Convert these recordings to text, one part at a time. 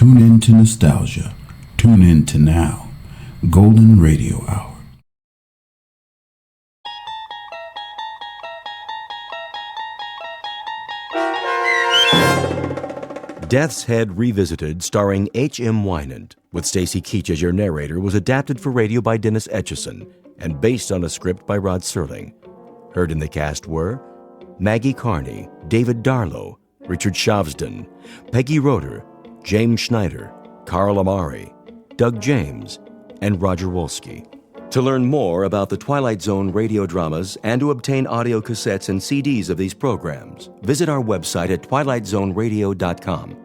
Tune in to nostalgia. Tune in to now. Golden Radio Hour. Death's Head Revisited, starring H.M. Wynant, with Stacy Keach as your narrator, was adapted for radio by Dennis Etchison and based on a script by Rod Serling. Heard in the cast were Maggie Carney, David Darlow, Richard Shavsden, Peggy Roeder, James Schneider, Carl Amari, Doug James, and Roger Wolski. To learn more about the Twilight Zone radio dramas and to obtain audio cassettes and CDs of these programs, visit our website at twilightzoneradio.com.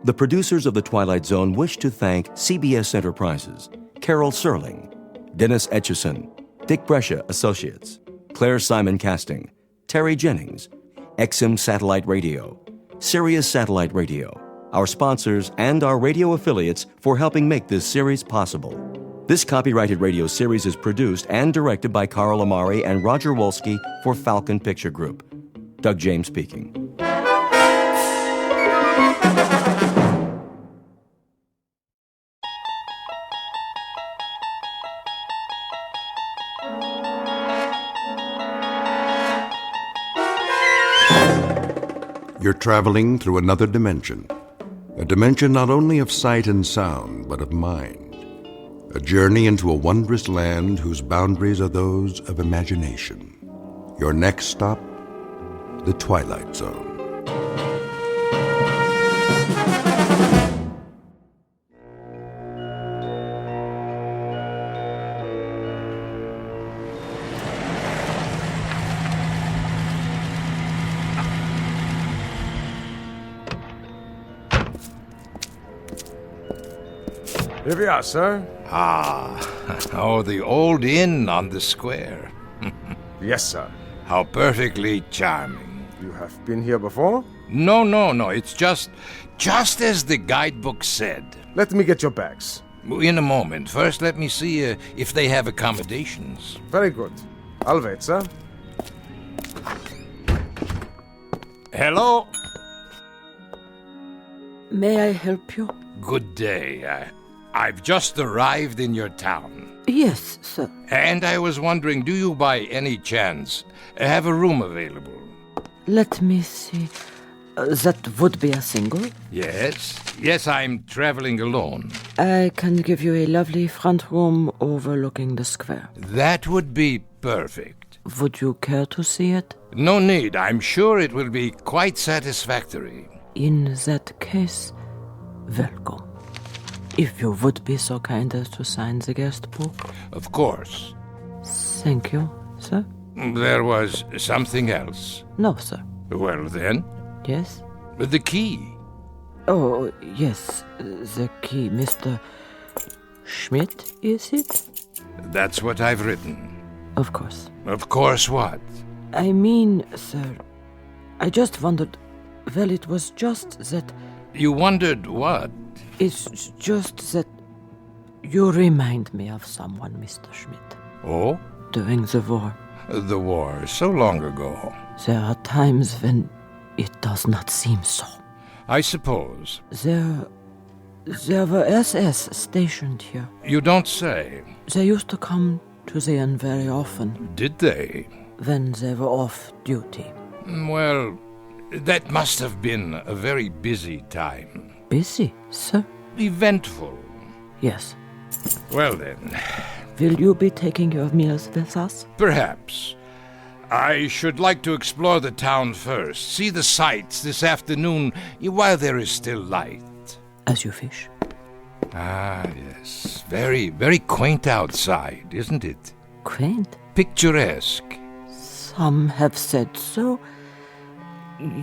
The producers of The Twilight Zone wish to thank CBS Enterprises, Carol Serling, Dennis Etchison, Dick Brescia Associates, Claire Simon Casting, Terry Jennings, XM Satellite Radio, Sirius Satellite Radio, our sponsors, and our radio affiliates for helping make this series possible. This copyrighted radio series is produced and directed by Carl Amari and Roger Wolski for Falcon Picture Group. Doug James speaking. You're traveling through another dimension. A dimension not only of sight and sound, but of mind. A journey into a wondrous land whose boundaries are those of imagination. Your next stop, the Twilight Zone. Here we are, sir. The old inn on the square. Yes, sir. How perfectly charming. You have been here before? No. It's just as the guidebook said. Let me get your bags. In a moment. First, let me see if they have accommodations. Very good. I'll wait, sir. Hello? May I help you? Good day. I've just arrived in your town. Yes, sir. And I was wondering, do you by any chance have a room available? Let me see. That would be a single? Yes, I'm traveling alone. I can give you a lovely front room overlooking the square. That would be perfect. Would you care to see it? No need. I'm sure it will be quite satisfactory. In that case, welcome. If you would be so kind as to sign the guest book. Of course. Thank you, sir. There was something else. No, sir. Well, then? Yes? The key. Oh, yes, the key. Mr. Schmidt, is it? That's what I've written. Of course. Of course what? I mean, sir, I just wondered... Well, it was just that... You wondered what? It's just that you remind me of someone, Mr. Schmidt. Oh? During the war. The war, so long ago. There are times when it does not seem so. I suppose. There were SS stationed here. You don't say. They used to come to the inn very often. Did they? When they were off duty. Well, that must have been a very busy time. Busy, sir? Eventful. Yes. Well then. Will you be taking your meals with us? Perhaps. I should like to explore the town first, see the sights this afternoon while there is still light. As you wish. Ah, yes. Very, very quaint outside, isn't it? Quaint? Picturesque. Some have said so.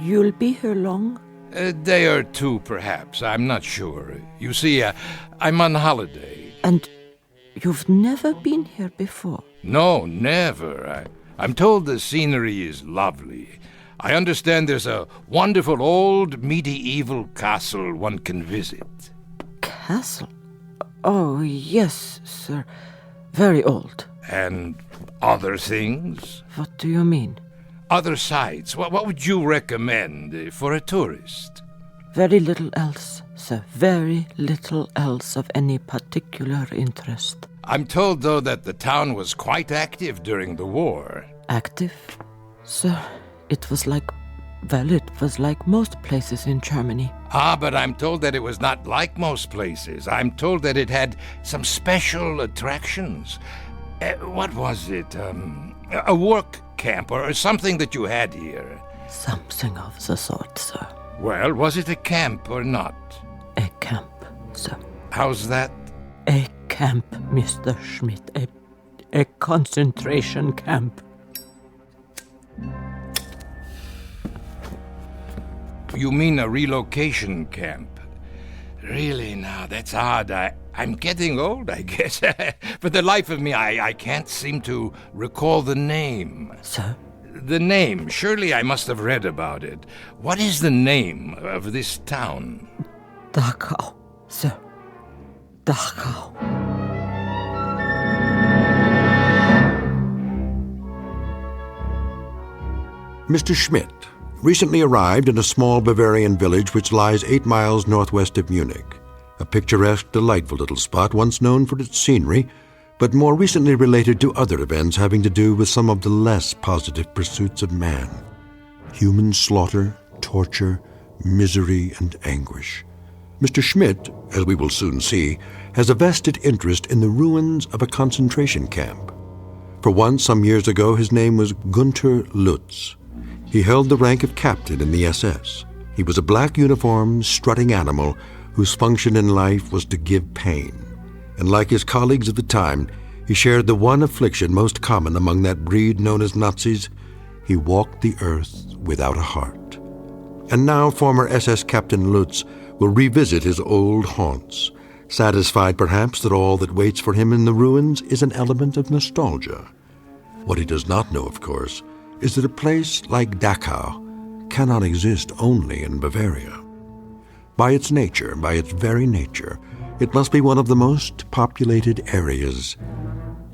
You'll be here long? A day or two, perhaps. I'm not sure. You see, I'm on holiday. And you've never been here before? No, never. I'm told the scenery is lovely. I understand there's a wonderful old medieval castle one can visit. Castle? Oh, yes, sir. Very old. And other things? What do you mean? Other sights. What would you recommend for a tourist? Very little else, sir. Very little else of any particular interest. I'm told, though, that the town was quite active during the war. Active? Sir, it was like most places in Germany. Ah, but I'm told that it was not like most places. I'm told that it had some special attractions. What was it? A work camp or something that you had here? Something of the sort, sir. Well, was it a camp or not? A camp, sir. How's that? A camp, Mr. Schmidt. A concentration camp. You mean a relocation camp? Really, now, that's odd. I'm getting old, I guess. For the life of me, I can't seem to recall the name. Sir? The name. Surely I must have read about it. What is the name of this town? Dachau, sir. Dachau. Mr. Schmidt recently arrived in a small Bavarian village which lies 8 miles northwest of Munich. A picturesque, delightful little spot once known for its scenery, but more recently related to other events having to do with some of the less positive pursuits of man. Human slaughter, torture, misery, and anguish. Mr. Schmidt, as we will soon see, has a vested interest in the ruins of a concentration camp. For once, some years ago, his name was Gunther Lutz. He held the rank of captain in the SS. He was a black-uniformed, strutting animal whose function in life was to give pain. And like his colleagues of the time, he shared the one affliction most common among that breed known as Nazis. He walked the earth without a heart. And now former SS Captain Lutz will revisit his old haunts, satisfied perhaps that all that waits for him in the ruins is an element of nostalgia. What he does not know, of course, is that a place like Dachau cannot exist only in Bavaria. By its nature, by its very nature, it must be one of the most populated areas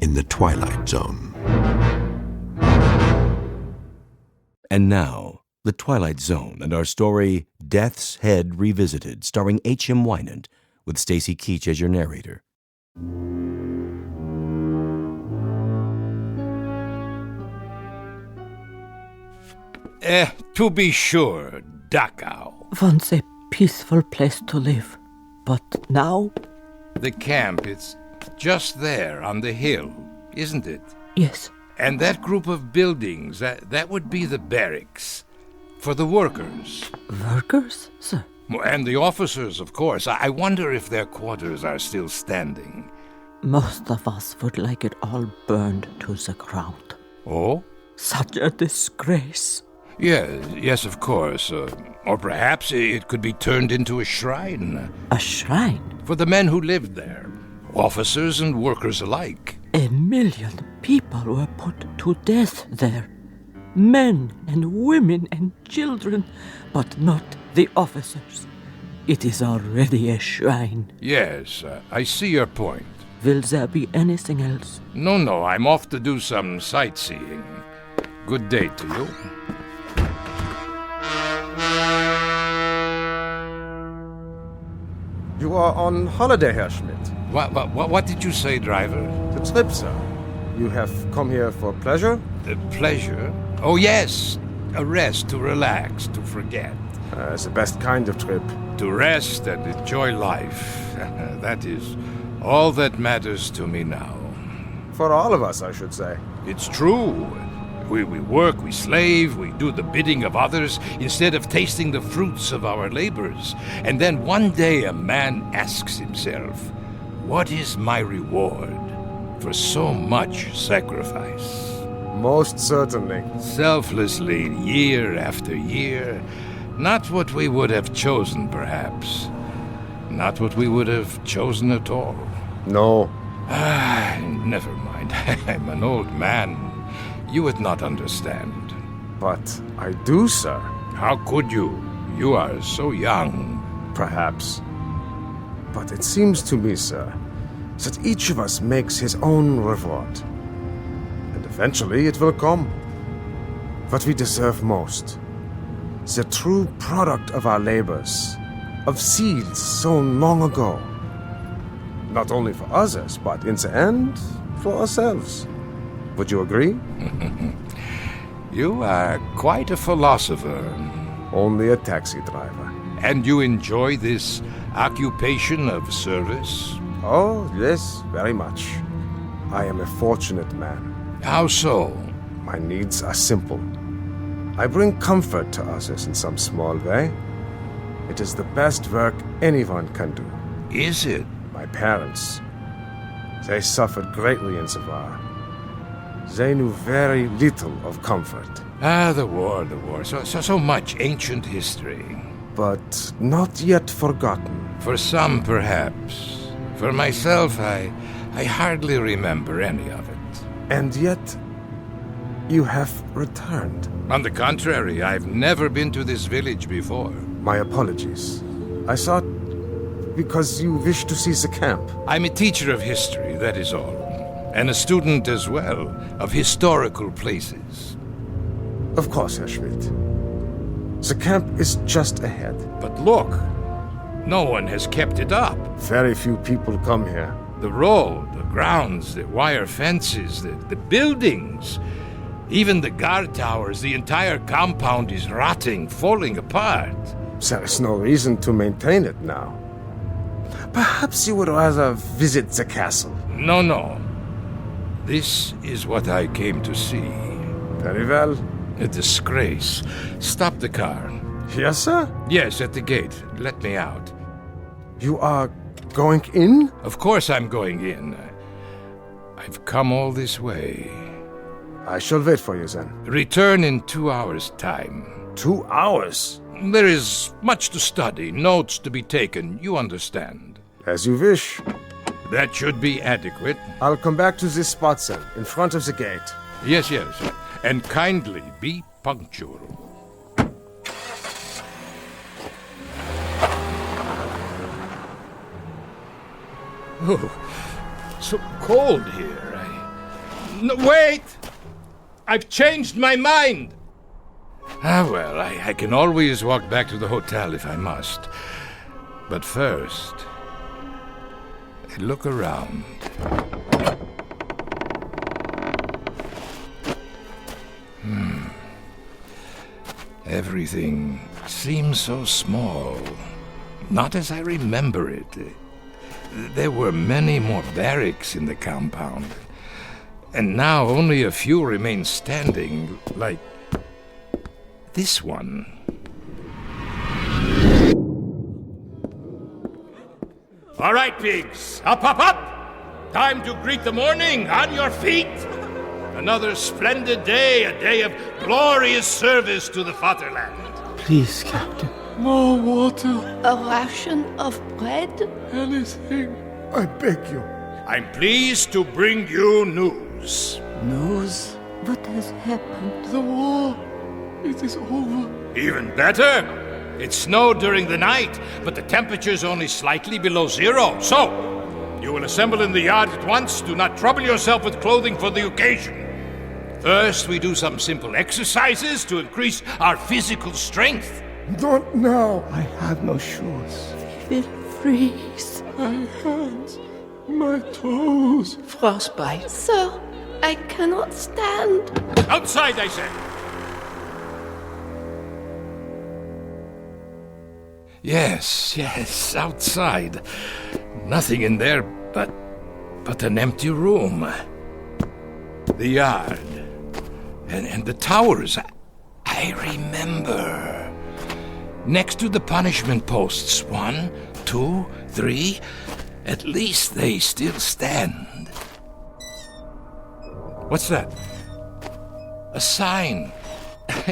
in the Twilight Zone. And now, The Twilight Zone and our story, Death's Head Revisited, starring H.M. Wynand, with Stacy Keach as your narrator. To be sure, Dachau. Once a peaceful place to live. But now? The camp, it's just there on the hill, isn't it? Yes. And that group of buildings, that would be the barracks. For the workers. Workers, sir? And the officers, of course. I wonder if their quarters are still standing. Most of us would like it all burned to the ground. Oh? Such a disgrace. Yes, of course. Or perhaps it could be turned into a shrine. A shrine? For the men who lived there. Officers and workers alike. 1 million people were put to death there. Men and women and children, but not the officers. It is already a shrine. Yes, I see your point. Will there be anything else? No, I'm off to do some sightseeing. Good day to you. You are on holiday, Herr Schmidt. What did you say, driver? The trip, sir. You have come here for pleasure? The pleasure? Oh, yes. A rest, to relax, to forget. It's the best kind of trip. To rest and enjoy life. That is all that matters to me now. For all of us, I should say. It's true. We work, we slave, we do the bidding of others instead of tasting the fruits of our labors. And then one day a man asks himself, what is my reward for so much sacrifice? Most certainly. Selflessly, year after year. Not what we would have chosen, perhaps. Not what we would have chosen at all. No. Never mind. I'm an old man. You would not understand. But I do, sir. How could you? You are so young. Perhaps. But it seems to me, sir, that each of us makes his own reward. And eventually it will come. What we deserve most. The true product of our labors. of seeds sown long ago. Not only for others, but in the end, for ourselves. Would you agree? You are quite a philosopher. Only a taxi driver. And you enjoy this occupation of service? Oh, yes, very much. I am a fortunate man. How so? My needs are simple. I bring comfort to others in some small way. It is the best work anyone can do. Is it? My parents, they suffered greatly in the war. They knew very little of comfort. The war. So much ancient history. But not yet forgotten. For some, perhaps. For myself, I hardly remember any of it. And yet, you have returned. On the contrary, I've never been to this village before. My apologies. I thought because you wish to see the camp. I'm a teacher of history, that is all. And a student as well of historical places. Of course, Herr Schmidt. The camp is just ahead. But look, no one has kept it up. Very few people come here. The road, the grounds, the wire fences, the buildings, even the guard towers, the entire compound is rotting, falling apart. There is no reason to maintain it now. Perhaps you would rather visit the castle. No. This is what I came to see. Very well. A disgrace. Stop the car. Yes, sir? Yes, at the gate. Let me out. You are going in? Of course I'm going in. I've come all this way. I shall wait for you then. Return in 2 hours' time. 2 hours? There is much to study, notes to be taken, you understand. As you wish. That should be adequate. I'll come back to this spot, then, in front of the gate. Yes. And kindly be punctual. Oh, so cold here. No, wait! I've changed my mind! Well, I can always walk back to the hotel if I must. But first, I look around. Everything seems so small. Not as I remember it. There were many more barracks in the compound. And now only a few remain standing, like this one. All right, pigs. Up! Time to greet the morning. On your feet. Another splendid day, a day of glorious service to the fatherland. Please, Captain. More water. A ration of bread? Anything. I beg you. I'm pleased to bring you news. News? What has happened? The war. It is over. Even better. It snowed during the night, but the temperature's only slightly below zero. So, you will assemble in the yard at once. Do not trouble yourself with clothing for the occasion. First, we do some simple exercises to increase our physical strength. Not now. I have no shoes. We will freeze. My hands. My toes. Frostbite. Sir, I cannot stand. Outside, I say. Yes, outside. Nothing in there but an empty room. The yard. And the towers. I remember. Next to the punishment posts. 1, 2, 3. At least they still stand. What's that? A sign.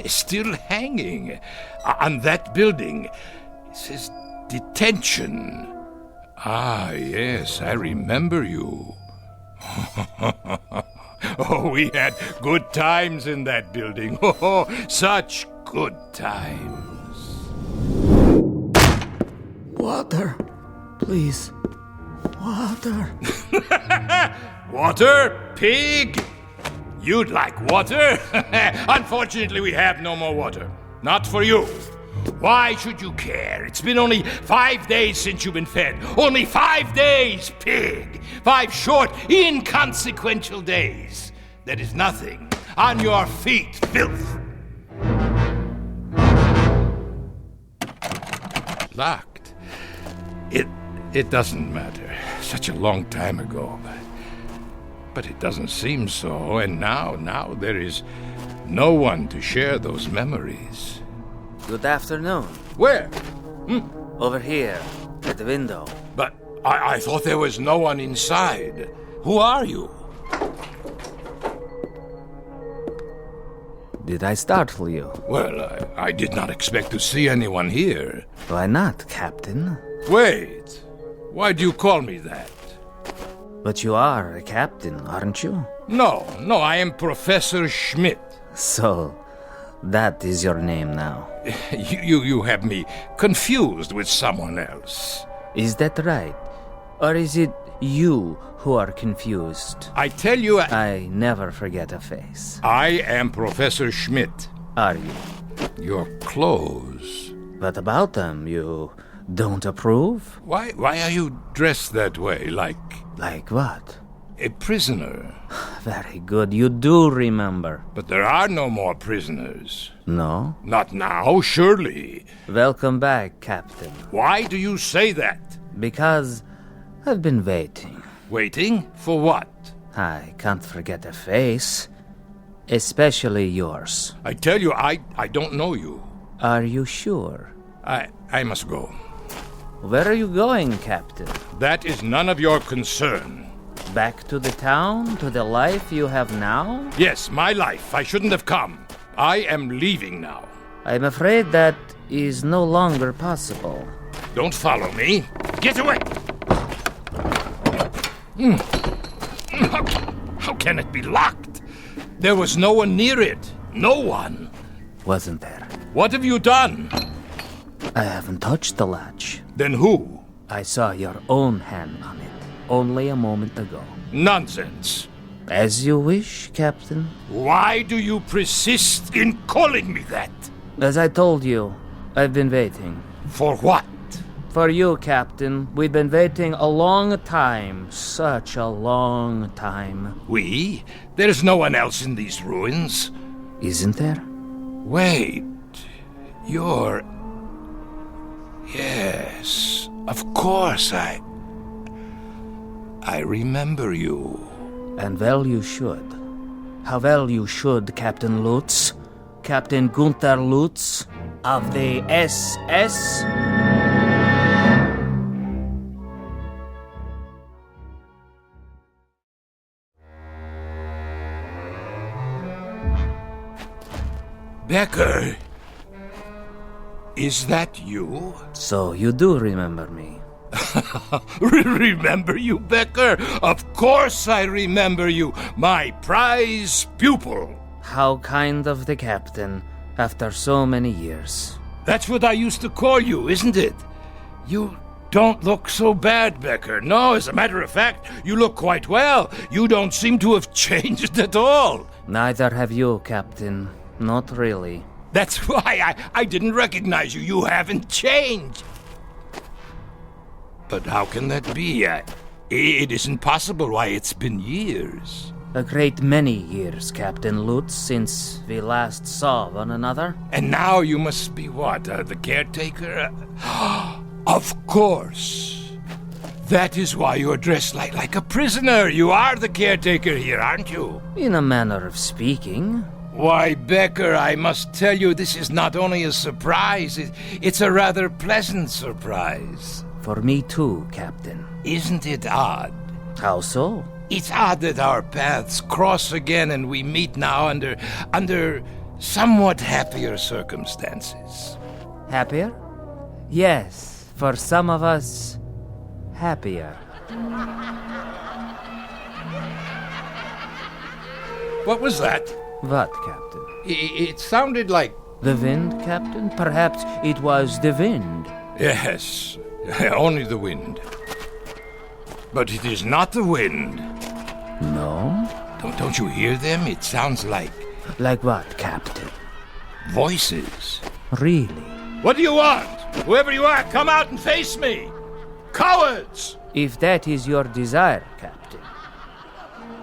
Still hanging. On that building. It says detention. Ah, yes, I remember you. Oh, we had good times in that building. Oh, such good times. Water. Please. Water. Water, pig? You'd like water? Unfortunately, we have no more water. Not for you. Why should you care? It's been only 5 days since you've been fed. Only 5 days, pig! 5 short, inconsequential days. That is nothing. On your feet, filth! Locked. It doesn't matter. Such a long time ago. But it doesn't seem so, and now there is no one to share those memories. Good afternoon. Where? Over here, at the window. But I thought there was no one inside. Who are you? Did I startle you? Well, I did not expect to see anyone here. Why not, Captain? Wait. Why do you call me that? But you are a captain, aren't you? No, I am Professor Schmidt. So, that is your name now. You have me confused with someone else. Is that right? Or is it you who are confused? I tell you, I never forget a face. I am Professor Schmidt. Are you? Your clothes. What about them? You don't approve? Why are you dressed that way, like what? a prisoner? Very good, you do remember. But there are no more prisoners. No? Not now, surely. Welcome back, Captain. Why do you say that? Because I've been waiting. Waiting? For what? I can't forget a face. Especially yours. I tell you, I don't know you. Are you sure? I must go. Where are you going, Captain? That is none of your concern. Back to the town? To the life you have now? Yes, my life. I shouldn't have come. I am leaving now. I'm afraid that is no longer possible. Don't follow me. Get away! How can it be locked? There was no one near it. No one. Wasn't there? What have you done? I haven't touched the latch. Then who? I saw your own hand on it only a moment ago. Nonsense. As you wish, Captain. Why do you persist in calling me that? As I told you, I've been waiting. For what? For you, Captain. We've been waiting a long time. Such a long time. We? There's no one else in these ruins. Isn't there? Wait. You're... Yes, of course, I remember you. And well you should. How well you should, Captain Lutz. Captain Gunther Lutz of the SS. Becker, is that you? So you do remember me. Remember you, Becker? Of course I remember you, my prize pupil. How kind of the captain, after so many years. That's what I used to call you, isn't it? You don't look so bad, Becker. No, as a matter of fact, you look quite well. You don't seem to have changed at all. Neither have you, Captain. Not really. That's why I didn't recognize you. You haven't changed. But how can that be? It isn't possible. Why, it's been years. A great many years, Captain Lutz, since we last saw one another. And now you must be what? The caretaker? Of course. That is why you're dressed like a prisoner. You are the caretaker here, aren't you? In a manner of speaking. Why, Becker, I must tell you, this is not only a surprise, it's a rather pleasant surprise. For me too, Captain. Isn't it odd? How so? It's odd that our paths cross again and we meet now under somewhat happier circumstances. Happier? Yes, for some of us, happier. What was that? What, Captain? It sounded like... The wind, Captain? Perhaps it was the wind. Yes, only the wind. But it is not the wind. No? Don't you hear them? It sounds like... Like what, Captain? Voices. Really? What do you want? Whoever you are, come out and face me! Cowards! If that is your desire, Captain.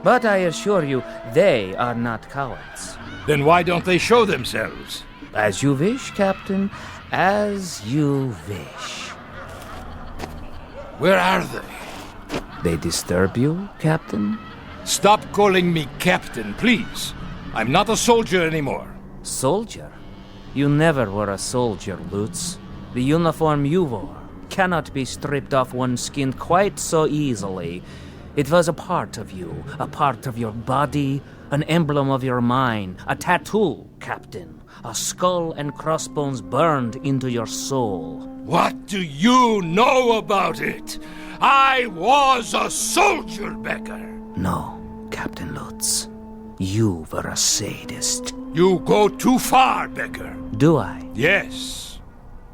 But I assure you, they are not cowards. Then why don't they show themselves? As you wish, Captain. As you wish. Where are they? They disturb you, Captain? Stop calling me Captain, please. I'm not a soldier anymore. Soldier? You never were a soldier, Lutz. The uniform you wore cannot be stripped off one's skin quite so easily. It was a part of you, a part of your body, an emblem of your mind, a tattoo, Captain. A skull and crossbones burned into your soul. What do you know about it? I was a soldier, Becker. No, Captain Lutz. You were a sadist. You go too far, Becker. Do I? Yes.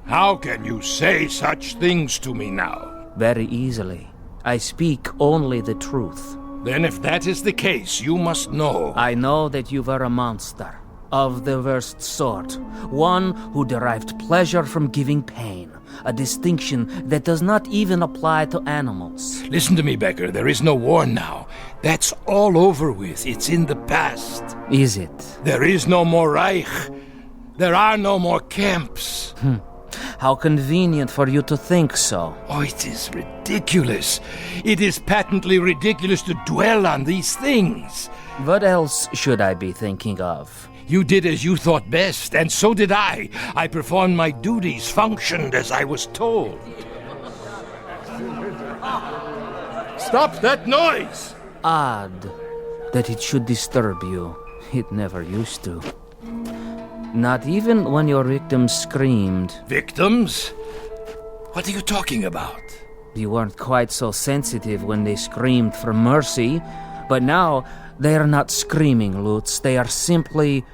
How can you say such things to me now? Very easily. I speak only the truth. Then if that is the case, you must know. I know that you were a monster. Of the worst sort. One who derived pleasure from giving pain. A distinction that does not even apply to animals. Listen to me, Becker. There is no war now. That's all over with. It's in the past. Is it? There is no more Reich. There are no more camps. How convenient for you to think so. Oh, it is ridiculous. It is patently ridiculous to dwell on these things. What else should I be thinking of? You did as you thought best, and so did I. I performed my duties, functioned as I was told. Stop that noise! Odd that it should disturb you. It never used to. Not even when your victims screamed. Victims? What are you talking about? You weren't quite so sensitive when they screamed for mercy, but now they are not screaming, Lutz. They are simply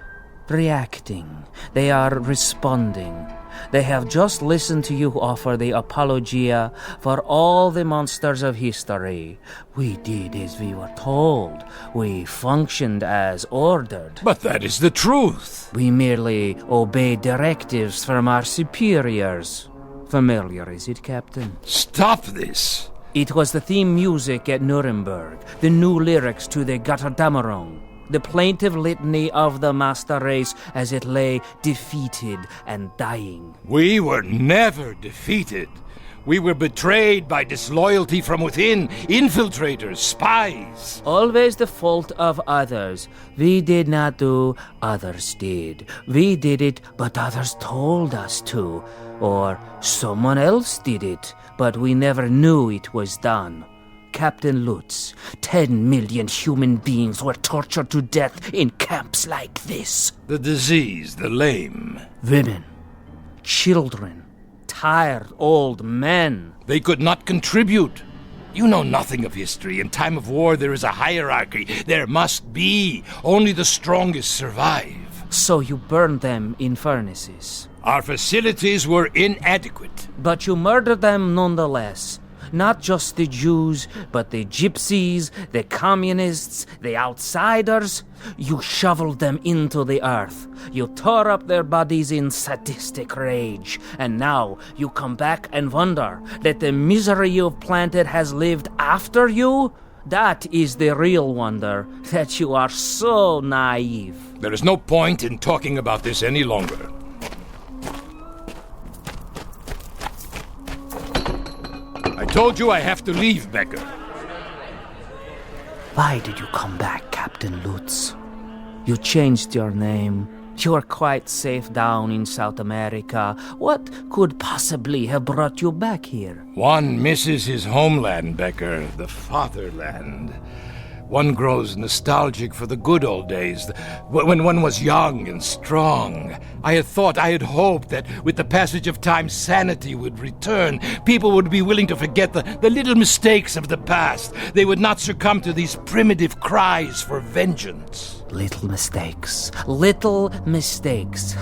reacting. They are responding. They have just listened to you offer the apologia for all the monsters of history. We did as we were told. We functioned as ordered. But that is the truth. We merely obeyed directives from our superiors. Familiar, is it, Captain? Stop this. It was the theme music at Nuremberg, the new lyrics to the Götterdämmerung, the plaintive litany of the master race as it lay defeated and dying. We were never defeated. We were betrayed by disloyalty from within, infiltrators, spies. Always the fault of others. We did not do, others did. We did it, but others told us to. Or someone else did it, but we never knew it was done. Captain Lutz, 10 million human beings were tortured to death in camps like this. The diseased, the lame. Women, children, tired old men. They could not contribute. You know nothing of history. In time of war, there is a hierarchy. There must be. Only the strongest survive. So you burned them in furnaces. Our facilities were inadequate. But you murdered them nonetheless. Not just the Jews, but the gypsies, the communists, the outsiders. You shoveled them into the earth. You tore up their bodies in sadistic rage. And now you come back and wonder that the misery you've planted has lived after you? That is the real wonder, that you are so naive. There is no point in talking about this any longer. I told you I have to leave, Becker. Why did you come back, Captain Lutz? You changed your name. You are quite safe down in South America. What could possibly have brought you back here? One misses his homeland, Becker, the fatherland. One grows nostalgic for the good old days, when one was young and strong. I had hoped that with the passage of time, sanity would return. People would be willing to forget the little mistakes of the past. They would not succumb to these primitive cries for vengeance. Little mistakes. Little mistakes.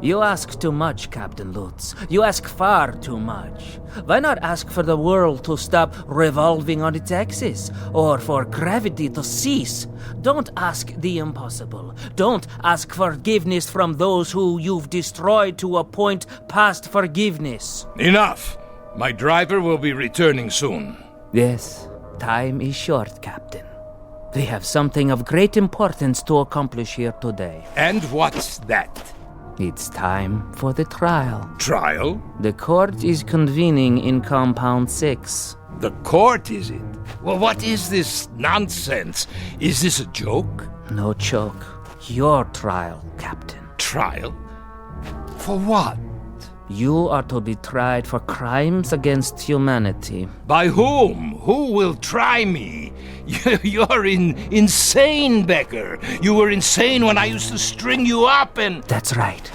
You ask too much, Captain Lutz. You ask far too much. Why not ask for the world to stop revolving on its axis, or for gravity to cease? Don't ask the impossible. Don't ask forgiveness from those who you've destroyed to a point past forgiveness. Enough! My driver will be returning soon. Yes, time is short, Captain. We have something of great importance to accomplish here today. And what's that? It's time for the trial. Trial? The court is convening in Compound 6. The court, is it? Well, what is this nonsense? Is this a joke? No joke. Your trial, Captain. Trial? For what? You are to be tried for crimes against humanity. By whom? Who will try me? You're insane, Becker. You were insane when I used to string you up and... That's right.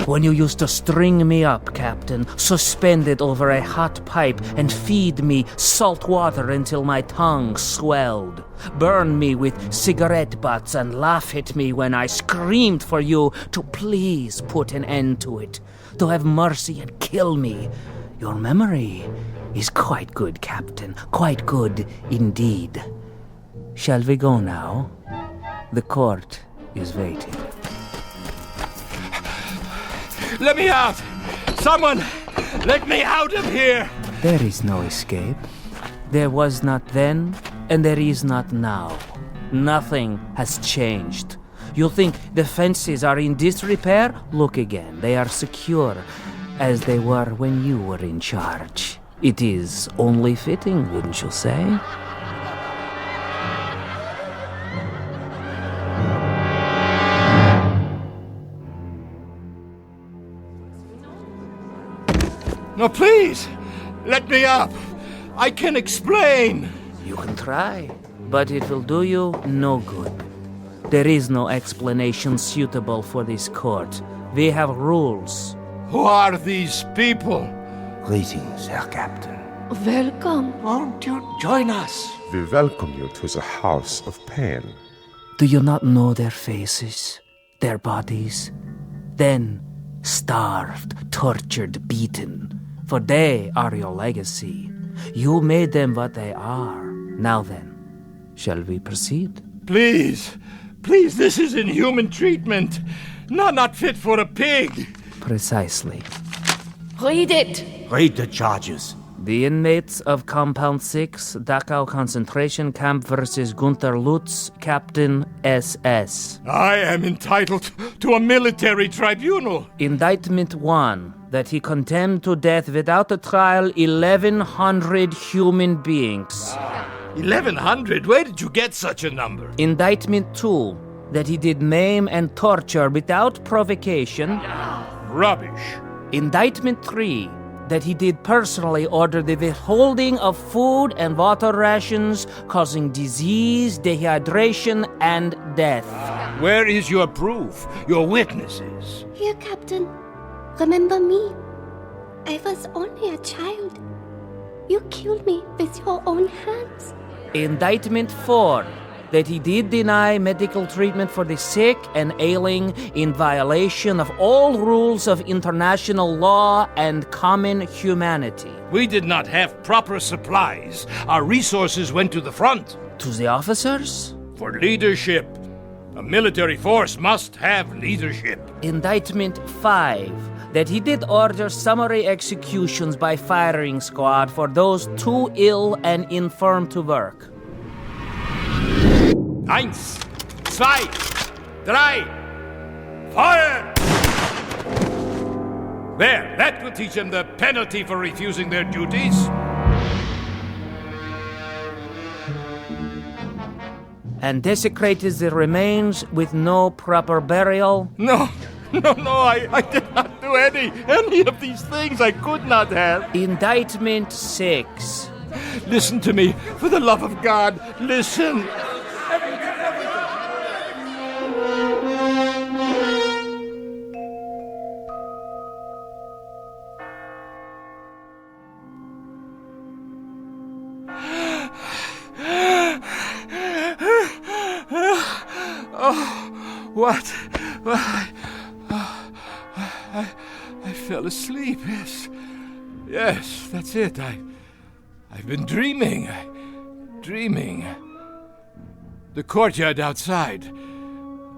When you used to string me up, Captain, suspended over a hot pipe and feed me salt water until my tongue swelled. Burn me with cigarette butts and laugh at me when I screamed for you to please put an end to it. To have mercy and kill me. Your memory is quite good, Captain. Quite good indeed. Shall we go now? The court is waiting. Let me out! Someone, let me out of here! There is no escape. There was not then, and there is not now. Nothing has changed. You think the fences are in disrepair? Look again. They are secure, as they were when you were in charge. It is only fitting, wouldn't you say? No, please! Let me up! I can explain! You can try, but it will do you no good. There is no explanation suitable for this court. We have rules. Who are these people? Greetings, Herr Captain. Welcome. Won't you join us? We welcome you to the house of pain. Do you not know their faces, their bodies? Then, starved, tortured, beaten. For they are your legacy. You made them what they are. Now then, shall we proceed? Please! Please, this is inhuman treatment. Not fit for a pig. Precisely. Read it. Read the charges. The inmates of Compound 6, Dachau concentration camp versus Gunther Lutz, Captain SS. I am entitled to a military tribunal. Indictment 1, that he condemned to death without a trial 1,100 human beings. 1,100? Where did you get such a number? Indictment 2, that he did maim and torture without provocation. Rubbish. Indictment 3, that he did personally order the withholding of food and water rations, causing disease, dehydration, and death. Where is your proof? Your witnesses? Here, Captain. Remember me. I was only a child. You killed me with your own hands. Indictment 4, that he did deny medical treatment for the sick and ailing in violation of all rules of international law and common humanity. We did not have proper supplies. Our resources went to the front. To the officers? For leadership. A military force must have leadership. Indictment 5, that he did order summary executions by firing squad for those too ill and infirm to work. 1, 2, 3, fire! There, that will teach them the penalty for refusing their duties. And desecrated the remains with no proper burial. No, I did not do any of these things. I could not have. Indictment 6. Listen to me, for the love of God, listen. I fell asleep, yes. Yes, that's it. I've been dreaming. Dreaming. The courtyard outside.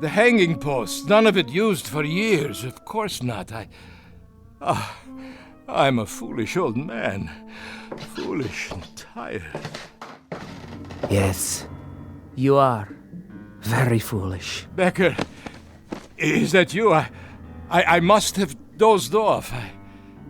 The hanging post, none of it used for years. Of course not. I'm a foolish old man. Foolish and tired. Yes, you are. Very foolish. Becker, is that you? I must have dozed off.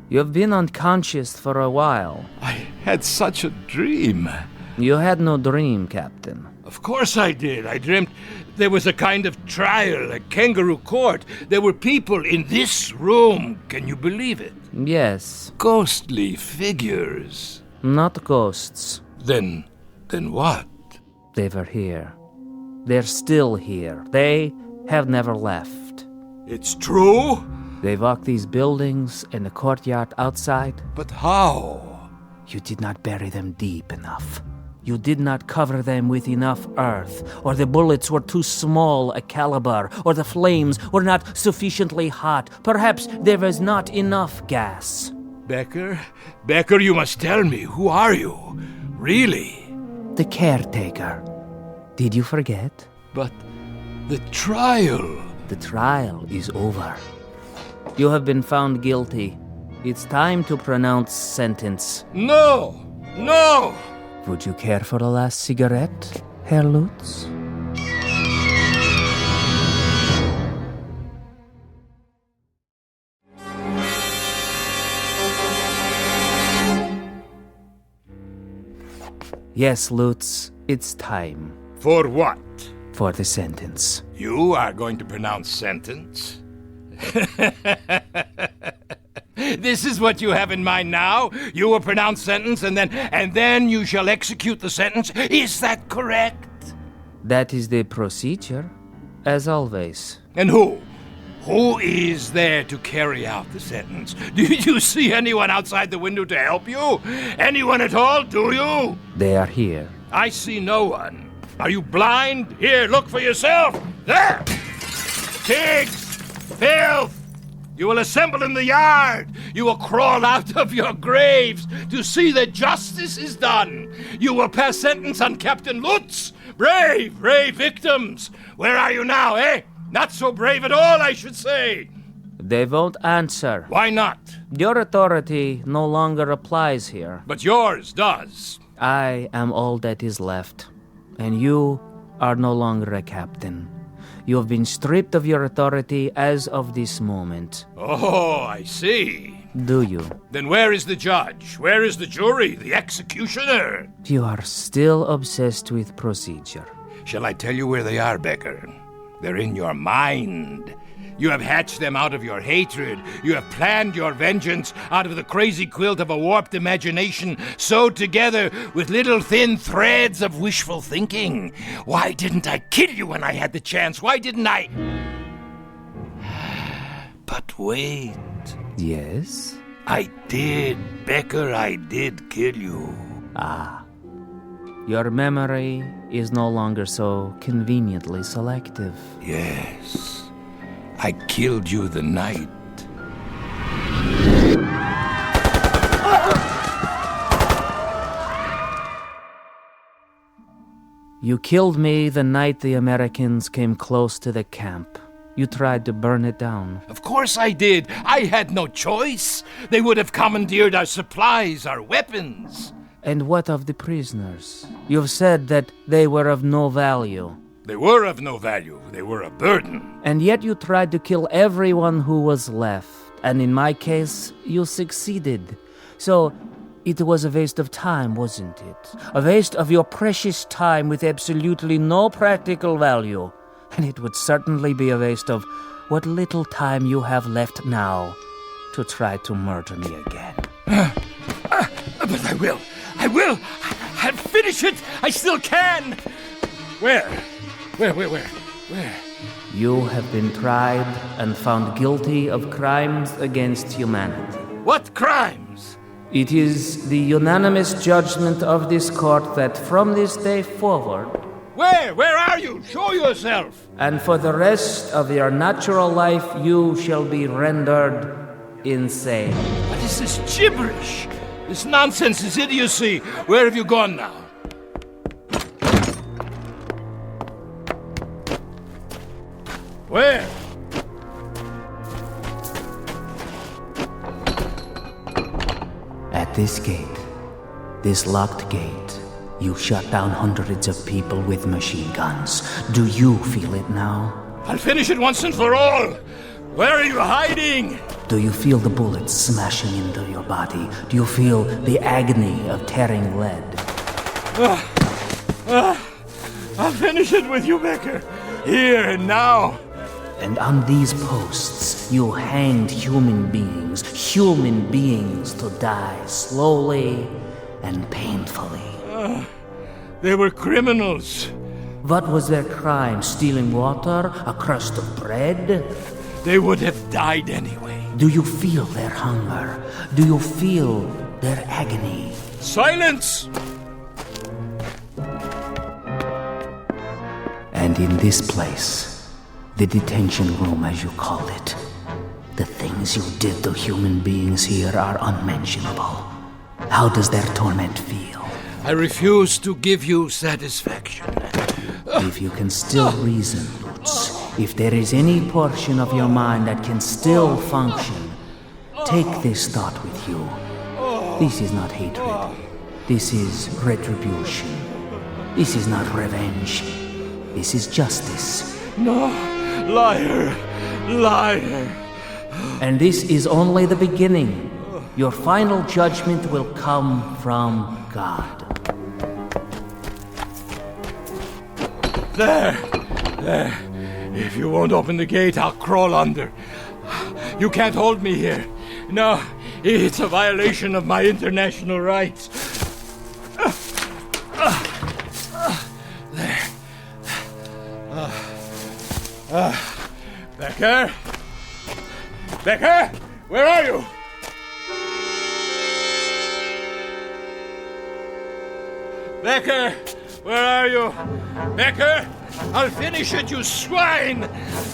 You've been unconscious for a while. I had such a dream. You had no dream, Captain. Of course I did. I dreamt there was a kind of trial, a kangaroo court. There were people in this room. Can you believe it? Yes. Ghostly figures. Not ghosts. Then what? They were here. They're still here. They have never left. It's true? They walk these buildings and the courtyard outside. But how? You did not bury them deep enough. You did not cover them with enough earth, or the bullets were too small a caliber, or the flames were not sufficiently hot. Perhaps there was not enough gas. Becker, you must tell me. Who are you? Really? The caretaker. Did you forget? But the trial... The trial is over. You have been found guilty. It's time to pronounce sentence. No! Would you care for a last cigarette, Herr Lutz? Yes, Lutz, it's time. For what? For the sentence. You are going to pronounce sentence? This is what you have in mind now? You will pronounce sentence and then you shall execute the sentence? Is that correct? That is the procedure, as always. And who? Who is there to carry out the sentence? Did you see anyone outside the window to help you? Anyone at all, do you? They are here. I see no one. Are you blind? Here, look for yourself. There! Pigs! Filth! You will assemble in the yard. You will crawl out of your graves to see that justice is done. You will pass sentence on Captain Lutz. Brave victims. Where are you now, eh? Not so brave at all, I should say. They won't answer. Why not? Your authority no longer applies here. But yours does. I am all that is left, and you are no longer a captain. You have been stripped of your authority as of this moment. Oh, I see. Do you? Then where is the judge? Where is the jury? The executioner? You are still obsessed with procedure. Shall I tell you where they are, Becker? They're in your mind. You have hatched them out of your hatred. You have planned your vengeance out of the crazy quilt of a warped imagination sewed together with little thin threads of wishful thinking. Why didn't I kill you when I had the chance? Why didn't I? But wait. Yes? I did, Becker, I did kill you. Ah. Your memory is no longer so conveniently selective. Yes. I killed you the night. You killed me the night the Americans came close to the camp. You tried to burn it down. Of course I did. I had no choice. They would have commandeered our supplies, our weapons. And what of the prisoners? You've said that they were of no value. They were of no value. They were a burden. And yet you tried to kill everyone who was left. And in my case, you succeeded. So it was a waste of time, wasn't it? A waste of your precious time with absolutely no practical value. And it would certainly be a waste of what little time you have left now to try to murder me again. But I will. I'll finish it. I still can. Where? You have been tried and found guilty of crimes against humanity. What crimes? It is the unanimous judgment of this court that from this day forward, Where are you? Show yourself! And for the rest of your natural life, you shall be rendered insane. What is this gibberish? This nonsense, this idiocy. Where have you gone now? Where? At this gate, this locked gate, you shut down hundreds of people with machine guns. Do you feel it now? I'll finish it once and for all. Where are you hiding? Do you feel the bullets smashing into your body? Do you feel the agony of tearing lead? I'll finish it with you, Becker. Here and now. And on these posts, you hanged human beings to die slowly and painfully. They were criminals. What was their crime? Stealing water? A crust of bread? They would have died anyway. Do you feel their hunger? Do you feel their agony? Silence! And in this place, the detention room as you call it, the things you did to human beings here are unmentionable. How does their torment feel? I refuse to give you satisfaction. If you can still reason, Lutz, if there is any portion of your mind that can still function, take this thought with you. This is not hatred. This is retribution. This is not revenge. This is justice. No, liar, liar. And this is only the beginning. Your final judgment will come from God. There. If you won't open the gate, I'll crawl under. You can't hold me here. No, it's a violation of my international rights. There. Becker? Becker? Where are you? Becker? Where are you? Becker? I'll finish it, you swine!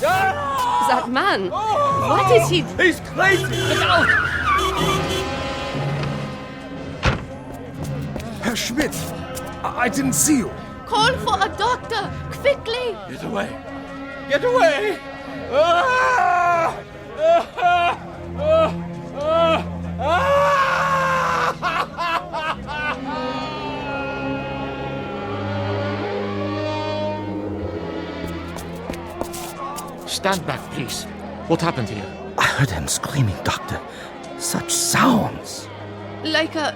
That man, what is he? He's crazy! Look out! Herr Schmidt, I didn't see you. Call for a doctor, quickly! Get away! Get away! Ah! Ah! Ah! Ah! Stand back, please. What happened here? I heard him screaming, Doctor. Such sounds. Like a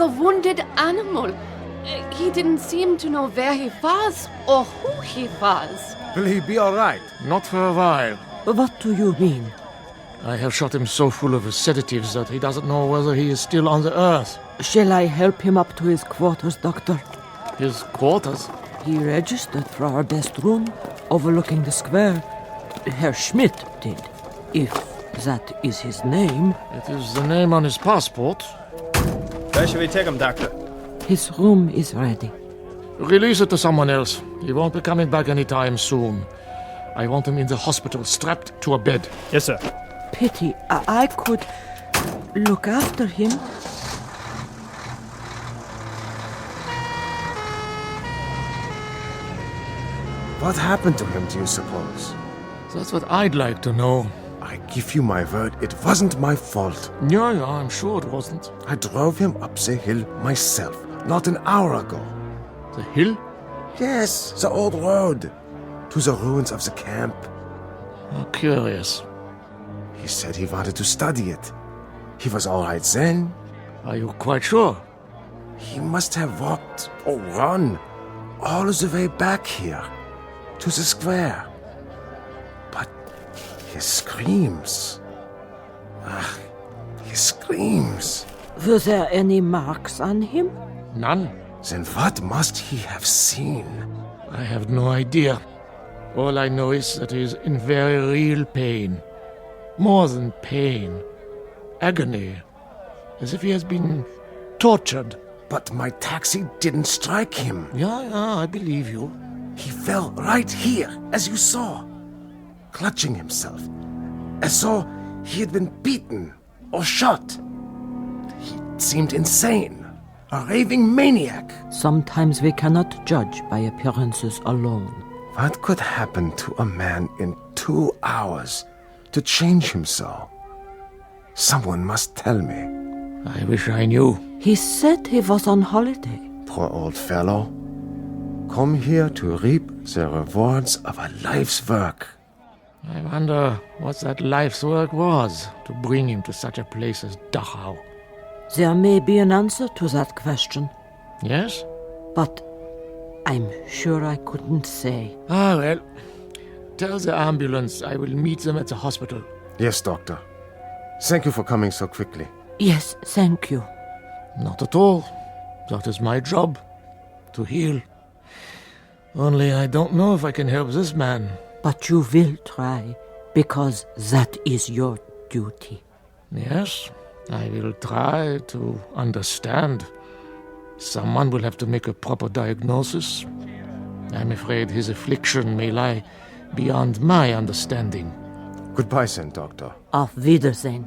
wounded animal. He didn't seem to know where he was or who he was. Will he be all right? Not for a while. What do you mean? I have shot him so full of sedatives that he doesn't know whether he is still on the earth. Shall I help him up to his quarters, Doctor? His quarters? He registered for our best room, overlooking the square. Herr Schmidt did, if that is his name. It is the name on his passport. Where should we take him, Doctor? His room is ready. Release it to someone else. He won't be coming back anytime soon. I want him in the hospital, strapped to a bed. Yes, sir. Pity, I could look after him. What happened to him, do you suppose? That's what I'd like to know. I give you my word, it wasn't my fault. Yeah, I'm sure it wasn't. I drove him up the hill myself, not an hour ago. The hill? Yes, the old road. To the ruins of the camp. Oh, curious. He said he wanted to study it. He was all right then. Are you quite sure? He must have walked or run all the way back here to the square. But his screams. His screams. Were there any marks on him? None. Then what must he have seen? I have no idea. All I know is that he is in very real pain. More than pain. Agony. As if he has been tortured. But my taxi didn't strike him. Yeah, I believe you. He fell right here, as you saw, clutching himself, as though he had been beaten or shot. He seemed insane, a raving maniac. Sometimes we cannot judge by appearances alone. What could happen to a man in 2 hours to change him so? Someone must tell me. I wish I knew. He said he was on holiday. Poor old fellow. Come here to reap the rewards of a life's work. I wonder what that life's work was to bring him to such a place as Dachau. There may be an answer to that question. Yes? But I'm sure I couldn't say. Ah, well, tell the ambulance I will meet them at the hospital. Yes, Doctor. Thank you for coming so quickly. Yes, thank you. Not at all. That is my job, to heal. Only I don't know if I can help this man. But you will try, because that is your duty. Yes, I will try to understand. Someone will have to make a proper diagnosis. I'm afraid his affliction may lie beyond my understanding. Goodbye, then, Doctor. Auf Wiedersehen.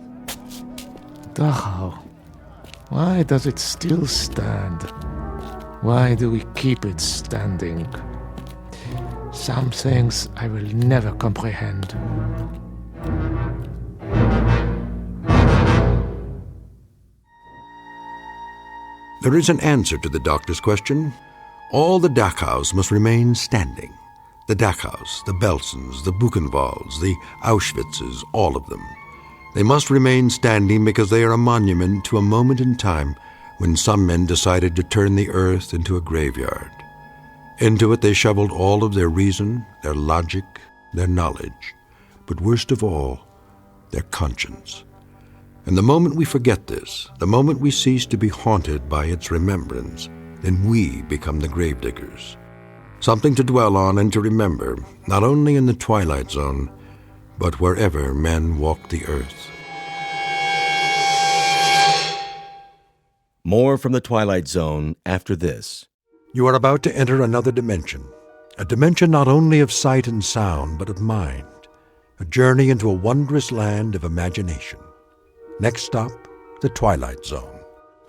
Dachau. Why does it still stand? Why do we keep it standing? Some things I will never comprehend. There is an answer to the doctor's question. All the Dachaus must remain standing. The Dachaus, the Belsens, the Buchenwalds, the Auschwitzes, all of them. They must remain standing because they are a monument to a moment in time when some men decided to turn the earth into a graveyard. Into it they shoveled all of their reason, their logic, their knowledge, but worst of all, their conscience. And the moment we forget this, the moment we cease to be haunted by its remembrance, then we become the gravediggers. Something to dwell on and to remember, not only in the Twilight Zone, but wherever men walk the earth. More from the Twilight Zone after this. You are about to enter another dimension, a dimension not only of sight and sound, but of mind, a journey into a wondrous land of imagination. Next stop, the Twilight Zone.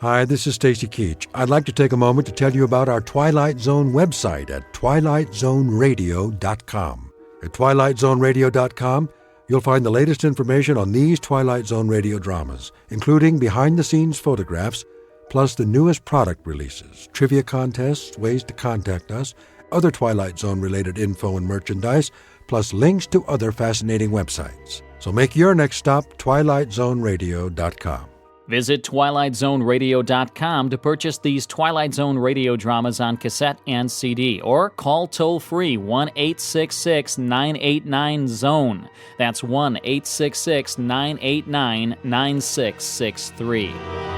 Hi, this is Stacy Keach. I'd like to take a moment to tell you about our Twilight Zone website at twilightzoneradio.com. At twilightzoneradio.com, you'll find the latest information on these Twilight Zone radio dramas, including behind-the-scenes photographs, plus the newest product releases, trivia contests, ways to contact us, other Twilight Zone-related info and merchandise, plus links to other fascinating websites. So make your next stop twilightzoneradio.com. Visit twilightzoneradio.com to purchase these Twilight Zone radio dramas on cassette and CD, or call toll-free 1-866-989-ZONE. That's 1-866-989-9663.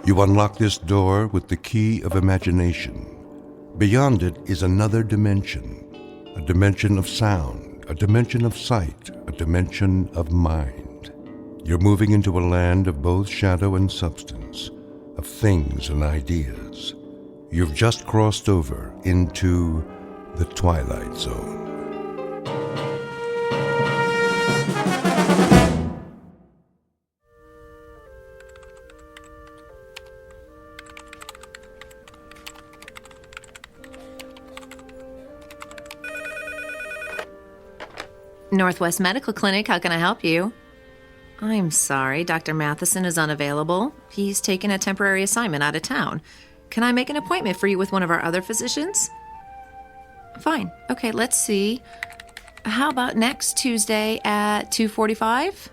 You unlock this door with the key of imagination. Beyond it is another dimension, a dimension of sound, a dimension of sight, a dimension of mind. You're moving into a land of both shadow and substance, of things and ideas. You've just crossed over into the Twilight Zone. Northwest Medical Clinic, how can I help you? I'm sorry, Dr. Matheson is unavailable. He's taken a temporary assignment out of town. Can I make an appointment for you with one of our other physicians? Fine. Okay, let's see. How about next Tuesday at 2:45?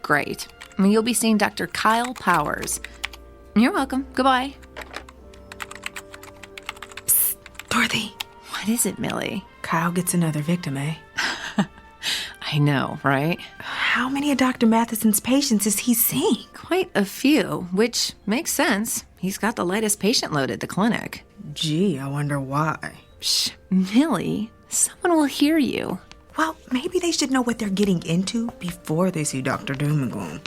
Great. You'll be seeing Dr. Kyle Powers. You're welcome. Goodbye. Psst, Dorothy. What is it, Millie? Kyle gets another victim, eh? I know, right? How many of Dr. Matheson's patients is he seeing? Quite a few, which makes sense. He's got the lightest patient load at the clinic. Gee, I wonder why. Shh, Millie, someone will hear you. Well, maybe they should know what they're getting into before they see Dr. Doom and Gloom.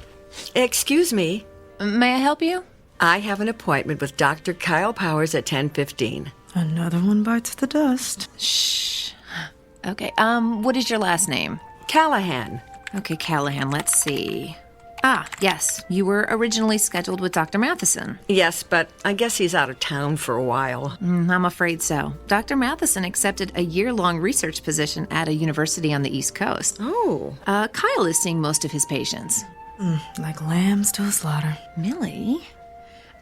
Excuse me. May I help you? I have an appointment with Dr. Kyle Powers at 10:15. Another one bites the dust. Shh. Okay, what is your last name? Callahan. Okay, Callahan, let's see. Ah, yes, you were originally scheduled with Dr. Matheson. Yes, but I guess he's out of town for a while. I'm afraid so. Dr. Matheson accepted a year-long research position at a university on the East Coast. Oh. Kyle is seeing most of his patients. Like lambs to a slaughter. Millie?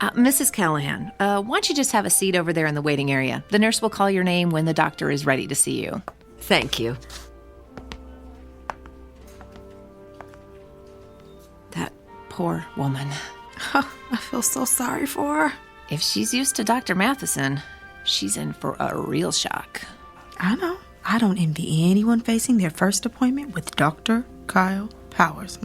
Mrs. Callahan, why don't you just have a seat over there in the waiting area? The nurse will call your name when the doctor is ready to see you. Thank you. That poor woman. I feel so sorry for her. If she's used to Dr. Matheson, she's in for a real shock. I know. I don't envy anyone facing their first appointment with Dr. Kyle Powers.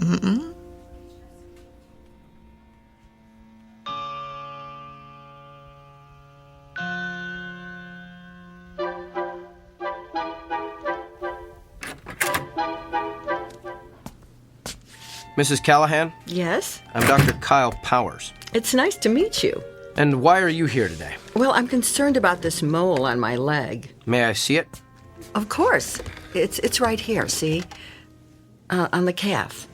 Mrs. Callahan? Yes? I'm Dr. Kyle Powers. It's nice to meet you. And why are you here today? Well, I'm concerned about this mole on my leg. May I see it? Of course. It's right here, see? On the calf.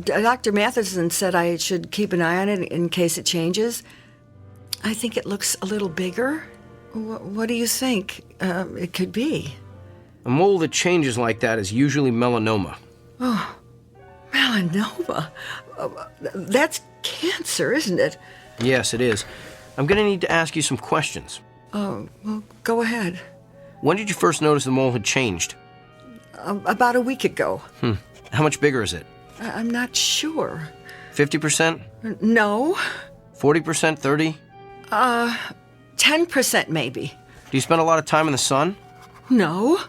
Dr. Matheson said I should keep an eye on it in case it changes. I think it looks a little bigger. What do you think it could be? A mole that changes like that is usually melanoma. Oh, melanoma? That's cancer, isn't it? Yes, it is. I'm going to need to ask you some questions. Oh, well, go ahead. When did you first notice the mole had changed? About a week ago. How much bigger is it? I'm not sure. 50%? No. 40%? 30? 10% maybe. Do you spend a lot of time in the sun? No.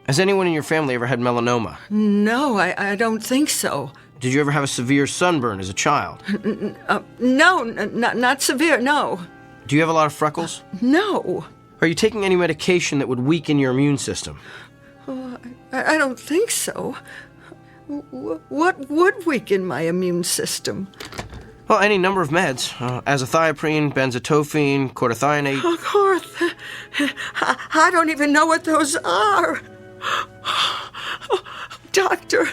Has anyone in your family ever had melanoma? No, I don't think so. Did you ever have a severe sunburn as a child? No, not severe, no. Do you have a lot of freckles? No. Are you taking any medication that would weaken your immune system? Oh, I don't think so. What would weaken my immune system? Well, any number of meds. Azathioprine, benzotophine, chlorothianate. I don't even know what those are. Doctor,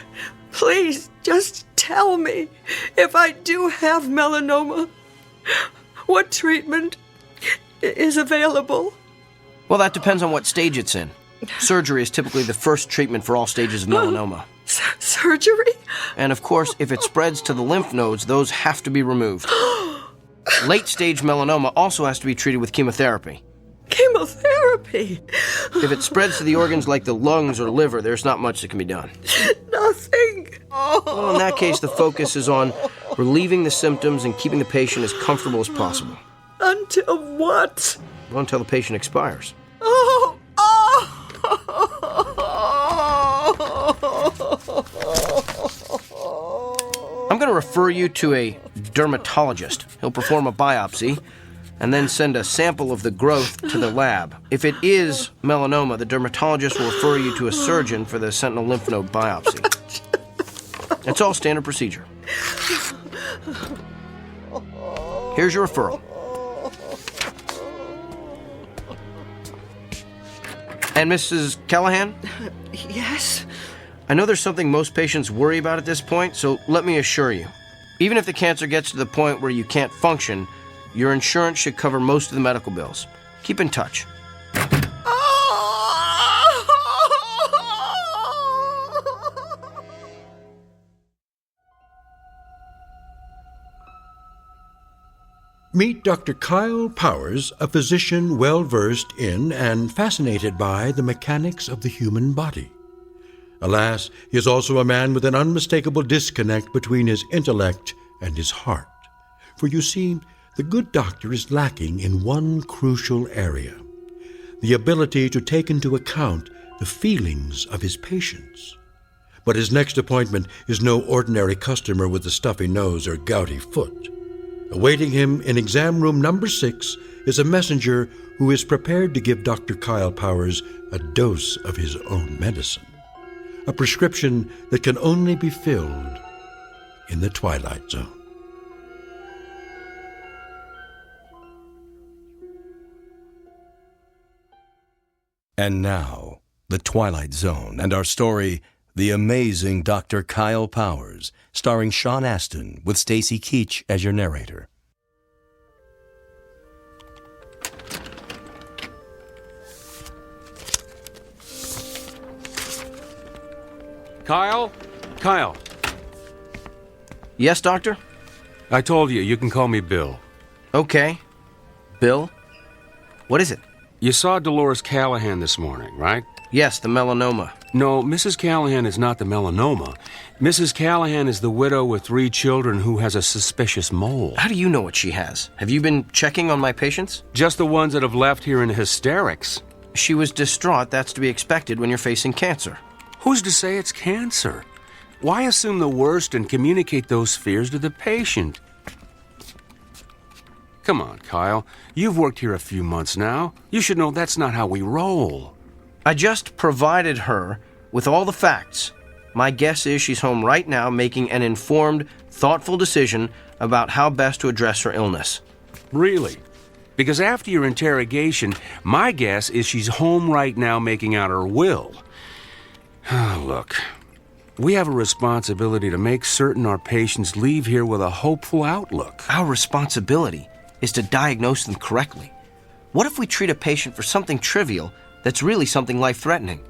please just tell me if I do have melanoma, what treatment is available? Well, that depends on what stage it's in. Surgery is typically the first treatment for all stages of melanoma. Surgery? And of course, if it spreads to the lymph nodes, those have to be removed. Late-stage melanoma also has to be treated with chemotherapy. Chemotherapy? If it spreads to the organs like the lungs or liver, there's not much that can be done. Nothing. Well, in that case, the focus is on relieving the symptoms and keeping the patient as comfortable as possible. Until what? Well, until the patient expires. I'm going to refer you to a dermatologist. He'll perform a biopsy and then send a sample of the growth to the lab. If it is melanoma, the dermatologist will refer you to a surgeon for the sentinel lymph node biopsy. It's all standard procedure. Here's your referral. And Mrs. Callahan? Yes? I know there's something most patients worry about at this point, so let me assure you. Even if the cancer gets to the point where you can't function, your insurance should cover most of the medical bills. Keep in touch. Meet Dr. Kyle Powers, a physician well-versed in and fascinated by the mechanics of the human body. Alas, he is also a man with an unmistakable disconnect between his intellect and his heart. For you see, the good doctor is lacking in one crucial area: the ability to take into account the feelings of his patients. But his next appointment is no ordinary customer with a stuffy nose or gouty foot. Awaiting him in exam room number 6 is a messenger who is prepared to give Dr. Kyle Powers a dose of his own medicine, a prescription that can only be filled in the Twilight Zone. And now, The Twilight Zone and our story, The Amazing Dr. Kyle Powers, starring Sean Astin with Stacy Keach as your narrator. Kyle? Kyle. Yes, Doctor? I told you can call me Bill. Okay. Bill? What is it? You saw Dolores Callahan this morning, right? Yes, the melanoma. No, Mrs. Callahan is not the melanoma. Mrs. Callahan is the widow with 3 children who has a suspicious mole. How do you know what she has? Have you been checking on my patients? Just the ones that have left here in hysterics. She was distraught. That's to be expected when you're facing cancer. Who's to say it's cancer? Why assume the worst and communicate those fears to the patient? Come on, Kyle. You've worked here a few months now. You should know that's not how we roll. I just provided her with all the facts. My guess is she's home right now making an informed, thoughtful decision about how best to address her illness. Really? Because after your interrogation, my guess is she's home right now making out her will. Look, we have a responsibility to make certain our patients leave here with a hopeful outlook. Our responsibility is to diagnose them correctly. What if we treat a patient for something trivial that's really something life-threatening?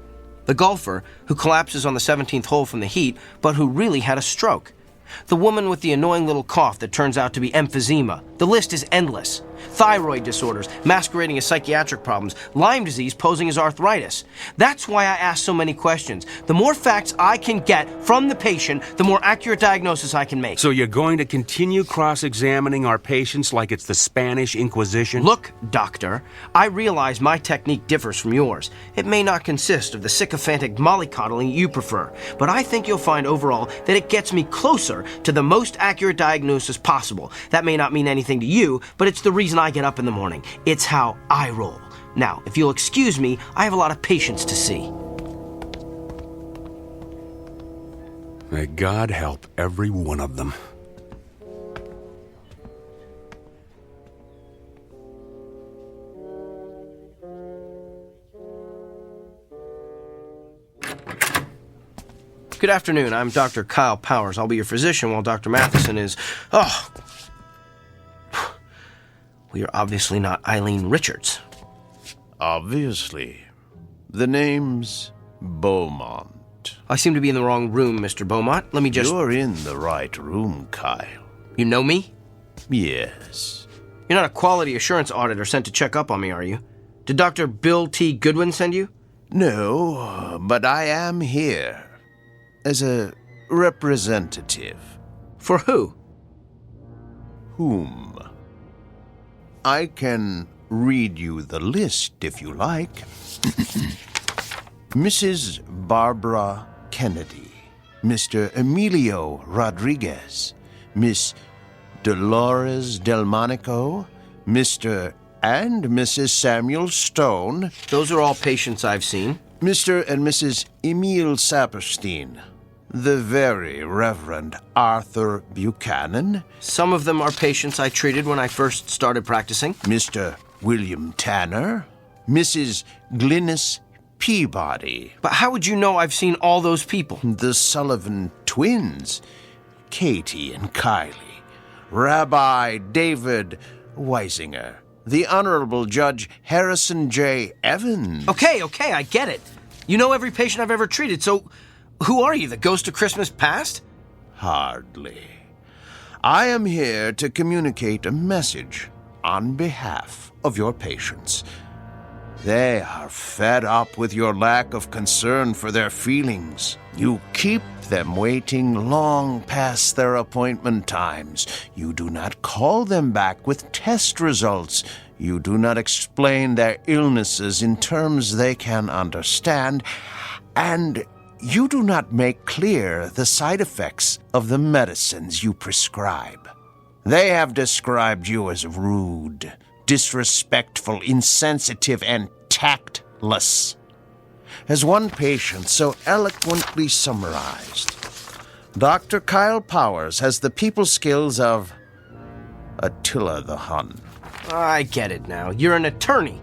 The golfer who collapses on the 17th hole from the heat, but who really had a stroke. The woman with the annoying little cough that turns out to be emphysema. The list is endless. Thyroid disorders masquerading as psychiatric problems. Lyme disease posing as arthritis. That's why I ask so many questions. The more facts I can get from the patient, the more accurate diagnosis I can make. So you're going to continue cross-examining our patients like it's the Spanish Inquisition? Look, doctor, I realize my technique differs from yours. It may not consist of the sycophantic mollycoddling you prefer, but I think you'll find overall that it gets me closer to the most accurate diagnosis possible. That may not mean anything to you, but it's the reason I get up in the morning. It's how I roll. Now, if you'll excuse me, I have a lot of patients to see. May God help every one of them. Good afternoon. I'm Dr. Kyle Powers. I'll be your physician while Dr. Matheson is... Oh! We are obviously not Eileen Richards. Obviously. The name's Beaumont. I seem to be in the wrong room, Mr. Beaumont. Let me just... You're in the right room, Kyle. You know me? Yes. You're not a quality assurance auditor sent to check up on me, are you? Did Dr. Bill T. Goodwin send you? No, but I am here. As a representative. For who? Whom? I can read you the list if you like. Mrs. Barbara Kennedy, Mr. Emilio Rodriguez, Miss Dolores Delmonico, Mr. and Mrs. Samuel Stone. Those are all patients I've seen. Mr. and Mrs. Emil Saperstein, the very Reverend Arthur Buchanan. Some of them are patients I treated when I first started practicing. Mr. William Tanner, Mrs. Glynis Peabody. But how would you know I've seen all those people? The Sullivan twins, Katie and Kylie, Rabbi David Weisinger, the Honorable Judge Harrison J. Evans. Okay, I get it. You know every patient I've ever treated, so who are you, the ghost of Christmas past? Hardly. I am here to communicate a message on behalf of your patients. They are fed up with your lack of concern for their feelings. You keep them waiting long past their appointment times. You do not call them back with test results. You do not explain their illnesses in terms they can understand. And you do not make clear the side effects of the medicines you prescribe. They have described you as rude, disrespectful, insensitive, and tactless. As one patient so eloquently summarized, Dr. Kyle Powers has the people skills of Attila the Hun. I get it now. You're an attorney.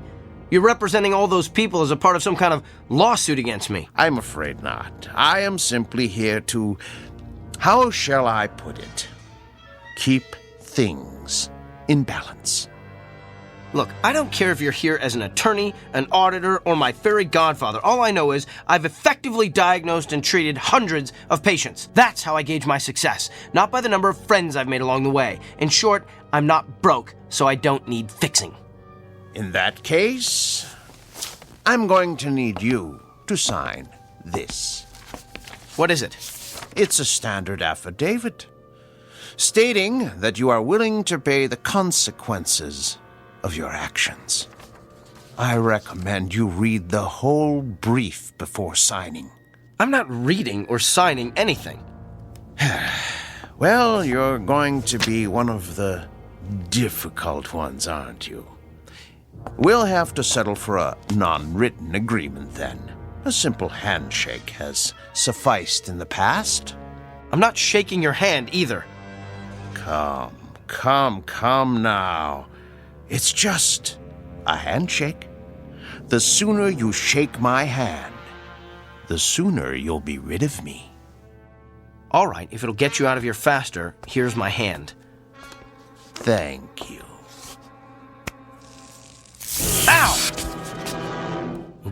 You're representing all those people as a part of some kind of lawsuit against me. I'm afraid not. I am simply here to, how shall I put it, keep things in balance. Look, I don't care if you're here as an attorney, an auditor, or my fairy godfather. All I know is I've effectively diagnosed and treated hundreds of patients. That's how I gauge my success, not by the number of friends I've made along the way. In short, I'm not broke, so I don't need fixing. In that case, I'm going to need you to sign this. What is it? It's a standard affidavit, stating that you are willing to pay the consequences of your actions. I recommend you read the whole brief before signing. I'm not reading or signing anything. Well, you're going to be one of the difficult ones, aren't you? We'll have to settle for a non-written agreement then. A simple handshake has sufficed in the past. I'm not shaking your hand either. Come now. It's just a handshake. The sooner you shake my hand, the sooner you'll be rid of me. All right, if it'll get you out of here faster, here's my hand. Thank you. Ow!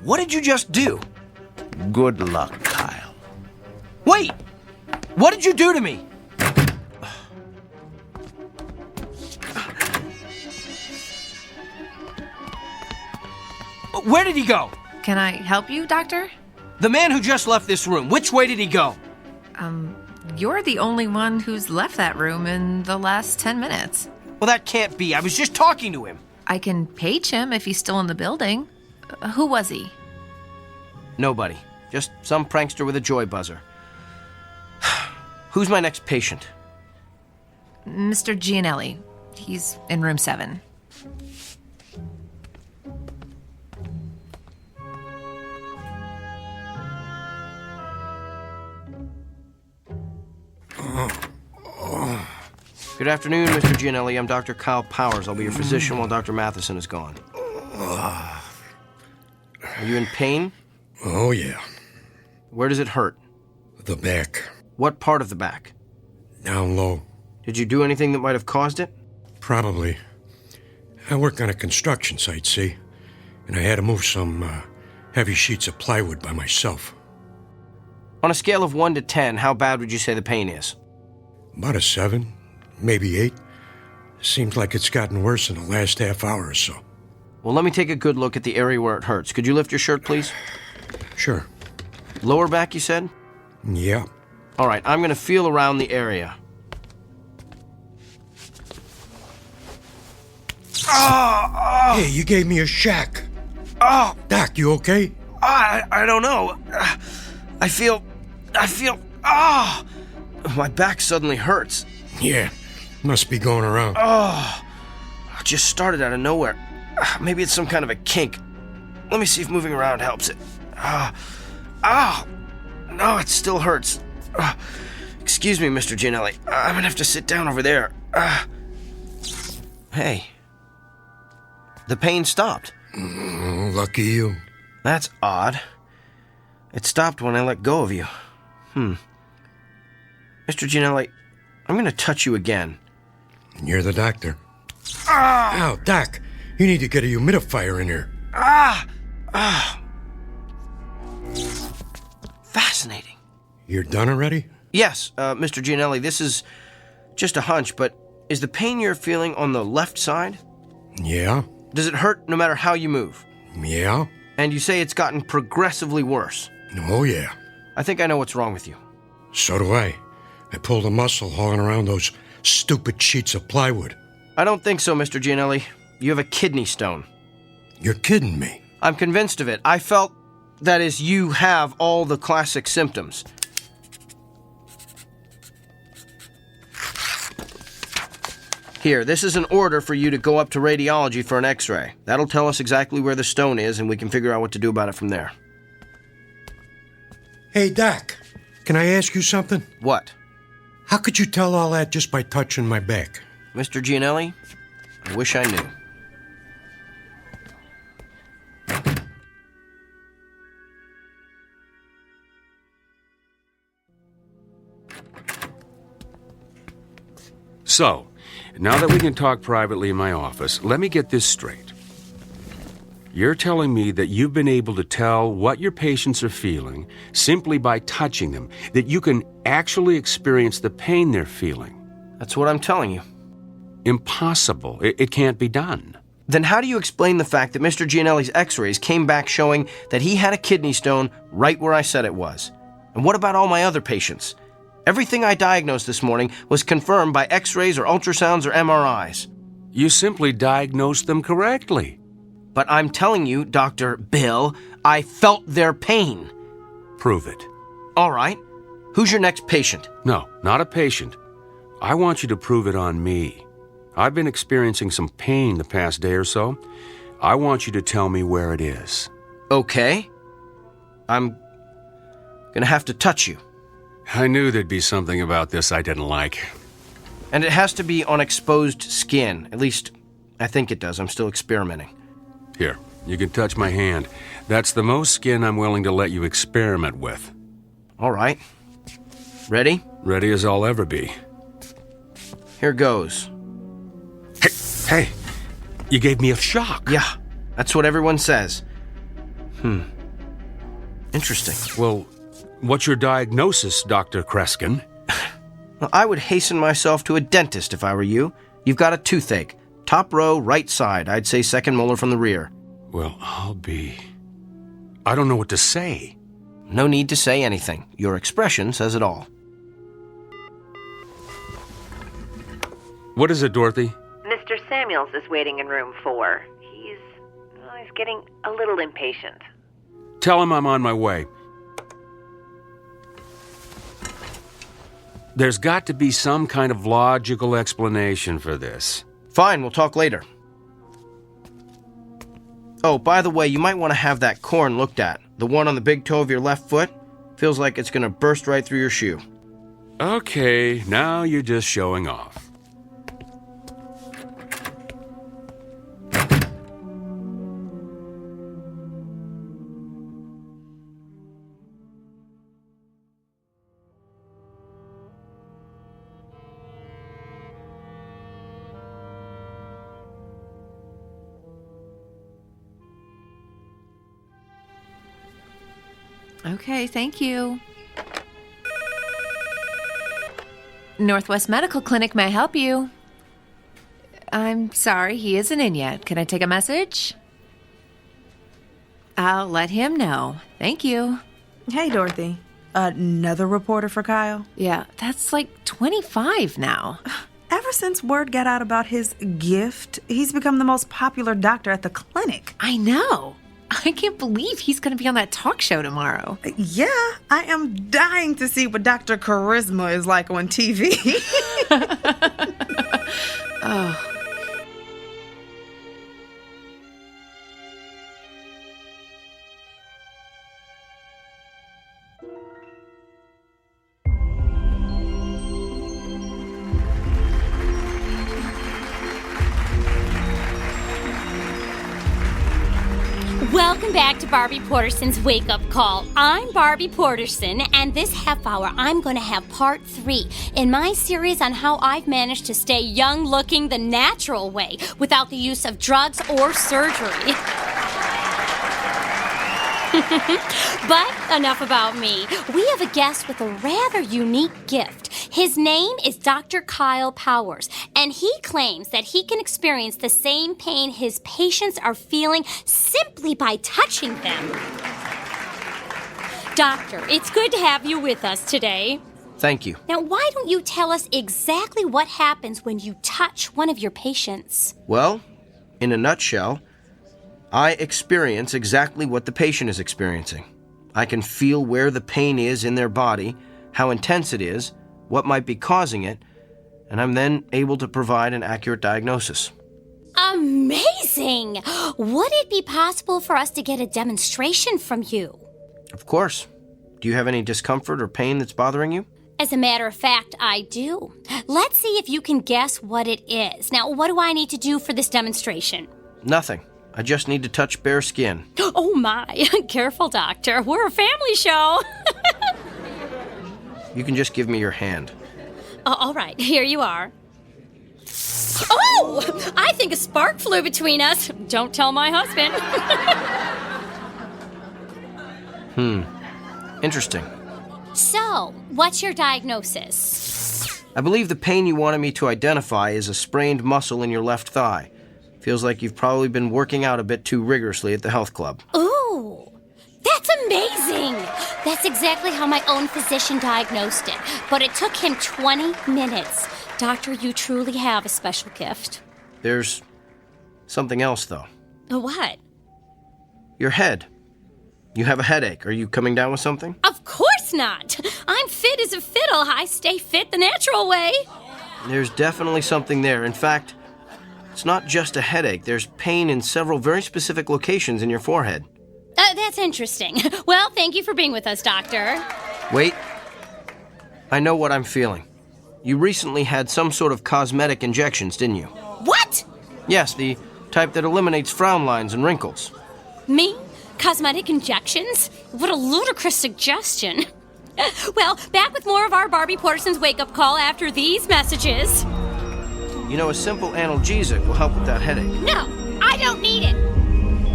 What did you just do? Good luck, Kyle. Wait! What did you do to me? Where did he go? Can I help you, Doctor? The man who just left this room. Which way did he go? You're the only one who's left that room in the last 10 minutes. Well, that can't be. I was just talking to him. I can page him if he's still in the building. Who was he? Nobody. Just some prankster with a joy buzzer. Who's my next patient? Mr. Gianelli. He's in room 7. Good afternoon, Mr. Gianelli. I'm Dr. Kyle Powers. I'll be your physician while Dr. Matheson is gone. Are you in pain? Oh, yeah. Where does it hurt? The back. What part of the back? Down low. Did you do anything that might have caused it? Probably. I work on a construction site, see? And I had to move some heavy sheets of plywood by myself. On a scale of 1 to 10, how bad would you say the pain is? About a 7, maybe 8. Seems like it's gotten worse in the last half hour or so. Well, let me take a good look at the area where it hurts. Could you lift your shirt, please? Sure. Lower back, you said? Yeah. All right, I'm going to feel around the area. Hey, you gave me a shack. Doc, you okay? I don't know. I feel, my back suddenly hurts. Yeah, must be going around. It just started out of nowhere. Maybe it's some kind of a kink. Let me see if moving around helps it. No, it still hurts. Excuse me, Mr. Gianelli. I'm gonna have to sit down over there. Hey. The pain stopped. Lucky you. That's odd. It stopped when I let go of you. Mr. Gianelli, I'm gonna touch you again. You're the doctor. Ow, Doc. You need to get a humidifier in here. Fascinating. You're done already? Yes, Mr. Gianelli, this is just a hunch, but is the pain you're feeling on the left side? Yeah. Does it hurt no matter how you move? Yeah. And you say it's gotten progressively worse? Oh, yeah. I think I know what's wrong with you. So do I. I pulled a muscle hauling around those stupid sheets of plywood. I don't think so, Mr. Gianelli. You have a kidney stone. You're kidding me. I'm convinced of it. I felt, that is, you have all the classic symptoms. Here, this is an order for you to go up to radiology for an x-ray. That'll tell us exactly where the stone is, and we can figure out what to do about it from there. Hey, Doc, can I ask you something? What? How could you tell all that just by touching my back? Mr. Gianelli, I wish I knew. So, now that we can talk privately in my office, let me get this straight. You're telling me that you've been able to tell what your patients are feeling simply by touching them, that you can actually experience the pain they're feeling. That's what I'm telling you. Impossible. It can't be done. Then how do you explain the fact that Mr. Gianelli's x-rays came back showing that he had a kidney stone right where I said it was? And what about all my other patients? Everything I diagnosed this morning was confirmed by x-rays or ultrasounds or MRIs. You simply diagnosed them correctly. But I'm telling you, Dr. Bill, I felt their pain. Prove it. All right. Who's your next patient? No, not a patient. I want you to prove it on me. I've been experiencing some pain the past day or so. I want you to tell me where it is. Okay. I'm gonna have to touch you. I knew there'd be something about this I didn't like. And it has to be on exposed skin. At least, I think it does. I'm still experimenting. Here, you can touch my hand. That's the most skin I'm willing to let you experiment with. All right. Ready? Ready as I'll ever be. Here goes. Hey, you gave me a shock. Yeah, that's what everyone says. Interesting. Well, what's your diagnosis, Dr. Kreskin? Well, I would hasten myself to a dentist if I were you. You've got a toothache. Top row, right side. I'd say second molar from the rear. Well, I don't know what to say. No need to say anything. Your expression says it all. What is it, Dorothy? Mr. Samuels is waiting in room 4. He's getting a little impatient. Tell him I'm on my way. There's got to be some kind of logical explanation for this. Fine, we'll talk later. Oh, by the way, you might want to have that corn looked at. The one on the big toe of your left foot. Feels like it's going to burst right through your shoe. Okay, now you're just showing off. Okay, thank you. Northwest Medical Clinic, may I help you? I'm sorry, he isn't in yet. Can I take a message? I'll let him know. Thank you. Hey, Dorothy. Another reporter for Kyle? Yeah, that's like 25 now. Ever since word got out about his gift, he's become the most popular doctor at the clinic. I know. I can't believe he's going to be on that talk show tomorrow. Yeah, I am dying to see what Dr. Charisma is like on TV. Oh. Welcome back to Barbie Porterson's Wake Up Call. I'm Barbie Porterson, and this half hour I'm going to have part 3 in my series on how I've managed to stay young looking the natural way without the use of drugs or surgery. But enough about me. We have a guest with a rather unique gift. His name is Dr. Kyle Powers, and he claims that he can experience the same pain his patients are feeling simply by touching them. Doctor, it's good to have you with us today. Thank you. Now, why don't you tell us exactly what happens when you touch one of your patients? Well, in a nutshell, I experience exactly what the patient is experiencing. I can feel where the pain is in their body, how intense it is, what might be causing it, and I'm then able to provide an accurate diagnosis. Amazing! Would it be possible for us to get a demonstration from you? Of course. Do you have any discomfort or pain that's bothering you? As a matter of fact, I do. Let's see if you can guess what it is. Now, what do I need to do for this demonstration? Nothing. I just need to touch bare skin. Oh my, careful, Doctor. We're a family show. You can just give me your hand. All right, here you are. Oh! I think a spark flew between us. Don't tell my husband. Interesting. So, what's your diagnosis? I believe the pain you wanted me to identify is a sprained muscle in your left thigh. Feels like you've probably been working out a bit too rigorously at the health club. Ooh, that's amazing! That's exactly how my own physician diagnosed it. But it took him 20 minutes. Doctor, you truly have a special gift. There's something else, though. What? Your head. You have a headache. Are you coming down with something? Of course not! I'm fit as a fiddle. I stay fit the natural way. There's definitely something there. In fact, it's not just a headache. There's pain in several very specific locations in your forehead. That's interesting. Well, thank you for being with us, Doctor. Wait. I know what I'm feeling. You recently had some sort of cosmetic injections, didn't you? What? Yes, the type that eliminates frown lines and wrinkles. Me? Cosmetic injections? What a ludicrous suggestion. Well, back with more of our Barbie Porterson's wake-up call after these messages. You know, a simple analgesic will help with that headache. No, I don't need it.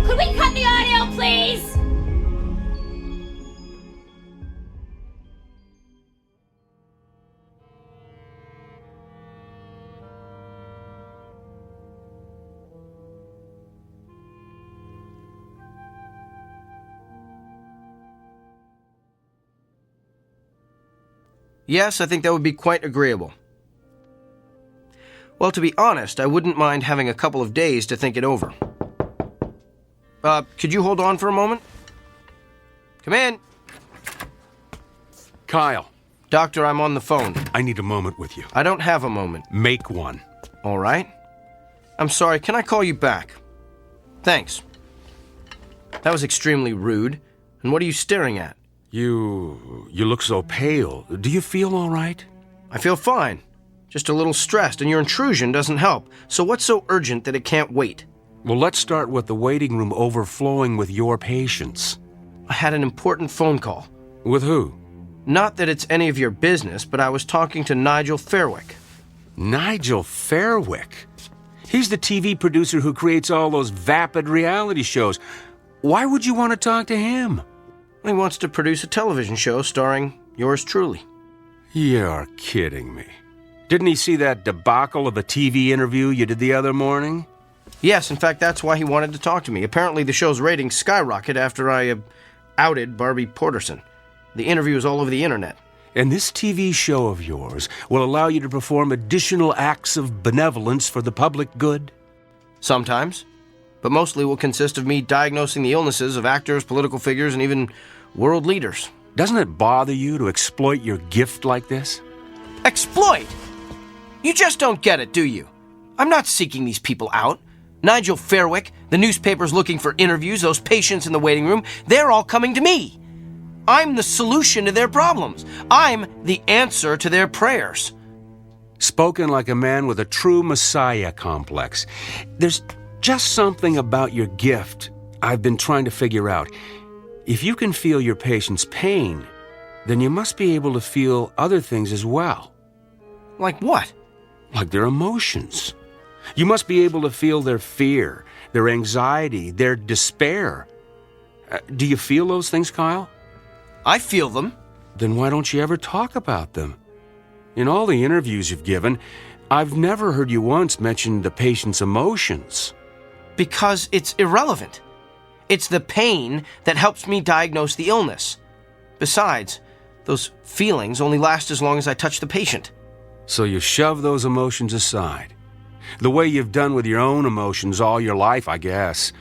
Could we cut the audio, please? Yes, I think that would be quite agreeable. Well, to be honest, I wouldn't mind having a couple of days to think it over. Could you hold on for a moment? Come in. Kyle. Doctor, I'm on the phone. I need a moment with you. I don't have a moment. Make one. All right. I'm sorry, can I call you back? Thanks. That was extremely rude. And what are you staring at? You look so pale. Do you feel all right? I feel fine. Just a little stressed, and your intrusion doesn't help. So what's so urgent that it can't wait? Well, let's start with the waiting room overflowing with your patients. I had an important phone call. With who? Not that it's any of your business, but I was talking to Nigel Fairwick. Nigel Fairwick? He's the TV producer who creates all those vapid reality shows. Why would you want to talk to him? He wants to produce a television show starring yours truly. You're kidding me. Didn't he see that debacle of a TV interview you did the other morning? Yes, in fact, that's why he wanted to talk to me. Apparently the show's ratings skyrocketed after I outed Barbie Porterson. The interview is all over the internet. And this TV show of yours will allow you to perform additional acts of benevolence for the public good? Sometimes. But mostly will consist of me diagnosing the illnesses of actors, political figures, and even world leaders. Doesn't it bother you to exploit your gift like this? Exploit? You just don't get it, do you? I'm not seeking these people out. Nigel Fairwick, the newspapers looking for interviews, those patients in the waiting room, they're all coming to me. I'm the solution to their problems. I'm the answer to their prayers. Spoken like a man with a true Messiah complex. There's just something about your gift I've been trying to figure out. If you can feel your patient's pain, then you must be able to feel other things as well. Like what? Like their emotions. You must be able to feel their fear, their anxiety, their despair. Do you feel those things, Kyle? I feel them. Then why don't you ever talk about them? In all the interviews you've given, I've never heard you once mention the patient's emotions. Because it's irrelevant. It's the pain that helps me diagnose the illness. Besides, those feelings only last as long as I touch the patient. So you shove those emotions aside. The way you've done with your own emotions all your life, I guess.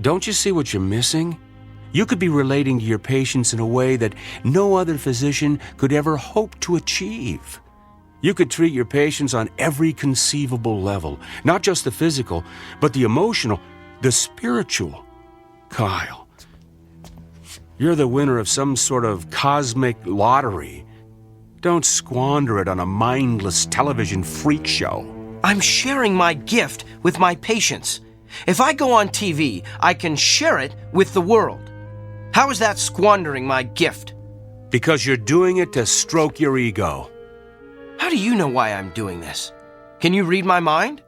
Don't you see what you're missing? You could be relating to your patients in a way that no other physician could ever hope to achieve. You could treat your patients on every conceivable level. Not just the physical, but the emotional, the spiritual. Kyle, you're the winner of some sort of cosmic lottery. Don't squander it on a mindless television freak show. I'm sharing my gift with my patients. If I go on TV, I can share it with the world. How is that squandering my gift? Because you're doing it to stroke your ego. How do you know why I'm doing this? Can you read my mind?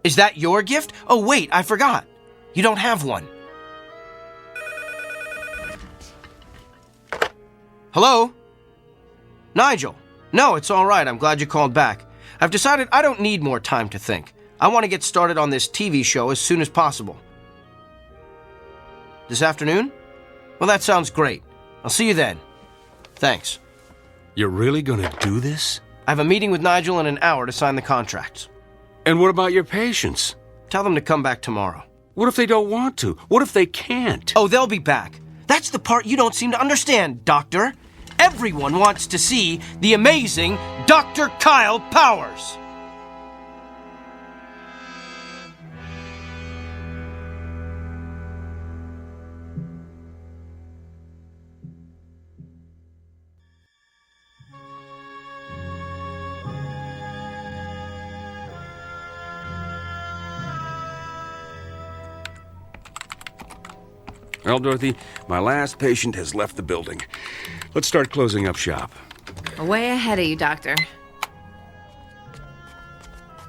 Is that your gift? Oh, wait, I forgot. You don't have one. Hello? Nigel? No, it's all right. I'm glad you called back. I've decided I don't need more time to think. I want to get started on this TV show as soon as possible. This afternoon? Well, that sounds great. I'll see you then. Thanks. You're really gonna do this? I have a meeting with Nigel in an hour to sign the contracts. And what about your patients? Tell them to come back tomorrow. What if they don't want to? What if they can't? Oh, they'll be back. That's the part you don't seem to understand, Doctor. Everyone wants to see the amazing Dr. Kyle Powers. Well, Dorothy, my last patient has left the building. Let's start closing up shop. Way ahead of you, Doctor.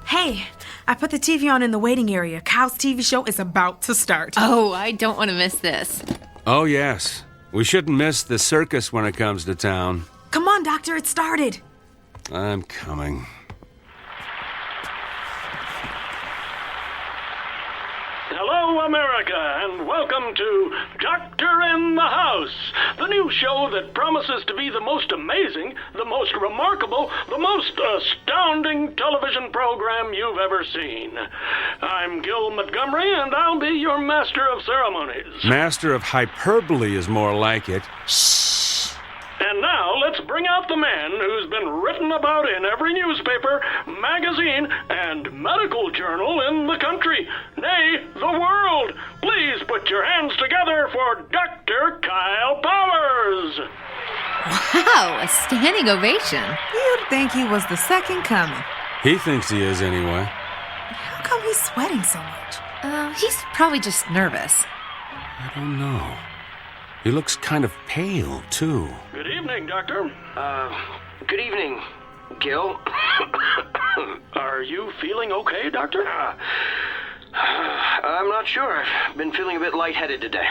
Hey, I put the TV on in the waiting area. Kyle's TV show is about to start. Oh, I don't want to miss this. Oh, yes. We shouldn't miss the circus when it comes to town. Come on, Doctor, it started. I'm coming. Hello, America, and welcome to Doctor in the House, the new show that promises to be the most amazing, the most remarkable, the most astounding television program you've ever seen. I'm Gil Montgomery, and I'll be your master of ceremonies. Master of hyperbole is more like it. And now let's bring out the man who's been written about in every newspaper, magazine, and medical journal in the country, nay, the world. Please put your hands together for Dr. Kyle Powers. Wow, a standing ovation. You'd think he was the second coming. He thinks he is anyway. How come he's sweating so much? He's probably just nervous. I don't know. He looks kind of pale, too. Good evening, Doctor. Good evening, Gil. Are you feeling okay, Doctor? I'm not sure. I've been feeling a bit lightheaded today.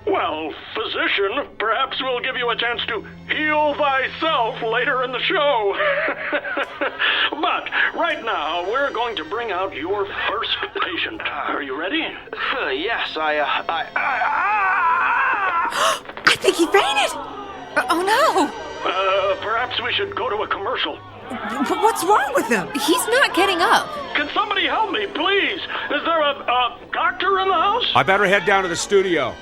Well, physician, perhaps we'll give you a chance to heal thyself later in the show. But right now, we're going to bring out your first patient. Are you ready? Yes, I think he fainted. Oh, no. Perhaps we should go to a commercial. What's wrong with him? He's not getting up. Can somebody help me, please? Is there a doctor in the house? I better head down to the studio.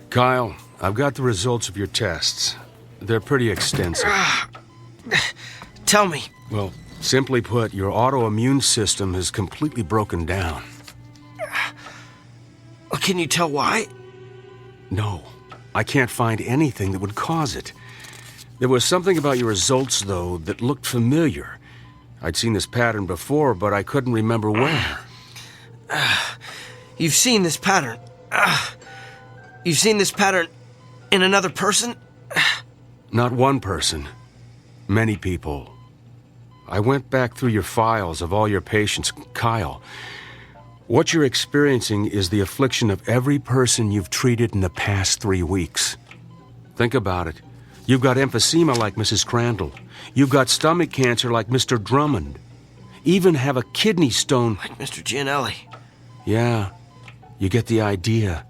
Kyle, I've got the results of your tests. They're pretty extensive. Tell me. Well, simply put, your autoimmune system has completely broken down. Can you tell why? No, I can't find anything that would cause it. There was something about your results, though, that looked familiar. I'd seen this pattern before, but I couldn't remember where. You've seen this pattern. You've seen this pattern in another person? Not one person. Many people. I went back through your files of all your patients. Kyle, what you're experiencing is the affliction of every person you've treated in the past 3 weeks. Think about it. You've got emphysema like Mrs. Crandall. You've got stomach cancer like Mr. Drummond. Even have a kidney stone like Mr. Gianelli. Yeah, you get the idea.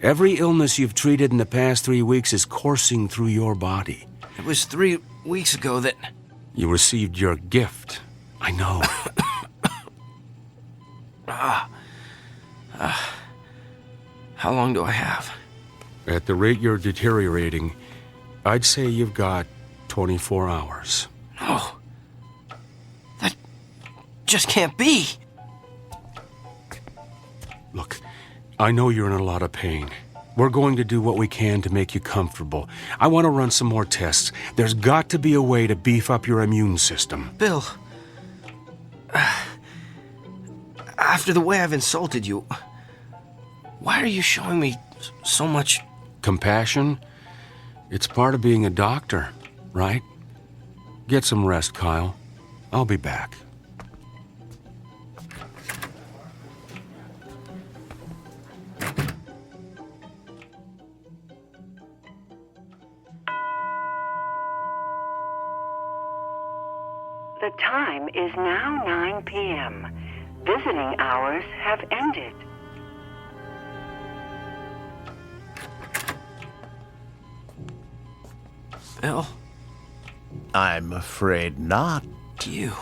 Every illness you've treated in the past 3 weeks is coursing through your body. It was 3 weeks ago that... You received your gift. I know. How long do I have? At the rate you're deteriorating, I'd say you've got 24 hours. No. That just can't be. Look, I know you're in a lot of pain. We're going to do what we can to make you comfortable. I want to run some more tests. There's got to be a way to beef up your immune system. Bill, after the way I've insulted you, why are you showing me so much compassion? It's part of being a doctor, right? Get some rest, Kyle. I'll be back. The time is now 9 p.m. Visiting hours have ended. Bill? I'm afraid not. You?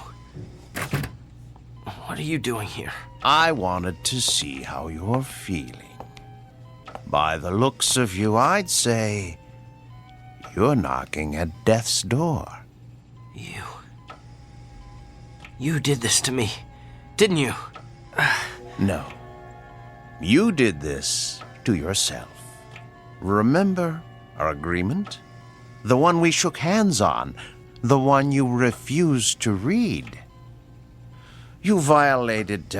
What are you doing here? I wanted to see how you're feeling. By the looks of you, I'd say you're knocking at death's door. You did this to me, didn't you? No. You did this to yourself. Remember our agreement? The one we shook hands on. The one you refused to read. You violated,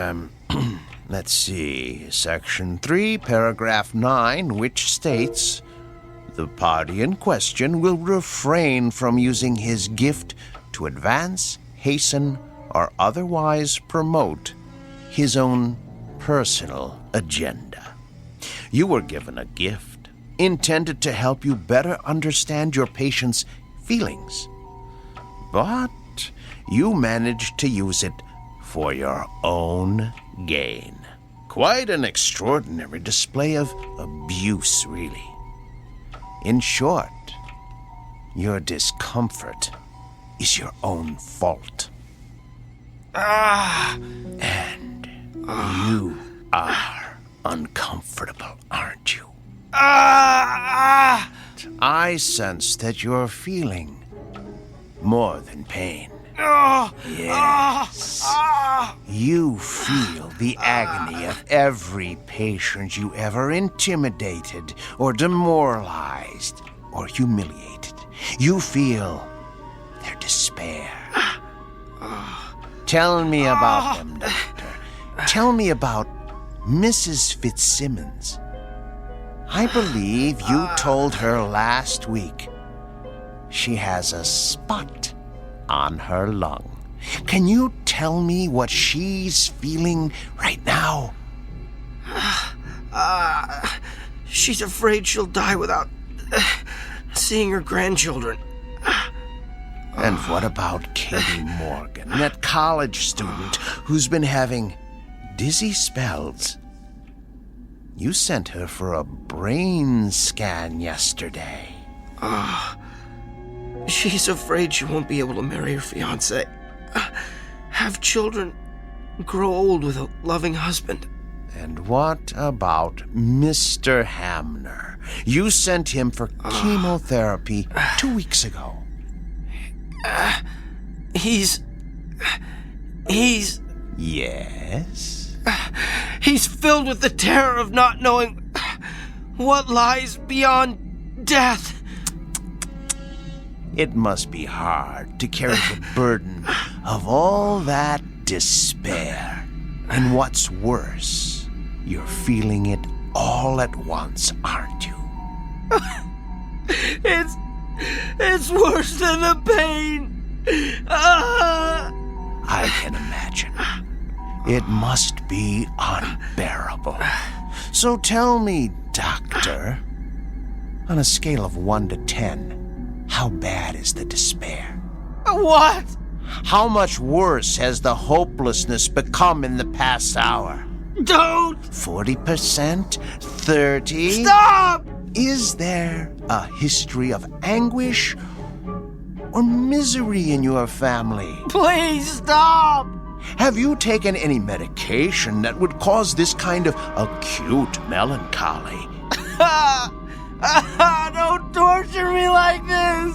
let's see, Section 3, Paragraph 9, which states, the party in question will refrain from using his gift to advance, hasten, or otherwise promote his own personal agenda. You were given a gift intended to help you better understand your patient's feelings. But you managed to use it for your own gain. Quite an extraordinary display of abuse, really. In short, your discomfort is your own fault. And you are uncomfortable, aren't you? I sense that you're feeling more than pain. Yes. You feel the agony of every patient you ever intimidated or demoralized or humiliated. You feel their despair. Tell me about them, Doctor. Tell me about Mrs. Fitzsimmons. I believe you told her last week she has a spot on her lung. Can you tell me what she's feeling right now? She's afraid she'll die without seeing her grandchildren. And what about Katie Morgan, that college student who's been having dizzy spells? You sent her for a brain scan yesterday. She's afraid she won't be able to marry her fiancé, have children, grow old with a loving husband. And what about Mr. Hamner? You sent him for chemotherapy 2 weeks ago. He's... Yes? He's filled with the terror of not knowing what lies beyond death. It must be hard to carry the burden of all that despair. And what's worse, you're feeling it all at once, aren't you? It's worse than the pain. I can imagine. It must be unbearable. So tell me, Doctor, on a scale of 1 to 10, how bad is the despair? What? How much worse has the hopelessness become in the past hour? Don't! 40%? 30%? Stop! Is there a history of anguish or misery in your family? Please stop! Have you taken any medication that would cause this kind of acute melancholy? Don't torture me like this!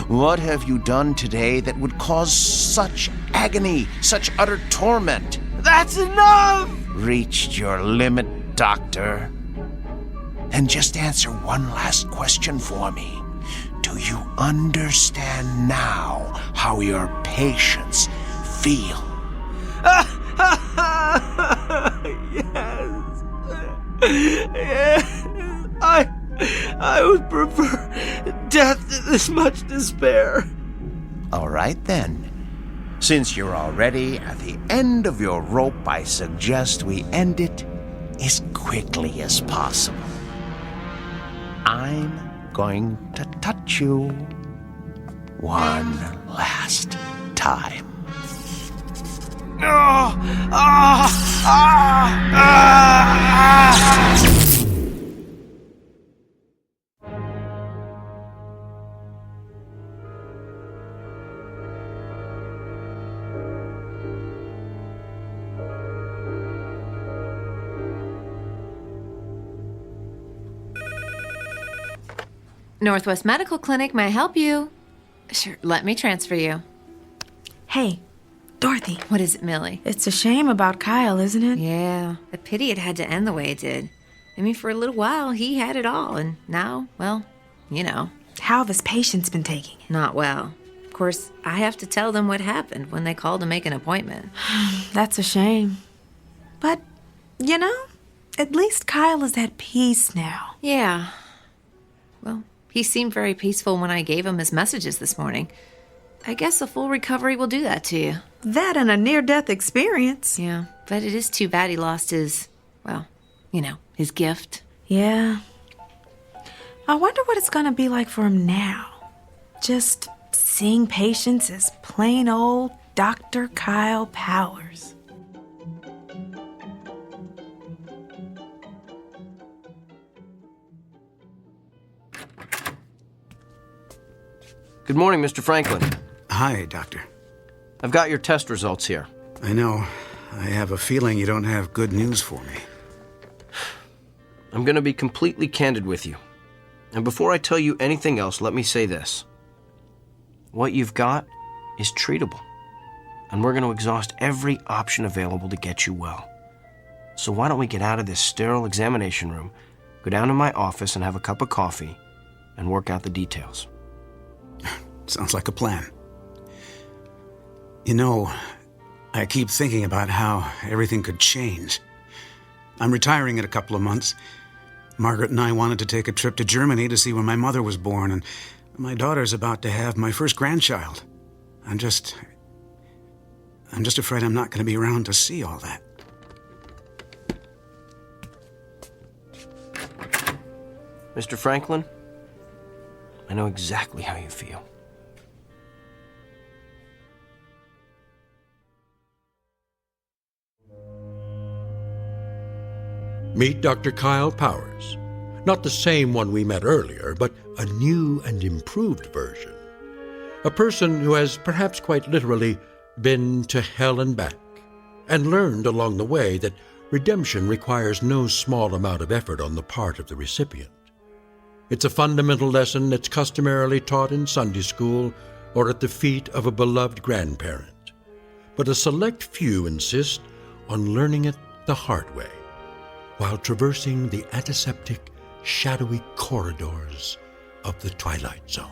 What have you done today that would cause such agony, such utter torment? That's enough! Reached your limit, Doctor. And just answer one last question for me. Do you understand now how your patients feel? Yes. I would prefer death to this much despair. All right, then. Since you're already at the end of your rope, I suggest we end it as quickly as possible. I'm going to touch you one last time. Northwest Medical Clinic, may I help you? Sure, let me transfer you. Hey, Dorothy. What is it, Millie? It's a shame about Kyle, isn't it? Yeah, a pity it had to end the way it did. I mean, for a little while, he had it all, and now, well, you know. How have his patients been taking it? Not well. Of course, I have to tell them what happened when they called to make an appointment. That's a shame. But, you know, at least Kyle is at peace now. Yeah. Well, he seemed very peaceful when I gave him his messages this morning. I guess a full recovery will do that to you. That and a near-death experience. Yeah, but it is too bad he lost his, well, you know, his gift. Yeah. I wonder what it's gonna be like for him now. Just seeing patients as plain old Dr. Kyle Powers. Good morning, Mr. Franklin. Hi, Doctor. I've got your test results here. I know. I have a feeling you don't have good news for me. I'm going to be completely candid with you. And before I tell you anything else, let me say this. What you've got is treatable. And we're going to exhaust every option available to get you well. So why don't we get out of this sterile examination room, go down to my office and have a cup of coffee, and work out the details. Sounds like a plan. You know, I keep thinking about how everything could change. I'm retiring in a couple of months. Margaret and I wanted to take a trip to Germany to see where my mother was born, and my daughter's about to have my first grandchild. I'm just afraid I'm not going to be around to see all that. Mr. Franklin, I know exactly how you feel. Meet Dr. Kyle Powers. Not the same one we met earlier, but a new and improved version. A person who has perhaps quite literally been to hell and back, and learned along the way that redemption requires no small amount of effort on the part of the recipient. It's a fundamental lesson that's customarily taught in Sunday school or at the feet of a beloved grandparent. But a select few insist on learning it the hard way, while traversing the antiseptic, shadowy corridors of the Twilight Zone.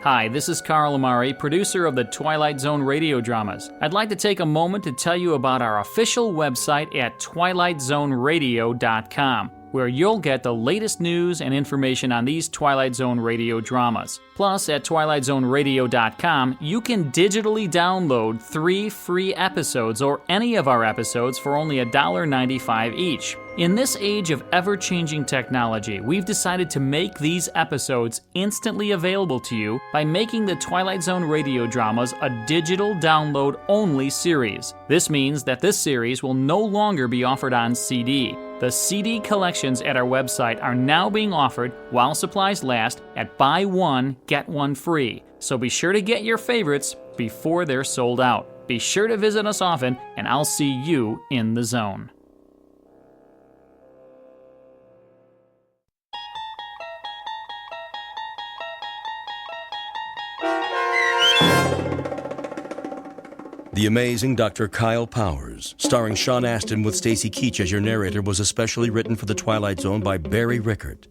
Hi, this is Carl Amari, producer of the Twilight Zone Radio Dramas. I'd like to take a moment to tell you about our official website at twilightzoneradio.com. where you'll get the latest news and information on these Twilight Zone radio dramas. Plus, at twilightzoneradio.com, you can digitally download 3 free episodes or any of our episodes for only $1.95 each. In this age of ever-changing technology, we've decided to make these episodes instantly available to you by making the Twilight Zone radio dramas a digital download-only series. This means that this series will no longer be offered on CD. The CD collections at our website are now being offered while supplies last at buy one, get one free. So be sure to get your favorites before they're sold out. Be sure to visit us often, and I'll see you in the zone. The Amazing Dr. Kyle Powers, starring Sean Astin with Stacy Keach as your narrator, was especially written for The Twilight Zone by Barry Rickert.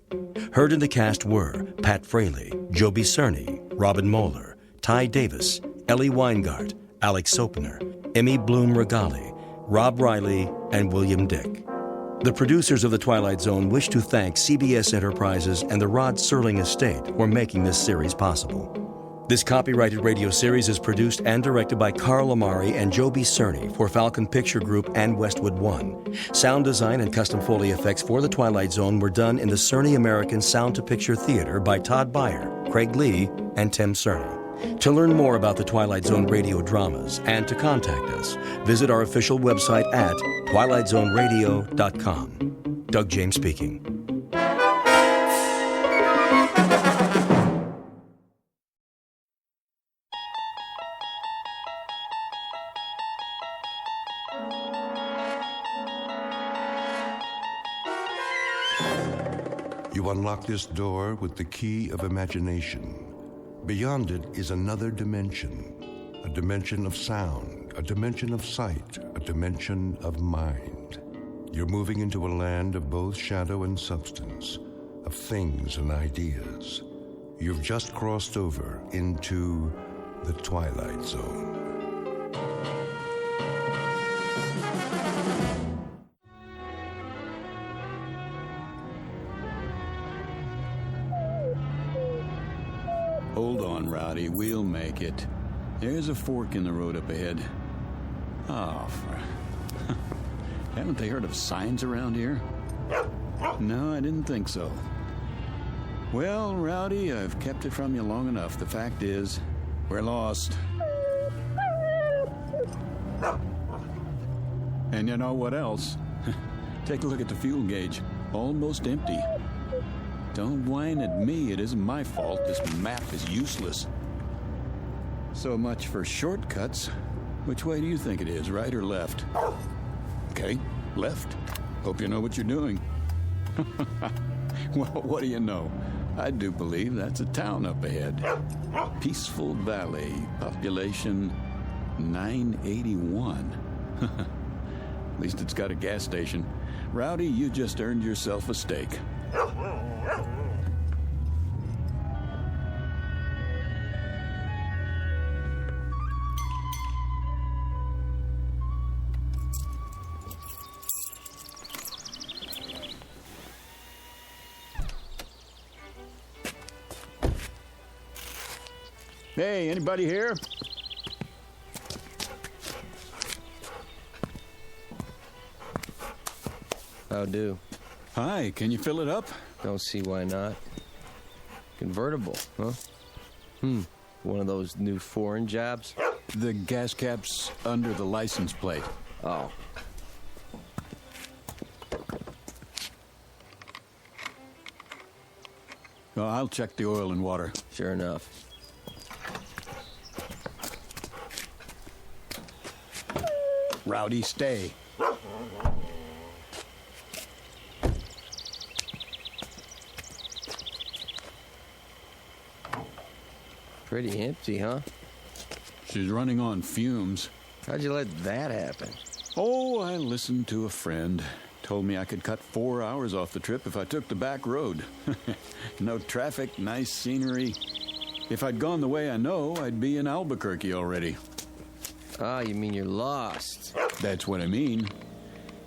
Heard in the cast were Pat Fraley, Joby Cerny, Robin Moeller, Ty Davis, Ellie Weingart, Alex Sopener, Emmy Bloom Regali, Rob Riley, and William Dick. The producers of The Twilight Zone wish to thank CBS Enterprises and the Rod Serling Estate for making this series possible. This copyrighted radio series is produced and directed by Carl Amari and Joby Cerny for Falcon Picture Group and Westwood One. Sound design and custom Foley effects for The Twilight Zone were done in the Cerny American Sound to Picture Theater by Todd Beyer, Craig Lee, and Tim Cerny. To learn more about the Twilight Zone radio dramas and to contact us, visit our official website at twilightzoneradio.com. Doug James speaking. You unlock this door with the key of imagination. Beyond it is another dimension, a dimension of sound, a dimension of sight, a dimension of mind. You're moving into a land of both shadow and substance, of things and ideas. You've just crossed over into the Twilight Zone. Hold on, Rowdy. We'll make it. There's a fork in the road up ahead. Oh, haven't they heard of signs around here? No, I didn't think so. Well, Rowdy, I've kept it from you long enough. The fact is, we're lost. And you know what else? Take a look at the fuel gauge. Almost empty. Don't whine at me. It isn't my fault. This map is useless. So much for shortcuts. Which way do you think it is, right or left? Okay, left. Hope you know what you're doing. Well, what do you know? I do believe that's a town up ahead. Peaceful Valley, population 981. At least it's got a gas station. Rowdy, you just earned yourself a steak. Hey, anybody here? How do? Hi, can you fill it up? Don't see why not. Convertible, huh? One of those new foreign jobs? The gas cap's under the license plate. Oh. Oh, I'll check the oil and water. Sure enough. Rowdy, stay. Pretty empty, huh? She's running on fumes. How'd you let that happen? Oh, I listened to a friend. Told me I could cut 4 hours off the trip if I took the back road. No traffic, nice scenery. If I'd gone the way I know, I'd be in Albuquerque already. Ah, you mean you're lost? That's what I mean.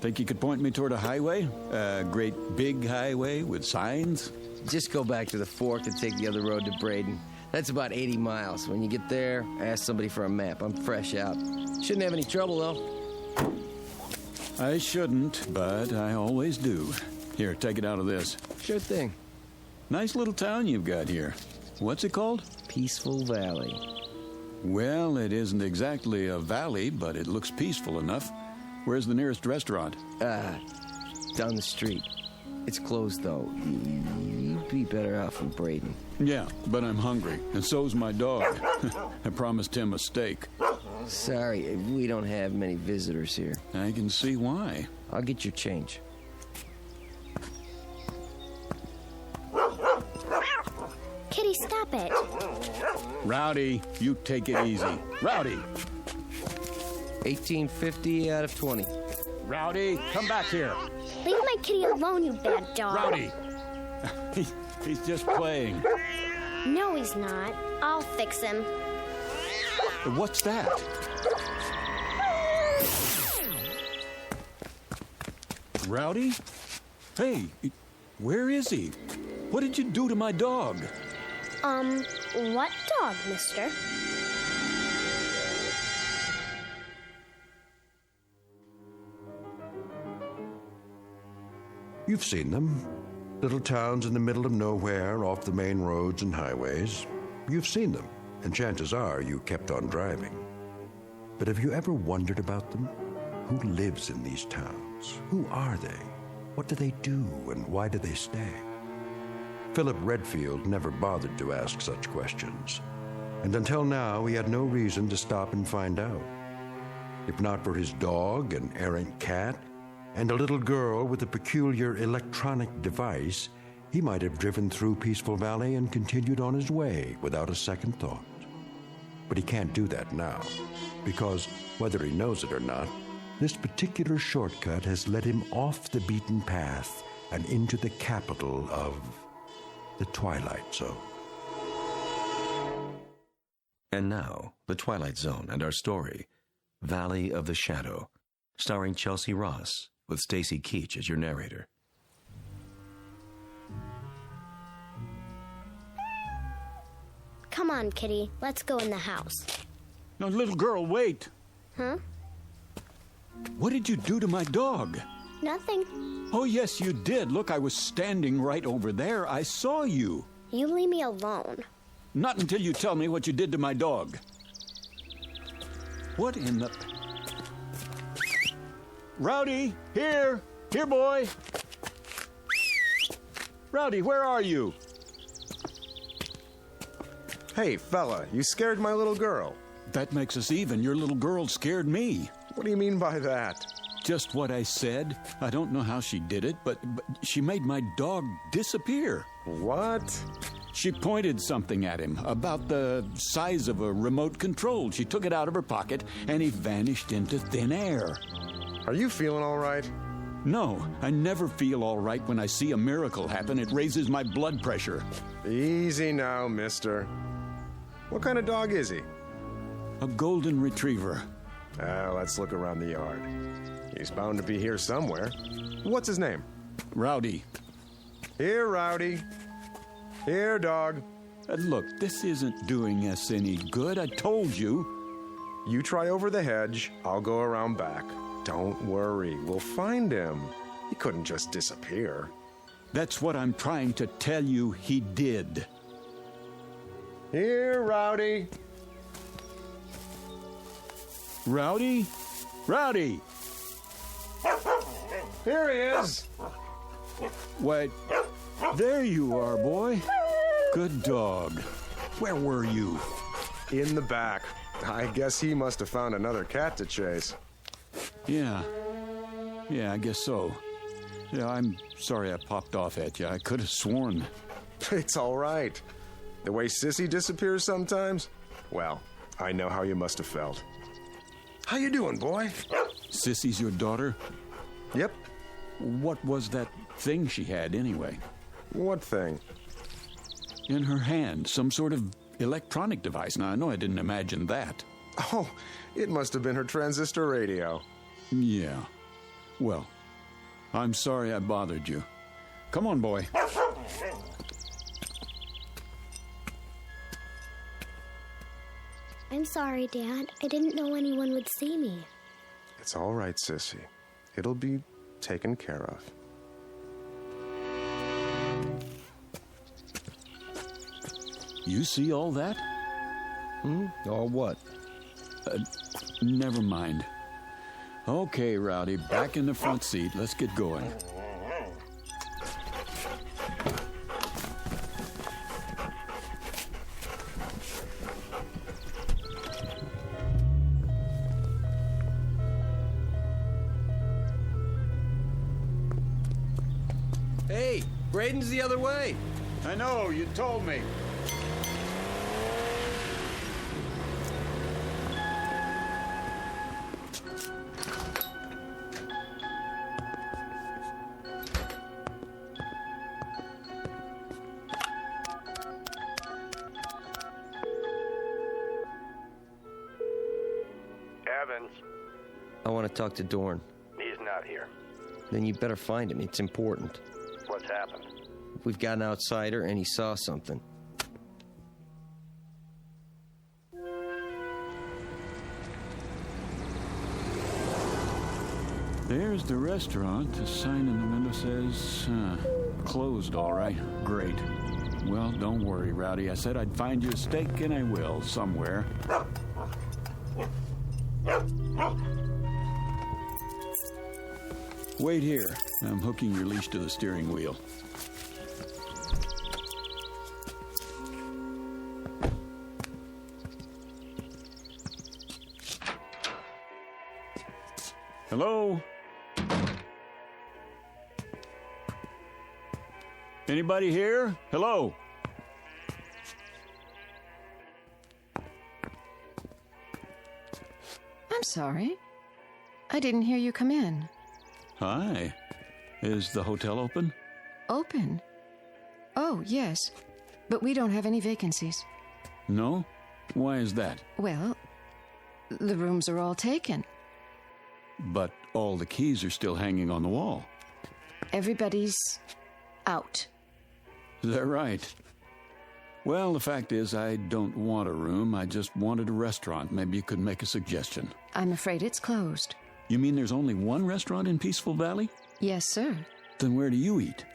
Think you could point me toward a highway? A great big highway with signs? Just go back to the fork and take the other road to Braden. That's about 80 miles. When you get there, ask somebody for a map. I'm fresh out. Shouldn't have any trouble, though. I shouldn't, but I always do. Here, take it out of this. Sure thing. Nice little town you've got here. What's it called? Peaceful Valley. Well, it isn't exactly a valley, but it looks peaceful enough. Where's the nearest restaurant? Down the street. It's closed, though. You'd be better off in Braden. Yeah, but I'm hungry, and so's my dog. I promised him a steak. Sorry, we don't have many visitors here. I can see why. I'll get your change. Kitty, stop it. Rowdy, you take it easy. Rowdy! 1850 out of 20. Rowdy, come back here. Leave my kitty alone, you bad dog. Rowdy! He's just playing. No, he's not. I'll fix him. What's that? Rowdy? Hey, where is he? What did you do to my dog? What dog, mister? You've seen them. Little towns in the middle of nowhere, off the main roads and highways. You've seen them, and chances are you kept on driving. But have you ever wondered about them? Who lives in these towns? Who are they? What do they do, and why do they stay? Philip Redfield never bothered to ask such questions, and until now he had no reason to stop and find out. If not for his dog, an errant cat, and a little girl with a peculiar electronic device, he might have driven through Peaceful Valley and continued on his way without a second thought. But he can't do that now, because, whether he knows it or not, this particular shortcut has led him off the beaten path and into the capital of the Twilight Zone. And now, the Twilight Zone and our story, Valley of the Shadow, starring Chelsea Ross, with Stacy Keach as your narrator. Come on, Kitty. Let's go in the house. No, little girl, wait. Huh? What did you do to my dog? Nothing. Oh, yes, you did. Look, I was standing right over there. I saw you. You leave me alone. Not until you tell me what you did to my dog. What in the... Rowdy, here! Here, boy! Rowdy, where are you? Hey, fella, you scared my little girl. That makes us even. Your little girl scared me. What do you mean by that? Just what I said. I don't know how she did it, but she made my dog disappear. What? She pointed something at him about the size of a remote control. She took it out of her pocket, and he vanished into thin air. Are you feeling all right? No, I never feel all right when I see a miracle happen. It raises my blood pressure. Easy now, mister. What kind of dog is he? A golden retriever. Let's look around the yard. He's bound to be here somewhere. What's his name? Rowdy. Here, Rowdy. Here, dog. Look, this isn't doing us any good. I told you. You try over the hedge. I'll go around back. Don't worry. We'll find him. He couldn't just disappear. That's what I'm trying to tell you he did. Here, Rowdy. Rowdy? Rowdy! Here he is. Wait, there you are, boy. Good dog. Where were you? In the back. I guess he must have found another cat to chase. Yeah, I guess so. Yeah, I'm sorry I popped off at you. I could have sworn. It's all right. The way Sissy disappears sometimes? Well, I know how you must have felt. How you doing, boy? Sissy's your daughter? Yep. What was that thing she had, anyway? What thing? In her hand, some sort of electronic device. Now, I know I didn't imagine that. Oh, it must have been her transistor radio. Yeah. Well, I'm sorry I bothered you. Come on, boy. I'm sorry, Dad. I didn't know anyone would see me. It's all right, Sissy. It'll be taken care of. You see all that? All what? Never mind. Okay, Rowdy, back in the front seat. Let's get going. Hey, Braden's the other way. I know, you told me. Evans. I want to talk to Dorn. He's not here. Then you better find him. It's important. What's happened? We've got an outsider, and he saw something. There's the restaurant. The sign in the window says, closed, all right. Great. Well, don't worry, Rowdy. I said I'd find you a steak, and I will, somewhere. Wait here. I'm hooking your leash to the steering wheel. Hello? Anybody here? Hello? I'm sorry. I didn't hear you come in. Hi. Is the hotel open? Open? Oh, yes. But we don't have any vacancies. No? Why is that? Well, the rooms are all taken. But all the keys are still hanging on the wall. Everybody's out. Is that right? Well, the fact is, I don't want a room. I just wanted a restaurant. Maybe you could make a suggestion. I'm afraid it's closed. You mean there's only one restaurant in Peaceful Valley? Yes, sir. Then where do you eat?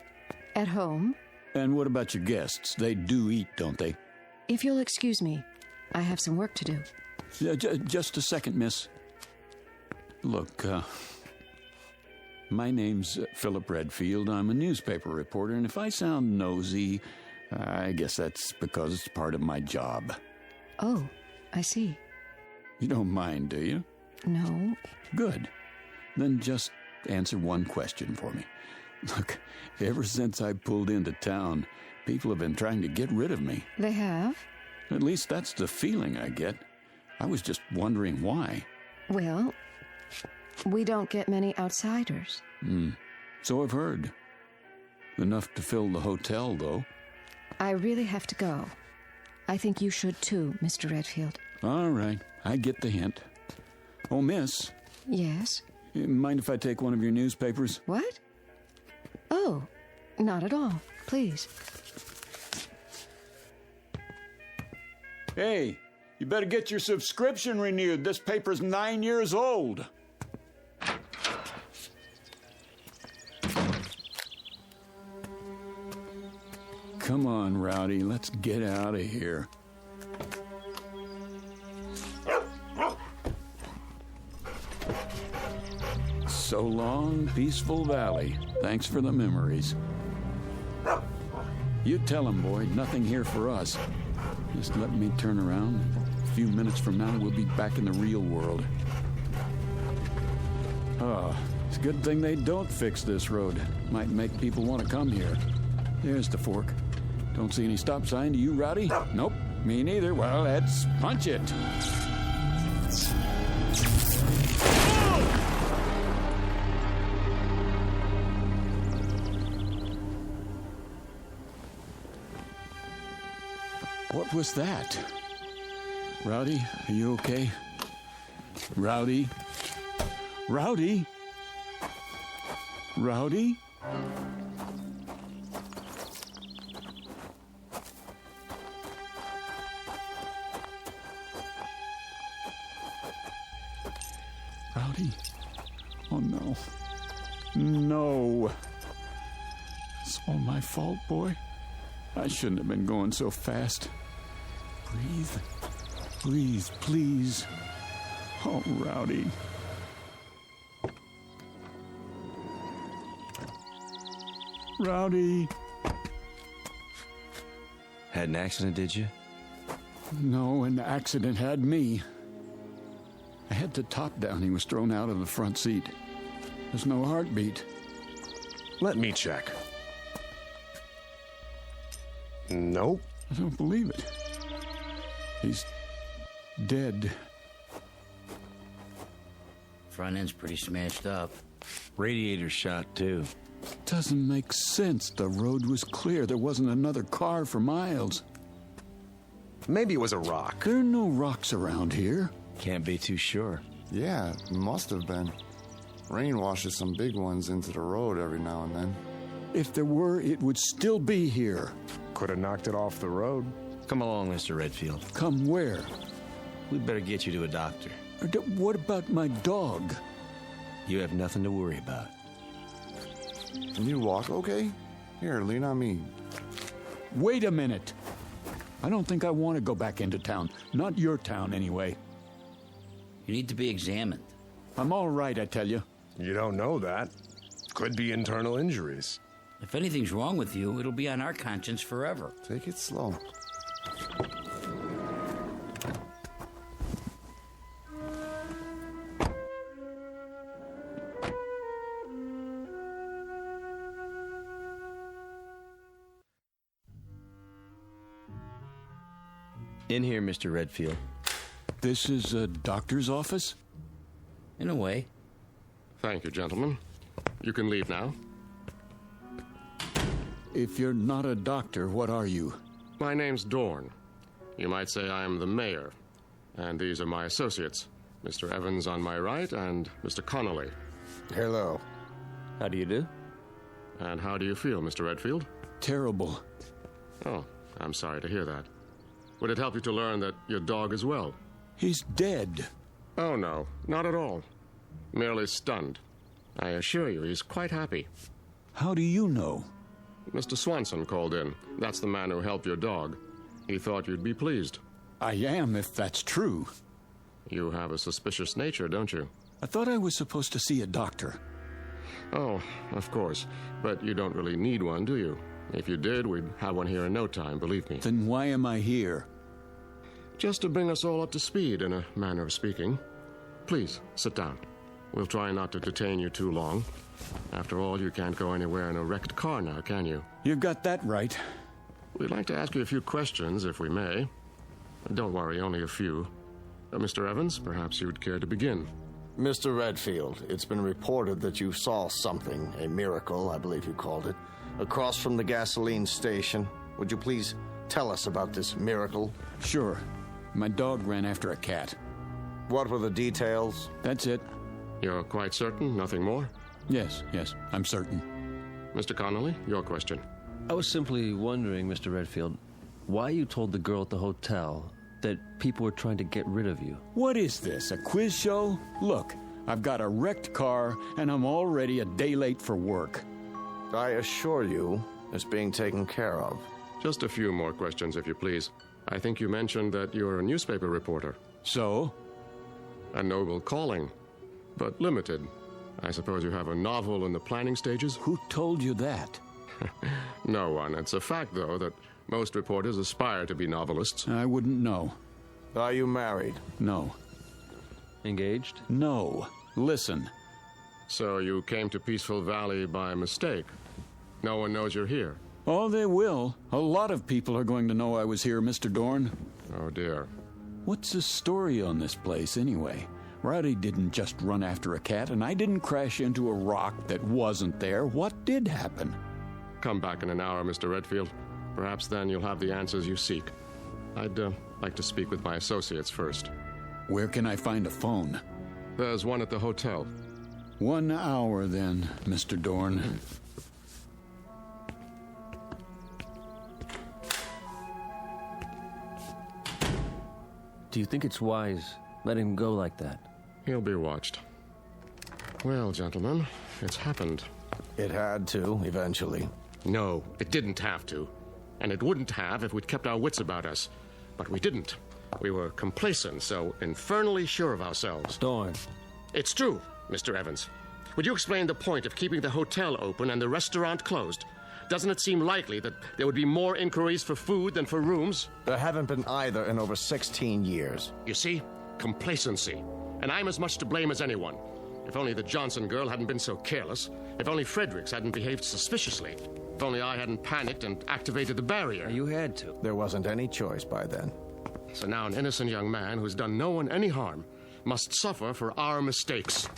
At home. And what about your guests? They do eat, don't they? If you'll excuse me, I have some work to do. Just a second, miss. Look, my name's Philip Redfield. I'm a newspaper reporter, and if I sound nosy, I guess that's because it's part of my job. Oh, I see. You don't mind, do you? No. Good. Then just answer one question for me. Look, ever since I pulled into town, people have been trying to get rid of me. They have? At least that's the feeling I get. I was just wondering why. Well, we don't get many outsiders. So I've heard. Enough to fill the hotel, though. I really have to go. I think you should too, Mr. Redfield. All right, I get the hint. Oh, miss. Yes? Mind if I take one of your newspapers? What? Oh, not at all. Please. Hey, you better get your subscription renewed. This paper's 9 years old. Come on, Rowdy, let's get out of here. So long, Peaceful Valley. Thanks for the memories. You tell him, boy, nothing here for us. Just let me turn around. A few minutes from now, we'll be back in the real world. Oh, it's a good thing they don't fix this road. Might make people want to come here. There's the fork. Don't see any stop sign. Do you, Rowdy? Nope, me neither. Well, let's punch it. What was that? Rowdy, are you okay? Rowdy? Rowdy? Rowdy? Rowdy? Oh, no. No. It's all my fault, boy. I shouldn't have been going so fast. Breathe. Breathe, please. Oh, Rowdy. Rowdy. Had an accident, did you? No, an accident had me. I had the top down. He was thrown out of the front seat. There's no heartbeat. Let me check. Nope. I don't believe it. He's dead. Front end's pretty smashed up. Radiator shot, too. Doesn't make sense. The road was clear. There wasn't another car for miles. Maybe it was a rock. There are no rocks around here. Can't be too sure. Yeah, must have been. Rain washes some big ones into the road every now and then. If there were, it would still be here. Could have knocked it off the road. Come along, Mr. Redfield. Come where? We'd better get you to a doctor. What about my dog? You have nothing to worry about. Can you walk okay? Here, lean on me. Wait a minute. I don't think I want to go back into town. Not your town, anyway. You need to be examined. I'm all right, I tell you. You don't know that. Could be internal injuries. If anything's wrong with you, it'll be on our conscience forever. Take it slow. In here, Mr. Redfield. This is a doctor's office? In a way. Thank you, gentlemen. You can leave now. If you're not a doctor, what are you? My name's Dorn. You might say I am the mayor. And these are my associates. Mr. Evans on my right and Mr. Connolly. Hello. How do you do? And how do you feel, Mr. Redfield? Terrible. Oh, I'm sorry to hear that. Would it help you to learn that your dog is well? He's dead. Oh, no, not at all. Merely stunned. I assure you, he's quite happy. How do you know? Mr. Swanson called in. That's the man who helped your dog. He thought you'd be pleased. I am, if that's true. You have a suspicious nature, don't you? I thought I was supposed to see a doctor. Oh, of course. But you don't really need one, do you? If you did, we'd have one here in no time, believe me. Then why am I here? Just to bring us all up to speed, in a manner of speaking. Please, sit down. We'll try not to detain you too long. After all, you can't go anywhere in a wrecked car now, can you? You've got that right. We'd like to ask you a few questions, if we may. Don't worry, only a few. Mr. Evans, perhaps you'd care to begin. Mr. Redfield, it's been reported that you saw something, a miracle, I believe you called it, across from the gasoline station. Would you please tell us about this miracle? Sure. My dog ran after a cat. What were the details? That's it. You're quite certain? Nothing more? Yes, I'm certain. Mr. Connolly, your question. I was simply wondering, Mr. Redfield, why you told the girl at the hotel that people were trying to get rid of you. What is this, a quiz show? Look, I've got a wrecked car, and I'm already a day late for work. I assure you, it's being taken care of. Just a few more questions, if you please. I think you mentioned that you're a newspaper reporter. So? A noble calling, but limited. I suppose you have a novel in the planning stages? Who told you that? No one. It's a fact, though, that most reporters aspire to be novelists. I wouldn't know. Are you married? No. Engaged? No. Listen. So you came to Peaceful Valley by mistake? No one knows you're here? Oh, they will. A lot of people are going to know I was here, Mr. Dorn. Oh, dear. What's the story on this place, anyway? Rowdy didn't just run after a cat, and I didn't crash into a rock that wasn't there. What did happen? Come back in an hour, Mr. Redfield. Perhaps then you'll have the answers you seek. I'd like to speak with my associates first. Where can I find a phone? There's one at the hotel. 1 hour, then, Mr. Dorn. Do you think it's wise letting him go like that? He'll be watched. Well, gentlemen, it's happened. It had to, eventually. No, it didn't have to. And it wouldn't have if we'd kept our wits about us. But we didn't. We were complacent, so infernally sure of ourselves. Dorn. It's true, Mr. Evans. Would you explain the point of keeping the hotel open and the restaurant closed? Doesn't it seem likely that there would be more inquiries for food than for rooms? There haven't been either in over 16 years. You see? Complacency. And I'm as much to blame as anyone. If only the Johnson girl hadn't been so careless. If only Fredericks hadn't behaved suspiciously. If only I hadn't panicked and activated the barrier. You had to. There wasn't any choice by then. So now an innocent young man who's done no one any harm must suffer for our mistakes.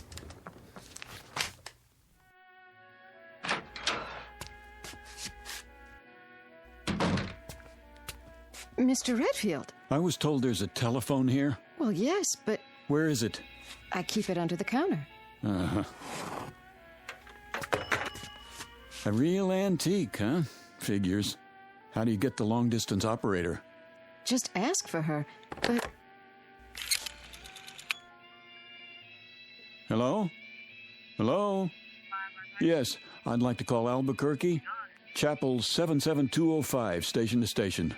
Mr. Redfield. I was told there's a telephone here. Well, yes, but... Where is it? I keep it under the counter. Uh-huh. A real antique, huh? Figures. How do you get the long-distance operator? Just ask for her, but... Hello? Hello? Yes, I'd like to call Albuquerque. Chapel 77205, station to station.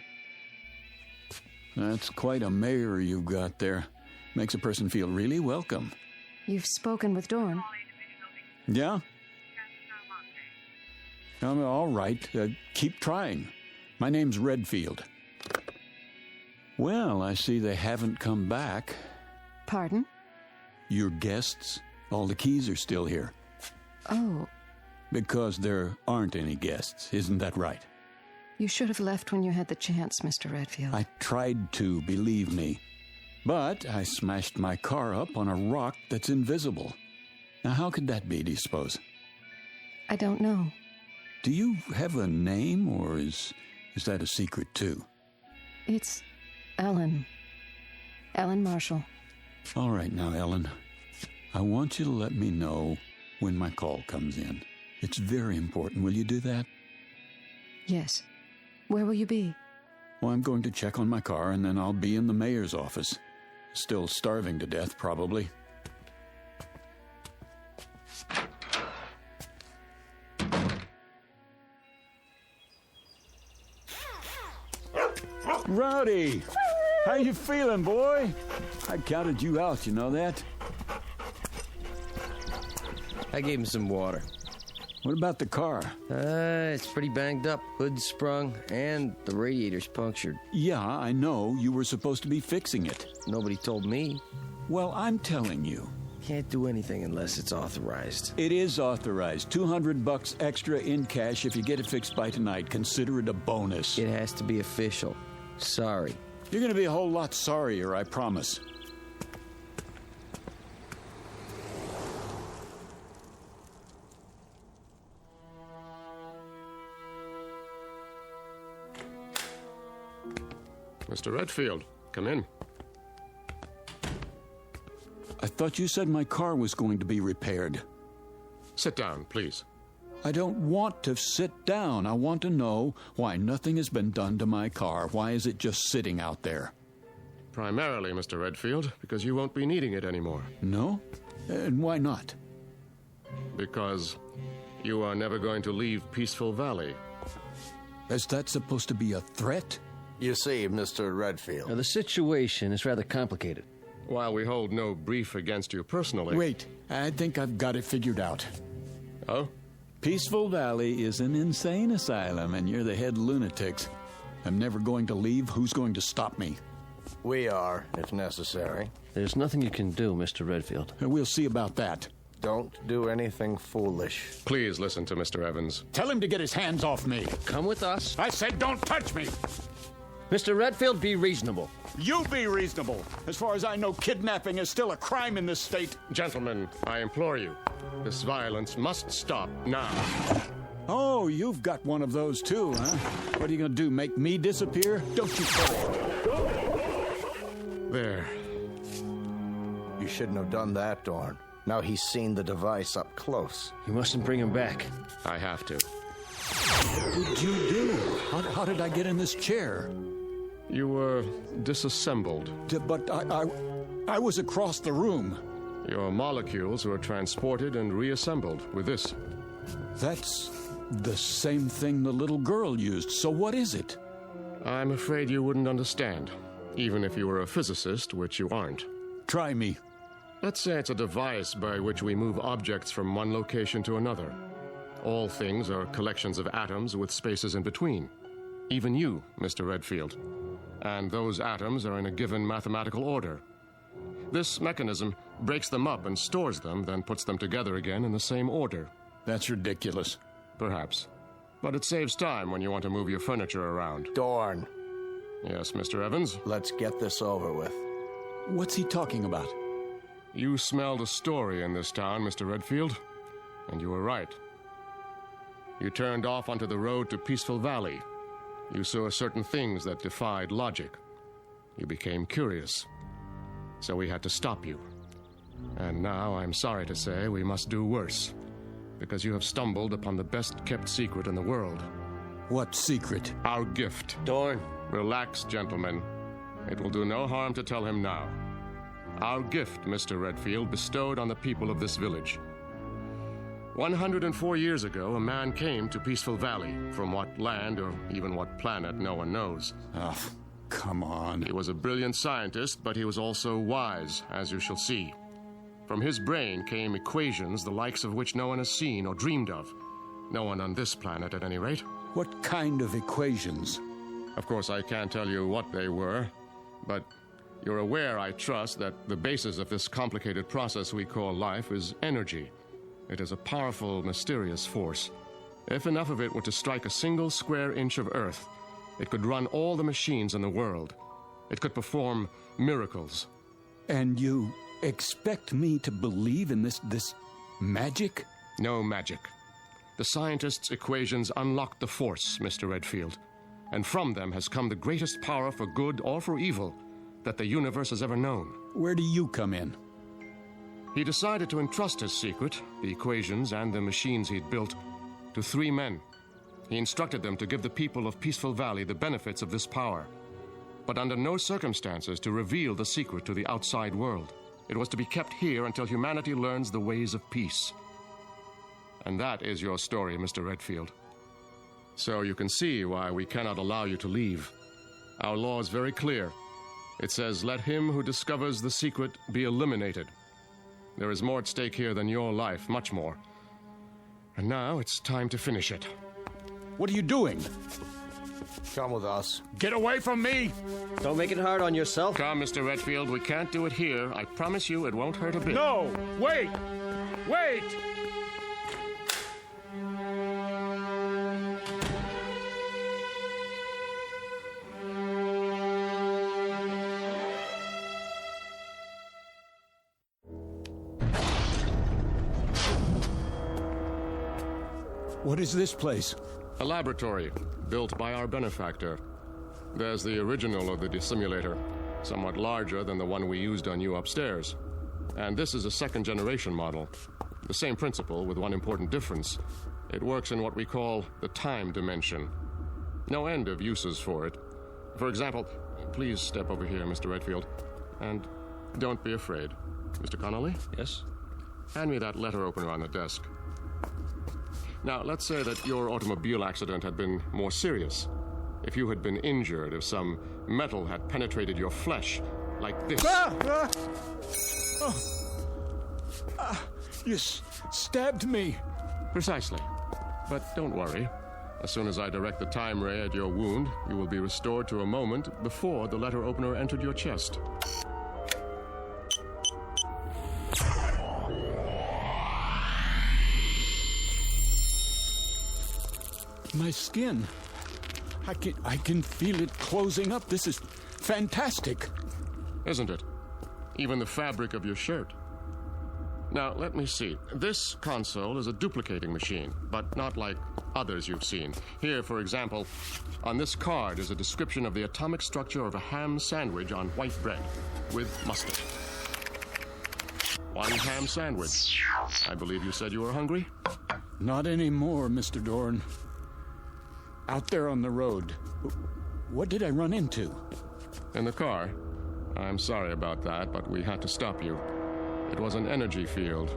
That's quite a mare you've got there. Makes a person feel really welcome. You've spoken with Dorn. Yeah? All right. Keep trying. My name's Redfield. Well, I see they haven't come back. Pardon? Your guests? All the keys are still here. Oh. Because there aren't any guests, isn't that right? You should have left when you had the chance, Mr. Redfield. I tried to, believe me. But I smashed my car up on a rock that's invisible. Now, how could that be, do you suppose? I don't know. Do you have a name, or is that a secret, too? It's Ellen. Ellen Marshall. All right now, Ellen. I want you to let me know when my call comes in. It's very important. Will you do that? Yes. Where will you be? Well, I'm going to check on my car, and then I'll be in the mayor's office. Still starving to death, probably. Rowdy! How you feeling, boy? I counted you out, you know that? I gave him some water. What about the car? It's pretty banged up. Hood's sprung, and the radiator's punctured. Yeah, I know. You were supposed to be fixing it. Nobody told me. Well, I'm telling you. Can't do anything unless it's authorized. It is authorized. $200 extra in cash if you get it fixed by tonight. Consider it a bonus. It has to be official. Sorry. You're going to be a whole lot sorrier, I promise. Mr. Redfield, come in. I thought you said my car was going to be repaired. Sit down, please. I don't want to sit down. I want to know why nothing has been done to my car. Why is it just sitting out there? Primarily, Mr. Redfield, because you won't be needing it anymore. No? And why not? Because you are never going to leave Peaceful Valley. Is that supposed to be a threat? You see, Mr. Redfield. Now, the situation is rather complicated. While we hold no brief against you personally... Wait, I think I've got it figured out. Oh? Peaceful Valley is an insane asylum, and you're the head lunatics. I'm never going to leave. Who's going to stop me? We are, if necessary. There's nothing you can do, Mr. Redfield. We'll see about that. Don't do anything foolish. Please listen to Mr. Evans. Tell him to get his hands off me. Come with us. I said don't touch me. Mr. Redfield, be reasonable. You be reasonable. As far as I know, kidnapping is still a crime in this state. Gentlemen, I implore you. This violence must stop now. Oh, you've got one of those too, huh? What are you going to do, make me disappear? Don't you There. You shouldn't have done that, Dorn. Now he's seen the device up close. You mustn't bring him back. I have to. What did you do? How did I get in this chair? You were disassembled. But I was across the room. Your molecules were transported and reassembled with this. That's the same thing the little girl used, so what is it? I'm afraid you wouldn't understand, even if you were a physicist, which you aren't. Try me. Let's say it's a device by which we move objects from one location to another. All things are collections of atoms with spaces in between. Even you, Mr. Redfield. And those atoms are in a given mathematical order. This mechanism breaks them up and stores them, then puts them together again in the same order. That's ridiculous. Perhaps. But it saves time when you want to move your furniture around. Dorn. Yes, Mr. Evans? Let's get this over with. What's he talking about? You smelled a story in this town, Mr. Redfield. And you were right. You turned off onto the road to Peaceful Valley. You saw certain things that defied logic. You became curious. So we had to stop you. And now, I'm sorry to say, we must do worse. Because you have stumbled upon the best-kept secret in the world. What secret? Our gift. Dorn. Relax, gentlemen. It will do no harm to tell him now. Our gift, Mr. Redfield, bestowed on the people of this village. 104 years ago, a man came to Peaceful Valley. From what land or even what planet, no one knows. Oh, come on. He was a brilliant scientist, but he was also wise, as you shall see. From his brain came equations the likes of which no one has seen or dreamed of. No one on this planet, at any rate. What kind of equations? Of course, I can't tell you what they were, but you're aware, I trust, that the basis of this complicated process we call life is energy. It is a powerful, mysterious force. If enough of it were to strike a single square inch of Earth, it could run all the machines in the world. It could perform miracles. And you expect me to believe in this magic? No magic. The scientists' equations unlocked the force, Mr. Redfield. And from them has come the greatest power for good or for evil that the universe has ever known. Where do you come in? He decided to entrust his secret, the equations and the machines he'd built, to 3 men. He instructed them to give the people of Peaceful Valley the benefits of this power, but under no circumstances to reveal the secret to the outside world. It was to be kept here until humanity learns the ways of peace. And that is your story, Mr. Redfield. So you can see why we cannot allow you to leave. Our law is very clear. It says, let him who discovers the secret be eliminated. There is more at stake here than your life, much more. And now it's time to finish it. What are you doing? Come with us. Get away from me! Don't make it hard on yourself. Come, Mr. Redfield, we can't do it here. I promise you it won't hurt a bit. No! Wait! Wait! What is this place? A laboratory, built by our benefactor. There's the original of the dissimulator, somewhat larger than the one we used on you upstairs. And this is a second-generation model. The same principle, with one important difference. It works in what we call the time dimension. No end of uses for it. For example, please step over here, Mr. Redfield. And don't be afraid. Mr. Connolly? Yes? Hand me that letter opener on the desk. Now, let's say that your automobile accident had been more serious. If you had been injured, if some metal had penetrated your flesh, like this. You stabbed me. Precisely. But don't worry. As soon as I direct the time ray at your wound, you will be restored to a moment before the letter opener entered your chest. My skin. I can feel it closing up. This is fantastic. Isn't it? Even the fabric of your shirt. Now, let me see. This console is a duplicating machine, but not like others you've seen. Here, for example, on this card is a description of the atomic structure of a ham sandwich on white bread with mustard. One ham sandwich. I believe you said you were hungry? Not anymore, Mr. Dorn. Out there on the road, what did I run into? In the car? I'm sorry about that, but we had to stop you. It was an energy field.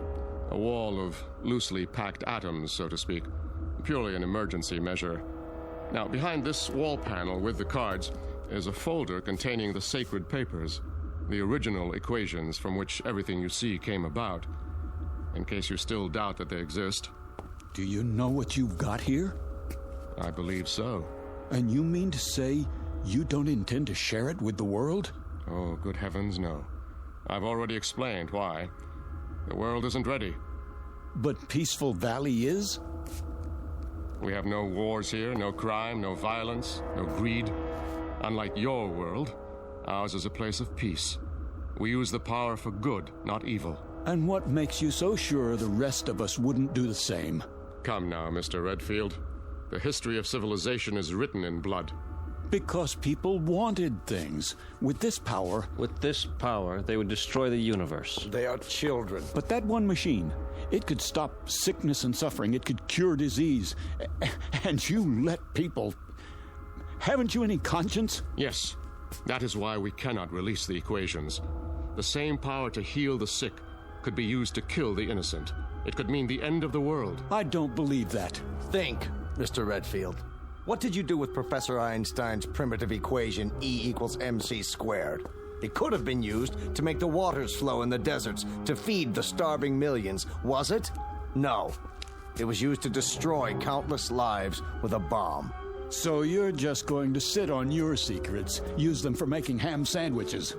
A wall of loosely packed atoms, so to speak. Purely an emergency measure. Now, behind this wall panel with the cards is a folder containing the sacred papers, the original equations from which everything you see came about, in case you still doubt that they exist. Do you know what you've got here? I believe so. And you mean to say you don't intend to share it with the world? Oh, good heavens, no. I've already explained why. The world isn't ready. But Peaceful Valley is? We have no wars here, no crime, no violence, no greed. Unlike your world, ours is a place of peace. We use the power for good, not evil. And what makes you so sure the rest of us wouldn't do the same? Come now, Mr. Redfield. The history of civilization is written in blood. Because people wanted things. With this power... With this power, they would destroy the universe. They are children. But that one machine, it could stop sickness and suffering. It could cure disease. And you let people... Haven't you any conscience? Yes. That is why we cannot release the equations. The same power to heal the sick could be used to kill the innocent. It could mean the end of the world. I don't believe that. Think, Mr. Redfield. What did you do with Professor Einstein's primitive equation E=mc²? It could have been used to make the waters flow in the deserts to feed the starving millions, was it? No. It was used to destroy countless lives with a bomb. So you're just going to sit on your secrets, use them for making ham sandwiches.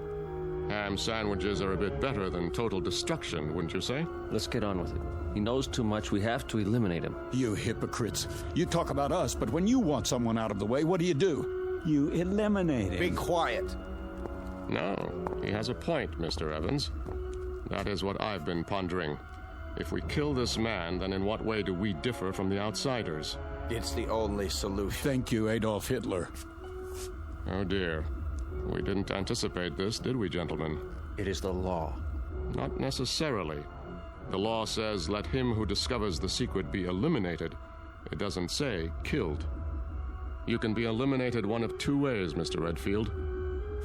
Ham sandwiches are a bit better than total destruction, wouldn't you say? Let's get on with it. He knows too much. We have to eliminate him. You hypocrites. You talk about us, but when you want someone out of the way, what do? You eliminate him. Be quiet. No, he has a point, Mr. Evans. That is what I've been pondering. If we kill this man, then in what way do we differ from the outsiders? It's the only solution. Thank you, Adolf Hitler. Oh, dear. We didn't anticipate this, did we, gentlemen? It is the law. Not necessarily. The law says, let him who discovers the secret be eliminated. It doesn't say killed. You can be eliminated one of two ways, Mr. Redfield.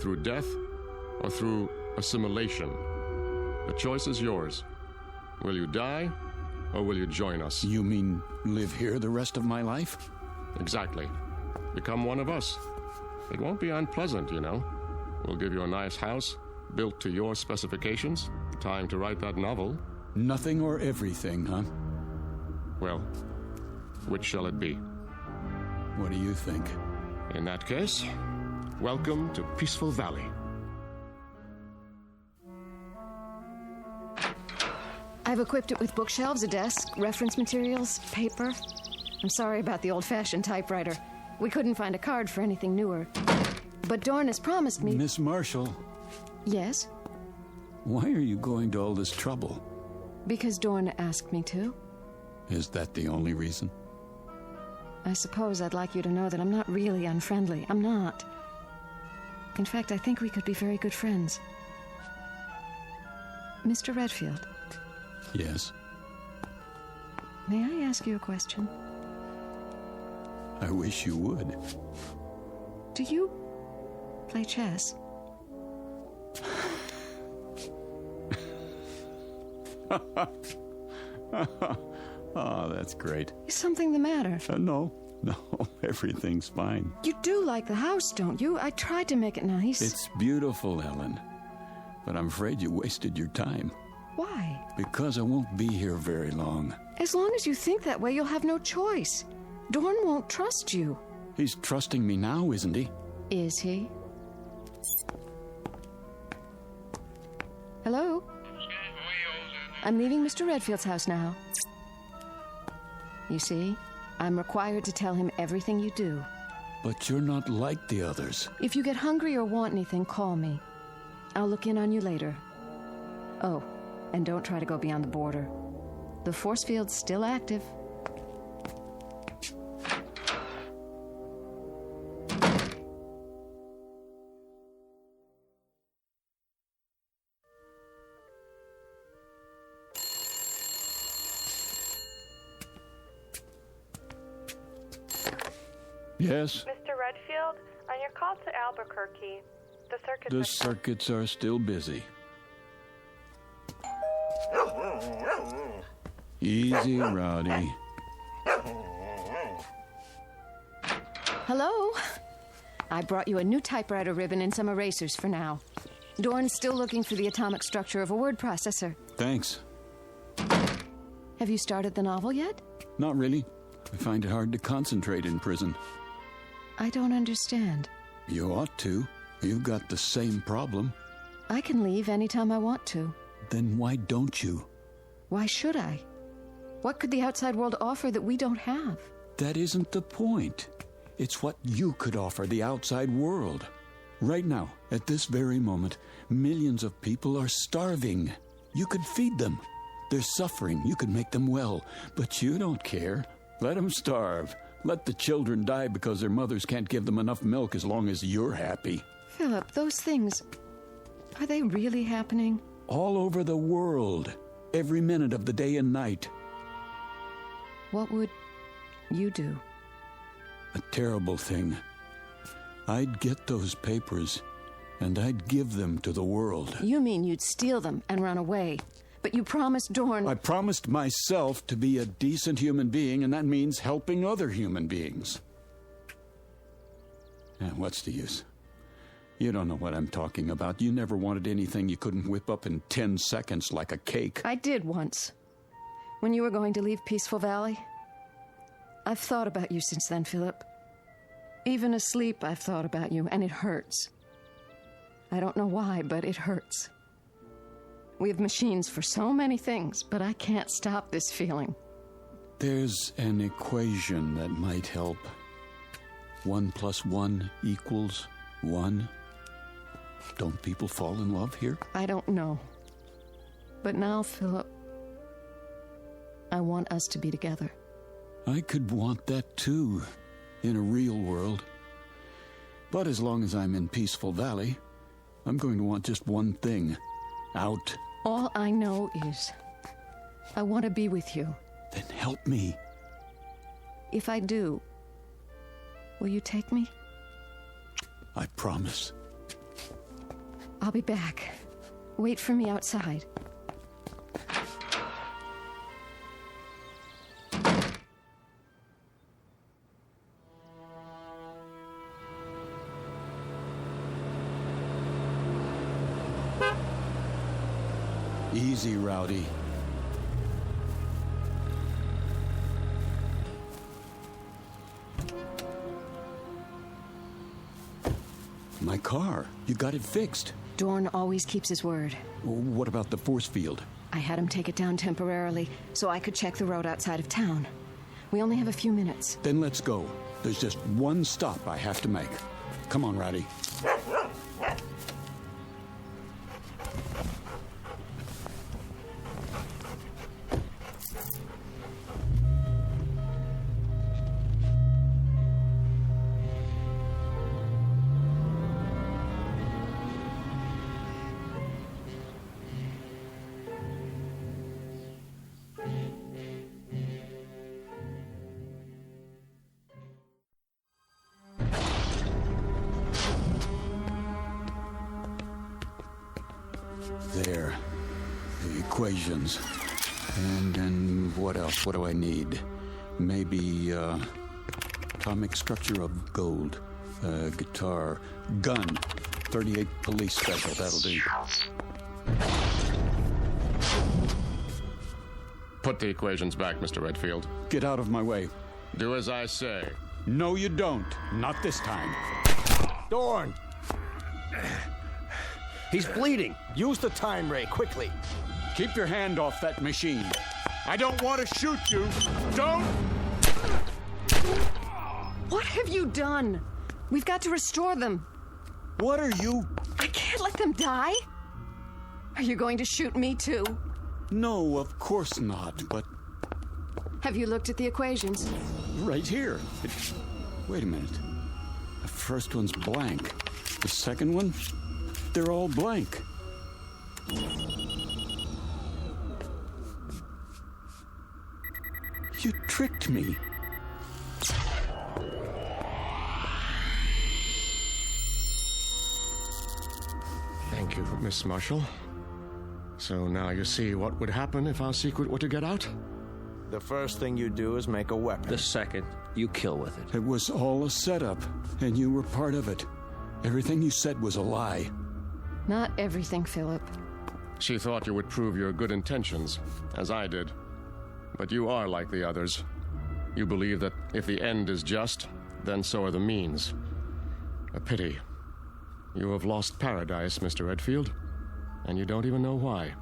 Through death or through assimilation. The choice is yours. Will you die or will you join us? You mean live here the rest of my life? Exactly. Become one of us. It won't be unpleasant, you know. We'll give you a nice house, built to your specifications. Time to write that novel. Nothing or everything, huh? Well, which shall it be? What do you think? In that case, welcome to Peaceful Valley. I've equipped it with bookshelves, a desk, reference materials, paper. I'm sorry about the old-fashioned typewriter. We couldn't find a card for anything newer. But Dorn has promised me... Miss Marshall. Yes? Why are you going to all this trouble? Because Dorn asked me to. Is that the only reason? I suppose I'd like you to know that I'm not really unfriendly. I'm not. In fact, I think we could be very good friends. Mr. Redfield. Yes? May I ask you a question? I wish you would. Do you play chess? Oh, that's great. Is something the matter? No, everything's fine. You do like the house, don't you? I tried to make it nice. It's beautiful, Ellen. But I'm afraid you wasted your time. Why? Because I won't be here very long. As long as you think that way, you'll have no choice. Dorn won't trust you. He's trusting me now, isn't he? Is he? Hello? I'm leaving Mr. Redfield's house now. You see, I'm required to tell him everything you do. But you're not like the others. If you get hungry or want anything, call me. I'll look in on you later. Oh, and don't try to go beyond the border. The force field's still active. Yes? Mr. Redfield, on your call to Albuquerque, The circuits are still busy. Easy, Rowdy. Hello? I brought you a new typewriter ribbon and some erasers for now. Dorn's still looking for the atomic structure of a word processor. Thanks. Have you started the novel yet? Not really. I find it hard to concentrate in prison. I don't understand. You ought to. You've got the same problem. I can leave anytime I want to. Then why don't you? Why should I? What could the outside world offer that we don't have? That isn't the point. It's what you could offer the outside world. Right now, at this very moment, millions of people are starving. You could feed them. They're suffering. You could make them well. But you don't care. Let them starve. Let the children die because their mothers can't give them enough milk as long as you're happy. Philip, those things, are they really happening? All over the world. Every minute of the day and night. What would you do? A terrible thing. I'd get those papers, and I'd give them to the world. You mean you'd steal them and run away? But you promised Dorn... I promised myself to be a decent human being, and that means helping other human beings. And what's the use? You don't know what I'm talking about. You never wanted anything you couldn't whip up in 10 seconds like a cake. I did once. When you were going to leave Peaceful Valley. I've thought about you since then, Philip. Even asleep, I've thought about you, and it hurts. I don't know why, but it hurts. We have machines for so many things, but I can't stop this feeling. There's an equation that might help. 1 + 1 = 1. Don't people fall in love here? I don't know. But now, Philip, I want us to be together. I could want that too, in a real world. But as long as I'm in Peaceful Valley, I'm going to want just one thing. Out. All I know is I want to be with you. Then help me. If I do, will you take me? I promise. I'll be back. Wait for me outside. Easy, Rowdy. My car. You got it fixed. Dorn always keeps his word. What about the force field? I had him take it down temporarily so I could check the road outside of town. We only have a few minutes. Then let's go. There's just one stop I have to make. Come on, Rowdy. There. The equations. And then what else? What do I need? Maybe, atomic structure of gold. Guitar. Gun. 38 police special. That'll do. Put the equations back, Mr. Redfield. Get out of my way. Do as I say. No, you don't. Not this time. Dorn! He's bleeding. Use the time ray, quickly. Keep your hand off that machine. I don't want to shoot you. Don't! What have you done? We've got to restore them. What are you? I can't let them die. Are you going to shoot me too? No, of course not, but... Have you looked at the equations? Right here. Wait a minute. The first one's blank. The second one? They're all blank. You tricked me. Thank you, Miss Marshall. So now you see what would happen if our secret were to get out? The first thing you do is make a weapon. The second, you kill with it. It was all a setup, and you were part of it. Everything you said was a lie. Not everything, Philip. She thought you would prove your good intentions, as I did. But you are like the others. You believe that if the end is just, then so are the means. A pity. You have lost paradise, Mr. Redfield, and you don't even know why.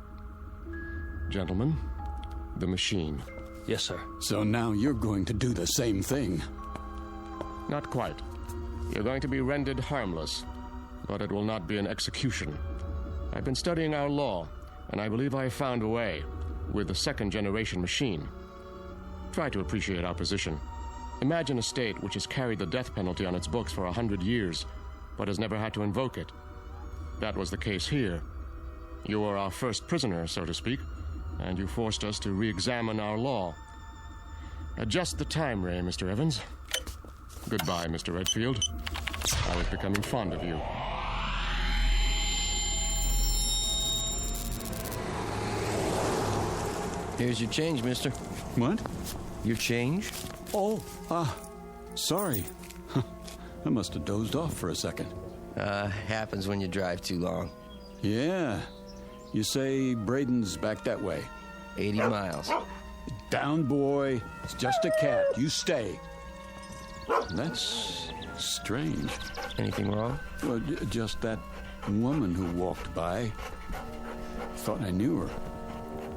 Gentlemen, the machine. Yes, sir. So now you're going to do the same thing. Not quite. You're going to be rendered harmless, but it will not be an execution. I've been studying our law, and I believe I have found a way with the second-generation machine. Try to appreciate our position. Imagine a state which has carried the death penalty on its books for 100 years, but has never had to invoke it. That was the case here. You were our first prisoner, so to speak, and you forced us to re-examine our law. Adjust the time ray, Mr. Evans. Goodbye, Mr. Redfield. I was becoming fond of you. Here's your change, mister. What? Your change? Oh, sorry. I must have dozed off for a second. Happens when you drive too long. Yeah. You say Braden's back that way. 80 miles. Down, boy. It's just a cat. You stay. That's strange. Anything wrong? Well, just that woman who walked by. Thought I knew her.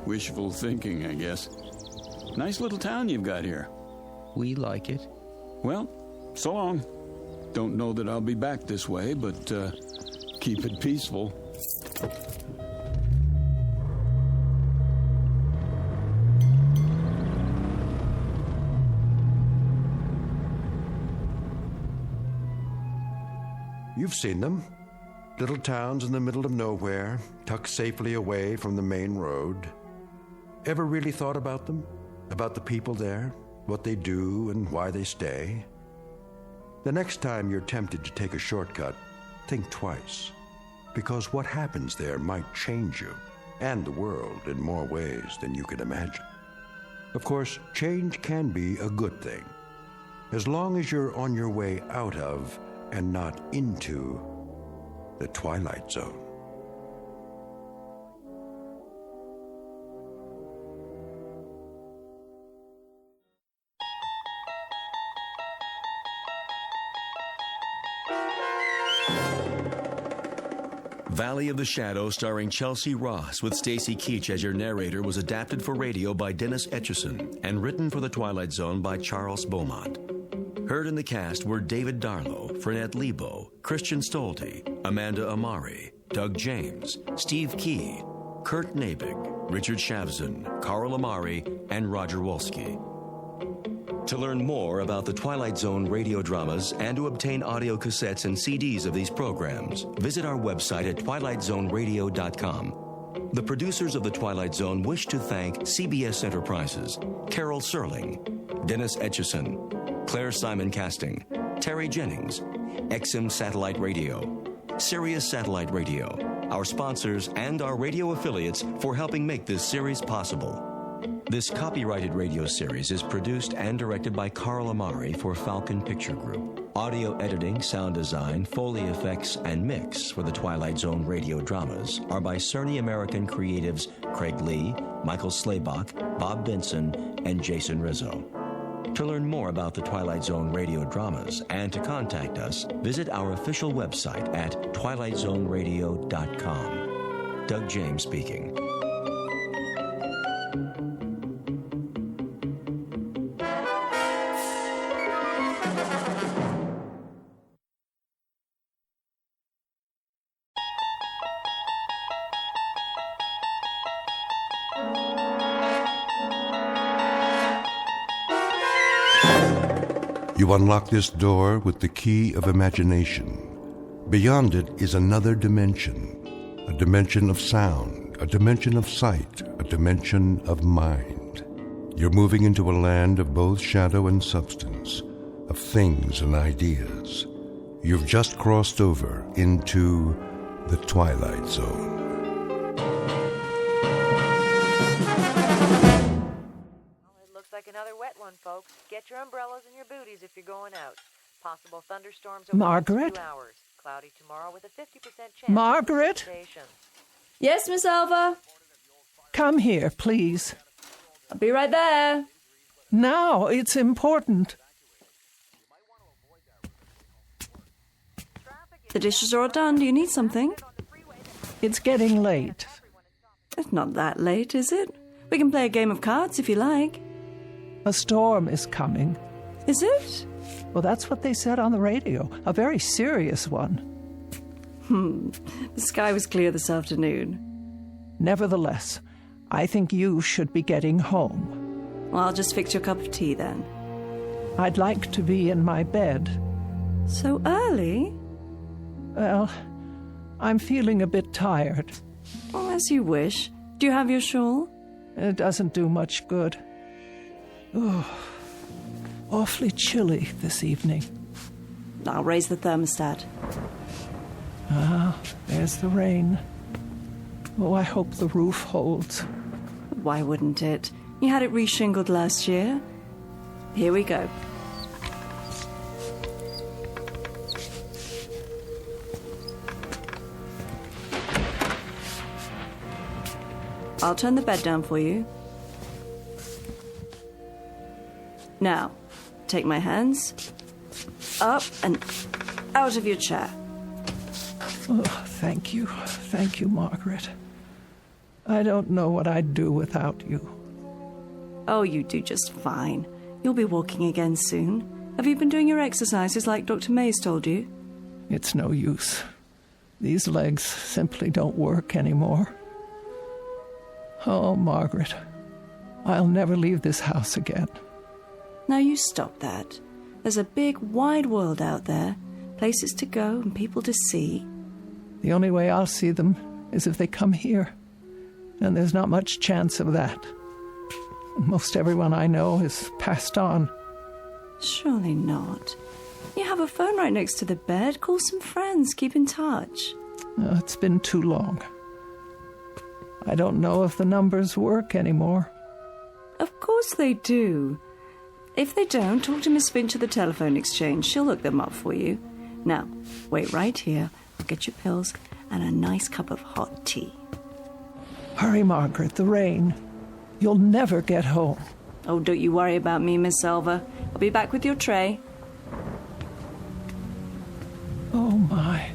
Wishful thinking, I guess. Nice little town you've got here. We like it. Well, so long. Don't know that I'll be back this way, but keep it peaceful. You've seen them. Little towns in the middle of nowhere, tucked safely away from the main road. Ever really thought about them? About the people there? What they do and why they stay? The next time you're tempted to take a shortcut, think twice. Because what happens there might change you and the world in more ways than you can imagine. Of course, change can be a good thing, as long as you're on your way out of and not into the Twilight Zone. Valley of the Shadow, starring Chelsea Ross with Stacy Keach as your narrator, was adapted for radio by Dennis Etchison and written for The Twilight Zone by Charles Beaumont. Heard in the cast were David Darlow, Frenette Lebo, Christian Stolte, Amanda Amari, Doug James, Steve Key, Kurt Nabig, Richard Shavzin, Carl Amari, and Roger Wolski. To learn more about the Twilight Zone radio dramas and to obtain audio cassettes and CDs of these programs, visit our website at twilightzoneradio.com. The producers of The Twilight Zone wish to thank CBS Enterprises, Carol Serling, Dennis Etchison, Claire Simon Casting, Terry Jennings, XM Satellite Radio, Sirius Satellite Radio, our sponsors, and our radio affiliates for helping make this series possible. This copyrighted radio series is produced and directed by Carl Amari for Falcon Picture Group. Audio editing, sound design, Foley effects, and mix for the Twilight Zone radio dramas are by Cerny American creatives Craig Lee, Michael Slaybach, Bob Benson, and Jason Rizzo. To learn more about the Twilight Zone radio dramas and to contact us, visit our official website at twilightzoneradio.com. Doug James speaking. You unlock this door with the key of imagination. Beyond it is another dimension, a dimension of sound, a dimension of sight, a dimension of mind. You're moving into a land of both shadow and substance, of things and ideas. You've just crossed over into The Twilight Zone. It looks like another wet one, folks. Get your umbrellas and your booties if you're going out. Possible thunderstorms over Margaret? 2 hours. Cloudy tomorrow with a 50% chance. Margaret? Yes, Miss Alva? Come here, please. I'll be right there. Now, it's important. The dishes are all done. Do you need something? It's getting late. It's not that late, is it? We can play a game of cards if you like. A storm is coming. Is it? Well, that's what they said on the radio. A very serious one. The sky was clear this afternoon. Nevertheless, I think you should be getting home. Well, I'll just fix your cup of tea then. I'd like to be in my bed. So early? Well, I'm feeling a bit tired. Oh, as you wish. Do you have your shawl? It doesn't do much good. Oh, awfully chilly this evening. I'll raise the thermostat. Ah, there's the rain. Oh, I hope the roof holds. Why wouldn't it? You had it reshingled last year. Here we go. I'll turn the bed down for you. Now, take my hands up and out of your chair. Oh, thank you. Thank you, Margaret. I don't know what I'd do without you. Oh, you do just fine. You'll be walking again soon. Have you been doing your exercises like Dr. Mays told you? It's no use. These legs simply don't work anymore. Oh, Margaret, I'll never leave this house again. Now you stop that. There's a big, wide world out there. Places to go and people to see. The only way I'll see them is if they come here. And there's not much chance of that. Most everyone I know is passed on. Surely not. You have a phone right next to the bed. Call some friends. Keep in touch. It's been too long. I don't know if the numbers work anymore. Of course they do. If they don't, talk to Miss Finch at the telephone exchange. She'll look them up for you. Now, wait right here. I'll get your pills and a nice cup of hot tea. Hurry, Margaret, the rain. You'll never get home. Oh, don't you worry about me, Miss Selva. I'll be back with your tray. Oh, my.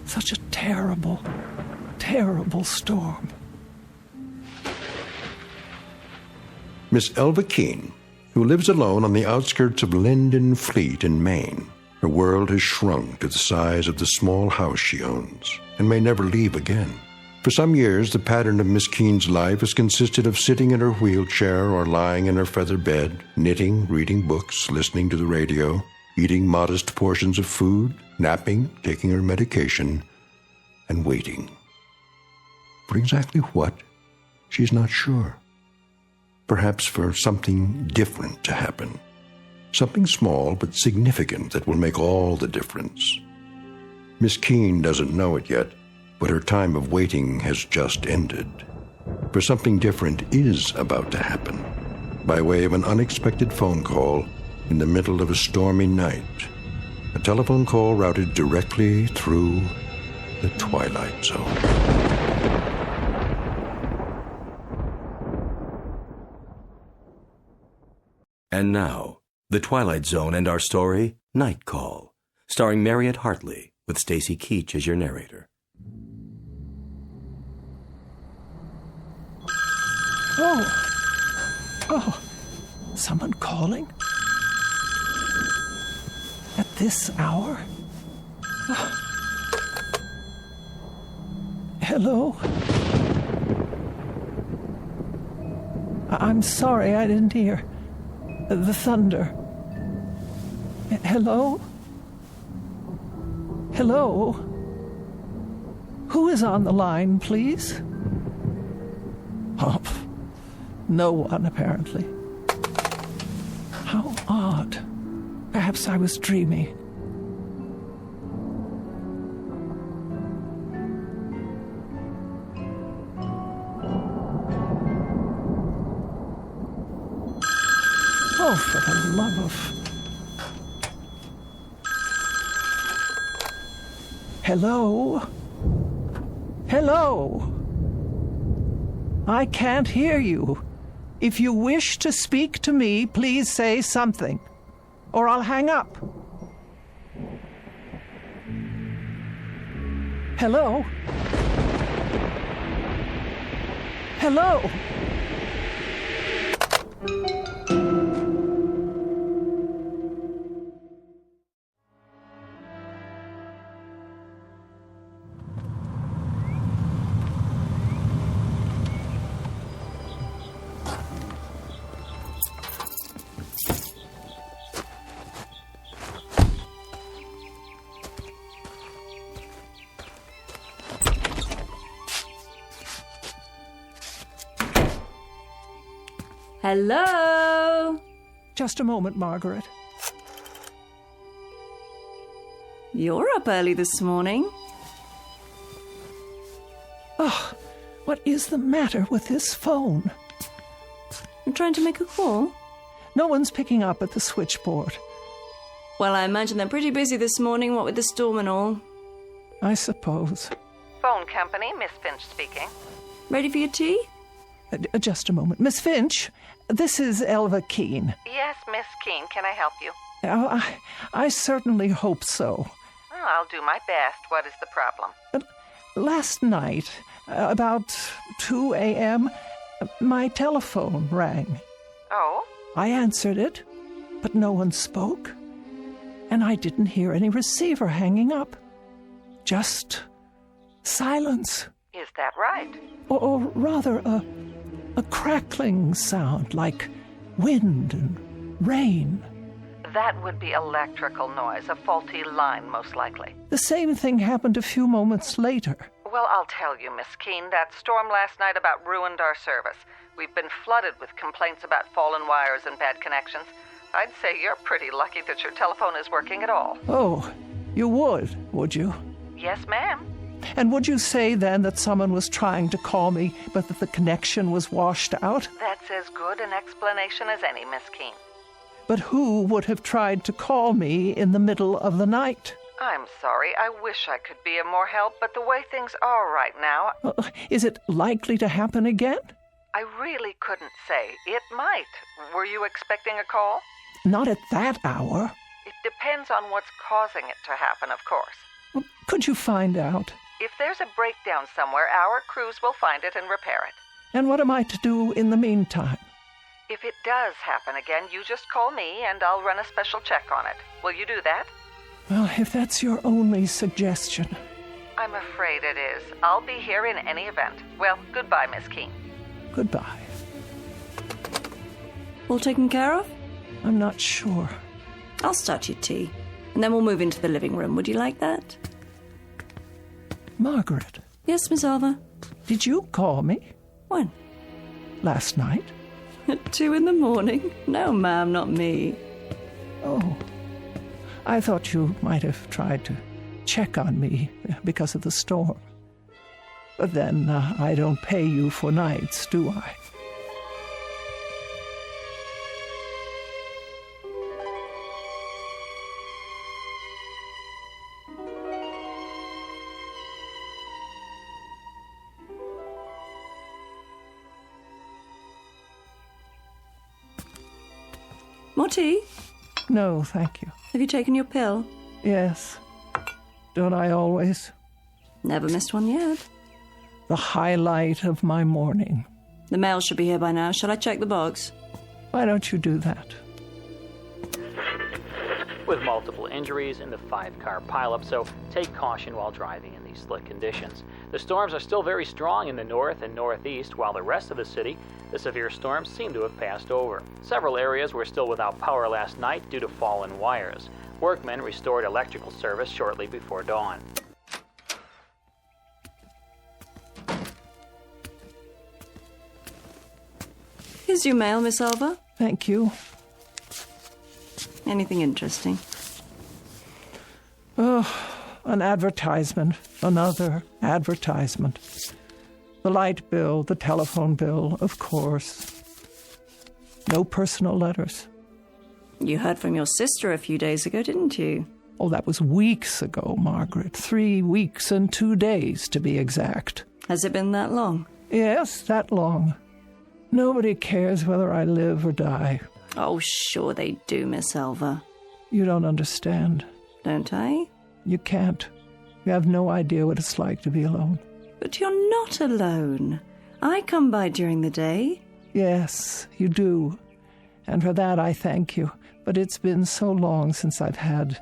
Such a terrible, terrible storm. Miss Elva Keene, who lives alone on the outskirts of Linden Fleet in Maine. Her world has shrunk to the size of the small house she owns and may never leave again. For some years, the pattern of Miss Keene's life has consisted of sitting in her wheelchair or lying in her feather bed, knitting, reading books, listening to the radio, eating modest portions of food, napping, taking her medication, and waiting. For exactly what? She's not sure. Perhaps for something different to happen. Something small but significant that will make all the difference. Miss Keene doesn't know it yet, but her time of waiting has just ended. For something different is about to happen, by way of an unexpected phone call in the middle of a stormy night. A telephone call routed directly through the Twilight Zone. And now, The Twilight Zone and our story, Night Call, starring Mariette Hartley, with Stacy Keach as your narrator. Oh, someone calling? At this hour? Oh. Hello? I'm sorry, I didn't hear. The thunder. Hello? Hello? Who is on the line, please? Oh, no one, apparently. How odd. Perhaps I was dreaming. Oh, for the love of... Hello? Hello? I can't hear you. If you wish to speak to me, please say something, or I'll hang up. Hello? Hello? Hello? Just a moment, Margaret. You're up early this morning. Oh, what is the matter with this phone? I'm trying to make a call. No one's picking up at the switchboard. Well, I imagine they're pretty busy this morning, what with the storm and all. I suppose. Phone company, Miss Finch speaking. Ready for your tea? Just a moment. Miss Finch, this is Elva Keene. Yes, Miss Keene, can I help you? Oh, I certainly hope so. Oh, I'll do my best. What is the problem? Last night, about 2 a.m., my telephone rang. Oh? I answered it, but no one spoke, and I didn't hear any receiver hanging up. Just silence. Is that right? Or rather, a crackling sound like wind and rain. That would be electrical noise, a faulty line, most likely. The same thing happened a few moments later. Well, I'll tell you, Miss Keene, that storm last night about ruined our service. We've been flooded with complaints about fallen wires and bad connections. I'd say you're pretty lucky that your telephone is working at all. Oh, you would you? Yes, ma'am. And would you say then that someone was trying to call me, but that the connection was washed out? That's as good an explanation as any, Miss Keene. But who would have tried to call me in the middle of the night? I'm sorry. I wish I could be of more help, but the way things are right now... Is it likely to happen again? I really couldn't say. It might. Were you expecting a call? Not at that hour. It depends on what's causing it to happen, of course. Well, could you find out? If there's a breakdown somewhere, our crews will find it and repair it. And what am I to do in the meantime? If it does happen again, you just call me and I'll run a special check on it. Will you do that? Well, if that's your only suggestion. I'm afraid it is. I'll be here in any event. Well, goodbye, Miss Keene. Goodbye. All taken care of? I'm not sure. I'll start your tea, and then we'll move into the living room. Would you like that? Margaret. Yes, Miss Alva? Did you call me? When? Last night. At 2 a.m? No, ma'am, not me. Oh. I thought you might have tried to check on me because of the storm. But then I don't pay you for nights, do I? More tea? No, thank you. Have you taken your pill? Yes. Don't I always? Never missed one yet. The highlight of my morning. The mail should be here by now. Shall I check the box? Why don't you do that? With multiple injuries in the 5-car pileup, so take caution while driving in these slick conditions. The storms are still very strong in the north and northeast, while the rest of the city, the severe storms seem to have passed over. Several areas were still without power last night due to fallen wires. Workmen restored electrical service shortly before dawn. Here's your mail, Miss Alva. Thank you. Anything interesting? Oh, an advertisement. Another advertisement. The light bill, the telephone bill, of course. No personal letters. You heard from your sister a few days ago, didn't you? Oh, that was weeks ago, Margaret. 3 weeks and 2 days, to be exact. Has it been that long? Yes, that long. Nobody cares whether I live or die. Oh, sure they do, Miss Elva. You don't understand. Don't I? You can't. You have no idea what it's like to be alone. But you're not alone. I come by during the day. Yes, you do. And for that I thank you. But it's been so long since I've had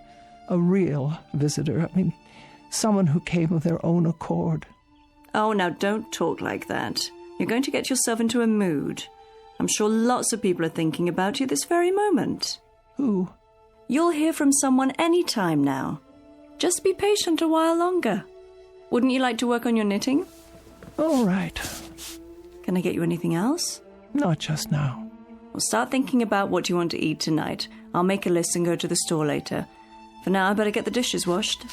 a real visitor. I mean, someone who came of their own accord. Oh, now don't talk like that. You're going to get yourself into a mood. I'm sure lots of people are thinking about you this very moment. Who? You'll hear from someone any time now. Just be patient a while longer. Wouldn't you like to work on your knitting? All right. Can I get you anything else? Not just now. Well, start thinking about what you want to eat tonight. I'll make a list and go to the store later. For now, I better get the dishes washed.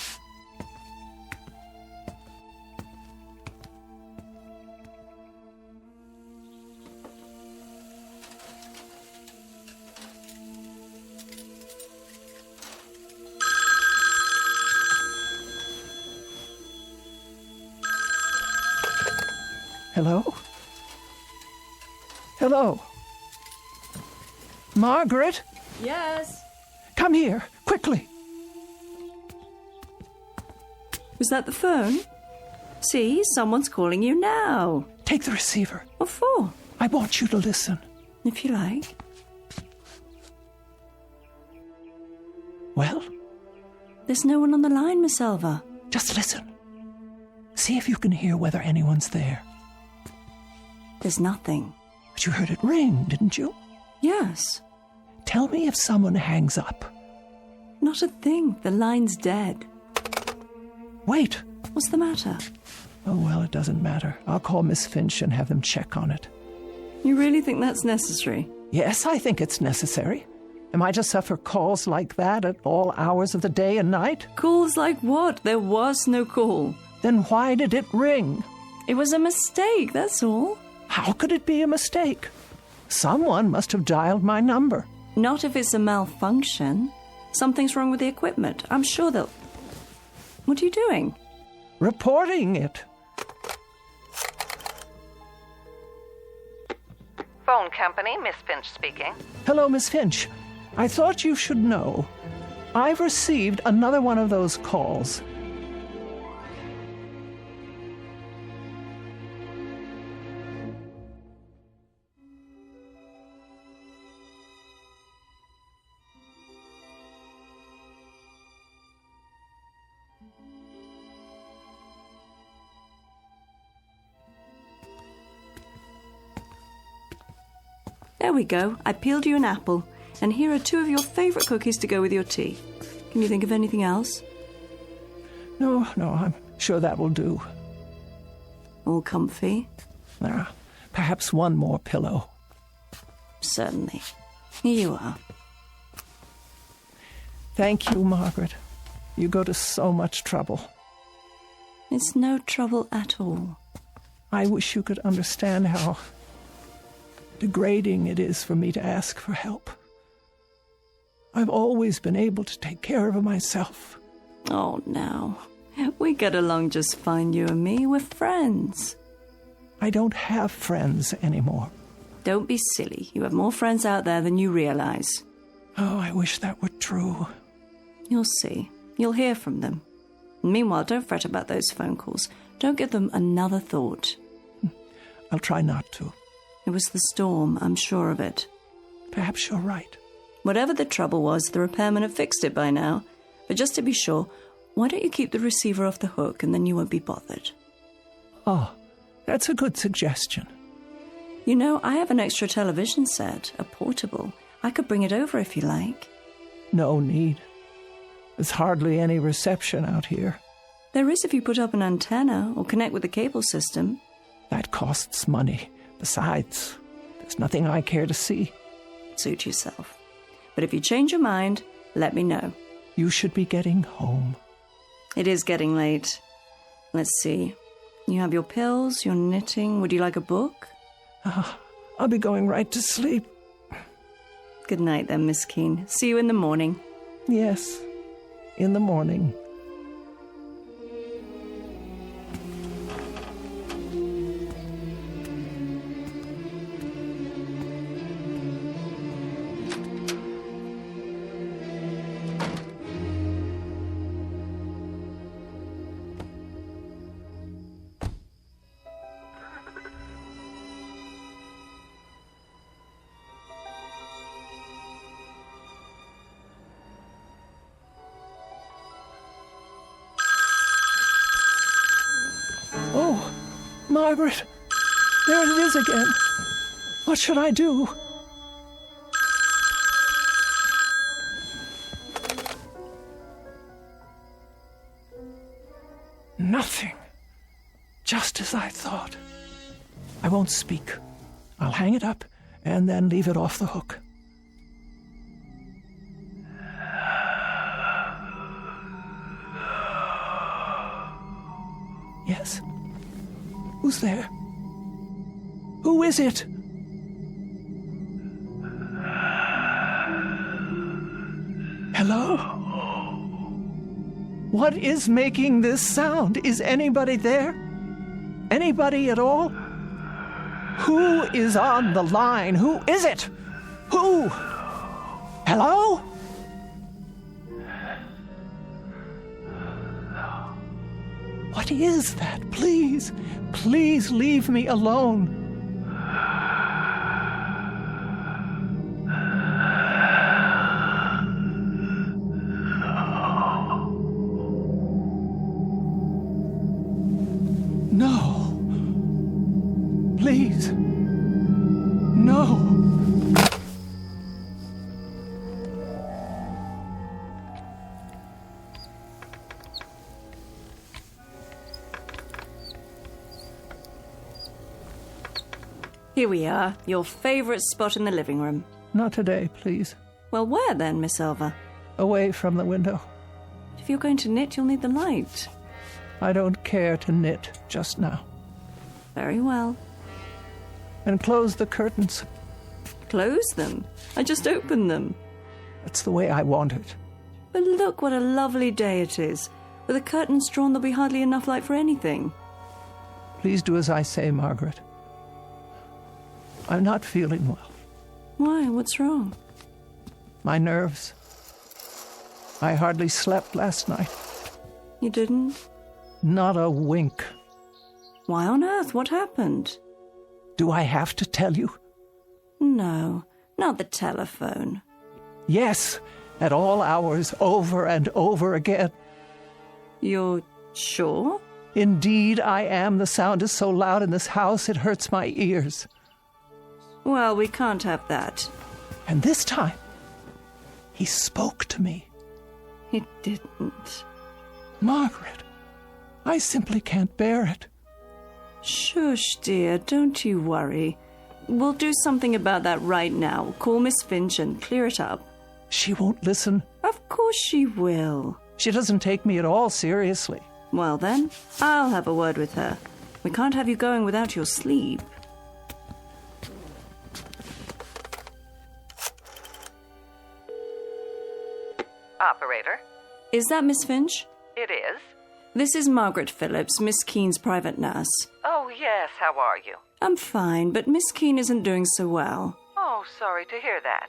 Hello? Hello? Margaret? Yes? Come here, quickly. Was that the phone? See, someone's calling you now. Take the receiver. What for? I want you to listen. If you like. Well? There's no one on the line, Miss Elva. Just listen. See if you can hear whether anyone's there. There's nothing. But you heard it ring, didn't you? Yes. Tell me if someone hangs up. Not a thing. The line's dead. Wait. What's the matter? Oh, well, it doesn't matter. I'll call Miss Finch and have them check on it. You really think that's necessary? Yes, I think it's necessary. Am I to suffer calls like that at all hours of the day and night? Calls like what? There was no call. Then why did it ring? It was a mistake, that's all. How could it be a mistake? Someone must have dialed my number. Not if it's a malfunction. Something's wrong with the equipment. I'm sure they'll... What are you doing? Reporting it. Phone company, Miss Finch speaking. Hello, Miss Finch. I thought you should know. I've received another one of those calls. There we go. I peeled you an apple. And here are 2 of your favourite cookies to go with your tea. Can you think of anything else? No, I'm sure that will do. All comfy? Perhaps one more pillow. Certainly. Here you are. Thank you, Margaret. You go to so much trouble. It's no trouble at all. I wish you could understand how degrading it is for me to ask for help. I've always been able to take care of myself. Oh, now. We get along just fine, you and me. We're friends. I don't have friends anymore. Don't be silly. You have more friends out there than you realize. Oh, I wish that were true. You'll see. You'll hear from them. Meanwhile, don't fret about those phone calls. Don't give them another thought. I'll try not to. It was the storm, I'm sure of it. Perhaps you're right. Whatever the trouble was, the repairman had fixed it by now. But just to be sure, why don't you keep the receiver off the hook and then you won't be bothered? Oh, that's a good suggestion. You know, I have an extra television set, a portable. I could bring it over if you like. No need. There's hardly any reception out here. There is if you put up an antenna or connect with the cable system. That costs money. Besides, there's nothing I care to see. Suit yourself. But if you change your mind, let me know. You should be getting home. It is getting late. Let's see. You have your pills, your knitting. Would you like a book? I'll be going right to sleep. Good night then, Miss Keene. See you in the morning. Yes, in the morning. Margaret, there it is again. What should I do? Nothing. Just as I thought. I won't speak. I'll hang it up and then leave it off the hook. Yes? Who's there? Who is it? Hello? What is making this sound? Is anybody there? Anybody at all? Who is on the line? Who is it? Who? Hello? What is that? Please, please leave me alone. No. Please. No. Here we are, your favourite spot in the living room. Not today, please. Well, where then, Miss Elva? Away from the window. If you're going to knit, you'll need the light. I don't care to knit just now. Very well. And close the curtains. Close them? I just opened them. That's the way I want it. But look what a lovely day it is. With the curtains drawn, there'll be hardly enough light for anything. Please do as I say, Margaret. I'm not feeling well. Why? What's wrong? My nerves. I hardly slept last night. You didn't? Not a wink. Why on earth? What happened? Do I have to tell you? No, not the telephone. Yes, at all hours, over and over again. You're sure? Indeed, I am. The sound is so loud in this house, it hurts my ears. Well, we can't have that. And this time, he spoke to me. He didn't. Margaret, I simply can't bear it. Shush, dear, don't you worry. We'll do something about that right now. Call Miss Finch and clear it up. She won't listen. Of course she will. She doesn't take me at all seriously. Well then, I'll have a word with her. We can't have you going without your sleep. Operator? Is that Miss Finch? It is. This is Margaret Phillips, Miss Keene's private nurse. Oh, yes, how are you? I'm fine, but Miss Keene isn't doing so well. Oh, sorry to hear that.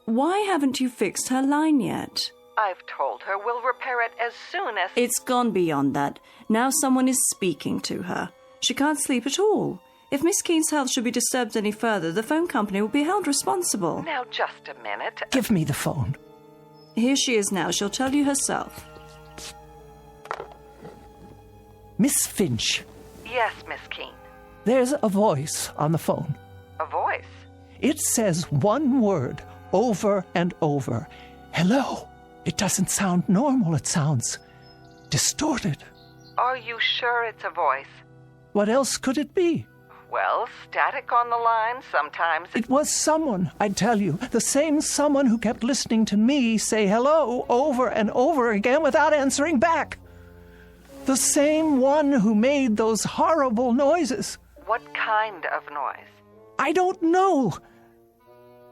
Why haven't you fixed her line yet? I've told her we'll repair it as soon as... It's gone beyond that. Now someone is speaking to her. She can't sleep at all. If Miss Keene's health should be disturbed any further, the phone company will be held responsible. Now, just a minute. Give me the phone. Here she is now. She'll tell you herself. Miss Finch. Yes, Miss Keene. There's a voice on the phone. A voice? It says one word over and over. Hello. It doesn't sound normal. It sounds distorted. Are you sure it's a voice? What else could it be? Well, static on the line sometimes. It was someone, I tell you, the same someone who kept listening to me say hello over and over again without answering back. The same one who made those horrible noises. What kind of noise? I don't know.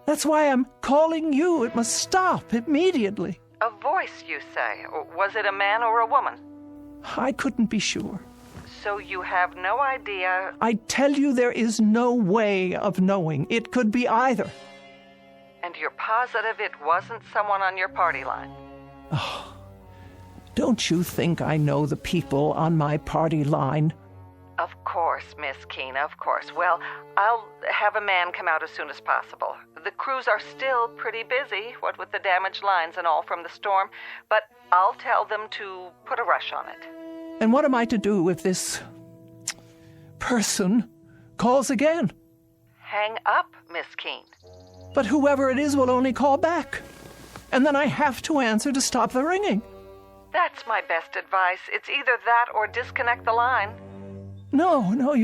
That's why I'm calling you. It must stop immediately. A voice, you say? Was it a man or a woman? I couldn't be sure. So you have no idea? I tell you, there is no way of knowing. It could be either. And you're positive it wasn't someone on your party line? Oh, don't you think I know the people on my party line? Of course, Miss Keene, of course. Well, I'll have a man come out as soon as possible. The crews are still pretty busy, what with the damaged lines and all from the storm, but I'll tell them to put a rush on it. And what am I to do if this person calls again? Hang up, Miss Keene. But whoever it is will only call back. And then I have to answer to stop the ringing. That's my best advice. It's either that or disconnect the line. No,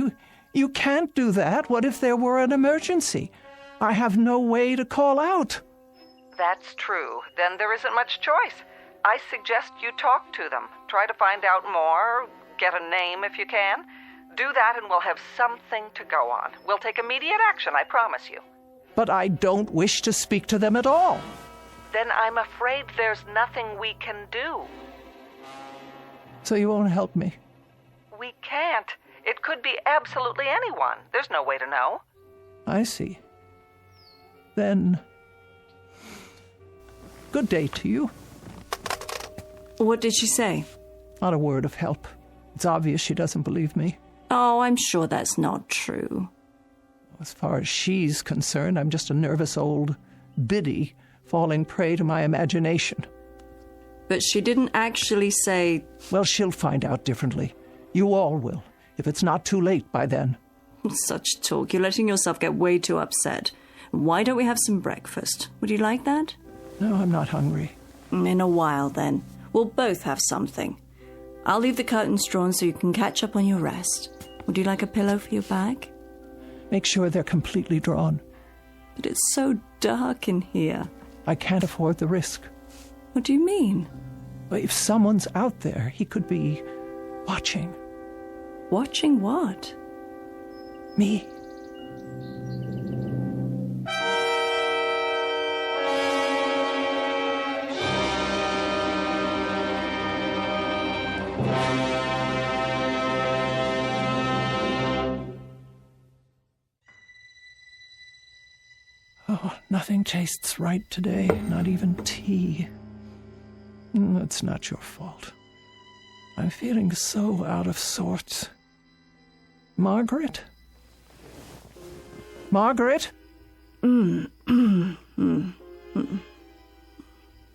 you can't do that. What if there were an emergency? I have no way to call out. That's true. Then there isn't much choice. I suggest you talk to them. Try to find out more, get a name if you can. Do that and we'll have something to go on. We'll take immediate action, I promise you. But I don't wish to speak to them at all. Then I'm afraid there's nothing we can do. So you won't help me? We can't. It could be absolutely anyone. There's no way to know. I see. Then, good day to you. What did she say? Not a word of help. It's obvious she doesn't believe me. Oh, I'm sure that's not true. As far as she's concerned, I'm just a nervous old biddy falling prey to my imagination. But she didn't actually say... Well, she'll find out differently. You all will, if it's not too late by then. Such talk. You're letting yourself get way too upset. Why don't we have some breakfast? Would you like that? No, I'm not hungry. In a while, then. We'll both have something. I'll leave the curtains drawn so you can catch up on your rest. Would you like a pillow for your back? Make sure they're completely drawn. But it's so dark in here. I can't afford the risk. What do you mean? Well, if someone's out there, he could be watching. Watching what? Me. Oh, nothing tastes right today, not even tea. It's not your fault. I'm feeling so out of sorts. Margaret? Margaret?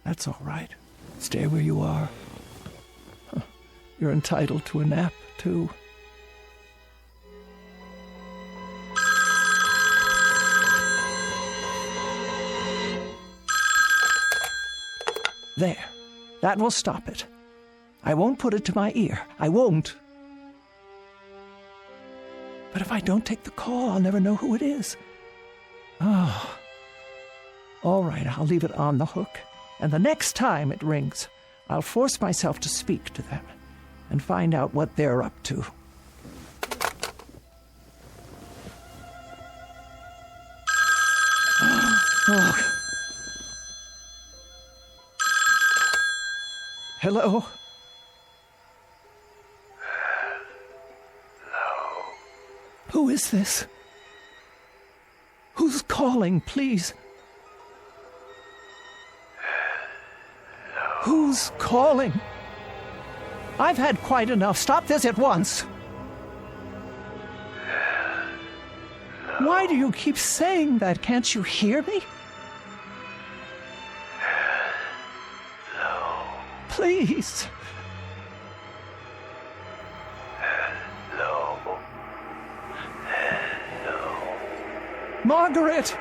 That's all right. Stay where you are. You're entitled to a nap, too. There. That will stop it. I won't put it to my ear. I won't. But if I don't take the call, I'll never know who it is. Oh. All right, I'll leave it on the hook. And the next time it rings, I'll force myself to speak to them and find out what they're up to. Oh. Hello? Hello? Who is this? Who's calling, please? Hello? Who's calling? I've had quite enough. Stop this at once. Hello? Why do you keep saying that? Can't you hear me? Please. Hello. Hello. Margaret!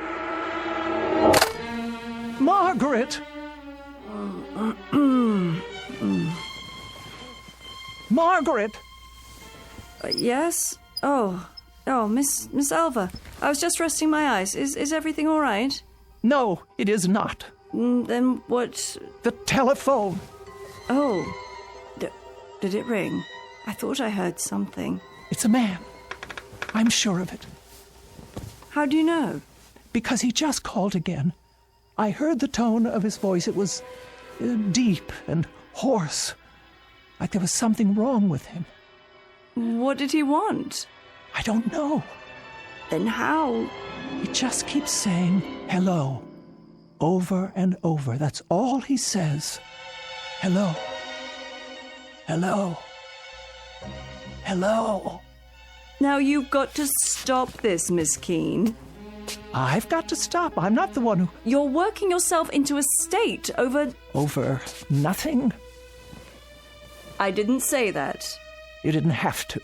Margaret! Margaret! Yes? Oh, Miss Alva. I was just resting my eyes. Is everything all right? No, it is not. Then what? The telephone. Oh, did it ring? I thought I heard something. It's a man. I'm sure of it. How do you know? Because he just called again. I heard the tone of his voice. It was deep and hoarse, like there was something wrong with him. What did he want? I don't know. Then how? He just keeps saying hello, over and over. That's all he says. Hello. Hello. Hello. Now you've got to stop this, Miss Keene. I've got to stop. I'm not the one who... You're working yourself into a state over... Over nothing? I didn't say that. You didn't have to.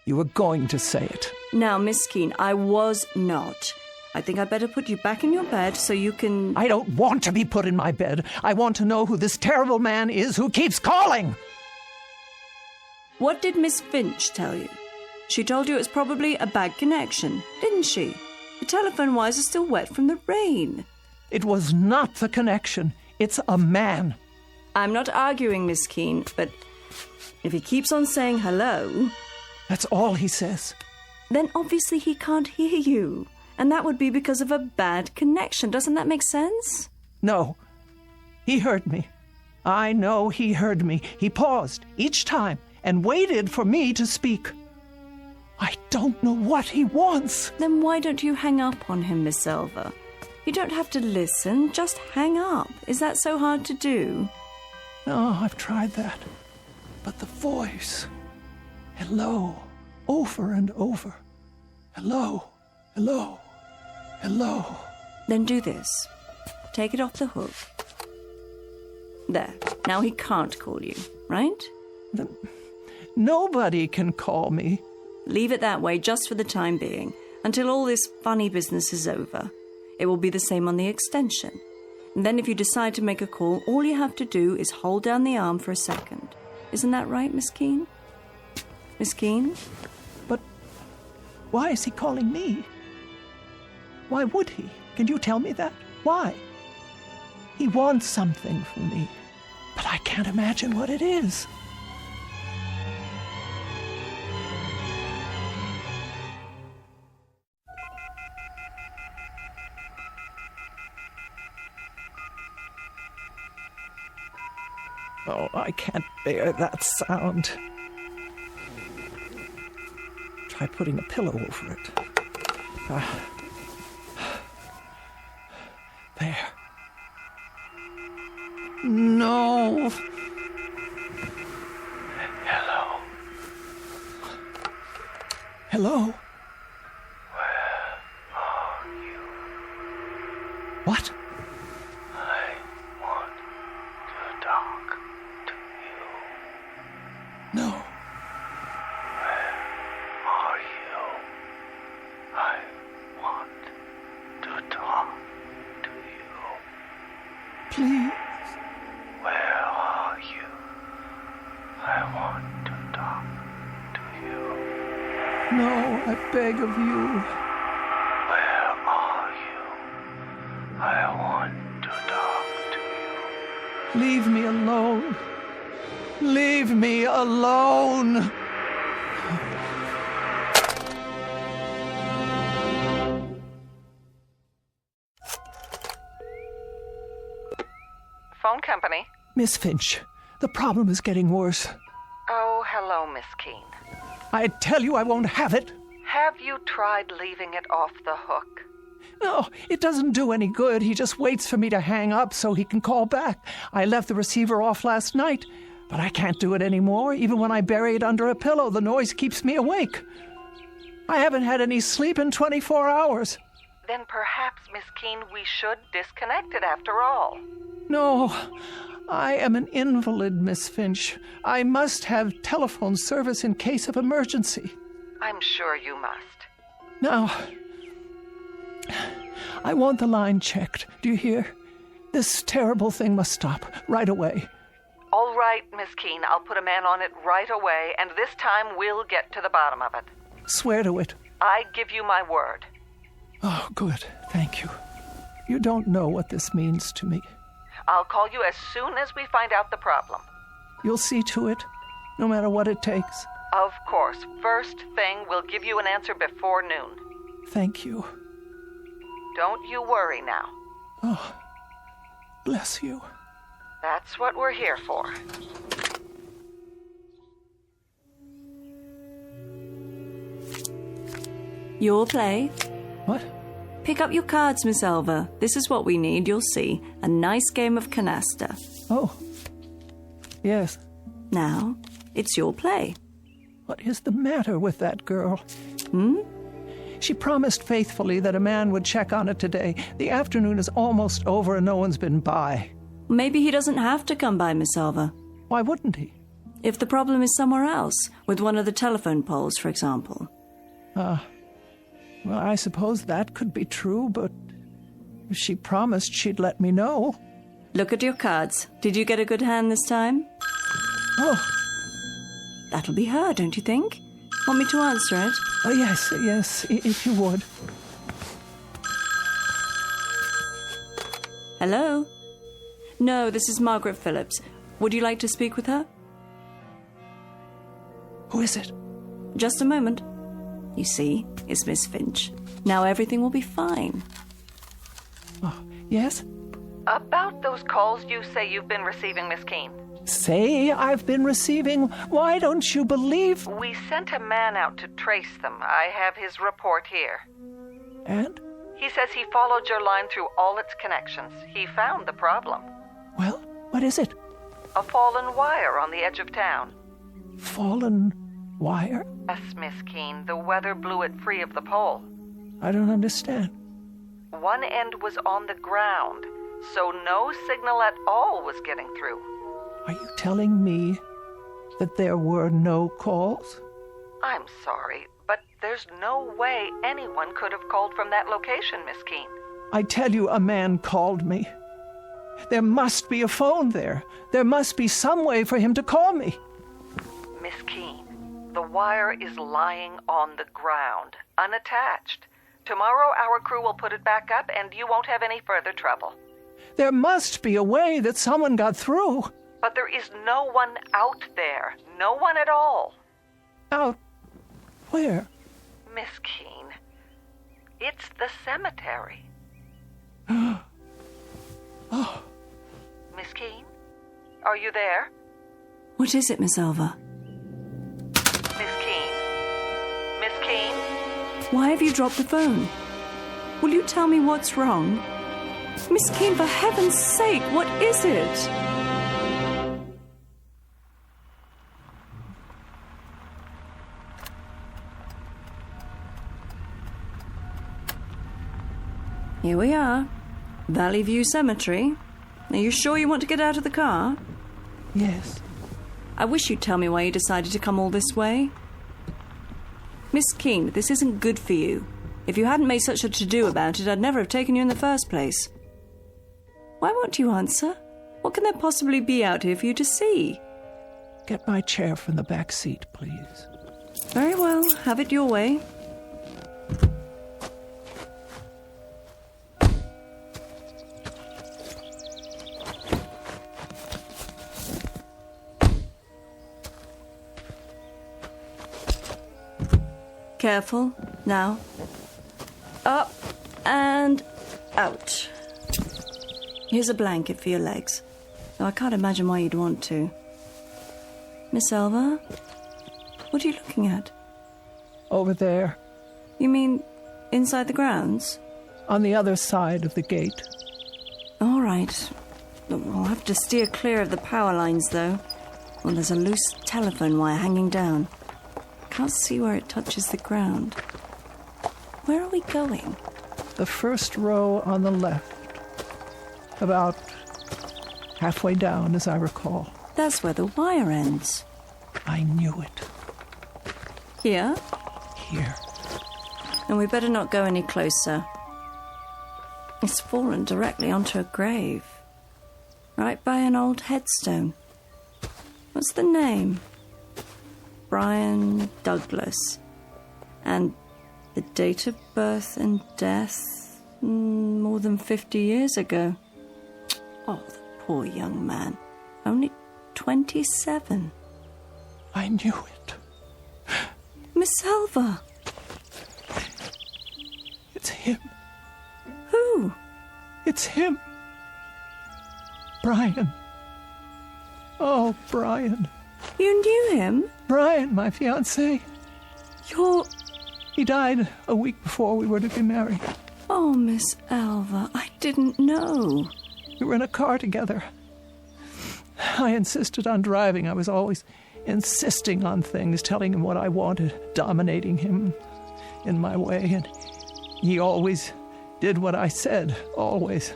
You were going to say it. Now, Miss Keene, I was not. I think I'd better put you back in your bed so you can... I don't want to be put in my bed. I want to know who this terrible man is who keeps calling. What did Miss Finch tell you? She told you it was probably a bad connection, didn't she? The telephone wires are still wet from the rain. It was not the connection. It's a man. I'm not arguing, Miss Keene, but if he keeps on saying hello... That's all he says. Then obviously he can't hear you. And that would be because of a bad connection. Doesn't that make sense? No. He heard me. I know he heard me. He paused each time and waited for me to speak. I don't know what he wants. Then why don't you hang up on him, Miss Selva? You don't have to listen, just hang up. Is that so hard to do? No, I've tried that. But the voice... Hello, over and over. Hello, hello, hello. Then do this. Take it off the hook. There. Now he can't call you, right? Nobody can call me. Leave it that way just for the time being, until all this funny business is over. It will be the same on the extension. And then if you decide to make a call, all you have to do is hold down the arm for a second. Isn't that right, Miss Keene? Miss Keene? But why is he calling me? Why would he? Can you tell me that? Why? He wants something from me, but I can't imagine what it is. Oh, I can't bear that sound. Try putting a pillow over it. There. No. Hello. Hello? Where are you? What? I want to talk to you. No. Please. Where are you? I want to talk to you. No, I beg of you. Where are you? I want to talk to you. Leave me alone. Leave me alone. Phone company. Miss Finch, the problem is getting worse. Oh, hello, Miss Keene. I tell you I won't have it. Have you tried leaving it off the hook? No, it doesn't do any good. He just waits for me to hang up so he can call back. I left the receiver off last night, but I can't do it anymore. Even when I bury it under a pillow, the noise keeps me awake. I haven't had any sleep in 24 hours. Then perhaps, Miss Keene, we should disconnect it after all. No, I am an invalid, Miss Finch. I must have telephone service in case of emergency. I'm sure you must. Now, I want the line checked. Do you hear? This terrible thing must stop right away. All right, Miss Keene. I'll put a man on it right away, and this time we'll get to the bottom of it. Swear to it. I give you my word. Oh, good. Thank you. You don't know what this means to me. I'll call you as soon as we find out the problem. You'll see to it, no matter what it takes. Of course. First thing, we'll give you an answer before noon. Thank you. Don't you worry now. Oh, bless you. That's what we're here for. Your play. What? Pick up your cards, Miss Elva. This is what we need, you'll see. A nice game of canasta. Oh. Yes. Now, it's your play. What is the matter with that girl? Hmm? She promised faithfully that a man would check on it today. The afternoon is almost over and no one's been by. Maybe he doesn't have to come by, Miss Elva. Why wouldn't he? If the problem is somewhere else, with one of the telephone poles, for example. Well, I suppose that could be true, but she promised she'd let me know. Look at your cards. Did you get a good hand this time? Oh. That'll be her, don't you think? Want me to answer it? Oh, yes, if you would. Hello? No, this is Margaret Phillips. Would you like to speak with her? Who is it? Just a moment. You see, it's Miss Finch. Now everything will be fine. Oh, yes? About those calls you say you've been receiving, Miss Keene. Say I've been receiving? Why don't you believe? We sent a man out to trace them. I have his report here. And? He says he followed your line through all its connections. He found the problem. Well, what is it? A fallen wire on the edge of town. Fallen wire? Yes, Miss Keene. The weather blew it free of the pole. I don't understand. One end was on the ground, so no signal at all was getting through. Are you telling me that there were no calls? I'm sorry, but there's no way anyone could have called from that location, Miss Keene. I tell you, a man called me. There must be a phone there. There must be some way for him to call me. Miss Keene, the wire is lying on the ground, unattached. Tomorrow our crew will put it back up and you won't have any further trouble. There must be a way that someone got through. But there is no one out there. No one at all. Out where? Miss Keene, it's the cemetery. Oh. Miss Keene, are you there? What is it, Miss Elva? Miss Keene? Miss Keene? Why have you dropped the phone? Will you tell me what's wrong? Miss Keene, for heaven's sake, what is it? Here we are. Valley View Cemetery. Are you sure you want to get out of the car? Yes. I wish you'd tell me why you decided to come all this way. Miss Keene, this isn't good for you. If you hadn't made such a to-do about it, I'd never have taken you in the first place. Why won't you answer? What can there possibly be out here for you to see? Get my chair from the back seat, please. Very well. Have it your way. Careful. Now. Up and out. Here's a blanket for your legs. Though I can't imagine why you'd want to. Miss Elva? What are you looking at? Over there. You mean inside the grounds? On the other side of the gate. All right. I'll have to steer clear of the power lines, though. Well, there's a loose telephone wire hanging down. Can't see where it touches the ground. Where are we going? The first row on the left. About halfway down, as I recall. That's where the wire ends. I knew it. Here? Here. And we better not go any closer. It's fallen directly onto a grave. Right by an old headstone. What's the name? Brian Douglas. And the date of birth and death, more than 50 years ago. Oh, the poor young man. Only 27. I knew it. Miss Elva. It's him. It's him. Brian. Oh, Brian. You knew him? Brian, my fiancé. He died a week before we were to be married. Oh, Miss Alva, I didn't know. We were in a car together. I insisted on driving. I was always insisting on things, telling him what I wanted, dominating him in my way, and he always did what I said, always.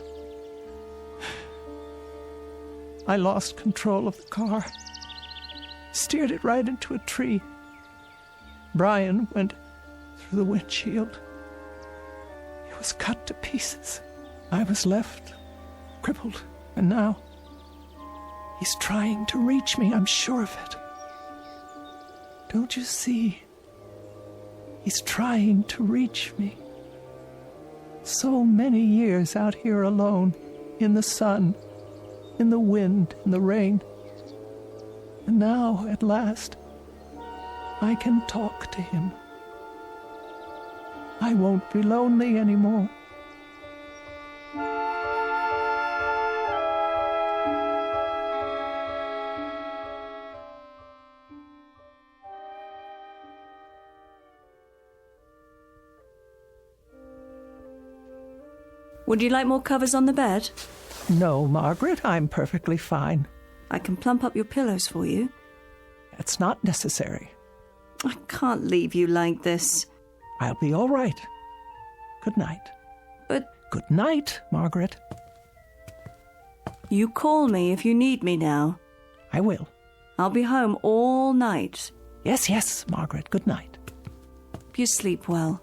I lost control of the car, steered it right into a tree. Brian went through the windshield. He was cut to pieces. I was left crippled, and now he's trying to reach me, I'm sure of it. Don't you see? He's trying to reach me. So many years out here alone, in the sun, in the wind, in the rain. And now, at last, I can talk to him. I won't be lonely anymore. Would you like more covers on the bed? No, Margaret, I'm perfectly fine. I can plump up your pillows for you. That's not necessary. I can't leave you like this. I'll be all right. Good night. But... Good night, Margaret. You call me if you need me now. I will. I'll be home all night. Yes, Margaret. Good night. You sleep well.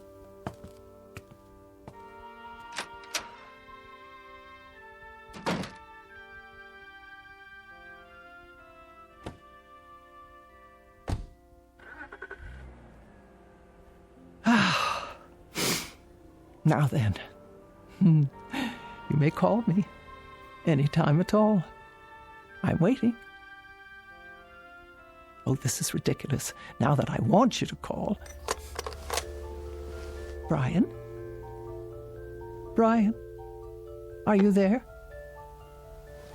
Now then, you may call me any time at all. I'm waiting. Oh, this is ridiculous. Now that I want you to call. Brian? Brian? Are you there?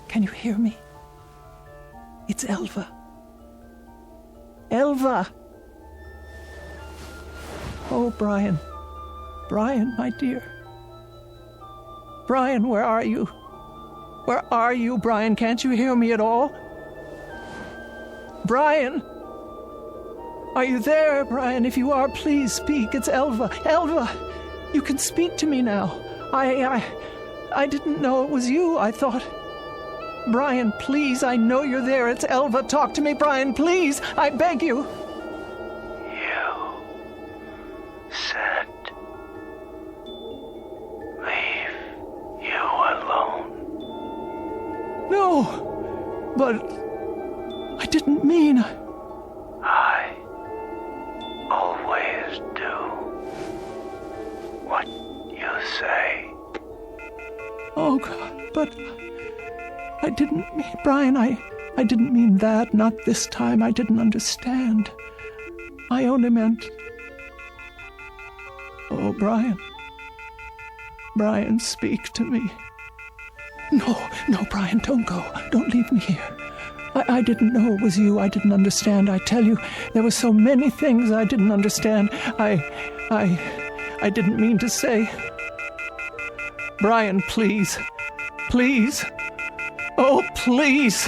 Can you hear me? It's Elva. Elva! Oh, Brian. Brian, my dear. Brian, where are you? Where are you, Brian? Can't you hear me at all? Brian! Are you there, Brian? If you are, please speak. It's Elva. Elva! You can speak to me now. I didn't know it was you. I thought... Brian, please, I know you're there. It's Elva. Talk to me, Brian, please. I beg you. You said... leave you alone. No, but I didn't mean... I always do what you say. Oh, God, but I didn't mean... Brian, I didn't mean that. Not this time. I didn't understand. I only meant... Oh, Brian. Brian, speak to me. No, Brian, don't go. Don't leave me here. I didn't know it was you. I didn't understand. I tell you, there were so many things I didn't understand. I didn't mean to say. Brian, please. Please. Oh, please.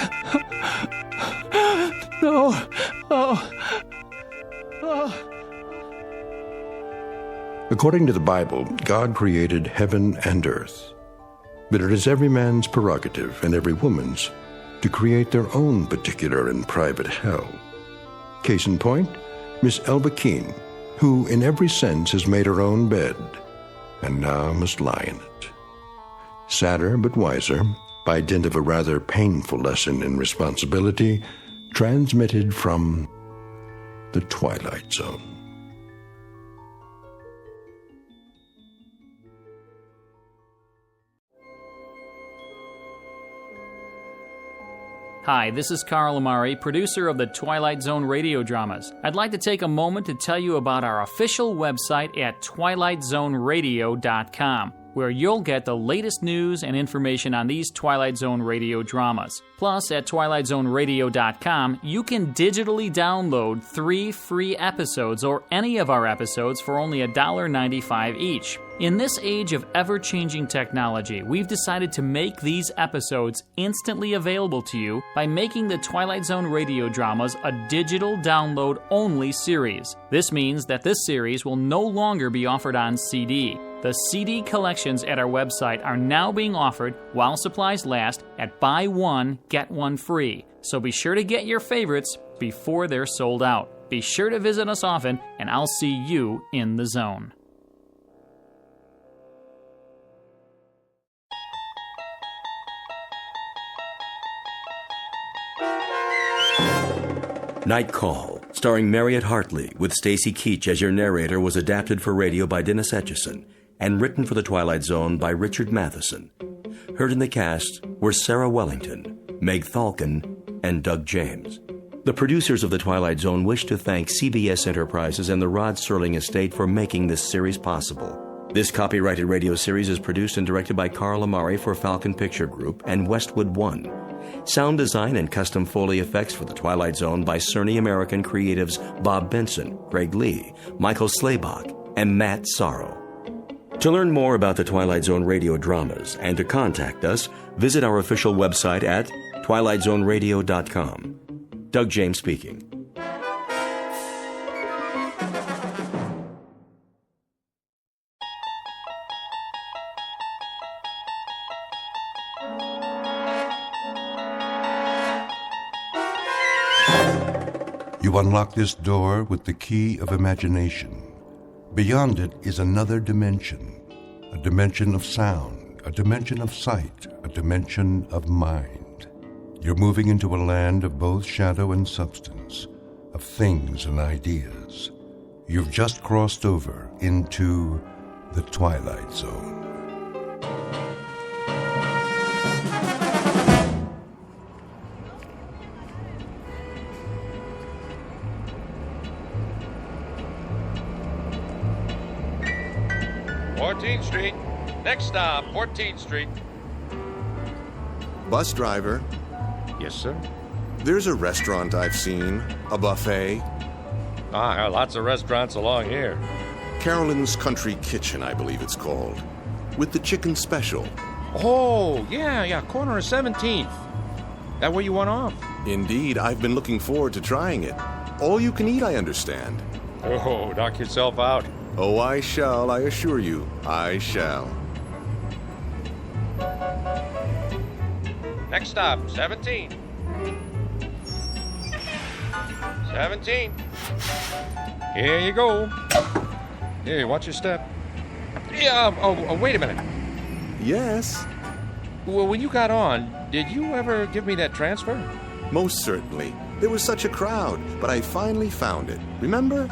No. Oh. According to the Bible, God created heaven and earth. But it is every man's prerogative and every woman's to create their own particular and private hell. Case in point, Miss Elva Keene, who in every sense has made her own bed, and now must lie in it. Sadder but wiser, by dint of a rather painful lesson in responsibility, transmitted from the Twilight Zone. Hi, this is Carl Amari, producer of the Twilight Zone Radio Dramas. I'd like to take a moment to tell you about our official website at twilightzoneradio.com. where you'll get the latest news and information on these Twilight Zone radio dramas. Plus, at twilightzoneradio.com, you can digitally download 3 free episodes or any of our episodes for only $1.95 each. In this age of ever-changing technology, we've decided to make these episodes instantly available to you by making the Twilight Zone radio dramas a digital download-only series. This means that this series will no longer be offered on CD. The CD collections at our website are now being offered while supplies last at buy one, get one free. So be sure to get your favorites before they're sold out. Be sure to visit us often, and I'll see you in the zone. Night Call, starring Marriott Hartley, with Stacy Keach as your narrator, was adapted for radio by Dennis Etchison and written for The Twilight Zone by Richard Matheson. Heard in the cast were Sarah Wellington, Meg Thalken, and Doug James. The producers of The Twilight Zone wish to thank CBS Enterprises and the Rod Serling Estate for making this series possible. This copyrighted radio series is produced and directed by Carl Amari for Falcon Picture Group and Westwood One. Sound design and custom Foley effects for The Twilight Zone by Cerny American creatives Bob Benson, Greg Lee, Michael Slaybach, and Matt Sorrow. To learn more about the Twilight Zone radio dramas and to contact us, visit our official website at twilightzoneradio.com. Doug James speaking. You unlock this door with the key of imagination. Beyond it is another dimension, a dimension of sound, a dimension of sight, a dimension of mind. You're moving into a land of both shadow and substance, of things and ideas. You've just crossed over into the Twilight Zone. Street. Next stop, 14th Street. Bus driver. Yes, sir. There's a restaurant I've seen, a buffet. Lots of restaurants along here. Carolyn's Country Kitchen, I believe it's called, with the chicken special. Oh, yeah, corner of 17th. That where you want off? Indeed, I've been looking forward to trying it. All you can eat, I understand. Oh, knock yourself out. Oh, I shall, I assure you, I shall. Next stop, 17. 17. Here you go. Here, watch your step. Yeah, wait a minute. Yes? Well, when you got on, did you ever give me that transfer? Most certainly. There was such a crowd, but I finally found it. Remember?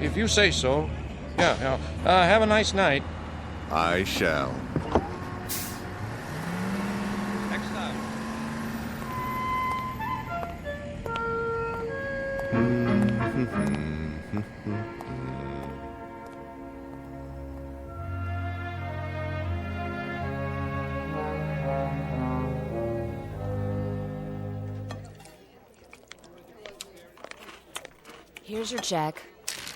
If you say so. Yeah. Have a nice night. I shall. Next stop. Here's your check.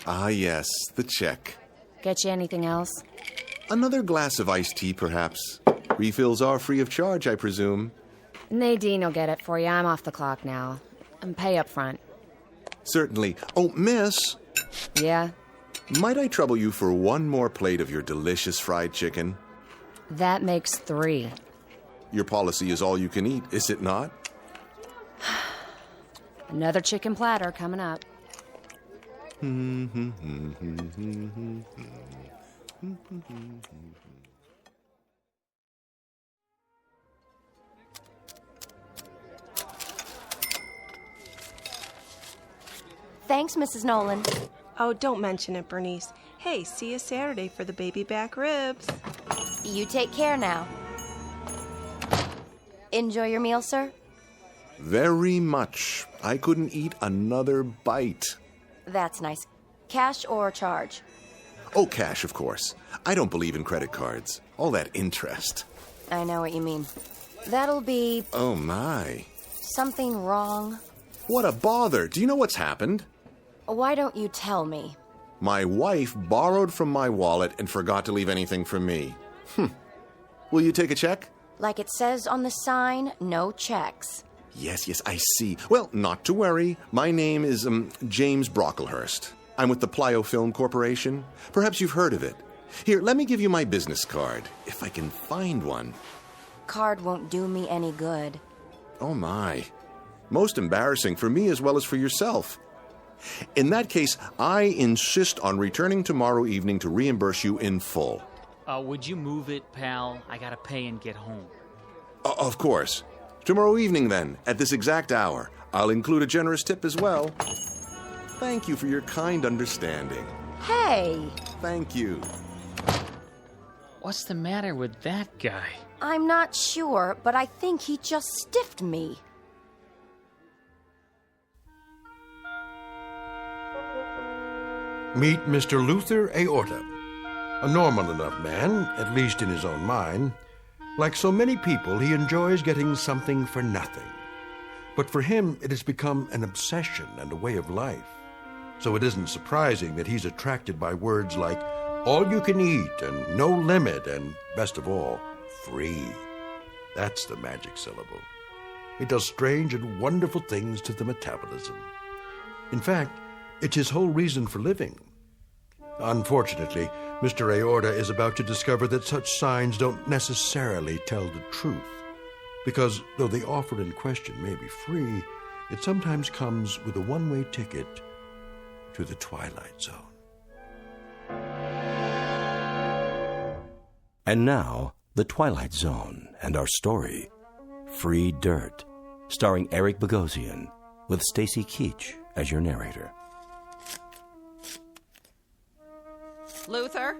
Ah, yes, the check. Get you anything else? Another glass of iced tea, perhaps. Refills are free of charge, I presume. Nadine will get it for you. I'm off the clock now. And pay up front. Certainly. Oh, miss. Yeah? Might I trouble you for one more plate of your delicious fried chicken? That makes 3. Your policy is all you can eat, is it not? Another chicken platter coming up. Thanks, Mrs. Nolan. Oh, don't mention it, Bernice. Hey, see you Saturday for the baby back ribs. You take care now. Enjoy your meal, sir? Very much. I couldn't eat another bite. That's nice. Cash or charge? Oh, cash, of course. I don't believe in credit cards. All that interest. I know what you mean. That'll be... Oh, my. something wrong. What a bother. Do you know what's happened? Why don't you tell me? My wife borrowed from my wallet and forgot to leave anything for me. Will you take a check? Like it says on the sign, no checks. Yes, I see. Well, not to worry. My name is, James Brocklehurst. I'm with the Plyo Film Corporation. Perhaps you've heard of it. Here, let me give you my business card, if I can find one. Card won't do me any good. Oh, my. Most embarrassing for me as well as for yourself. In that case, I insist on returning tomorrow evening to reimburse you in full. Would you move it, pal? I gotta pay and get home. Of course. Tomorrow evening, then, at this exact hour. I'll include a generous tip as well. Thank you for your kind understanding. Hey! Thank you. What's the matter with that guy? I'm not sure, but I think he just stiffed me. Meet Mr. Luther Aorta, a normal enough man, at least in his own mind. Like so many people, he enjoys getting something for nothing. But for him, it has become an obsession and a way of life. So it isn't surprising that he's attracted by words like all you can eat and no limit and, best of all, free. That's the magic syllable. It does strange and wonderful things to the metabolism. In fact, it's his whole reason for living. Unfortunately, Mr. Aorta is about to discover that such signs don't necessarily tell the truth. Because though the offer in question may be free, it sometimes comes with a one-way ticket to the Twilight Zone. And now, The Twilight Zone and our story, Free Dirt, starring Eric Bogosian, with Stacy Keach as your narrator. Luther?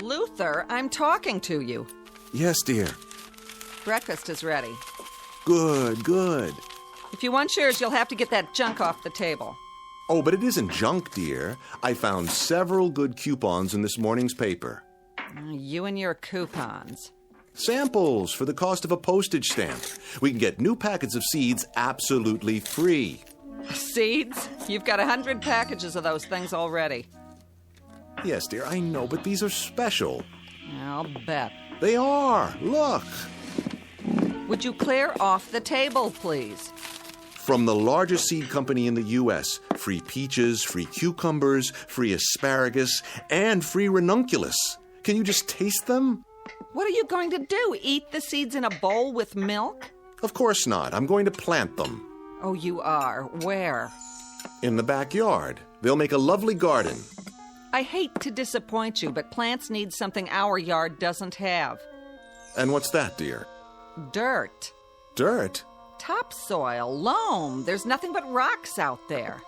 Luther, I'm talking to you. Yes, dear. Breakfast is ready. Good. If you want yours, you'll have to get that junk off the table. Oh, but it isn't junk, dear. I found several good coupons in this morning's paper. You and your coupons. Samples for the cost of a postage stamp. We can get new packets of seeds absolutely free. Seeds? You've got 100 packages of those things already. Yes, dear, I know, but these are special. I'll bet. They are. Look. Would you clear off the table, please? From the largest seed company in the U.S., free peaches, free cucumbers, free asparagus, and free ranunculus. Can you just taste them? What are you going to do? Eat the seeds in a bowl with milk? Of course not. I'm going to plant them. Oh, you are? Where? In the backyard. They'll make a lovely garden. I hate to disappoint you, but plants need something our yard doesn't have. And what's that, dear? Dirt. Dirt? Topsoil, loam. There's nothing but rocks out there.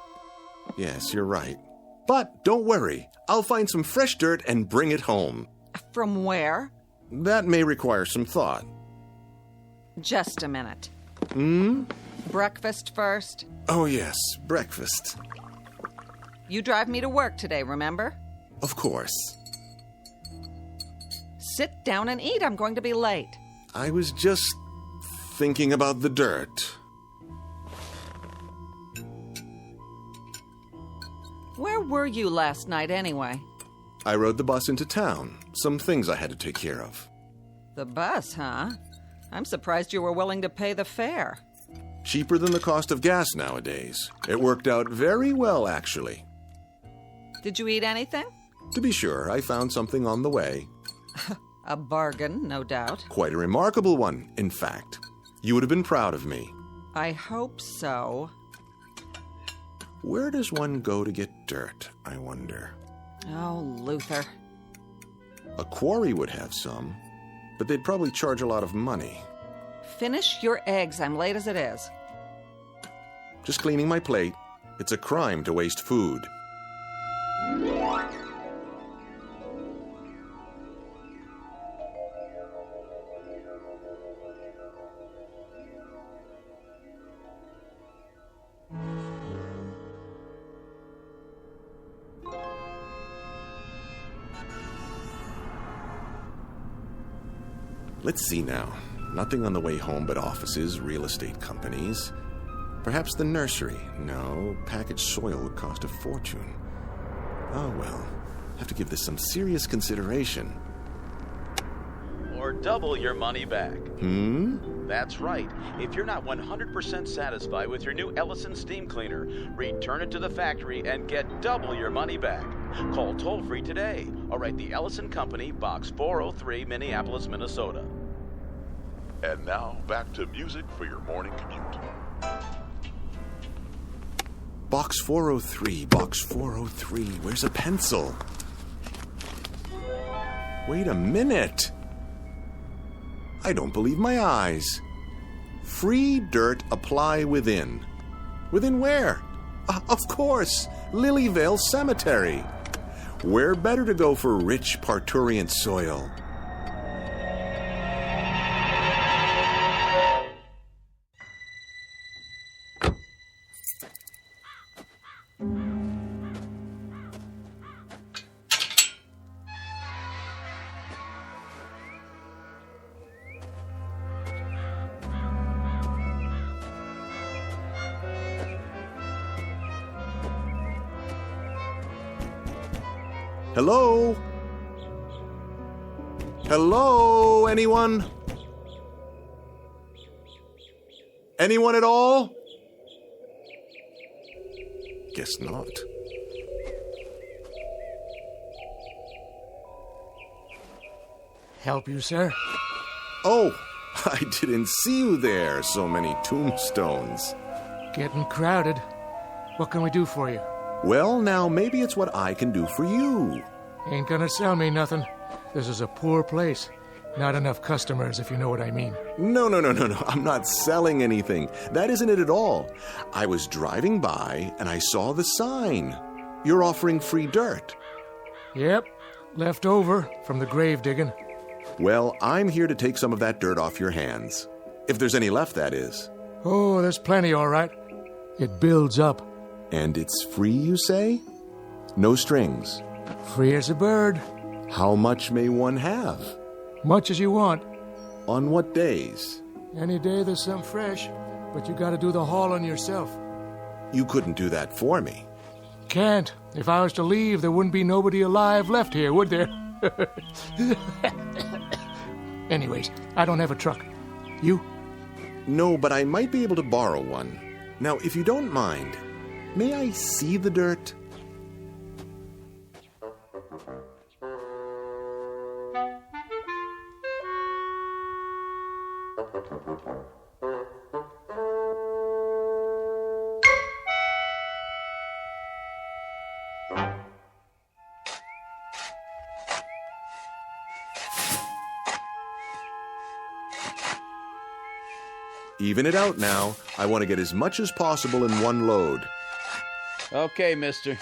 Yes, you're right. But don't worry. I'll find some fresh dirt and bring it home. From where? That may require some thought. Just a minute. Breakfast first? Oh, yes, breakfast. You drive me to work today, remember? Of course. Sit down and eat. I'm going to be late. I was just thinking about the dirt. Where were you last night, anyway? I rode the bus into town. Some things I had to take care of. The bus, huh? I'm surprised you were willing to pay the fare. Cheaper than the cost of gas nowadays. It worked out very well, actually. Did you eat anything? To be sure, I found something on the way. A bargain, no doubt. Quite a remarkable one, in fact. You would have been proud of me. I hope so. Where does one go to get dirt, I wonder? Oh, Luther. A quarry would have some, but they'd probably charge a lot of money. Finish your eggs. I'm late as it is. Just cleaning my plate. It's a crime to waste food. Let's see now. Nothing on the way home but offices, real estate companies. Perhaps the nursery. No, packaged soil would cost a fortune. Oh, well. Have to give this some serious consideration. Or double your money back. That's right. If you're not 100% satisfied with your new Ellison steam cleaner, return it to the factory and get double your money back. Call toll-free today or write the Ellison Company, Box 403, Minneapolis, Minnesota. And now, back to music for your morning commute. Box 403, Box 403. Where's a pencil? Wait a minute. I don't believe my eyes. Free dirt apply within. Within where? Of course, Lilyvale Cemetery. Where better to go for rich parturient soil? Hello? Hello, anyone? Anyone at all? Guess not. Help you, sir? Oh, I didn't see you there. So many tombstones. Getting crowded. What can we do for you? Well, now, maybe it's what I can do for you. Ain't gonna sell me nothing. This is a poor place. Not enough customers, if you know what I mean. No. I'm not selling anything. That isn't it at all. I was driving by, and I saw the sign. You're offering free dirt. Yep. Left over from the grave digging. Well, I'm here to take some of that dirt off your hands. If there's any left, that is. Oh, there's plenty, all right. It builds up. And it's free, you say? No strings. Free as a bird. How much may one have? Much as you want. On what days? Any day there's some fresh, but you gotta do the hauling yourself. You couldn't do that for me. Can't. If I was to leave, there wouldn't be nobody alive left here, would there? Anyways, I don't have a truck. You? No, but I might be able to borrow one. Now, if you don't mind, may I see the dirt? Even it out now. I want to get as much as possible in one load. Okay, mister.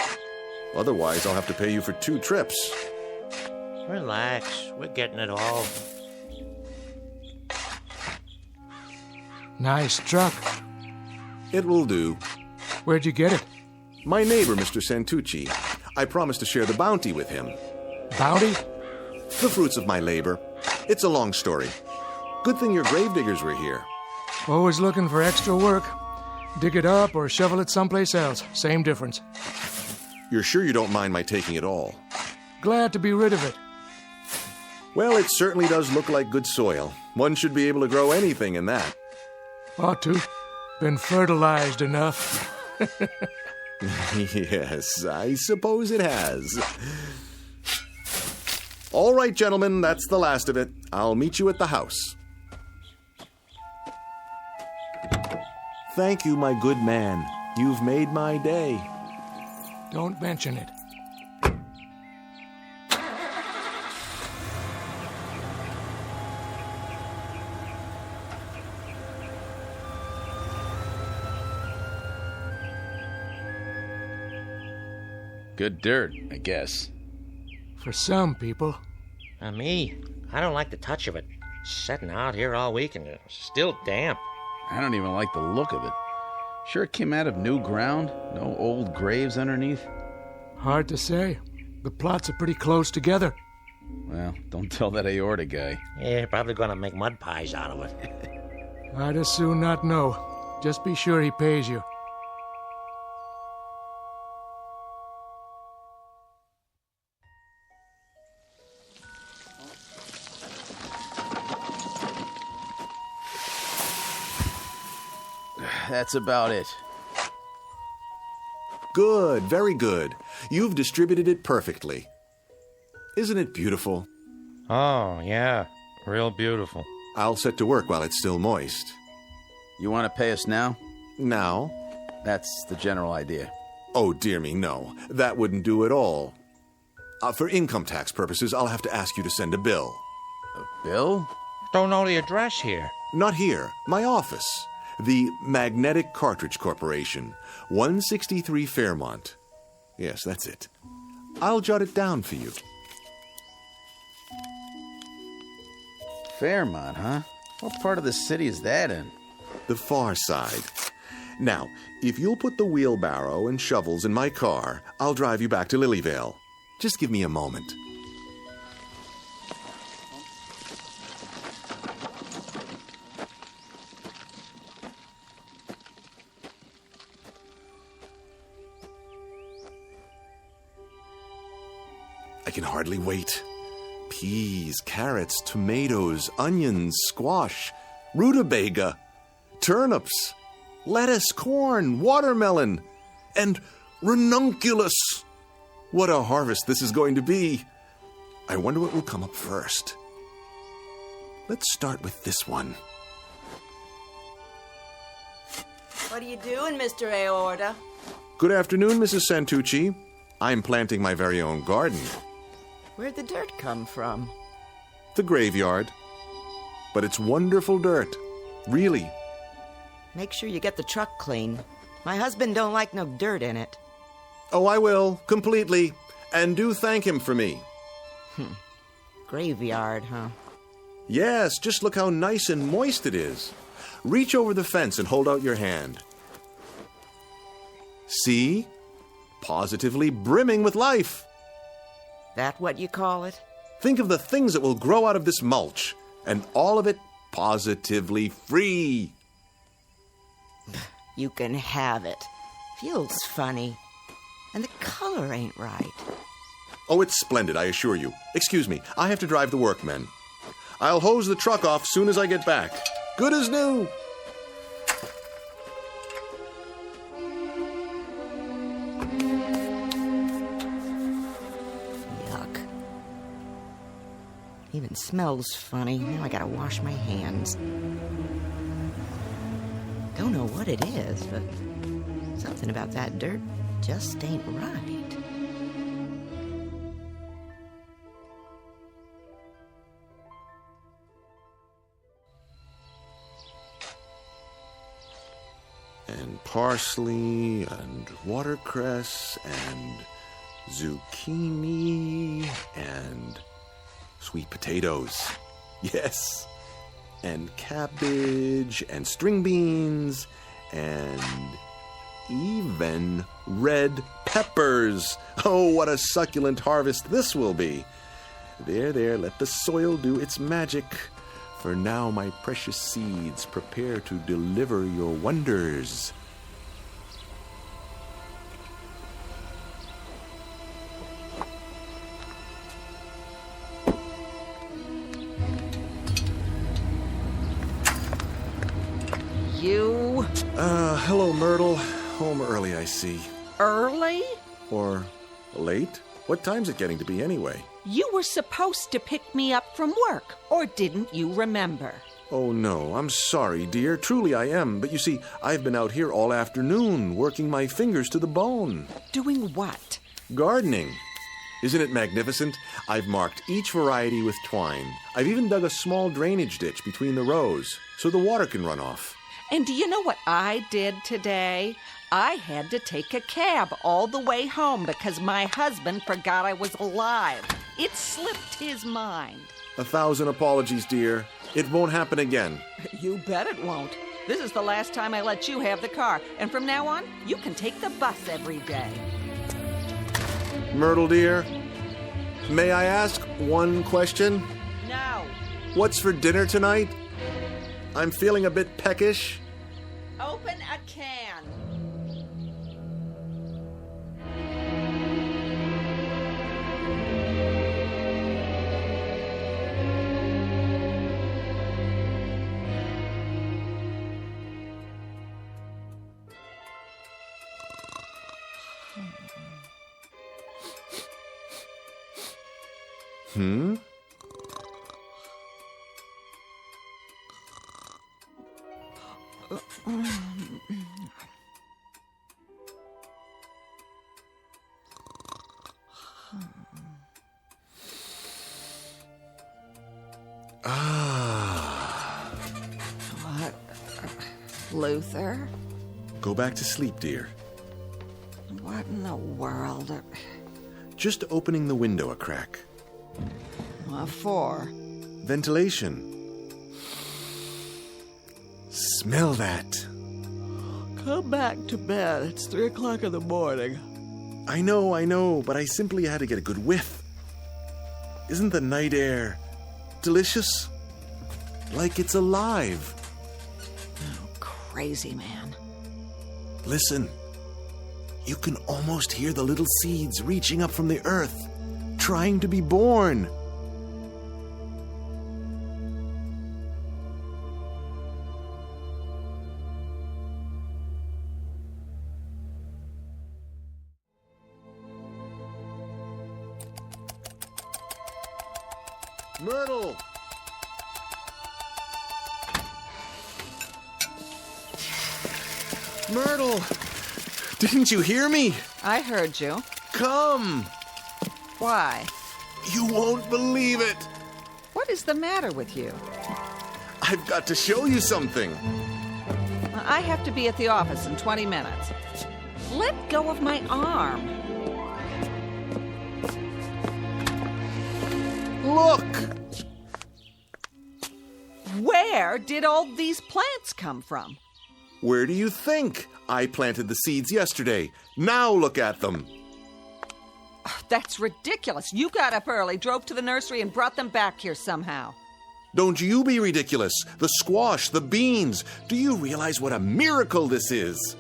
Otherwise, I'll have to pay you for 2 trips. Relax. We're getting it all. Nice truck. It will do. Where'd you get it? My neighbor, Mr. Santucci. I promised to share the bounty with him. Bounty? The fruits of my labor. It's a long story. Good thing your gravediggers were here. Always looking for extra work. Dig it up or shovel it someplace else. Same difference. You're sure you don't mind my taking it all? Glad to be rid of it. Well, it certainly does look like good soil. One should be able to grow anything in that. Ought to. Been fertilized enough. Yes, I suppose it has. All right, gentlemen, that's the last of it. I'll meet you at the house. Thank you, my good man. You've made my day. Don't mention it. Good dirt, I guess. For some people. Me, I don't like the touch of it. Sitting out here all week and it's still damp. I don't even like the look of it. Sure it came out of new ground? No old graves underneath? Hard to say. The plots are pretty close together. Well, don't tell that aorta guy. Yeah, probably gonna make mud pies out of it. I'd as soon not know. Just be sure he pays you. That's about it. Good, very good. You've distributed it perfectly. Isn't it beautiful? Oh, yeah. Real beautiful. I'll set to work while it's still moist. You want to pay us now? Now? That's the general idea. Oh, dear me, no. That wouldn't do at all. For income tax purposes, I'll have to ask you to send a bill. A bill? Don't know the address here. Not here. My office. The Magnetic Cartridge Corporation, 163 Fairmont. Yes, that's it. I'll jot it down for you. Fairmont, huh? What part of the city is that in? The far side. Now, if you'll put the wheelbarrow and shovels in my car, I'll drive you back to Lilyvale. Just give me a moment. I can hardly wait. Peas, carrots, tomatoes, onions, squash, rutabaga, turnips, lettuce, corn, watermelon, and ranunculus. What a harvest this is going to be. I wonder what will come up first. Let's start with this one. What are you doing, Mr. Aorta? Good afternoon, Mrs. Santucci. I'm planting my very own garden. Where'd the dirt come from? The graveyard. But it's wonderful dirt. Really. Make sure you get the truck clean. My husband don't like no dirt in it. Oh, I will, completely. And do thank him for me. Graveyard, huh? Yes, just look how nice and moist it is. Reach over the fence and hold out your hand. See? Positively brimming with life. That what you call it? Think of the things that will grow out of this mulch, and all of it positively free. You can have it. Feels funny. And the color ain't right. Oh, it's splendid, I assure you. Excuse me, I have to drive the workmen. I'll hose the truck off soon as I get back. Good as new. Even smells funny. Now I gotta wash my hands. Don't know what it is, but something about that dirt just ain't right. And parsley, and watercress, and zucchini, and sweet potatoes. Yes. And cabbage, and string beans, and even red peppers. Oh, what a succulent harvest this will be. There, let the soil do its magic. For now my precious seeds prepare to deliver your wonders. You? Hello, Myrtle. Home early, I see. Early? Or late? What time's it getting to be anyway? You were supposed to pick me up from work, or didn't you remember? Oh, no, I'm sorry, dear. Truly I am. But you see, I've been out here all afternoon, working my fingers to the bone. Doing what? Gardening. Isn't it magnificent? I've marked each variety with twine. I've even dug a small drainage ditch between the rows, so the water can run off. And do you know what I did today? I had to take a cab all the way home because my husband forgot I was alive. It slipped his mind. 1,000 apologies, dear. It won't happen again. You bet it won't. This is the last time I let you have the car, and from now on, you can take the bus every day. Myrtle, dear, May I ask one question? No. What's for dinner tonight? I'm feeling a bit peckish. Open a can. Hmm? What? Luther? Go back to sleep, dear. What in the world? Just opening the window a crack. What for? Ventilation. Smell that. Come back to bed. It's 3 o'clock in the morning. I know, but I simply had to get a good whiff. Isn't the night air delicious? Like it's alive. Oh, crazy man. Listen. You can almost hear the little seeds reaching up from the earth, trying to be born. Myrtle! Myrtle! Didn't you hear me? I heard you. Come! Why? You won't believe it! What is the matter with you? I've got to show you something. I have to be at the office in 20 minutes. Let go of my arm. Look! Where did all these plants come from? Where do you think? I planted the seeds yesterday. Now look at them. That's ridiculous. You got up early, drove to the nursery, and brought them back here somehow. Don't you be ridiculous. The squash, the beans. Do you realize what a miracle this is?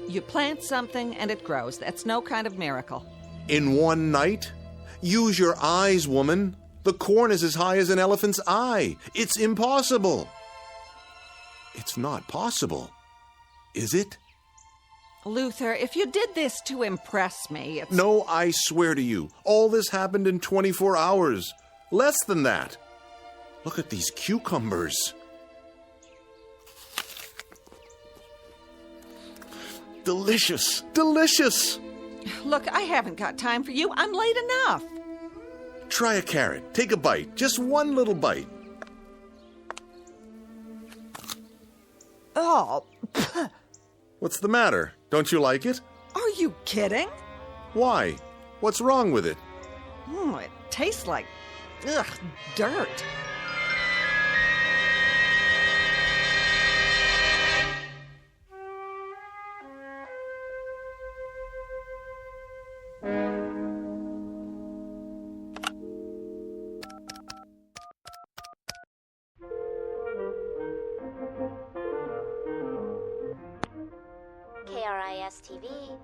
You plant something and it grows. That's no kind of miracle. In one night? Use your eyes, woman. The corn is as high as an elephant's eye. It's impossible. It's not possible, is it? Luther, if you did this to impress me, it's... No, I swear to you, all this happened in 24 hours. Less than that. Look at these cucumbers. Delicious, delicious. Look, I haven't got time for you. I'm late enough. Try a carrot. Take a bite. Just one little bite. Oh. What's the matter? Don't you like it? Are you kidding? Why? What's wrong with it? It tastes like, dirt. KRIS-TV.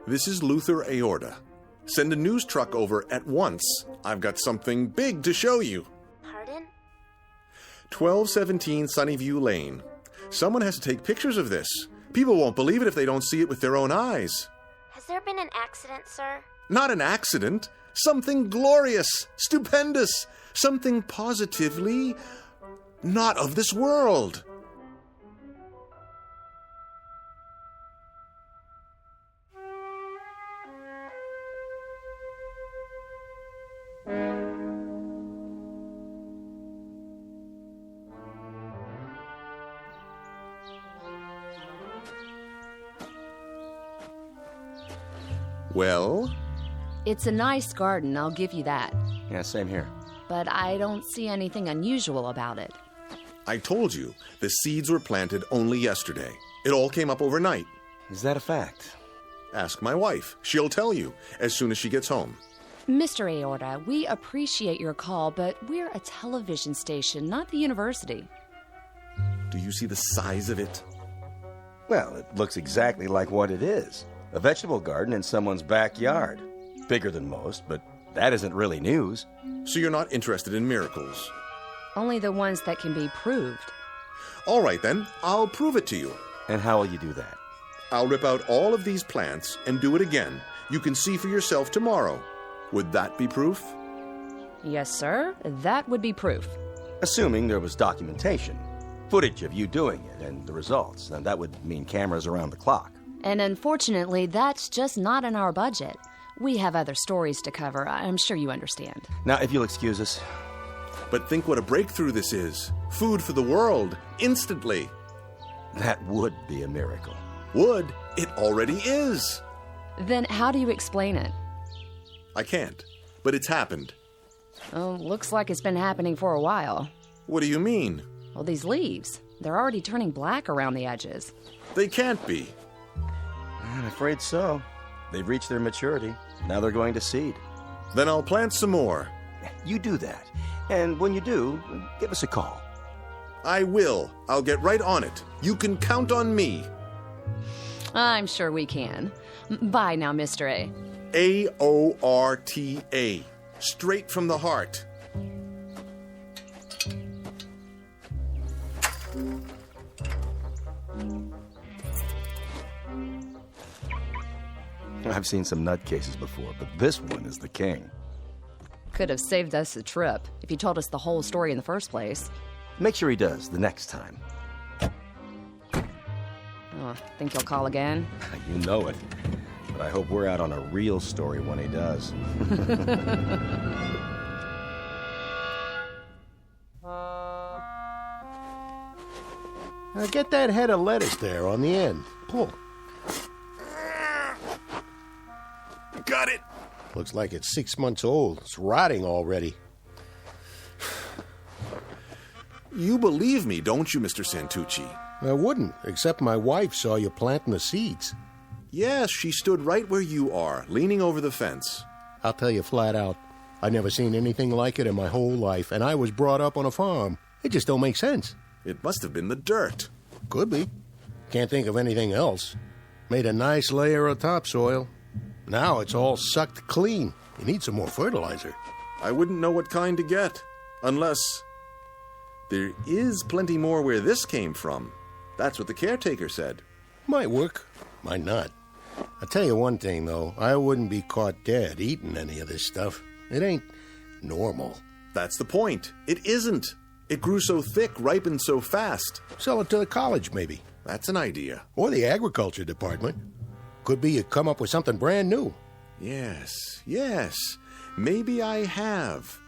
This is Luther Aorta. Send a news truck over at once. I've got something big to show you. Pardon? 1217 Sunnyview Lane. Someone has to take pictures of this. People won't believe it if they don't see it with their own eyes. Has there been an accident, sir? Not an accident. Something glorious, stupendous, something positively not of this world. Well? It's a nice garden, I'll give you that. Yeah, same here. But I don't see anything unusual about it. I told you, the seeds were planted only yesterday. It all came up overnight. Is that a fact? Ask my wife. She'll tell you as soon as she gets home. Mr. Aorta, we appreciate your call, but we're a television station, not the university. Do you see the size of it? Well, it looks exactly like what it is. A vegetable garden in someone's backyard. Bigger than most, but that isn't really news. So you're not interested in miracles? Only the ones that can be proved. All right, then. I'll prove it to you. And how will you do that? I'll rip out all of these plants and do it again. You can see for yourself tomorrow. Would that be proof? Yes, sir. That would be proof. Assuming there was documentation. Footage of you doing it and the results. And that would mean cameras around the clock. And unfortunately, that's just not in our budget. We have other stories to cover. I'm sure you understand. Now, if you'll excuse us. But think what a breakthrough this is. Food for the world. Instantly. That would be a miracle. Would? It already is. Then how do you explain it? I can't. But it's happened. Oh, looks like it's been happening for a while. What do you mean? Well, these leaves. They're already turning black around the edges. They can't be. I'm afraid so. They've reached their maturity. Now they're going to seed. Then I'll plant some more. You do that. And when you do, give us a call. I will. I'll get right on it. You can count on me. I'm sure we can. Bye now, Mr. A. A-O-R-T-A. Straight from the heart. I've seen some nutcases before, but this one is the king. Could have saved us a trip if he told us the whole story in the first place. Make sure he does the next time. Oh, think he'll call again? You know it. But I hope we're out on a real story when he does. Now get that head of lettuce there on the end. Pull. Got it. Looks like it's 6 months old. It's rotting already. You believe me, don't you, Mr. Santucci? I wouldn't, except my wife saw you planting the seeds. Yes, she stood right where you are, leaning over the fence. I'll tell you flat out, I've never seen anything like it in my whole life, and I was brought up on a farm. It just don't make sense. It must have been the dirt. Could be. Can't think of anything else. Made a nice layer of topsoil. Now it's all sucked clean. You need some more fertilizer. I wouldn't know what kind to get, unless there is plenty more where this came from. That's what the caretaker said. Might work, might not. I'll tell you one thing, though. I wouldn't be caught dead eating any of this stuff. It ain't normal. That's the point. It isn't. It grew so thick, ripened so fast. Sell it to the college, maybe. That's an idea. Or the agriculture department. Could be you come up with something brand new. Yes. Maybe I have.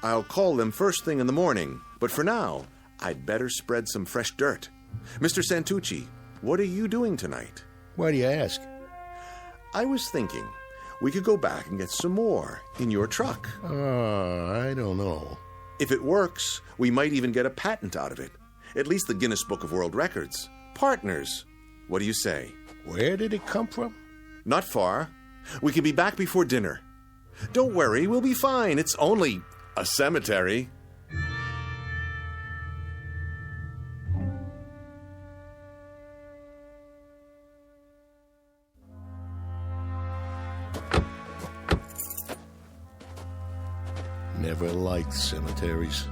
I'll call them first thing in the morning. But for now, I'd better spread some fresh dirt. Mr. Santucci, what are you doing tonight? Why do you ask? I was thinking we could go back and get some more in your truck. I don't know. If it works, we might even get a patent out of it. At least the Guinness Book of World Records. Partners. What do you say? Where did it come from? Not far. We can be back before dinner. Don't worry, we'll be fine. It's only a cemetery. Never liked cemeteries.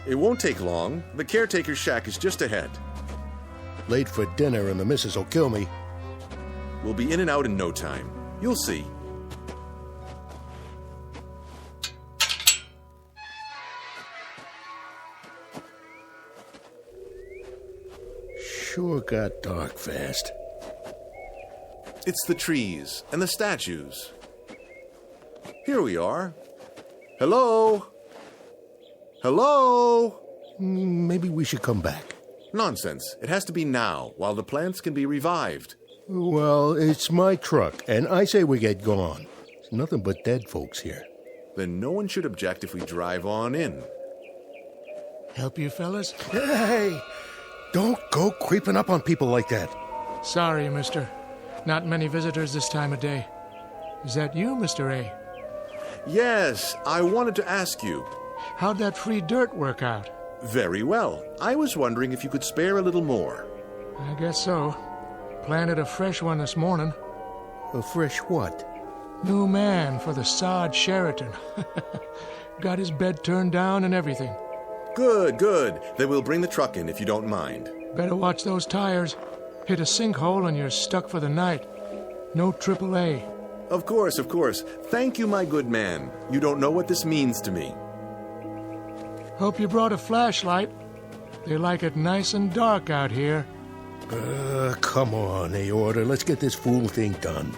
It won't take long. The caretaker's shack is just ahead. Late for dinner and the missus will kill me. We'll be in and out in no time. You'll see. Sure got dark fast. It's the trees and the statues. Here we are. Hello? Hello? Maybe we should come back. Nonsense. It has to be now, while the plants can be revived. Well, it's my truck, and I say we get gone. There's nothing but dead folks here. Then no one should object if we drive on in. Help you, fellas? Hey! Don't go creeping up on people like that. Sorry, mister. Not many visitors this time of day. Is that you, Mr. A? Yes, I wanted to ask you. How'd that free dirt work out? Very well. I was wondering if you could spare a little more. I guess so. Planted a fresh one this morning. A fresh what? New man for the sod Sheraton. Got his bed turned down and everything. Good, good. Then we'll bring the truck in if you don't mind. Better watch those tires. Hit a sinkhole and you're stuck for the night. No AAA. Of course, of course. Thank you, my good man. You don't know what this means to me. Hope you brought a flashlight. They like it nice and dark out here. Come on, Aorta. Let's get this fool thing done.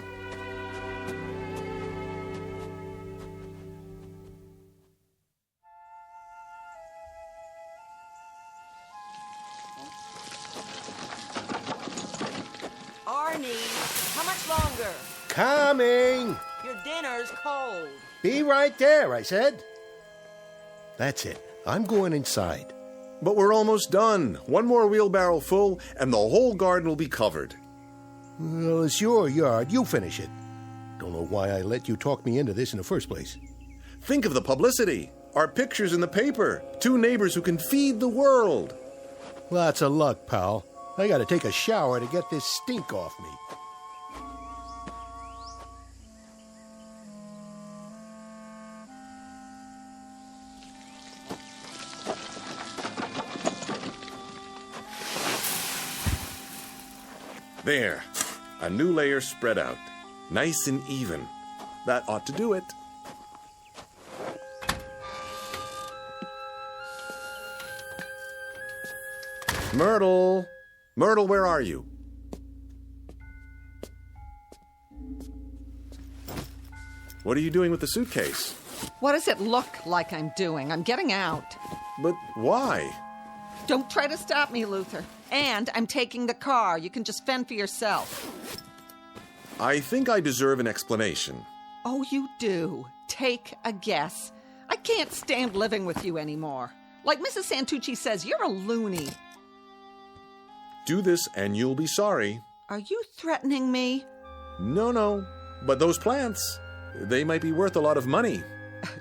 Arnie, how much longer? Coming! Your dinner's cold. Be right there, I said. That's it. I'm going inside. But we're almost done. One more wheelbarrow full, and the whole garden will be covered. Well, it's your yard. You finish it. Don't know why I let you talk me into this in the first place. Think of the publicity. Our pictures in the paper. 2 neighbors who can feed the world. Lots of luck, pal. I gotta take a shower to get this stink off me. There. A new layer spread out. Nice and even. That ought to do it. Myrtle! Myrtle, where are you? What are you doing with the suitcase? What does it look like I'm doing? I'm getting out. But why? Don't try to stop me, Luther. And I'm taking the car. You can just fend for yourself. I think I deserve an explanation. Oh, you do. Take a guess. I can't stand living with you anymore. Like Mrs. Santucci says, you're a loony. Do this and you'll be sorry. Are you threatening me? No. But those plants, they might be worth a lot of money.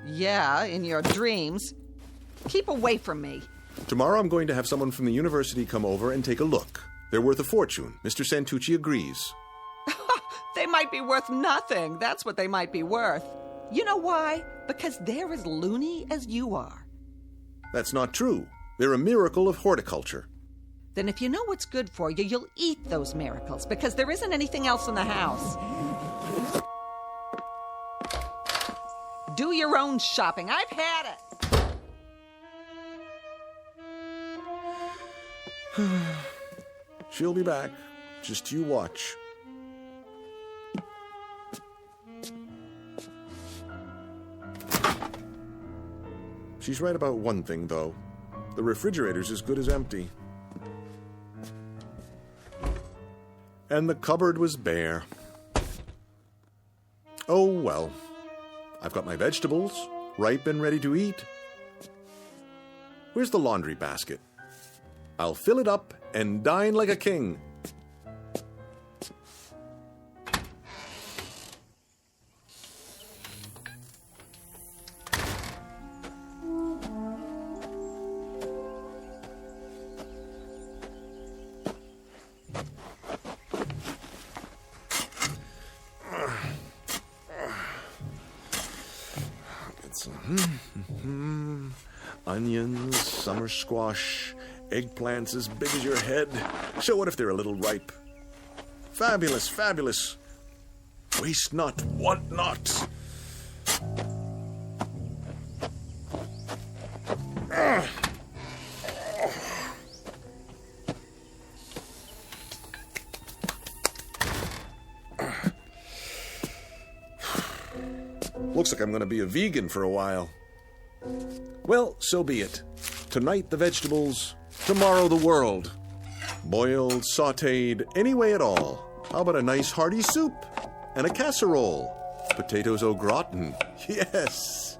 Yeah, in your dreams. Keep away from me. Tomorrow I'm going to have someone from the university come over and take a look. They're worth a fortune. Mr. Santucci agrees. They might be worth nothing. That's what they might be worth. You know why? Because they're as loony as you are. That's not true. They're a miracle of horticulture. Then if you know what's good for you, you'll eat those miracles, because there isn't anything else in the house. Do your own shopping. I've had it. She'll be back. Just you watch. She's right about one thing, though. The refrigerator's as good as empty. And the cupboard was bare. Oh, well. I've got my vegetables, ripe and ready to eat. Where's the laundry basket? I'll fill it up and dine like a king. Onions, summer squash, eggplants as big as your head. So what if they're a little ripe? Fabulous, fabulous. Waste not, want not. Looks like I'm going to be a vegan for a while. Well, so be it. Tonight the vegetables, tomorrow the world. Boiled, sautéed, any way at all. How about a nice hearty soup and a casserole? Potatoes au gratin, yes.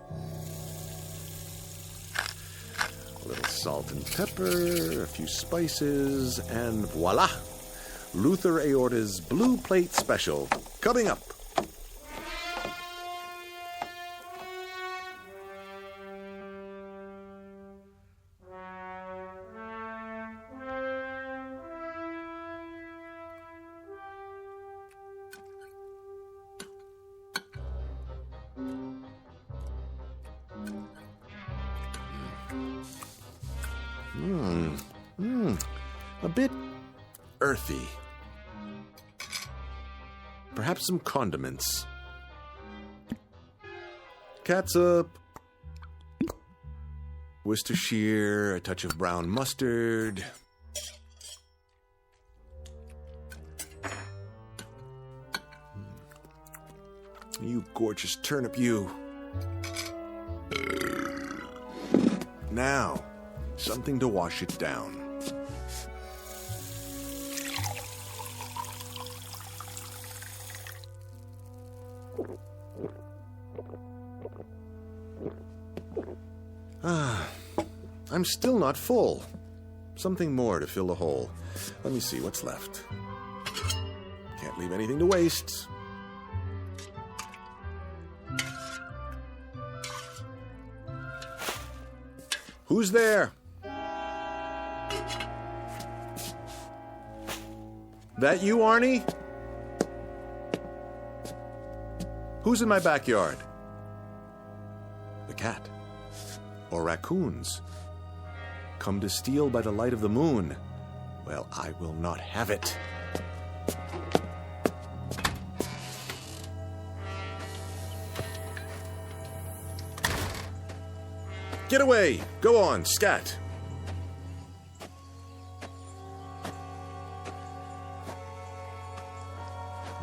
A little salt and pepper, a few spices, and voila! Luther Aorta's Blue Plate Special, coming up. A bit earthy. Perhaps some condiments. Catsup. Worcestershire, a touch of brown mustard. You gorgeous turnip, you. Now, something to wash it down. I'm still not full. Something more to fill the hole. Let me see what's left. Can't leave anything to waste. Who's there? That you, Arnie? Who's in my backyard? The cat. Or raccoons. Come to steal by the light of the moon. Well, I will not have it. Get away! Go on, scat!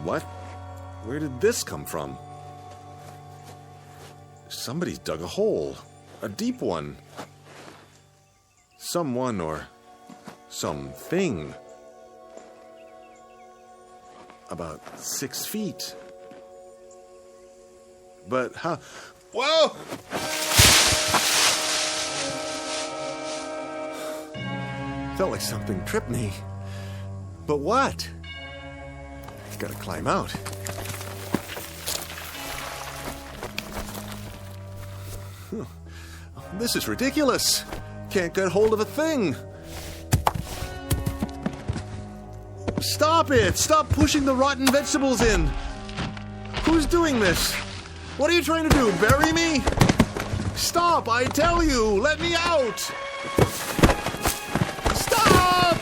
What? Where did this come from? Somebody's dug a hole. A deep one. Someone or something. About 6 feet. But how? Whoa! Felt like something tripped me. But what? Gotta climb out. This is ridiculous. Can't get hold of a thing. Stop it! Stop pushing the rotten vegetables in. Who's doing this? What are you trying to do? Bury me? Stop! I tell you! Let me out! Stop!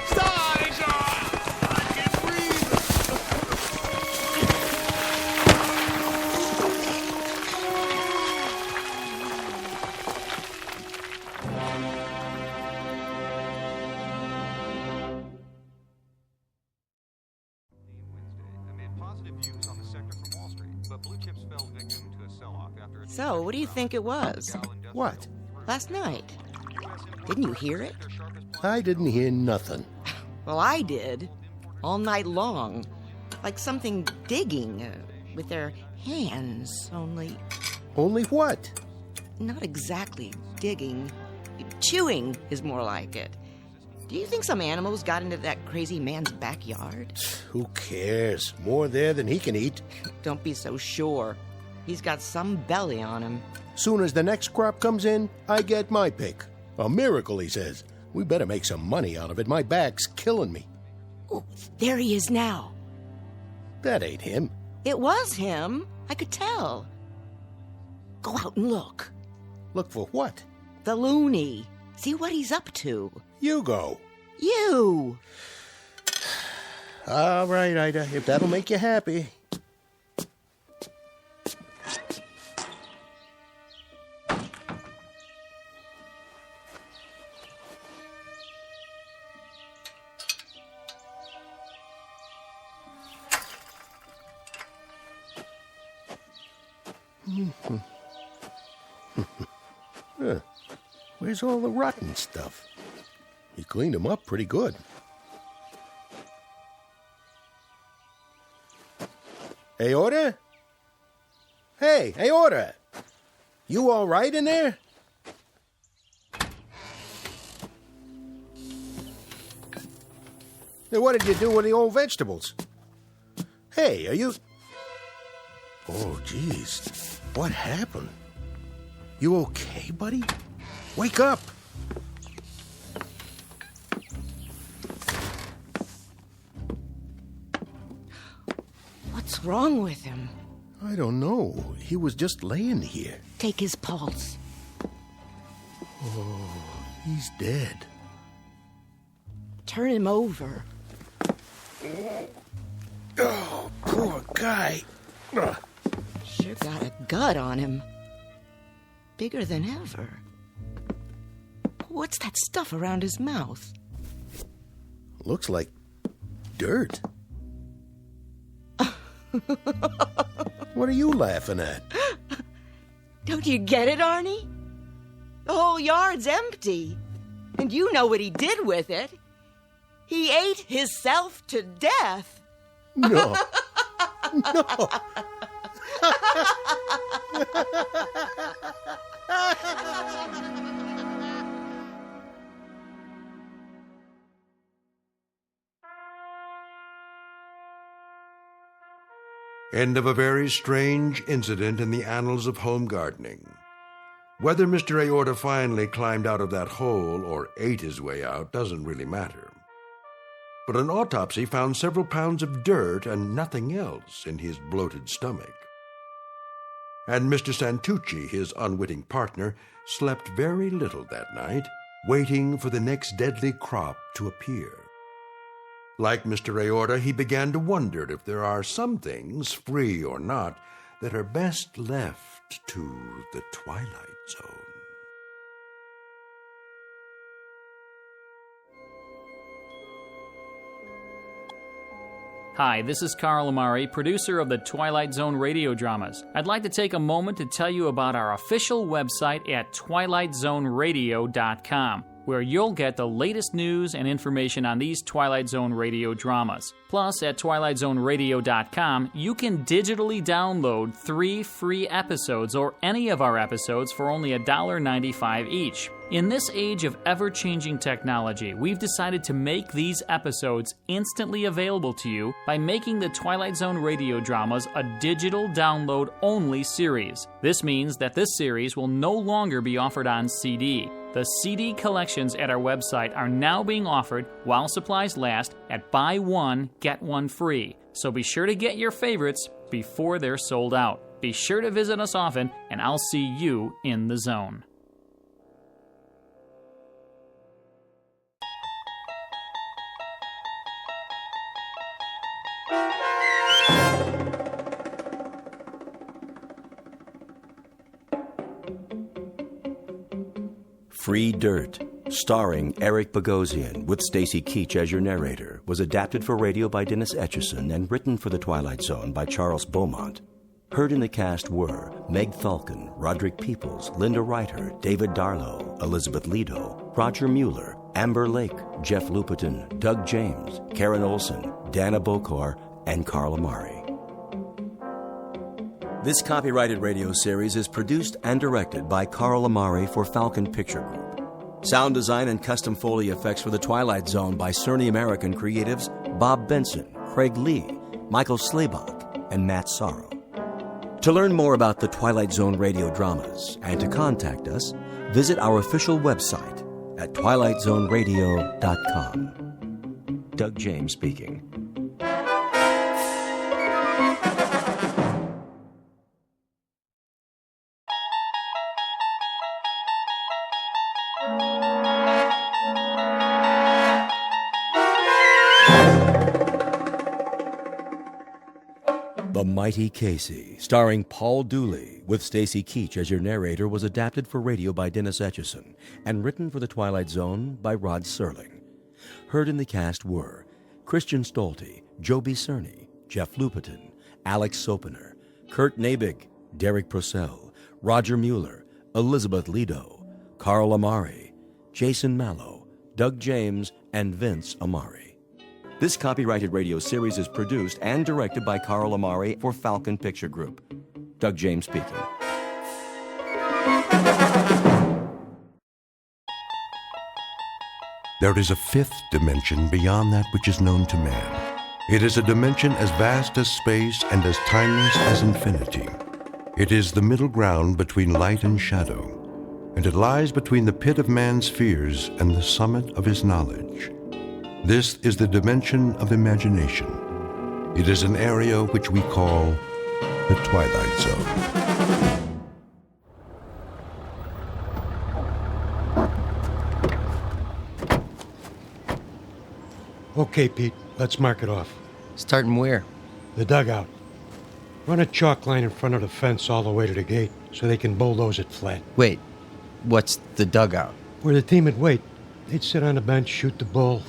Stop! I can't breathe! So, what do you think it was? What? Last night. Didn't you hear it? I didn't hear nothing. Well, I did. All night long. Like something digging with their hands, only... Only what? Not exactly digging. Chewing is more like it. Do you think some animals got into that crazy man's backyard? Who cares? More there than he can eat. Don't be so sure. He's got some belly on him. Soon as the next crop comes in, I get my pick. A miracle, he says. We better make some money out of it. My back's killing me. Oh, there he is now. That ain't him. It was him. I could tell. Go out and look. Look for what? The loony. See what he's up to. You go. You. All right, Ida, if that'll make you happy. Where's all the rotten stuff? He cleaned them up pretty good. Aorta? Hey, Aorta! You all right in there? Hey, what did you do with the old vegetables? Hey, are you... Oh, jeez. What happened? You okay, buddy? Wake up! What's wrong with him? I don't know. He was just laying here. Take his pulse. Oh, He's dead. Turn him over. Oh, poor guy. Sure got a gut on him. Bigger than ever. What's that stuff around his mouth? Looks like dirt. What are you laughing at? Don't you get it, Arnie? The whole yard's empty. And you know what he did with it. He ate himself to death. No. No. End of a very strange incident in the annals of home gardening. Whether Mr. Aorta finally climbed out of that hole or ate his way out doesn't really matter. But an autopsy found several pounds of dirt and nothing else in his bloated stomach. And Mr. Santucci, his unwitting partner, slept very little that night, waiting for the next deadly crop to appear. Like Mr. Aorta, he began to wonder if there are some things, free or not, that are best left to the Twilight Zone. Hi, this is Carl Amari, producer of the Twilight Zone Radio Dramas. I'd like to take a moment to tell you about our official website at twilightzoneradio.com, where you'll get the latest news and information on these Twilight Zone Radio dramas. Plus, at twilightzoneradio.com, you can digitally download 3 free episodes or any of our episodes for only $1.95 each. In this age of ever-changing technology, we've decided to make these episodes instantly available to you by making the Twilight Zone Radio Dramas a digital download-only series. This means that this series will no longer be offered on CD. The CD collections at our website are now being offered while supplies last at buy one, get one free. So be sure to get your favorites before they're sold out. Be sure to visit us often, and I'll see you in the zone. Free Dirt, starring Eric Bogosian with Stacy Keach as your narrator, was adapted for radio by Dennis Etchison and written for The Twilight Zone by Charles Beaumont. Heard in the cast were Meg Falcon, Roderick Peoples, Linda Reiter, David Darlow, Elizabeth Lido, Roger Mueller, Amber Lake, Jeff Lupetin, Doug James, Karen Olson, Dana Bokor, and Carl Amari. This copyrighted radio series is produced and directed by Carl Amari for Falcon Picture Group. Sound design and custom Foley effects for The Twilight Zone by Cerny American creatives Bob Benson, Craig Lee, Michael Slaybach, and Matt Sorrow. To learn more about the Twilight Zone radio dramas and to contact us, visit our official website at twilightzoneradio.com. Doug James speaking. The Mighty Casey, starring Paul Dooley, with Stacy Keach as your narrator, was adapted for radio by Dennis Etchison and written for The Twilight Zone by Rod Serling. Heard in the cast were Christian Stolte, Joby Cerny, Jeff Lupetin, Alex Sopener, Kurt Nabig, Derek Purcell, Roger Mueller, Elizabeth Lido, Carl Amari, Jason Mallow, Doug James, and Vince Amari. This copyrighted radio series is produced and directed by Carl Amari for Falcon Picture Group. Doug James speaking. There is a fifth dimension beyond that which is known to man. It is a dimension as vast as space and as timeless as infinity. It is the middle ground between light and shadow, and it lies between the pit of man's fears and the summit of his knowledge. This is the dimension of imagination. It is an area which we call the Twilight Zone. Okay, Pete, let's mark it off. Starting where? The dugout. Run a chalk line in front of the fence all the way to the gate so they can bulldoze it flat. Wait, what's the dugout? Where the team would wait. They'd sit on the bench, shoot the bull.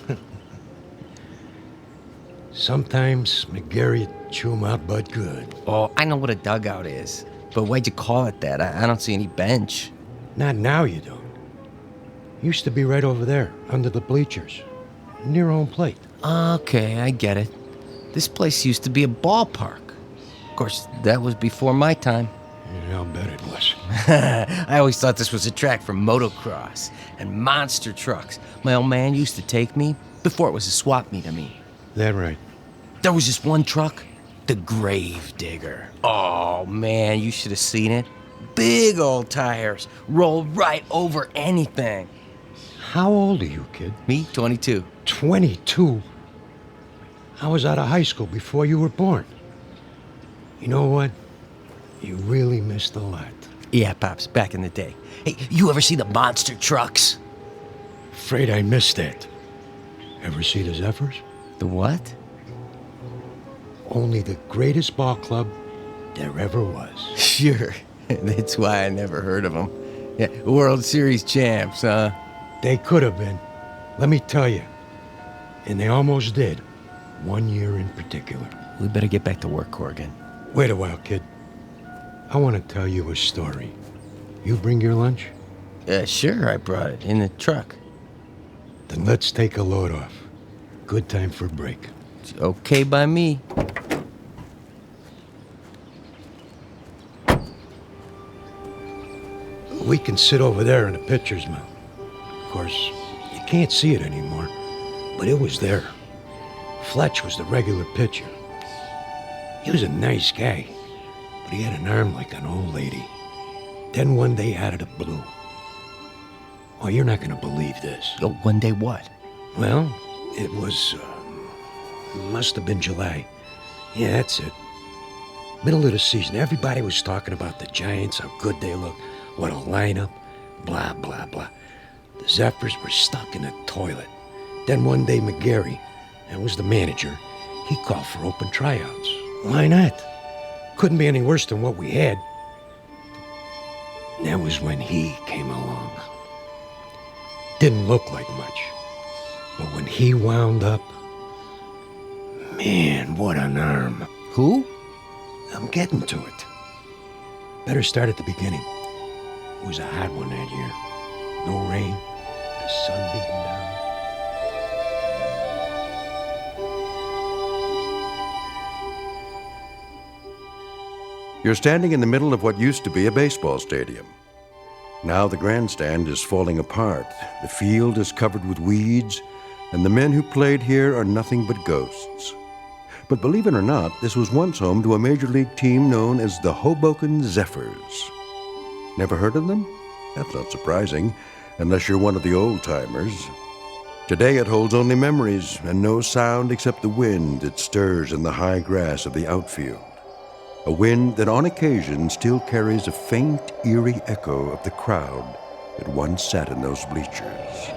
Sometimes McGarry'd chew 'em out, but good. Oh, I know what a dugout is. But why'd you call it that? I don't see any bench. Not now, you don't. Used to be right over there, under the bleachers. Near home plate. Okay, I get it. This place used to be a ballpark. Of course, that was before my time. Yeah, I'll bet it was. I always thought this was a track for motocross and monster trucks. My old man used to take me before it was a swap meet of me. That right. There was this one truck, the Grave Digger. Oh, man, you should have seen it. Big old tires, roll right over anything. How old are you, kid? Me, 22. 22? I was out of high school before you were born. You know what? You really missed a lot. Yeah, Pops, back in the day. Hey, you ever see the monster trucks? Afraid I missed that. Ever see the Zephyrs? The what? Only the greatest ball club there ever was. Sure. That's why I never heard of them. Yeah, World Series champs, huh? They could have been. Let me tell you. And they almost did. 1 year in particular. We better get back to work, Corrigan. Wait a while, kid. I want to tell you a story. You bring your lunch? Sure, I brought it in the truck. Then let's take a load off. Good time for a break. It's okay by me. We can sit over there in the pitcher's mound. Of course, you can't see it anymore, but it was there. Fletch was the regular pitcher. He was a nice guy, but he had an arm like an old lady. Then one day out of the blue. Oh, you're not going to believe this. Oh, one day what? Well, it was, must have been July. Yeah, that's it. Middle of the season, everybody was talking about the Giants, how good they look, what a lineup, blah, blah, blah. The Zephyrs were stuck in a toilet. Then one day McGarry, that was the manager, he called for open tryouts. Why not? Couldn't be any worse than what we had. And that was when he came along. Didn't look like much. But when he wound up, man, what an arm. Who? I'm getting to it. Better start at the beginning. It was a hot one that year. No rain, the sun beating down. You're standing in the middle of what used to be a baseball stadium. Now the grandstand is falling apart, the field is covered with weeds, and the men who played here are nothing but ghosts. But believe it or not, this was once home to a major league team known as the Hoboken Zephyrs. Never heard of them? That's not surprising, unless you're one of the old-timers. Today it holds only memories and no sound except the wind that stirs in the high grass of the outfield. A wind that on occasion still carries a faint, eerie echo of the crowd that once sat in those bleachers.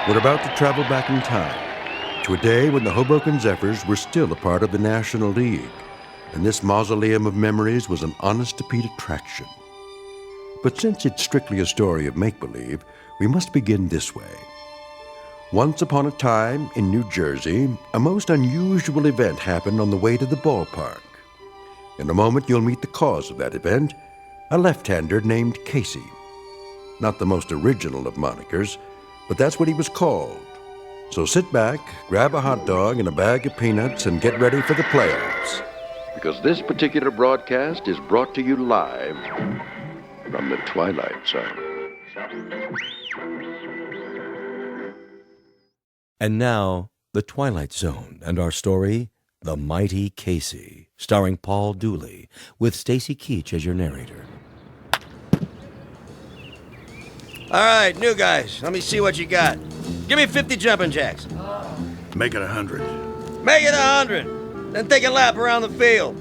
We're about to travel back in time to a day when the Hoboken Zephyrs were still a part of the National League, and this mausoleum of memories was an honest-to-Pete attraction. But since it's strictly a story of make-believe, we must begin this way. Once upon a time, in New Jersey, a most unusual event happened on the way to the ballpark. In a moment, you'll meet the cause of that event, a left-hander named Casey. Not the most original of monikers, but that's what he was called. So sit back, grab a hot dog and a bag of peanuts, and get ready for the playoffs. Because this particular broadcast is brought to you live from the Twilight Zone. And now, The Twilight Zone and our story, The Mighty Casey, starring Paul Dooley, with Stacy Keach as your narrator. All right, new guys, let me see what you got. Give me 50 jumping jacks. Make it 100. Make it 100. Then take a lap around the field.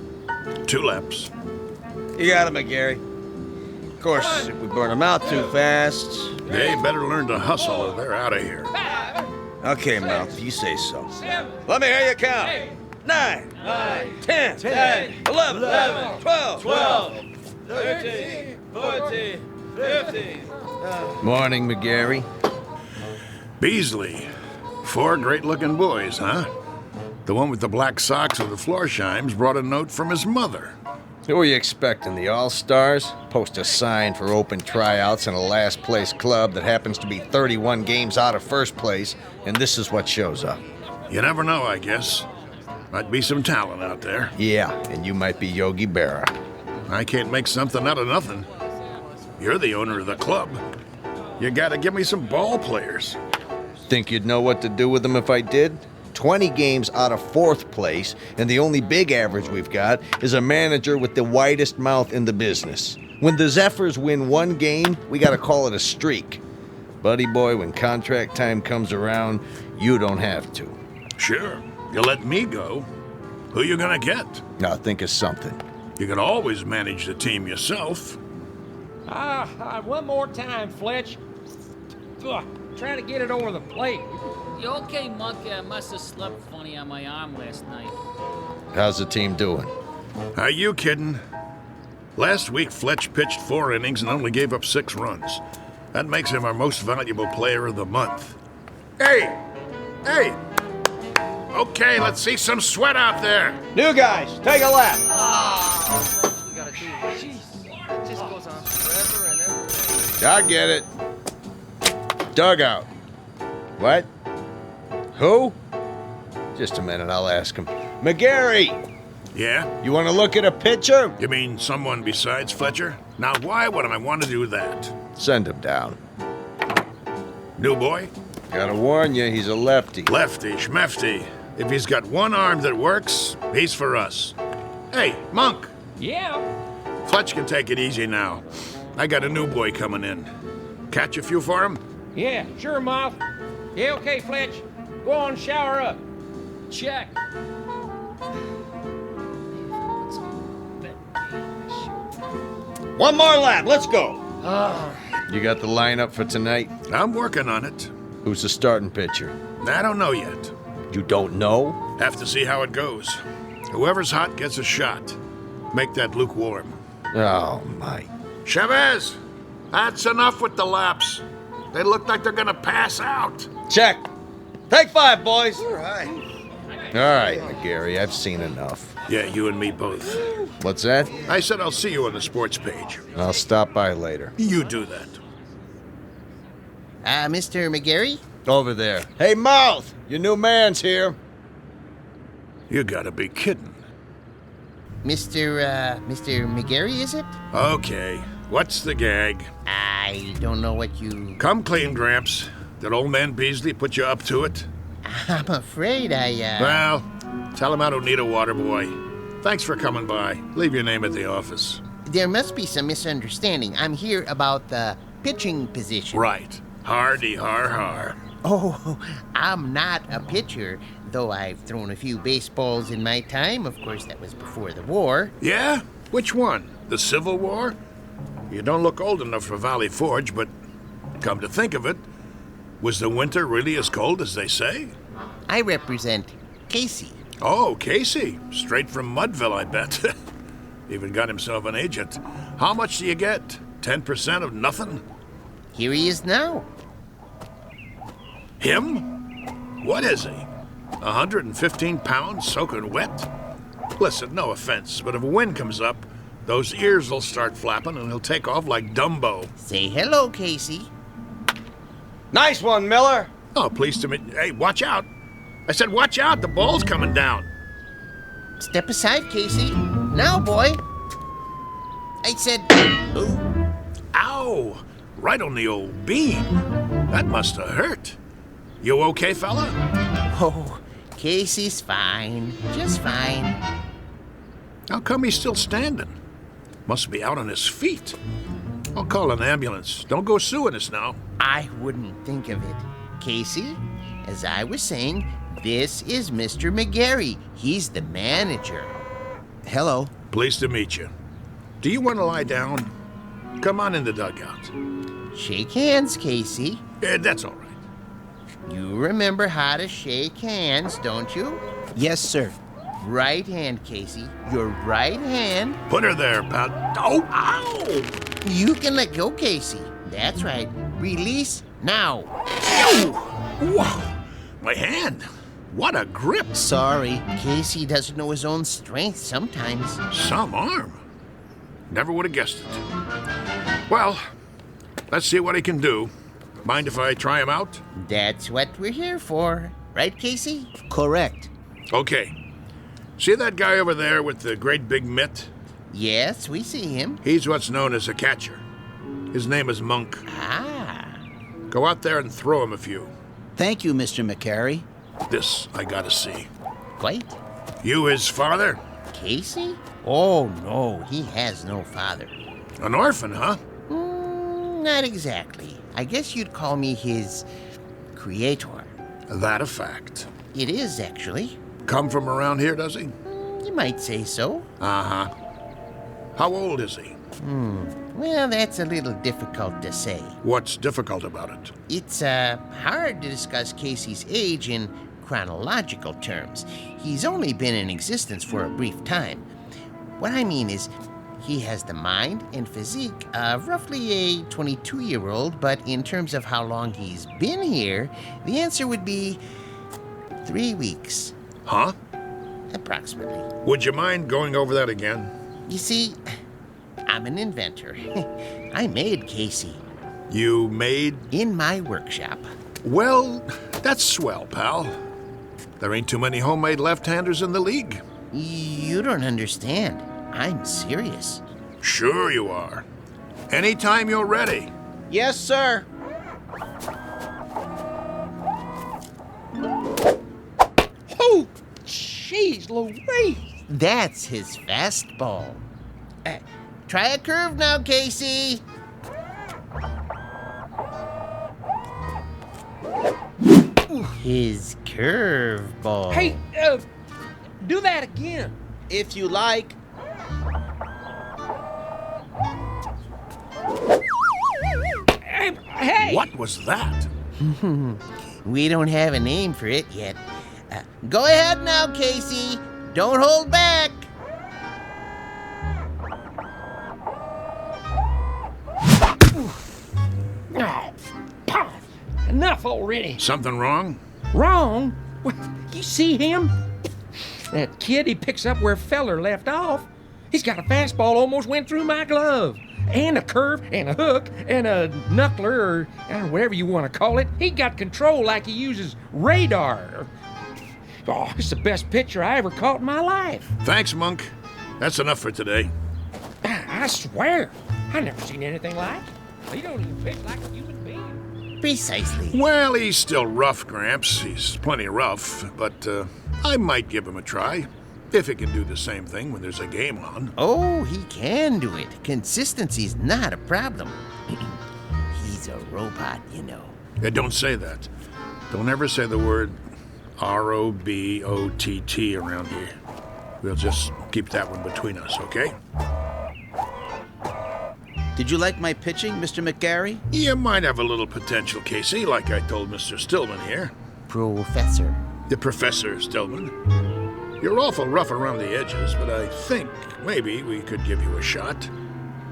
2 laps. You got it, McGarry. Of course, if we burn them out too fast... They better learn to hustle or they're out of here. Okay, Mouth, you say so. Let me hear you count. 9, 10, 11, 12, 13, 14, 15. Morning, McGarry. Beasley. 4 great-looking boys, huh? The one with the black socks and the floor shimes brought a note from his mother. Who are you expecting, the All-Stars? Post a sign for open tryouts in a last-place club that happens to be 31 games out of first place, and this is what shows up. You never know, I guess. Might be some talent out there. Yeah, and you might be Yogi Berra. I can't make something out of nothing. You're the owner of the club. You gotta give me some ball players. Think you'd know what to do with them if I did? 20 games out of 4th place, and the only big average we've got is a manager with the widest mouth in the business. When the Zephyrs win 1 game, we gotta call it a streak. Buddy boy, when contract time comes around, you don't have to. Sure. You let me go. Who you gonna get? Now think of something. You can always manage the team yourself. One more time, Fletch. Trying to get it over the plate. You okay, Monk? I must have slept funny on my arm last night. How's the team doing? Are you kidding? Last week, Fletch pitched 4 innings and only gave up 6 runs. That makes him our most valuable player of the month. Hey! Okay, let's see some sweat out there. New guys, take a lap. We gotta do it. Jeez, it just goes on forever and ever. I get it. Dugout. What? Who? Just a minute, I'll ask him. McGarry! Yeah? You want to look at a pitcher? You mean someone besides Fletcher? Now, why would I want to do that? Send him down. New boy? Gotta warn you, he's a lefty. Lefty, schmefty. If he's got one arm that works, he's for us. Hey, Monk! Yeah? Fletch can take it easy now. I got a new boy coming in. Catch a few for him? Yeah, sure, Mouth. Yeah, okay, Fletch. Go on, shower up. Check. One more lap, let's go. You got the lineup for tonight? I'm working on it. Who's the starting pitcher? I don't know yet. You don't know? Have to see how it goes. Whoever's hot gets a shot. Make that lukewarm. Oh, Mike. Chavez! That's enough with the laps. They look like they're gonna pass out. Check. Take 5, boys. All right. All right, McGarry, I've seen enough. Yeah, you and me both. What's that? I said I'll see you on the sports page. I'll stop by later. You do that. Mr. McGarry? Over there. Hey, Mouth! Your new man's here. You gotta be kidding. Mr. McGarry, is it? Okay. What's the gag? I don't know what you... Come clean, Gramps. Did old man Beasley put you up to it? I'm afraid Well, tell him I don't need a water boy. Thanks for coming by. Leave your name at the office. There must be some misunderstanding. I'm here about the pitching position. Right. Hardy har har. Oh, I'm not a pitcher, though I've thrown a few baseballs in my time. Of course, that was before the war. Yeah? Which one? The Civil War? You don't look old enough for Valley Forge, but come to think of it, was the winter really as cold as they say? I represent Casey. Oh, Casey. Straight from Mudville, I bet. Even got himself an agent. How much do you get? 10% of nothing? Here he is now. Him? What is he? 115 pounds soaking wet? Listen, no offense, but if a wind comes up, those ears will start flapping and he'll take off like Dumbo. Say hello, Casey. Nice one, Miller. Oh, pleased to meet you. Hey, watch out. I said watch out, the ball's coming down. Step aside, Casey. Now, boy. I said... Ooh. Ow! Right on the old bean. That must have hurt. You okay, fella? Oh, Casey's fine. Just fine. How come he's still standing? Must be out on his feet. I'll call an ambulance. Don't go suing us now. I wouldn't think of it. Casey, as I was saying, this is Mr. McGarry. He's the manager. Hello. Pleased to meet you. Do you want to lie down? Come on in the dugout. Shake hands, Casey. That's all right. You remember how to shake hands, don't you? Yes, sir. Right hand, Casey. Your right hand. Put her there, pal. Oh, ow! You can let go, Casey. That's right. Release now. Wow! My hand. What a grip. Sorry. Casey doesn't know his own strength sometimes. Some arm. Never would have guessed it. Well, let's see what he can do. Mind if I try him out? That's what we're here for. Right, Casey? Correct. Okay. See that guy over there with the great big mitt? Yes, we see him. He's what's known as a catcher. His name is Monk. Ah. Go out there and throw him a few. Thank you, Mr. McCary. This I gotta see. Quite. You his father? Casey? Oh, no, he has no father. An orphan, huh? Not exactly. I guess you'd call me his creator. That a fact. It is, actually. Come from around here, does he? You might say so. Uh-huh. How old is he? Well, that's a little difficult to say. What's difficult about it? It's hard to discuss Casey's age in chronological terms. He's only been in existence for a brief time. What I mean is, he has the mind and physique of roughly a 22-year-old, but in terms of how long he's been here, the answer would be 3 weeks. Huh? Approximately. Would you mind going over that again? You see, I'm an inventor. I made Casey. You made? In my workshop. Well, that's swell, pal. There ain't too many homemade left-handers in the league. You don't understand. I'm serious. Sure you are. Anytime you're ready. Yes, sir. Oh, jeez Louise. That's his fastball. Try a curve now, Casey. His curveball. Hey, do that again. If you like. Hey! What was that? We don't have a name for it yet. Go ahead now, Casey. Don't hold back. Oh, enough already. Something wrong? Wrong? What, you see him? That kid, he picks up where Feller left off. He's got a fastball almost went through my glove. And a curve, and a hook, and a knuckler, or whatever you want to call it. He got control like he uses radar. Oh, it's the best pitcher I ever caught in my life. Thanks, Monk. That's enough for today. I swear, I never seen anything like it. He don't even pitch like a human being. Precisely. Well, he's still rough, Gramps. He's plenty rough, but I might give him a try. If he can do the same thing when there's a game on. Oh, he can do it. Consistency's not a problem. He's a robot, you know. Don't say that. Don't ever say the word R-O-B-O-T-T around here. We'll just keep that one between us, okay? Did you like my pitching, Mr. McGarry? You might have a little potential, Casey, like I told Mr. Stillman here. Professor. The Professor Stillman. You're awful rough around the edges, but I think maybe we could give you a shot.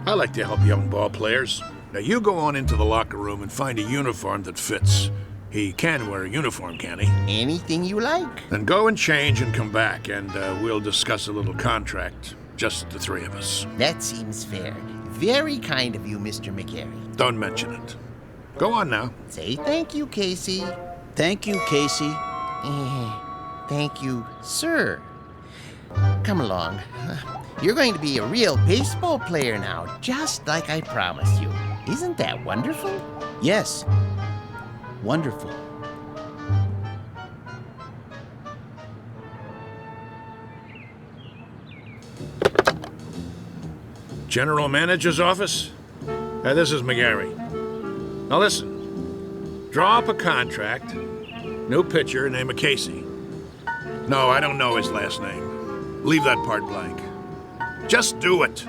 I like to help young ball players. Now you go on into the locker room and find a uniform that fits. He can wear a uniform, can he? Anything you like. Then go and change and come back, and we'll discuss a little contract. Just the three of us. That seems fair. Very kind of you, Mr. McGarry. Don't mention it. Go on now. Say thank you, Casey. Thank you, Casey. Thank you, sir. Come along. You're going to be a real baseball player now, just like I promised you. Isn't that wonderful? Yes. Wonderful. General Manager's office? This is McGarry. Now listen. Draw up a contract. New pitcher, name of Casey. No, I don't know his last name. Leave that part blank. Just do it.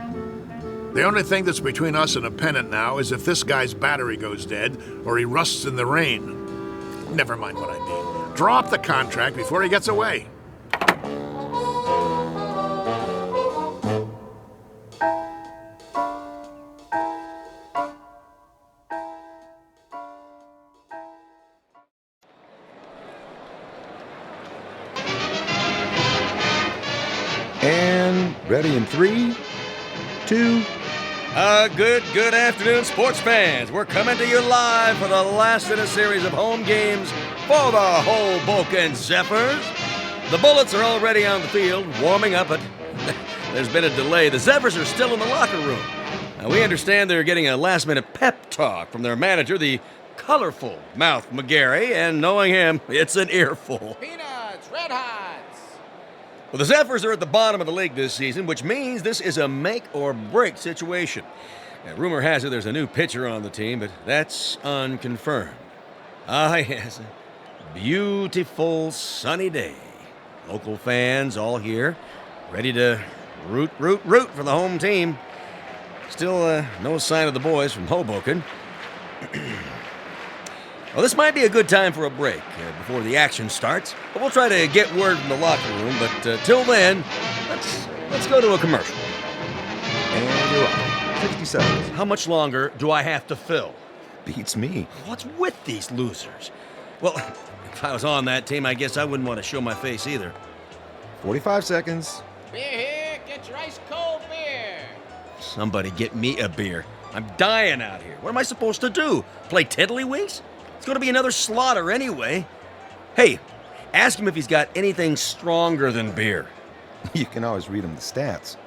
The only thing that's between us and a pennant now is if this guy's battery goes dead or he rusts in the rain. Never mind what I mean. Draw up the contract before he gets away. And ready in 3, 2... Good afternoon, sports fans. We're coming to you live for the last in a series of home games for the Hoboken Zephyrs. The Bullets are already on the field, warming up, but there's been a delay. The Zephyrs are still in the locker room. Now, we understand they're getting a last-minute pep talk from their manager, the colorful Mouth McGarry, and knowing him, it's an earful. Peanuts, Red Hots. Well, the Zephyrs are at the bottom of the league this season, which means this is a make-or-break situation. Now, rumor has it there's a new pitcher on the team, but that's unconfirmed. Ah, yes, a beautiful sunny day. Local fans all here, ready to root for the home team. Still, no sign of the boys from Hoboken. Well, this might be a good time for a break before the action starts, but we'll try to get word from the locker room. But till then, let's go to a commercial. And you're on. 60 seconds. How much longer do I have to fill? Beats me. What's with these losers? Well, if I was on that team, I guess I wouldn't want to show my face either. 45 seconds. Beer here, get your ice cold beer. Somebody get me a beer. I'm dying out here. What am I supposed to do? Play tiddlywinks? It's going to be another slaughter anyway. Hey, ask him if he's got anything stronger than beer. You can always read him the stats.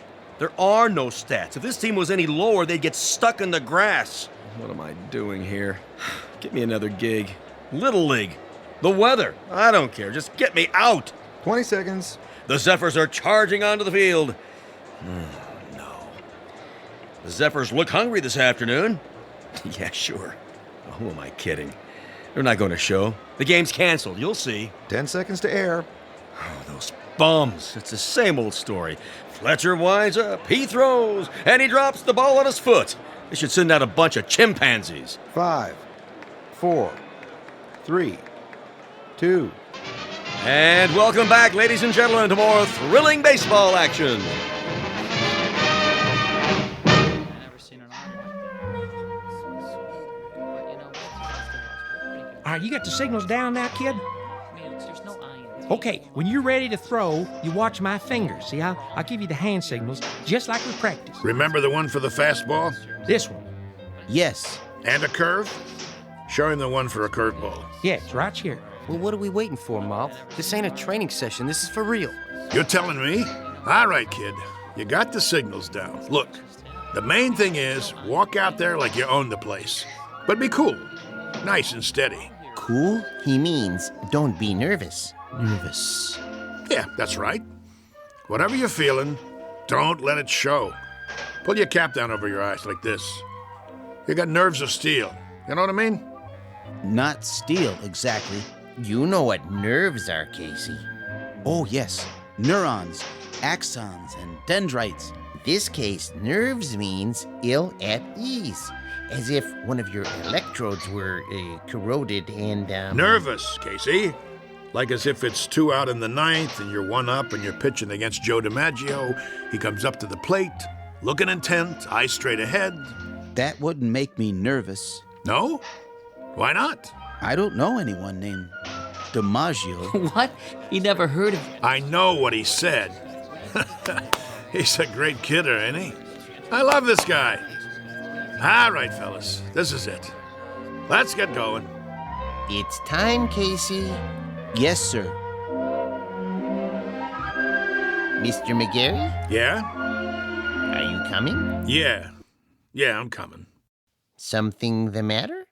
There are no stats. If this team was any lower, they'd get stuck in the grass. What am I doing here? Get me another gig. Little League. The weather. I don't care. Just get me out. 20 seconds. The Zephyrs are charging onto the field. No. The Zephyrs look hungry this afternoon. Yeah, sure. Who am I kidding? They're not going to show. The game's canceled. You'll see. 10 seconds to air. Oh, those bums. It's the same old story. Fletcher winds up, he throws, and he drops the ball on his foot. They should send out a bunch of chimpanzees. 5, 4, 3, 2. And welcome back, ladies and gentlemen, to more thrilling baseball action. All right, you got the signals down now, kid? There's no irons. Okay, when you're ready to throw, you watch my fingers. See, I'll give you the hand signals, just like we practiced. Remember the one for the fastball? This one. Yes. And a curve? Show him the one for a curveball. Yeah, it's right here. Well, what are we waiting for, Mouth? This ain't a training session. This is for real. You're telling me? All right, kid. You got the signals down. Look, the main thing is walk out there like you own the place. But be cool. Nice and steady. Cool? He means don't be nervous. Nervous. Yeah, that's right. Whatever you're feeling, don't let it show. Pull your cap down over your eyes like this. You got nerves of steel. You know what I mean? Not steel, exactly. You know what nerves are, Casey. Oh, yes. Neurons, axons, and dendrites. This case, nerves means ill at ease. As if one of your electrodes were corroded and, Nervous, Casey. Like as if it's 2 out in the 9th and you're 1 up and you're pitching against Joe DiMaggio. He comes up to the plate, looking intent, eyes straight ahead. That wouldn't make me nervous. No? Why not? I don't know anyone named DiMaggio. What? He never heard of... I know what he said. He's a great kidder, ain't he? I love this guy. All right, fellas, this is it. Let's get going. It's time, Casey. Yes, sir. Mr. McGarry? Yeah? Are you coming? Yeah, I'm coming. Something the matter?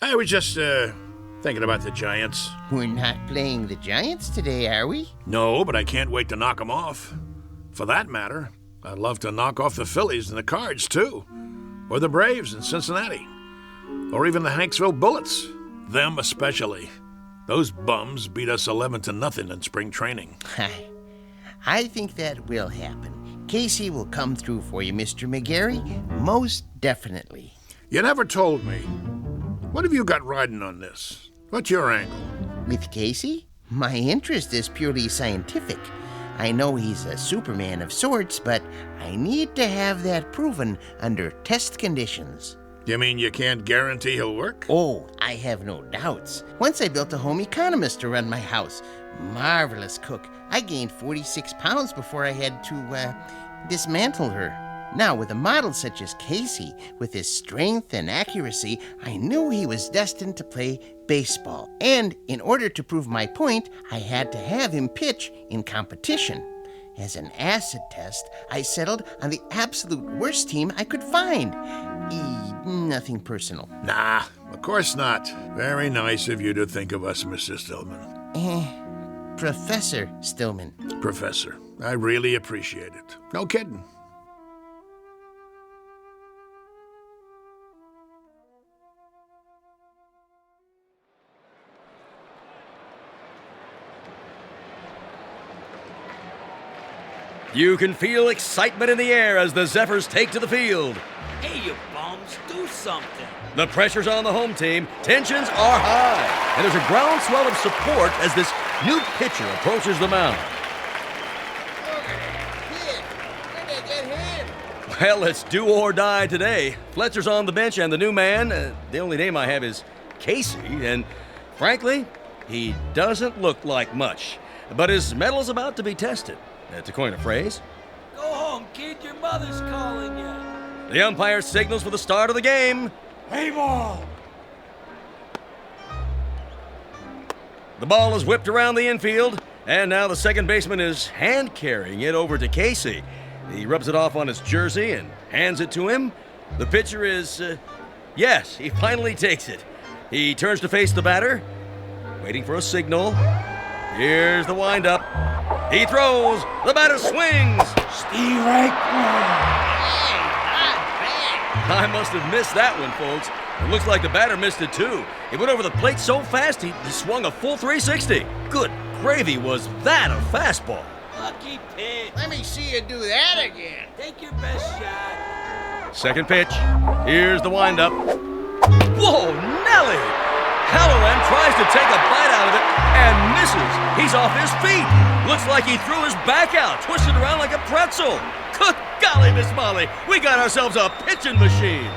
I was just, thinking about the Giants. We're not playing the Giants today, are we? No, but I can't wait to knock them off. For that matter, I'd love to knock off the Phillies and the Cards, too. Or the Braves in Cincinnati. Or even the Hanksville Bullets. Them especially. Those bums beat us 11-0 in spring training. I think that will happen. Casey will come through for you, Mr. McGarry. Most definitely. You never told me. What have you got riding on this? What's your angle? With Casey? My interest is purely scientific. I know he's a Superman of sorts, but I need to have that proven under test conditions. You mean you can't guarantee he'll work? Oh, I have no doubts. Once I built a home economist to run my house. Marvelous cook. I gained 46 pounds before I had to, dismantle her. Now, with a model such as Casey, with his strength and accuracy, I knew he was destined to play baseball. And in order to prove my point, I had to have him pitch in competition. As an acid test, I settled on the absolute worst team I could find. Nothing personal. Nah, of course not. Very nice of you to think of us, Mr. Stillman. Professor Stillman. Professor, I really appreciate it. No kidding. You can feel excitement in the air as the Zephyrs take to the field. Hey, you bums, do something. The pressure's on the home team, tensions are high, and there's a groundswell of support as this new pitcher approaches the mound. Well, it's do or die today. Fletcher's on the bench, and the new man, the only name I have is Casey, and frankly, he doesn't look like much. But his metal's about to be tested. To coin a phrase. Go home, kid. Your mother's calling you. The umpire signals for the start of the game. Play ball. The ball is whipped around the infield, and now the second baseman is hand-carrying it over to Casey. He rubs it off on his jersey and hands it to him. The pitcher is, yes, he finally takes it. He turns to face the batter, waiting for a signal. Here's the windup. He throws. The batter swings. Steve right. I must have missed that one, folks. It looks like the batter missed it, too. It went over the plate so fast, he swung a full 360. Good gravy, was that a fastball? Lucky pitch. Let me see you do that again. Take your best shot. Second pitch. Here's the windup. Whoa, Nelly! Halloran tries to take a bite out of it and misses. He's off his feet. Looks like he threw his back out, twisted around like a pretzel. Good golly, Miss Molly, we got ourselves a pitching machine.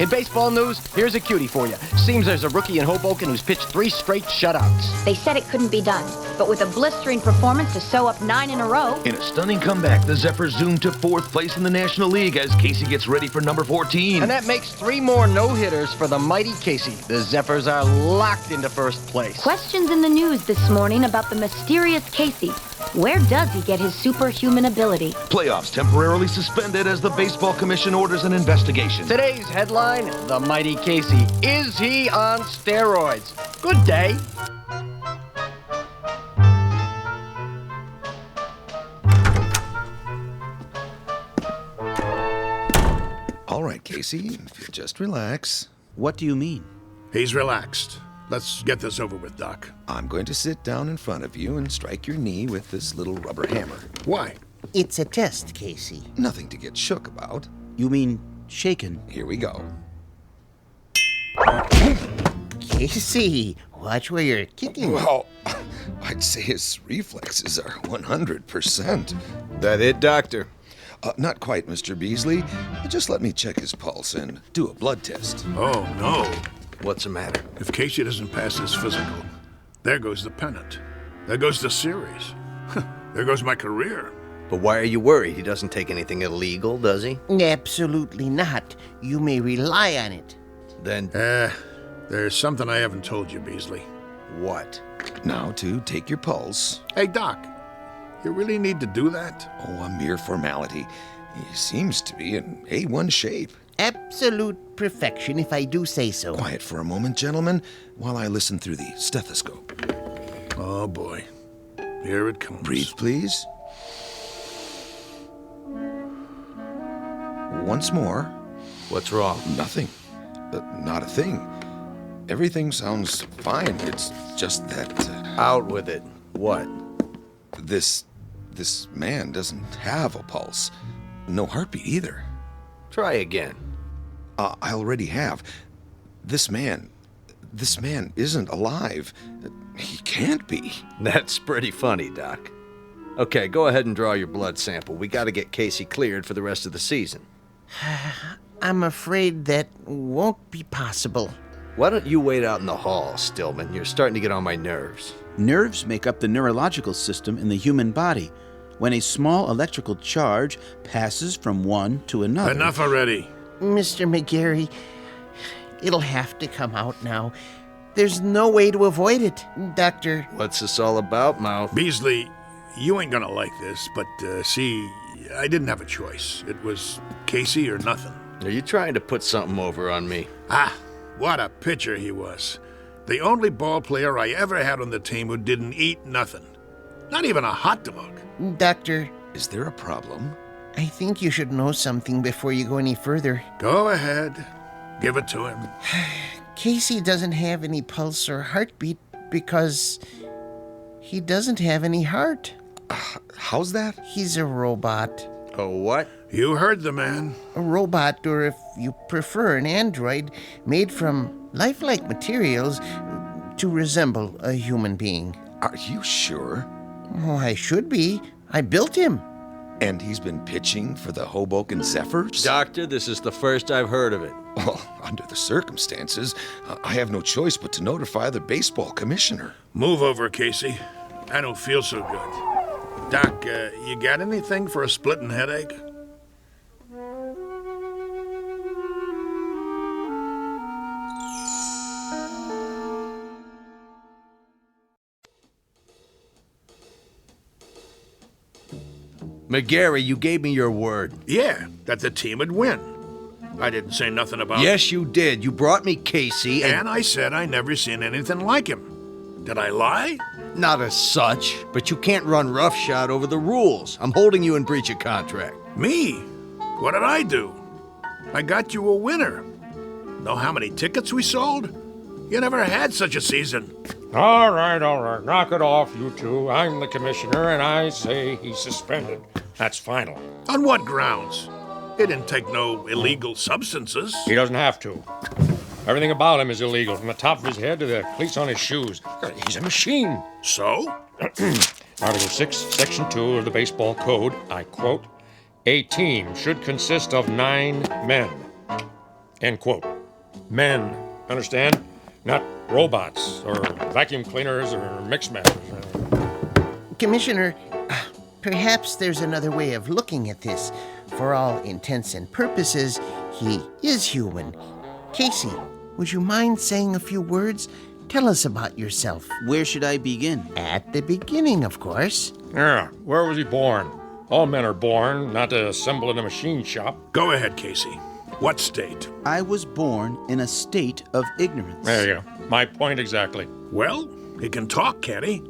In baseball news, here's a cutie for you. Seems there's a rookie in Hoboken who's pitched 3 straight shutouts. They said it couldn't be done, but with a blistering performance to sew up 9 in a row. In a stunning comeback, the Zephyrs zoom to 4th place in the National League as Casey gets ready for number 14. And that makes 3 more no-hitters for the mighty Casey. The Zephyrs are locked into 1st place. Questions in the news this morning about the mysterious Casey. Where does he get his superhuman ability? Playoffs temporarily suspended as the Baseball Commission orders an investigation. Today's headline, the mighty Casey. Is he on steroids? Good day. All right, Casey, if you just relax. What do you mean? He's relaxed. Let's get this over with, Doc. I'm going to sit down in front of you and strike your knee with this little rubber hammer. Why? It's a test, Casey. Nothing to get shook about. You mean shaken? Here we go. Casey, watch where you're kicking. Well, I'd say his reflexes are 100%. That it, Doctor? Not quite, Mr. Beasley. Just let me check his pulse and do a blood test. Oh, no. What's the matter? If Casey doesn't pass his physical, there goes the pennant. There goes the series. There goes my career. But why are you worried? He doesn't take anything illegal, does he? Absolutely not. You may rely on it. Then... there's something I haven't told you, Beasley. What? Now to take your pulse. Hey, Doc, you really need to do that? Oh, a mere formality. He seems to be in A1 shape. Absolute perfection, if I do say so. Quiet for a moment, gentlemen, while I listen through the stethoscope. Oh, boy. Here it comes. Breathe, please. Once more. What's wrong? Nothing. Not a thing. Everything sounds fine. It's just that... Out with it. What? This man doesn't have a pulse. No heartbeat either. Try again. I already have. This man isn't alive. He can't be. That's pretty funny, Doc. Okay, go ahead and draw your blood sample. We gotta get Casey cleared for the rest of the season. I'm afraid that won't be possible. Why don't you wait out in the hall, Stillman? You're starting to get on my nerves. Nerves make up the neurological system in the human body. When a small electrical charge passes from one to another... Enough already. Mr. McGarry, it'll have to come out now. There's no way to avoid it, Doctor. What's this all about, Mouth? Beasley, you ain't gonna like this, but see, I didn't have a choice. It was Casey or nothing. Are you trying to put something over on me? What a pitcher he was. The only ball player I ever had on the team who didn't eat nothing. Not even a hot dog. Doctor. Is there a problem? I think you should know something before you go any further. Go ahead. Give it to him. Casey doesn't have any pulse or heartbeat because he doesn't have any heart. How's that? He's a robot. A what? You heard the man. A robot, or if you prefer, an android made from lifelike materials to resemble a human being. Are you sure? Oh, I should be. I built him. And he's been pitching for the Hoboken Zephyrs? Doctor, this is the first I've heard of it. Well, under the circumstances, I have no choice but to notify the baseball commissioner. Move over, Casey. I don't feel so good. Doc, you got anything for a splitting headache? McGarry, you gave me your word. Yeah, that the team would win. I didn't say nothing about... Yes, you did. You brought me Casey and I said I never seen anything like him. Did I lie? Not as such, but you can't run roughshod over the rules. I'm holding you in breach of contract. Me? What did I do? I got you a winner. Know how many tickets we sold? You never had such a season. All right. Knock it off, you two. I'm the commissioner, and I say he's suspended. That's final. On what grounds? He didn't take no illegal substances. He doesn't have to. Everything about him is illegal, from the top of his head to the cleats on his shoes. He's a machine. So? Article 6, Section 2 of the Baseball Code, I quote, "A team should consist of 9 men." End quote. Men, understand? Not robots, or vacuum cleaners, or mix masters. Commissioner, perhaps there's another way of looking at this. For all intents and purposes, he is human. Casey, would you mind saying a few words? Tell us about yourself. Where should I begin? At the beginning, of course. Yeah, where was he born? All men are born, not to assemble in a machine shop. Go ahead, Casey. What state? I was born in a state of ignorance. There you go. My point exactly. Well, he can talk, can't he?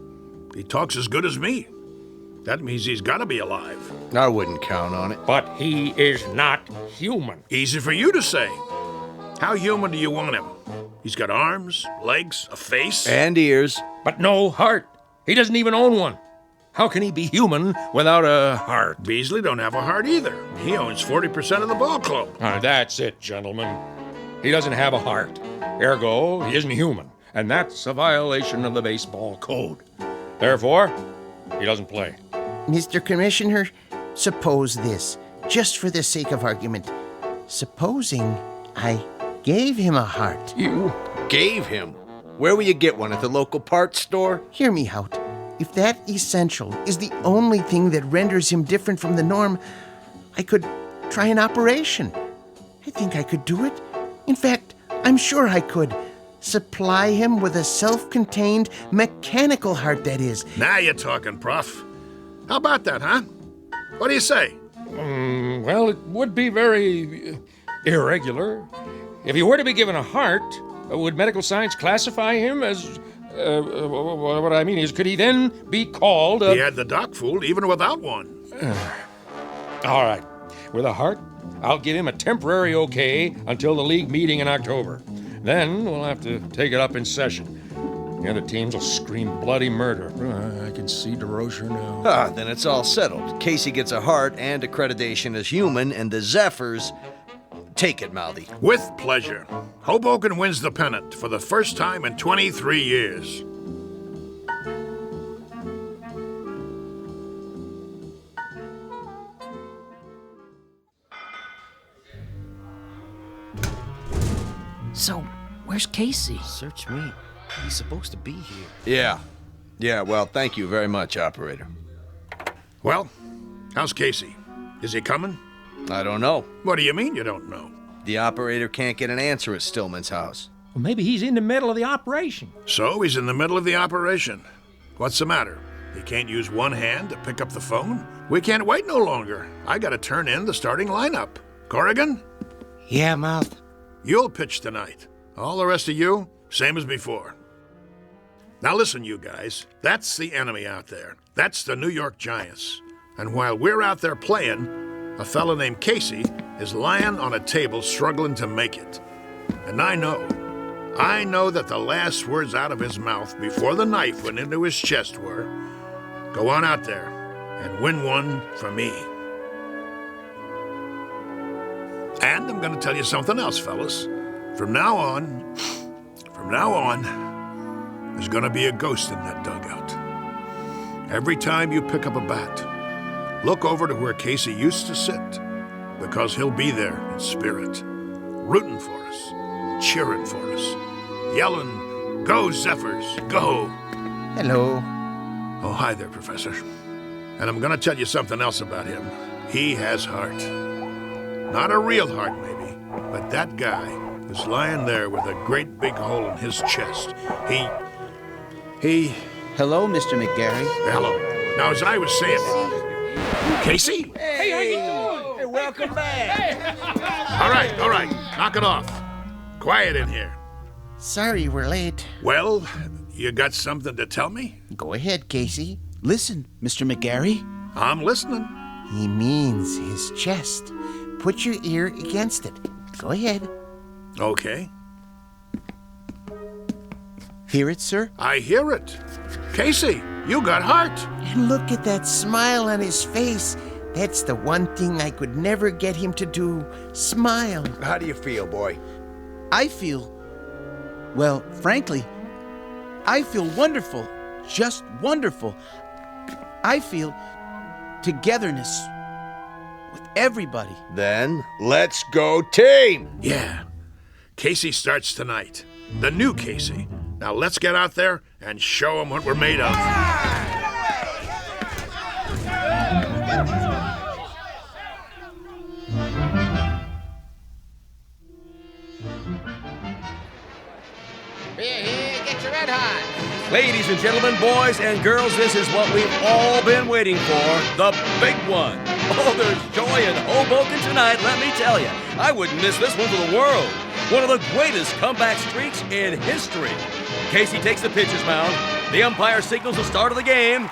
He talks as good as me. That means he's got to be alive. I wouldn't count on it. But he is not human. Easy for you to say. How human do you want him? He's got arms, legs, a face. And ears. But no heart. He doesn't even own one. How can he be human without a heart? Beasley don't have a heart either. He owns 40% of the ball club. That's it, gentlemen. He doesn't have a heart. Ergo, he isn't human. And that's a violation of the baseball code. Therefore, he doesn't play. Mr. Commissioner, suppose this, just for the sake of argument. Supposing I gave him a heart. You gave him? Where will you get one? At the local parts store? Hear me out. If that essential is the only thing that renders him different from the norm, I could try an operation. I think I could do it. In fact, I'm sure I could. Supply him with a self-contained mechanical heart, that is. Now you're talking, Prof. How about that, huh? What do you say? Well, it would be very irregular. If he were to be given a heart, would medical science classify him as... what I mean is, could he then be called He had the doc fooled even without one. All right. with a heart, I'll give him a temporary okay until the league meeting in October. Then we'll have to take it up in session. The other teams will scream bloody murder. I can see DeRocher now. Then it's all settled. Casey gets a heart and accreditation as human, and the Zephyrs take it, Mouthy. With pleasure. Hoboken wins the pennant for the first time in 23 years. So, where's Casey? Search me. He's supposed to be here. Yeah, well, thank you very much, operator. Well, how's Casey? Is he coming? I don't know. What do you mean you don't know? The operator can't get an answer at Stillman's house. Well, maybe he's in the middle of the operation. So he's in the middle of the operation. What's the matter? He can't use one hand to pick up the phone? We can't wait no longer. I gotta turn in the starting lineup. Corrigan? Yeah, Mouth. You'll pitch tonight. All the rest of you, same as before. Now listen, you guys. That's the enemy out there. That's the New York Giants. And while we're out there playing, a fellow named Casey is lying on a table struggling to make it. And I know that the last words out of his mouth before the knife went into his chest were, "Go on out there and win one for me." And I'm going to tell you something else, fellas. From now on, there's going to be a ghost in that dugout. Every time you pick up a bat, look over to where Casey used to sit, because he'll be there in spirit, rooting for us, cheering for us, yelling, "Go, Zephyrs, go!" Hello. Oh, hi there, Professor. And I'm going to tell you something else about him. He has heart. Not a real heart, maybe, but that guy is lying there with a great big hole in his chest. He... Hello, Mr. McGarry. Hello. Now, as I was saying... Casey? Hey, how you doing? Hey, welcome back. All right. Knock it off. Quiet in here. Sorry we're late. Well, you got something to tell me? Go ahead, Casey. Listen, Mr. McGarry. I'm listening. He means his chest. Put your ear against it. Go ahead. Okay. Hear it, sir? I hear it. Casey, you got heart. And look at that smile on his face. That's the one thing I could never get him to do. Smile. How do you feel, boy? I feel, well, frankly, I feel wonderful. Just wonderful. I feel togetherness with everybody. Then, let's go team! Yeah. Casey starts tonight. The new Casey. Now let's get out there and show him what we're made of. Here, get your red hot. Ladies and gentlemen, boys and girls, this is what we've all been waiting for, the big one. Oh, there's joy in Hoboken tonight, let me tell you. I wouldn't miss this one for the world. One of the greatest comeback streaks in history. Casey takes the pitcher's mound. The umpire signals the start of the game.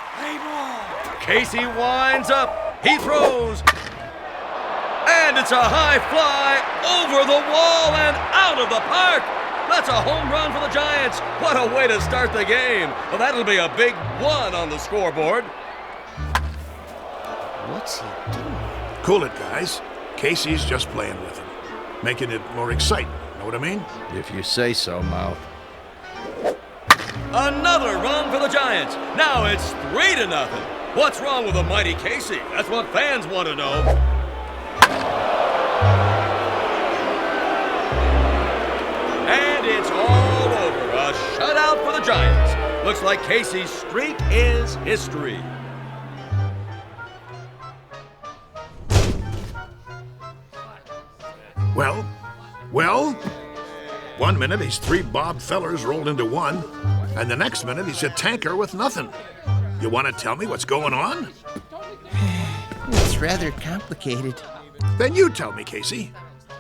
Casey winds up. He throws. And it's a high fly over the wall and out of the park. That's a home run for the Giants. What a way to start the game. Well, that'll be a big one on the scoreboard. What's he doing? Cool it, guys. Casey's just playing with him. Making it more exciting. Know what I mean? If you say so, Mouth. Another run for the Giants. Now it's 3-0. What's wrong with the mighty Casey? That's what fans want to know. And it's all over. A shutout for the Giants. Looks like Casey's streak is history. Well, 1 minute he's 3 Bob Fellers rolled into one, and the next minute he's a tanker with nothing. You want to tell me what's going on? It's rather complicated. Then you tell me, Casey.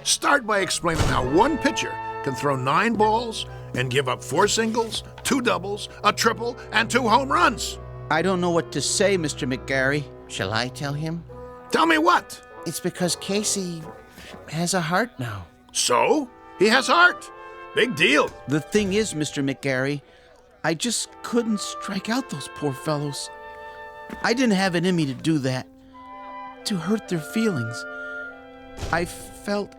Start by explaining how one pitcher can throw 9 balls and give up 4 singles, 2 doubles, a triple, and 2 home runs. I don't know what to say, Mr. McGarry. Shall I tell him? Tell me what? It's because Casey has a heart now. So? He has heart. Big deal. The thing is, Mr. McGarry, I just couldn't strike out those poor fellows. I didn't have it in me to do that, to hurt their feelings. I felt...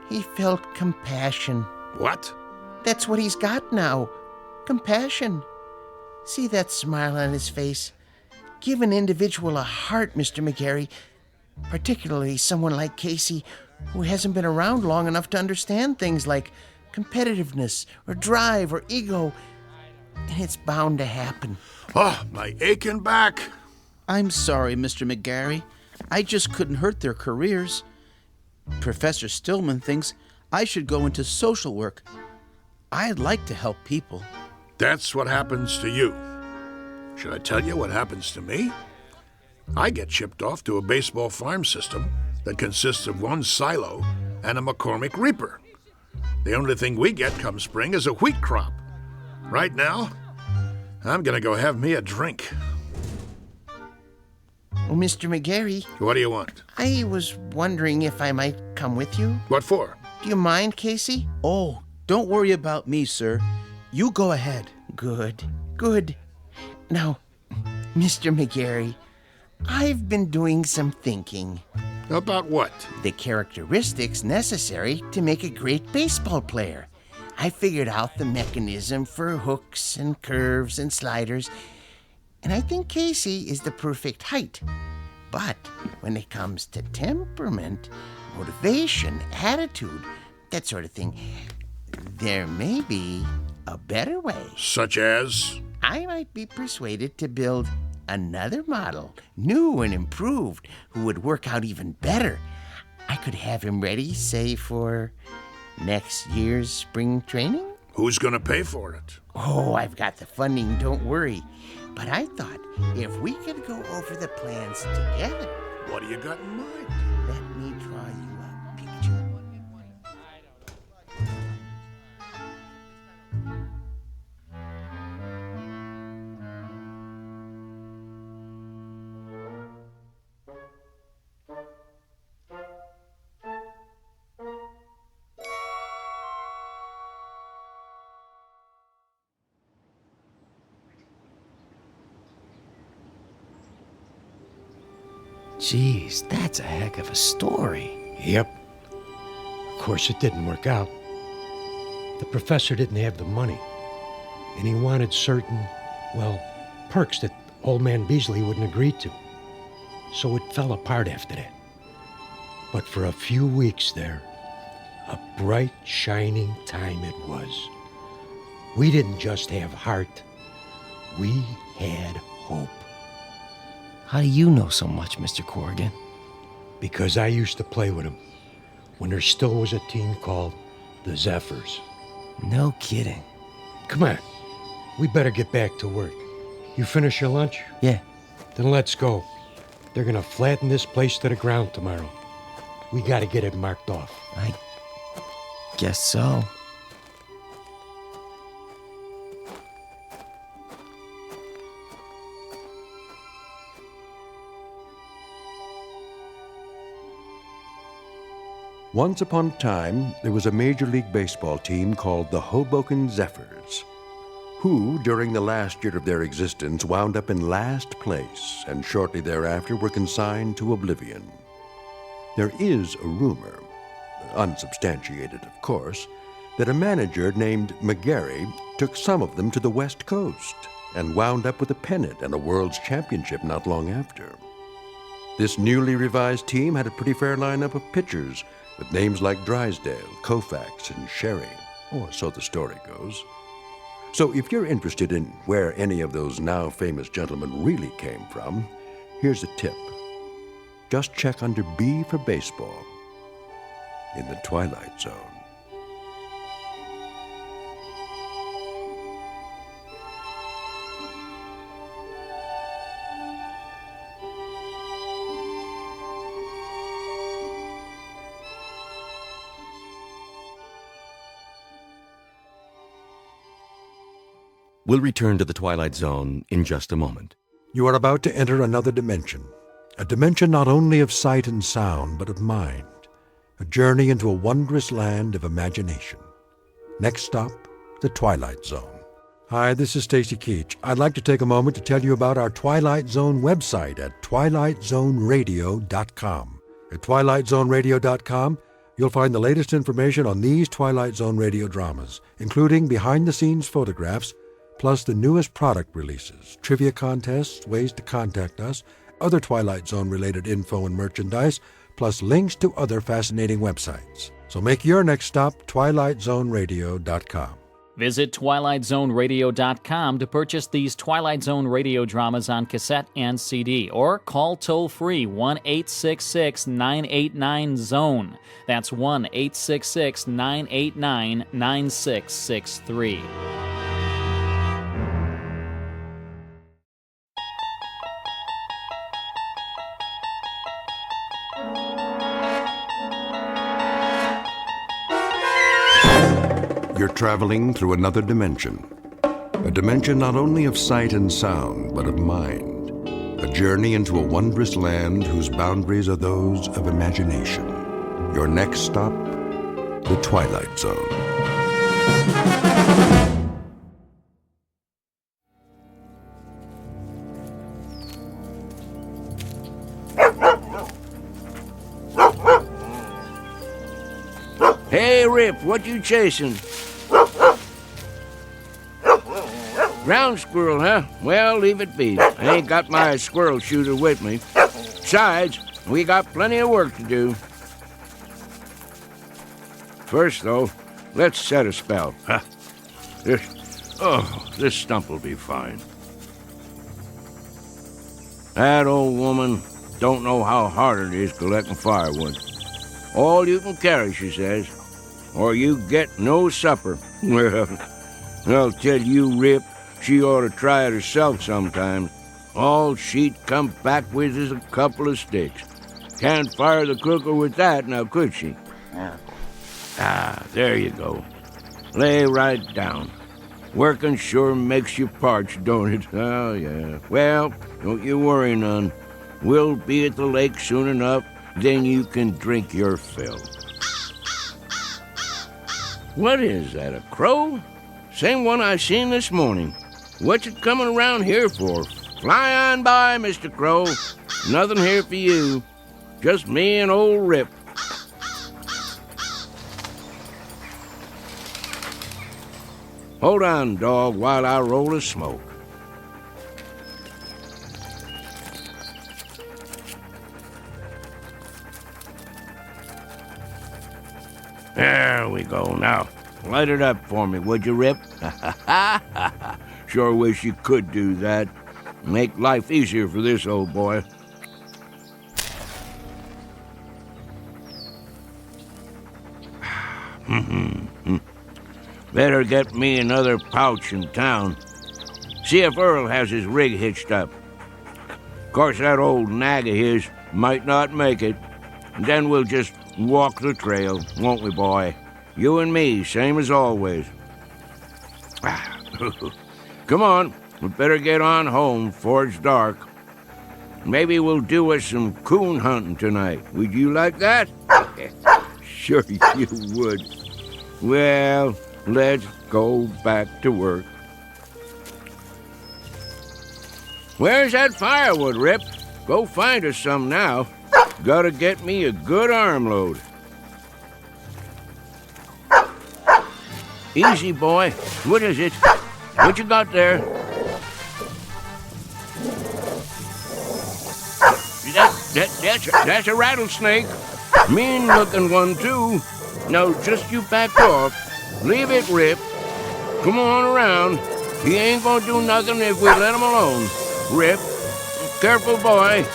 He felt compassion. What? That's what he's got now. Compassion. See that smile on his face? Give an individual a heart, Mr. McGarry. Particularly someone like Casey, who hasn't been around long enough to understand things like competitiveness or drive or ego. And it's bound to happen. Oh, my aching back. I'm sorry, Mr. McGarry. I just couldn't hurt their careers. Professor Stillman thinks I should go into social work. I'd like to help people. That's what happens to you. Should I tell you what happens to me? I get shipped off to a baseball farm system that consists of one silo and a McCormick Reaper. The only thing we get come spring is a wheat crop. Right now, I'm gonna go have me a drink. Well, Mr. McGarry. What do you want? I was wondering if I might come with you. What for? Do you mind, Casey? Oh, don't worry about me, sir. You go ahead. Good. Now, Mr. McGarry, I've been doing some thinking. About what? The characteristics necessary to make a great baseball player. I figured out the mechanism for hooks and curves and sliders, and I think Casey is the perfect height. But when it comes to temperament, motivation, attitude, that sort of thing, there may be a better way. Such as? I might be persuaded to build another model, new and improved, who would work out even better. I could have him ready, say, for next year's spring training. Who's gonna pay for it? Oh, I've got the funding, don't worry. But I thought if we could go over the plans together. What do you got in mind? Let me draw you a picture. Jeez, that's a heck of a story. Yep. Of course, it didn't work out. The professor didn't have the money, and he wanted certain, well, perks that old man Beasley wouldn't agree to. So it fell apart after that. But for a few weeks there, a bright, shining time it was. We didn't just have heart, we had hope. How do you know so much, Mr. Corrigan? Because I used to play with him when there still was a team called the Zephyrs. No kidding. Come on, we better get back to work. You finish your lunch? Yeah. Then let's go. They're gonna flatten this place to the ground tomorrow. We gotta get it marked off. I guess so. Once upon a time, there was a Major League Baseball team called the Hoboken Zephyrs, who, during the last year of their existence, wound up in last place and shortly thereafter were consigned to oblivion. There is a rumor, unsubstantiated of course, that a manager named McGarry took some of them to the West Coast and wound up with a pennant and a World's Championship not long after. This newly revised team had a pretty fair lineup of pitchers with names like Drysdale, Koufax, and Sherry, or so the story goes. So if you're interested in where any of those now famous gentlemen really came from, here's a tip. Just check under B for baseball in the Twilight Zone. We'll return to the Twilight Zone in just a moment. You are about to enter another dimension, A dimension not only of sight and sound, but of mind. A journey into a wondrous land of imagination. Next stop, the Twilight Zone. Hi, this is Stacy Keach. I'd like to take a moment to tell you about our Twilight Zone website at twilightzoneradio.com. At twilightzoneradio.com, you'll find the latest information on these Twilight Zone radio dramas, including behind-the-scenes photographs, plus the newest product releases, trivia contests, ways to contact us, other Twilight Zone-related info and merchandise, plus links to other fascinating websites. So make your next stop twilightzoneradio.com. Visit twilightzoneradio.com to purchase these Twilight Zone radio dramas on cassette and CD, or call toll-free 1-866-989-ZONE. That's 1-866-989-9663. You're traveling through another dimension. A dimension not only of sight and sound, but of mind. A journey into a wondrous land whose boundaries are those of imagination. Your next stop, the Twilight Zone. Hey, Rip, what you chasing? Ground squirrel, huh? Well, leave it be. I ain't got my squirrel shooter with me. Besides, we got plenty of work to do. First, though, let's set a spell. Huh? This stump will be fine. That old woman don't know how hard it is collecting firewood. All you can carry, she says, or you get no supper. Well, I'll tell you, Rip, she ought to try it herself sometime. All she'd come back with is a couple of sticks. Can't fire the cooker with that, now could she? There you go. Lay right down. Working sure makes you parched, don't it? Oh, yeah. Well, don't you worry none. We'll be at the lake soon enough, then you can drink your fill. What is that, a crow? Same one I seen this morning. What's it coming around here for? Fly on by, Mr. Crow. Nothing here for you. Just me and old Rip. Hold on, dog, while I roll a smoke. There we go. Now, light it up for me, would you, Rip? Sure wish you could do that. Make life easier for this old boy. Better get me another pouch in town. See if Earl has his rig hitched up. Of course, that old nag of his might not make it. And then we'll just walk the trail, won't we, boy? You and me, same as always. Come on, we better get on home before it's dark. Maybe we'll do us some coon hunting tonight. Would you like that? Sure you would. Well, let's go back to work. Where's that firewood, Rip? Go find us some now. Gotta get me a good armload. Easy, boy. What is it? What you got there? That's a rattlesnake. Mean-looking one, too. Now, just you back off. Leave it, Rip. Come on around. He ain't gonna do nothing if we let him alone. Rip, careful, boy.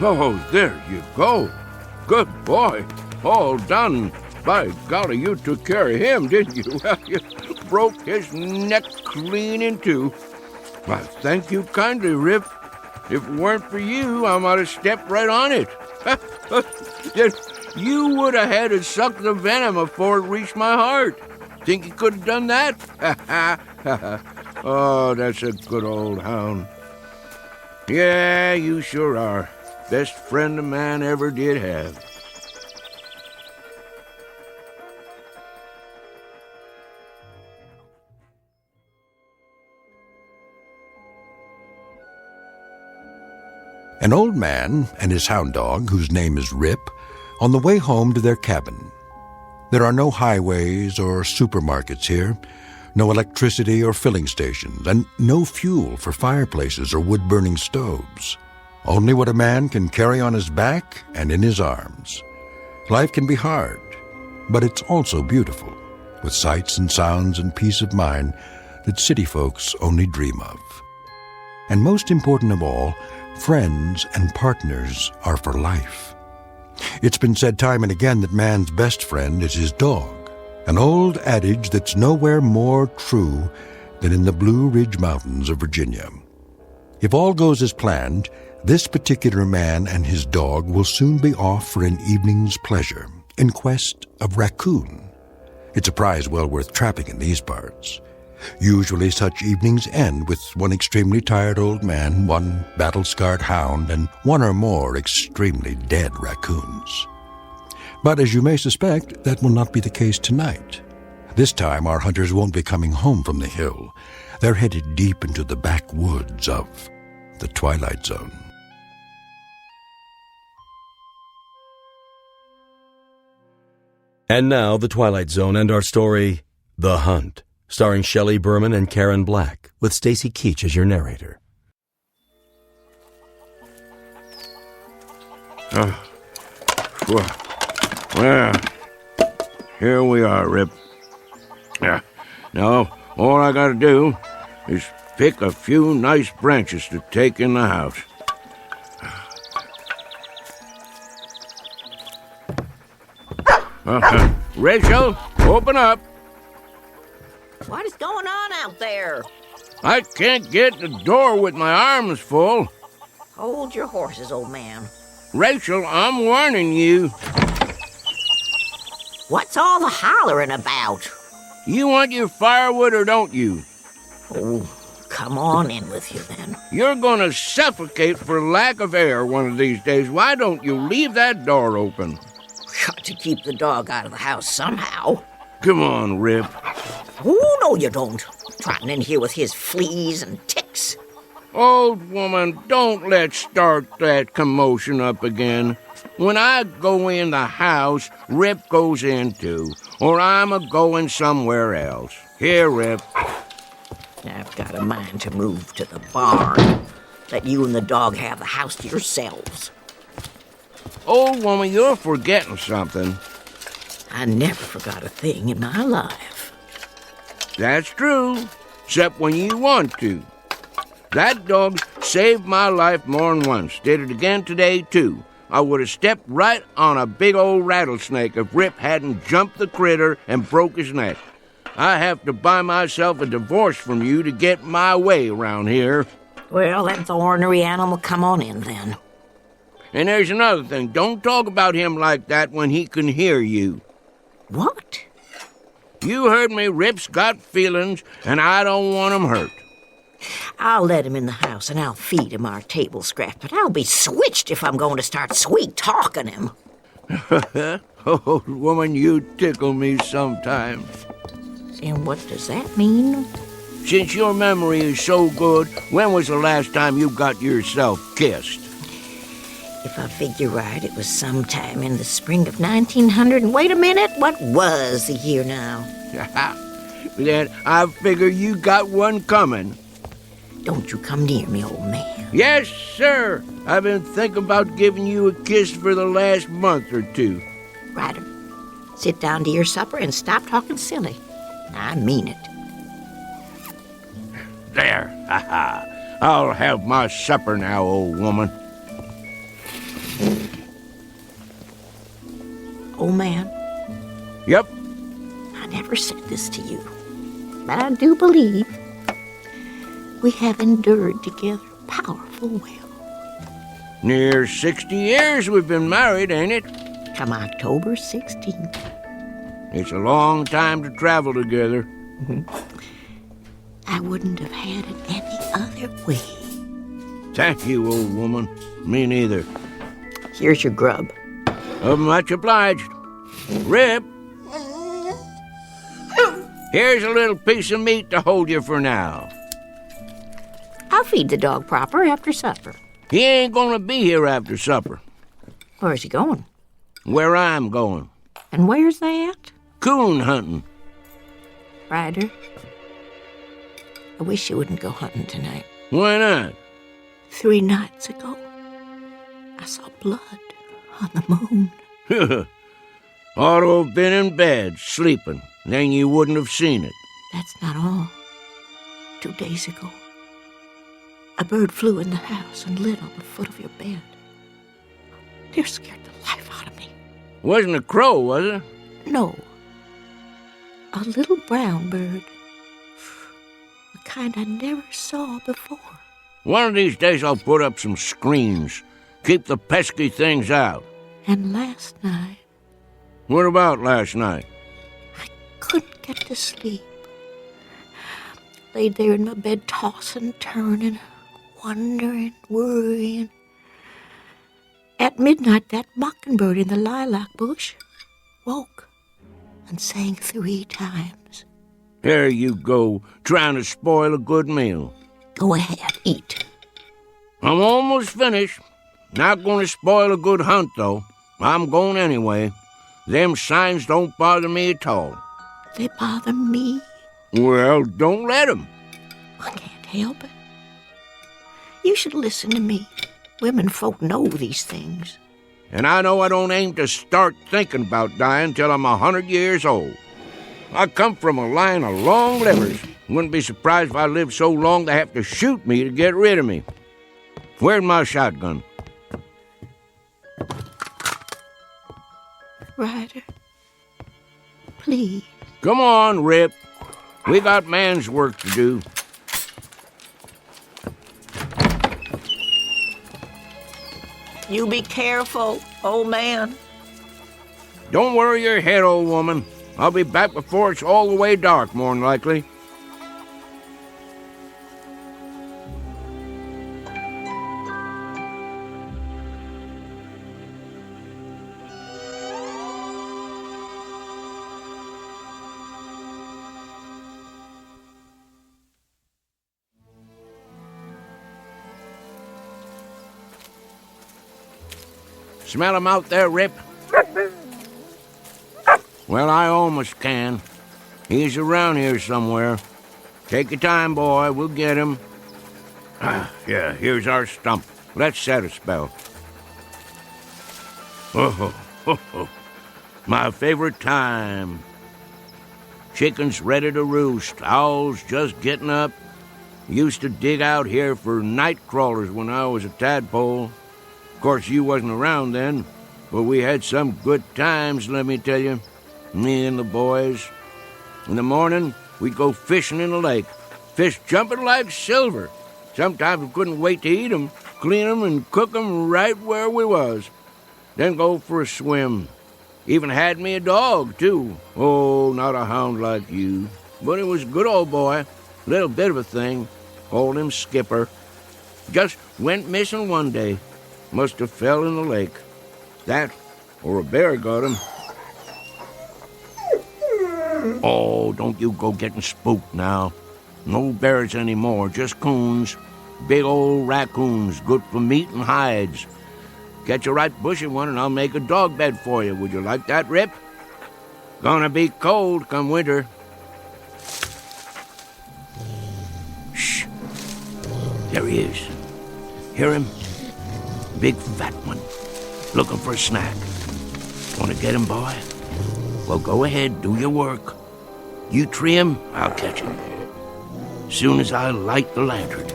Oh, there you go. Good boy. All done. By golly, you took care of him, didn't you? You broke his neck clean in two. Well, thank you kindly, Rip. If it weren't for you, I might have stepped right on it. You would have had to suck the venom before it reached my heart. Think you could have done that? Oh, that's a good old hound. Yeah, you sure are. Best friend a man ever did have. An old man and his hound dog, whose name is Rip, on the way home to their cabin. There are no highways or supermarkets here, no electricity or filling stations, and no fuel for fireplaces or wood-burning stoves. Only what a man can carry on his back and in his arms. Life can be hard, but it's also beautiful, with sights and sounds and peace of mind that city folks only dream of. And most important of all, friends and partners are for life. It's been said time and again that man's best friend is his dog, an old adage that's nowhere more true than in the Blue Ridge Mountains of Virginia. If all goes as planned, this particular man and his dog will soon be off for an evening's pleasure in quest of raccoon. It's a prize well worth trapping in these parts. Usually such evenings end with one extremely tired old man, one battle-scarred hound, and one or more extremely dead raccoons. But as you may suspect, that will not be the case tonight. This time our hunters won't be coming home from the hill. They're headed deep into the backwoods of the Twilight Zone. And now, The Twilight Zone and our story, The Hunt, starring Shelley Berman and Karen Black, with Stacy Keach as your narrator. Well, here we are, Rip. Now, all I gotta do is pick a few nice branches to take in the house. Rachel, open up. What is going on out there? I can't get the door with my arms full. Hold your horses, old man. Rachel, I'm warning you. What's all the hollering about? You want your firewood or don't you? Oh, come on in with you then. You're gonna suffocate for lack of air one of these days. Why don't you leave that door open? Got to keep the dog out of the house somehow. Come on, Rip. Oh, no you don't. Trotting in here with his fleas and ticks. Old woman, don't let's start that commotion up again. When I go in the house, Rip goes in too, or I'm a-going somewhere else. Here, Rip. I've got a mind to move to the barn. Let you and the dog have the house to yourselves. Old woman, you're forgetting something. I never forgot a thing in my life. That's true, except when you want to. That dog saved my life more than once. Did it again today, too. I would have stepped right on a big old rattlesnake if Rip hadn't jumped the critter and broke his neck. I have to buy myself a divorce from you to get my way around here. Well, let the ornery animal come on in, then. And there's another thing. Don't talk about him like that when he can hear you. What? You heard me. Rip's got feelings, and I don't want 'em hurt. I'll let him in the house, and I'll feed him our table scraps, but I'll be switched if I'm going to start sweet-talking him. Old woman, you tickle me sometimes. And what does that mean? Since your memory is so good, when was the last time you got yourself kissed? If I figure right, it was sometime in the spring of 1900. And wait a minute, what was the year now? Then I figure you got one coming. Don't you come near me, old man. Yes, sir. I've been thinking about giving you a kiss for the last month or two. Ryder, sit down to your supper and stop talking silly. I mean it. There. I'll have my supper now, old woman. Old man? Yep. I never said this to you, but I do believe we have endured together powerful well. Near 60 years we've been married, ain't it? Come October 16th. It's a long time to travel together. I wouldn't have had it any other way. Thank you, old woman. Me neither. Here's your grub. Much obliged. Rip, here's a little piece of meat to hold you for now. I'll feed the dog proper after supper. He ain't gonna be here after supper. Where's he going? Where I'm going. And where's that? Coon hunting. Ryder, I wish you wouldn't go hunting tonight. Why not? 3 nights ago, I saw blood on the moon. Ought to have been in bed, sleeping. Then you wouldn't have seen it. That's not all. 2 days ago, a bird flew in the house and lit on the foot of your bed. It scared the life out of me. Wasn't a crow, was it? No. A little brown bird. The kind I never saw before. One of these days I'll put up some screens. Keep the pesky things out. And last night... What about last night? Couldn't get to sleep. Laid there in my bed, tossing, turning, wondering, worrying. At midnight, that mockingbird in the lilac bush woke and sang 3 times. There you go, trying to spoil a good meal. Go ahead, eat. I'm almost finished. Not going to spoil a good hunt, though. I'm going anyway. Them signs don't bother me at all. They bother me. Well, don't let 'em. I can't help it. You should listen to me. Women folk know these things. And I know I don't aim to start thinking about dying till I'm 100 years old. I come from a line of long livers. Wouldn't be surprised if I lived so long they have to shoot me to get rid of me. Where's my shotgun? Ryder, please. Come on, Rip. We got man's work to do. You be careful, old man. Don't worry your head, old woman. I'll be back before it's all the way dark, more'n likely. Smell him out there, Rip? Well, I almost can. He's around here somewhere. Take your time, boy. We'll get him. Yeah, here's our stump. Let's set a spell. Oh, my favorite time. Chickens ready to roost. Owls just getting up. Used to dig out here for night crawlers when I was a tadpole. Of course, you wasn't around then, but we had some good times, let me tell you. Me and the boys. In the morning, we'd go fishing in the lake. Fish jumping like silver. Sometimes we couldn't wait to eat 'em, clean 'em, and cook 'em right where we was. Then go for a swim. Even had me a dog, too. Oh, not a hound like you. But it was a good old boy. Little bit of a thing. Called him Skipper. Just went missing one day. Must have fell in the lake. That, or a bear got him. Oh, don't you go getting spooked now. No bears anymore, just coons. Big old raccoons, good for meat and hides. Catch a right bushy one and I'll make a dog bed for you. Would you like that, Rip? Gonna be cold come winter. Shh. There he is. Hear him? Big fat one. Looking for a snack. Want to get him, boy? Well, go ahead, do your work. You tree him, I'll catch him. Soon as I light the lantern.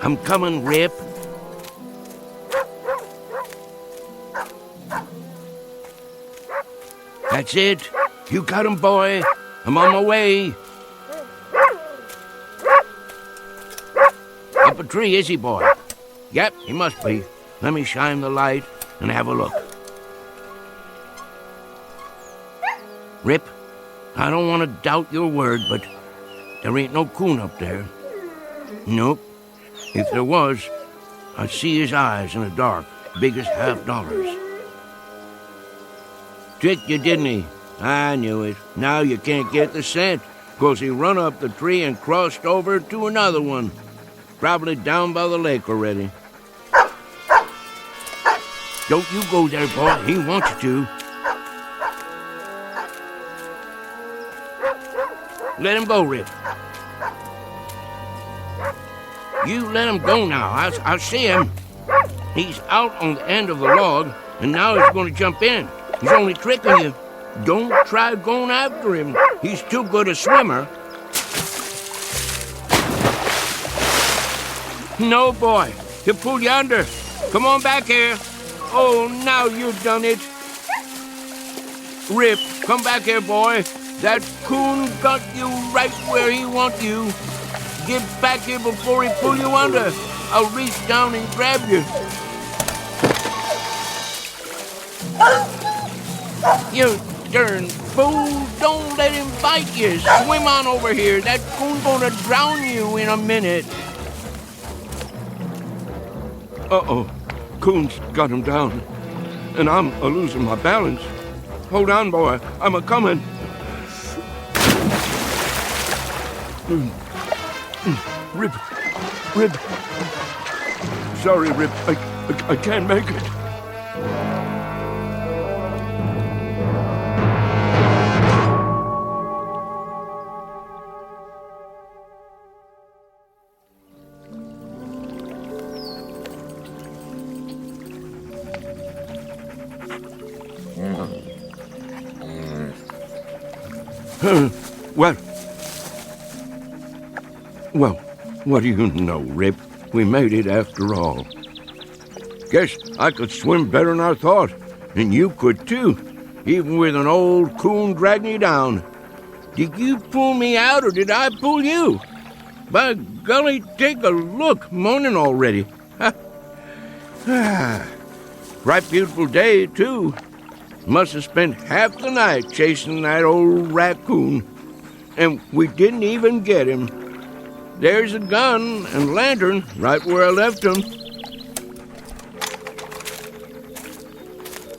I'm coming, Rip. That's it. You got him, boy. I'm on my way. Up a tree, is he, boy? Yep, he must be. Let me shine the light and have a look. Rip, I don't want to doubt your word, but There ain't no coon up there. Nope. If there was, I'd see his eyes in the dark, big as $50. Tricked you, didn't he? I knew it. Now you can't get the scent, 'cause he run up the tree and crossed over to another one. Probably down by the lake already. Don't you go there, boy. He wants you to. Let him go, Rip. You let him go now. I see him. He's out on the end of the log, and now he's going to jump in. He's only tricking you. Don't try going after him. He's too good a swimmer. No, boy. He'll pull you under. Come on back here. Oh, now you've done it. Rip, come back here, boy. That coon got you right where he wants you. Get back here before he pull you under. I'll reach down and grab you. You darn fool, don't let him bite you. Swim on over here. That coon's gonna drown you in a minute. Uh-oh. Coon's got him down, and I'm a-losing my balance. Hold on, boy. I'm a-coming. Rip. Sorry, Rip. I can't make it. Well, what do you know, Rip? We made it after all. Guess I could swim better than I thought, and you could too, even with an old coon dragging you down. Did you pull me out, or did I pull you? By golly, take a look, morning already. Right beautiful day, too. Must have spent half the night chasing that old raccoon, and we didn't even get him. There's a gun and lantern right where I left him.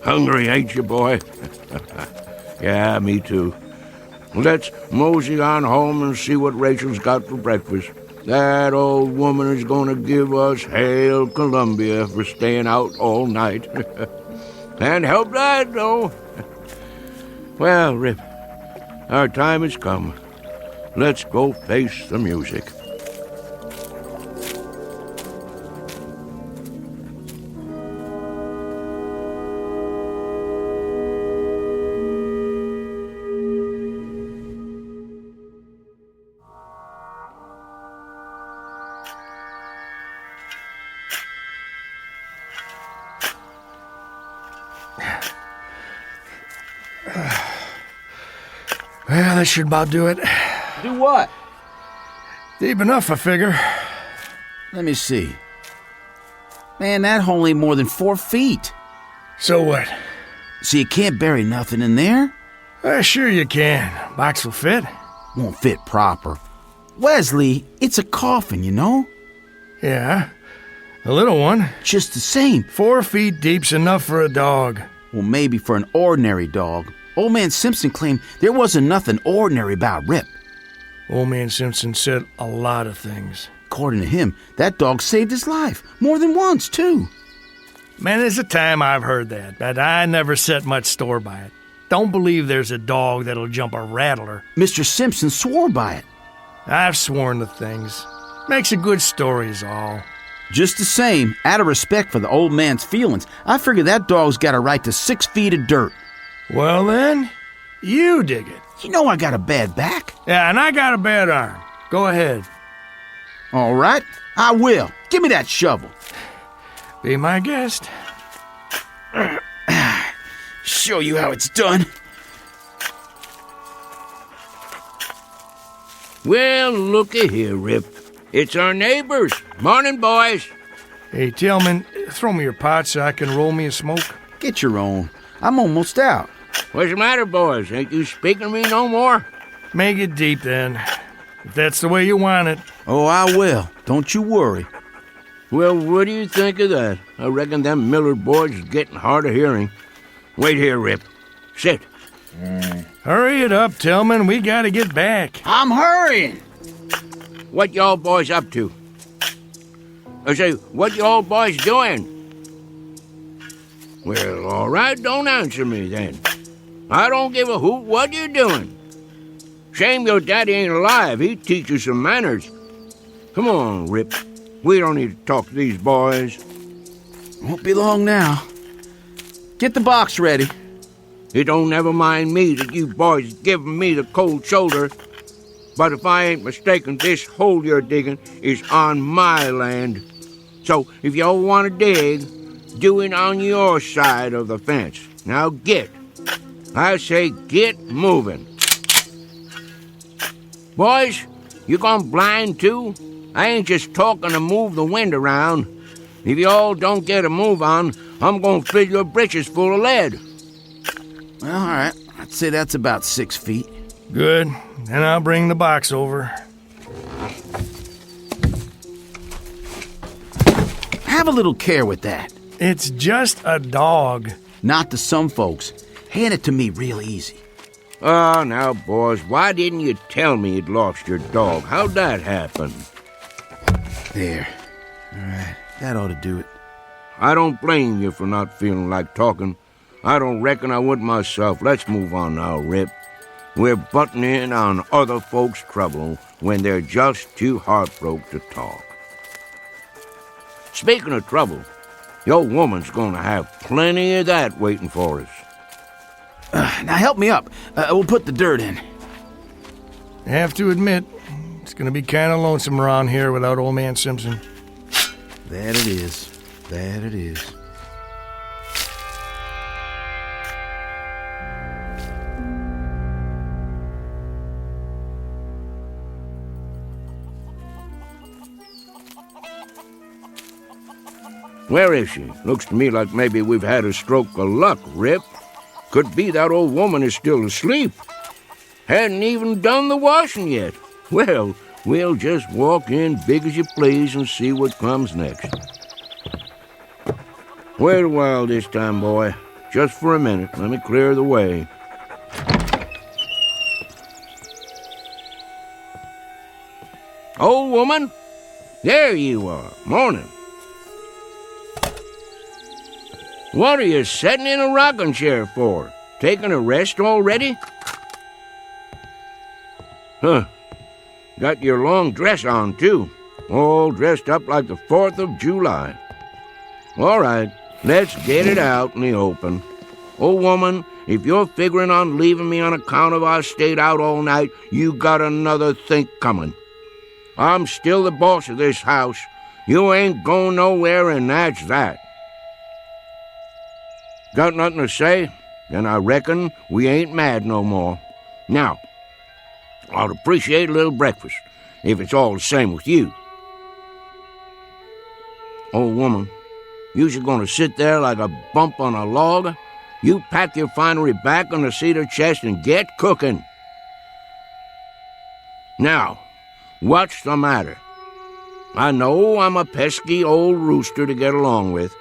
Hungry, ain't you, boy? Yeah, me too. Let's mosey on home and see what Rachel's got for breakfast. That old woman is going to give us Hail Columbia for staying out all night. Can't help that, though. Well, Rip, our time has come. Let's go face the music. Well, that should about do it. Do what? Deep enough, I figure. Let me see. Man, that hole ain't more than 4 feet. So what? So you can't bury nothing in there? Sure you can. Box will fit. Won't fit proper. Wesley, it's a coffin, you know? Yeah, a little one. Just the same. 4 feet deep's enough for a dog. Well, maybe for an ordinary dog. Old Man Simpson claimed there wasn't nothing ordinary about Rip. Old Man Simpson said a lot of things. According to him, that dog saved his life. More than once, too. Man, there's a time I've heard that, but I never set much store by it. Don't believe there's a dog that'll jump a rattler. Mr. Simpson swore by it. I've sworn to things. Makes a good story is all. Just the same, out of respect for the old man's feelings, I figure that dog's got a right to 6 feet of dirt. Well then, you dig it. You know I got a bad back. Yeah, and I got a bad arm. Go ahead. All right, I will. Give me that shovel. Be my guest. Show you how it's done. Well, looky here, Rip. It's our neighbors. Morning, boys. Hey, Tillman, throw me your pot so I can roll me a smoke. Get your own. I'm almost out. What's the matter, boys? Ain't you speaking to me no more? Make it deep, then. if that's the way you want it. Oh, I will. Don't you worry. Well, what do you think of that? I reckon them Millard boys is getting hard of hearing. Wait here, Rip. Sit. Hurry it up, Tillman. We gotta get back. I'm hurrying. What y'all boys up to? I say, what y'all boys doing? Well, all right, don't answer me then. I don't give a hoot what you're doing. Shame your daddy ain't alive. He'd teach you some manners. Come on, Rip. We don't need to talk to these boys. Won't be long now. Get the box ready. It don't never mind me that you boys giving me the cold shoulder. But if I ain't mistaken, this hole you're digging is on my land. So if y'all want to dig, do it on your side of the fence. Now get. I say get moving. Boys, you gone blind too? I ain't just talking to move the wind around. If y'all don't get a move on, I'm gonna fill your britches full of lead. Well, all right. I'd say that's about 6 feet. Good. Then I'll bring the box over. Have a little care with that. It's just a dog. Not to some folks. Hand it to me real easy. Oh, now, boys, why didn't you tell me you'd lost your dog? How'd that happen? There. All right. That ought to do it. I don't blame you for not feeling like talking. I don't reckon I would myself. Let's move on now, Rip. We're butting in on other folks' trouble when they're just too heartbroken to talk. Speaking of trouble, your woman's gonna have plenty of that waiting for us. Now help me up. We'll put the dirt in. I have to admit, it's gonna be kind of lonesome around here without old man Simpson. That it is. That it is. Where is she? Looks to me like maybe we've had a stroke of luck, Rip. Could be that old woman is still asleep. Hadn't even done the washing yet. Well, we'll just walk in big as you please and see what comes next. Wait a while this time, boy. Just for a minute. Let me clear the way. Old woman? There you are. Morning. What are you sitting in a rocking chair for? Taking a rest already? Huh. Got your long dress on, too. All dressed up like the 4th of July. All right, let's get it out in the open. Old woman, if you're figuring on leaving me on account of I stayed out all night, you got another think coming. I'm still the boss of this house. You ain't going nowhere, and that's that. Got nothing to say? Then I reckon we ain't mad no more. Now, I'd appreciate a little breakfast, if it's all the same with you. Old woman, you're gonna sit there like a bump on a log? You pack your finery back on the cedar chest and get cooking. Now, what's the matter? I know I'm a pesky old rooster to get along with,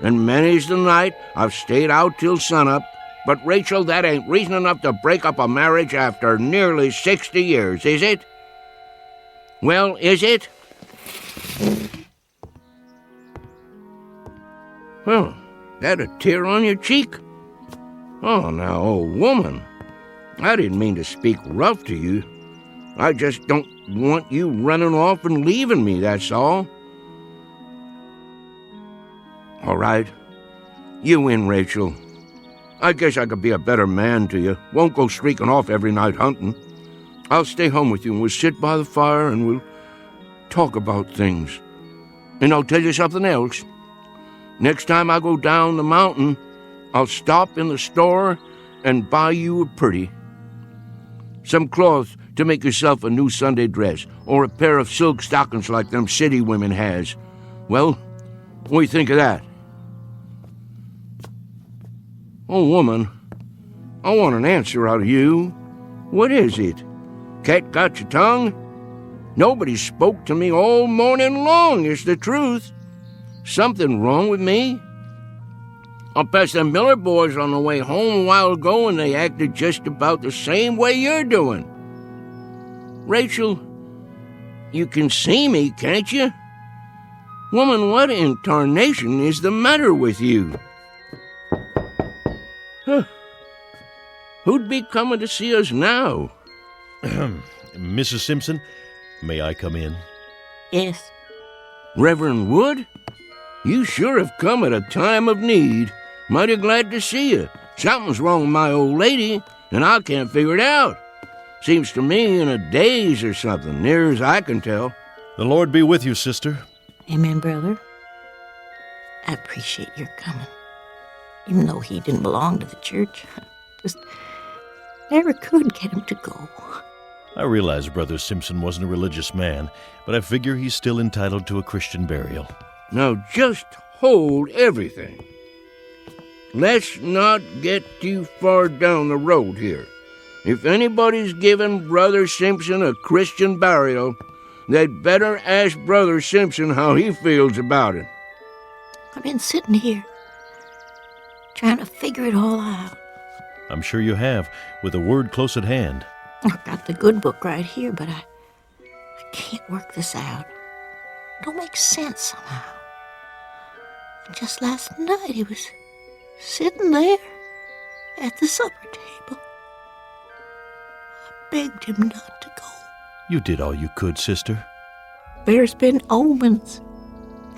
and many's the night I've stayed out till sunup, but Rachel, that ain't reason enough to break up a marriage after nearly 60 years, is it? Well, is it? Well, that a tear on your cheek? Oh, now, old woman, I didn't mean to speak rough to you. I just don't want you running off and leaving me, that's all. All right. You win, Rachel. I guess I could be a better man to you. Won't go streaking off every night hunting. I'll stay home with you, and we'll sit by the fire, and we'll talk about things. And I'll tell you something else. Next time I go down the mountain, I'll stop in the store and buy you a pretty. Some cloth to make yourself a new Sunday dress, or a pair of silk stockings like them city women has. Well, what do you think of that? Oh, woman, I want an answer out of you. What is it? Cat got your tongue? Nobody spoke to me all morning long, is the truth. Something wrong with me? I passed the Miller boys on the way home a while ago, and they acted just about the same way you're doing. Rachel, you can see me, can't you? Woman, what in tarnation is the matter with you? Huh. Who'd be coming to see us now? Mrs. Simpson, may I come in? Yes. Reverend Wood? You sure have come at a time of need. Mighty glad to see you. Something's wrong with my old lady, and I can't figure it out. Seems to me in a daze or something, near as I can tell. The Lord be with you, sister. Amen, brother. I appreciate your coming. Even though he didn't belong to the church, just never could get him to go. I realize Brother Simpson wasn't a religious man, but I figure he's still entitled to a Christian burial. Now just hold everything. Let's not get too far down the road here. If anybody's giving Brother Simpson a Christian burial, they'd better ask Brother Simpson how he feels about it. I've been sitting here, trying to figure it all out. I'm sure you have, with a word close at hand. I've got the good book right here, but I can't work this out. It don't make sense somehow. And just last night he was sitting there at the supper table. I begged him not to go. You did all you could, sister. There's been omens.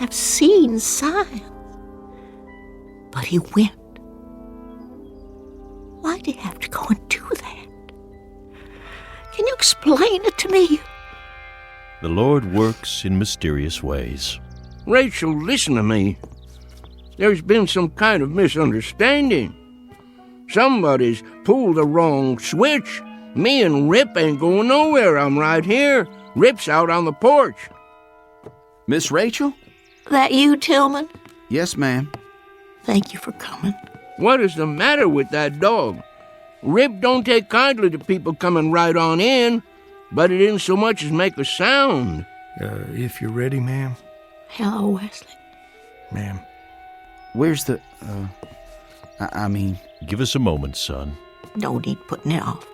I've seen signs. But he went. Why'd he have to go and do that? Can you explain it to me? The Lord works in mysterious ways. Rachel, listen to me. There's been some kind of misunderstanding. Somebody's pulled the wrong switch. Me and Rip ain't going nowhere. I'm right here. Rip's out on the porch. Miss Rachel? That you, Tillman? Yes, ma'am. Thank you for coming. What is the matter with that dog? Rip don't take kindly to people coming right on in, but it didn't so much as make a sound. If you're ready, ma'am. Hello, Wesley. Ma'am. Where's the, I mean... Give us a moment, son. No need putting it off.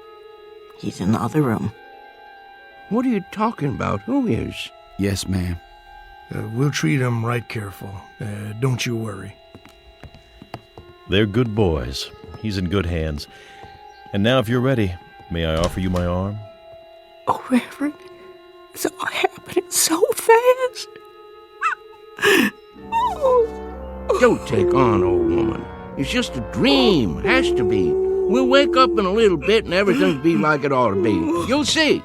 He's in the other room. What are you talking about? Who is? Yes, ma'am. We'll treat him right careful. Don't you worry. They're good boys. He's in good hands. And now, if you're ready, may I offer you my arm? Oh, Reverend, it's all happening so fast. Don't take on, old woman. It's just a dream. Has to be. We'll wake up in a little bit and everything'll be like it ought to be. You'll see.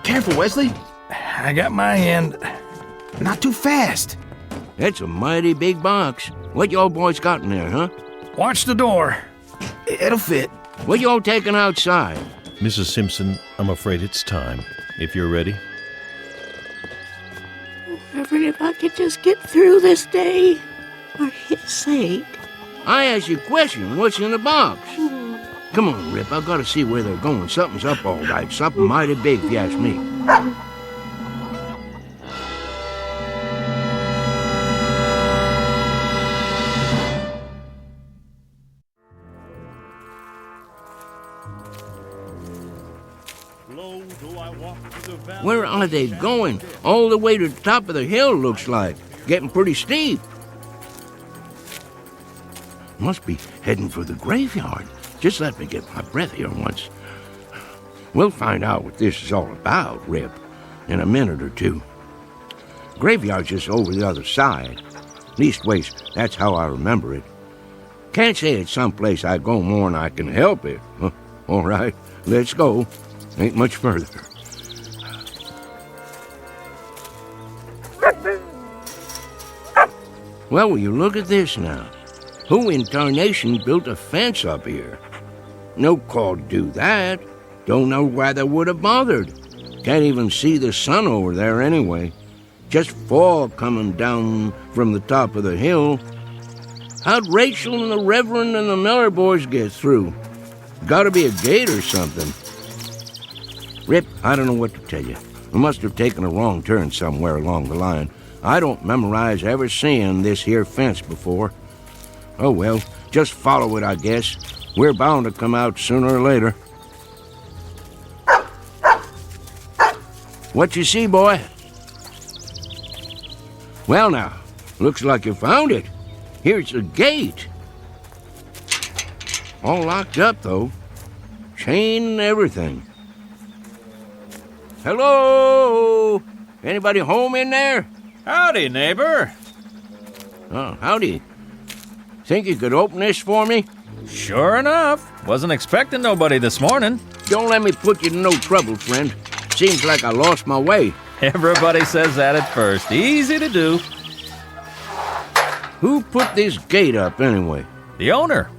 Careful, Wesley. I got my hand. Not too fast. That's a mighty big box. What y'all boys got in there, huh? Watch the door. It'll fit. What y'all taking outside? Mrs. Simpson, I'm afraid it's time. If you're ready. Reverend, if I could just get through this day, for his sake. I asked you a question. What's in the box? Come on, Rip. I gotta see where they're going. Something's up all right. Something mighty big, if you ask me. Where are they going? All the way to the top of the hill, looks like. Getting pretty steep. Must be heading for the graveyard. Just let me get my breath here once. We'll find out what this is all about, Rip, in a minute or two. Graveyard's just over the other side. Leastways, that's how I remember it. Can't say it's someplace I go more'n I can help it. All right, let's go. Ain't much further. Well, will you look at this now? Who in tarnation built a fence up here? No call to do that. Don't know why they would have bothered. Can't even see the sun over there anyway. Just fog coming down from the top of the hill. How'd Rachel and the Reverend and the Miller boys get through? Gotta be a gate or something. Rip, I don't know what to tell you. I must have taken a wrong turn somewhere along the line. I don't memorize ever seeing this here fence before. Oh, well, just follow it, I guess. We're bound to come out sooner or later. What you see, boy? Well, now, looks like you found it. Here's the gate. All locked up, though. Chain and everything. Hello? Anybody home in there? Howdy, neighbor. Oh, howdy. Think you could open this for me? Sure enough. Wasn't expecting nobody this morning. Don't let me put you in no trouble, friend. Seems like I lost my way. Everybody says that at first. Easy to do. Who put this gate up, anyway? The owner.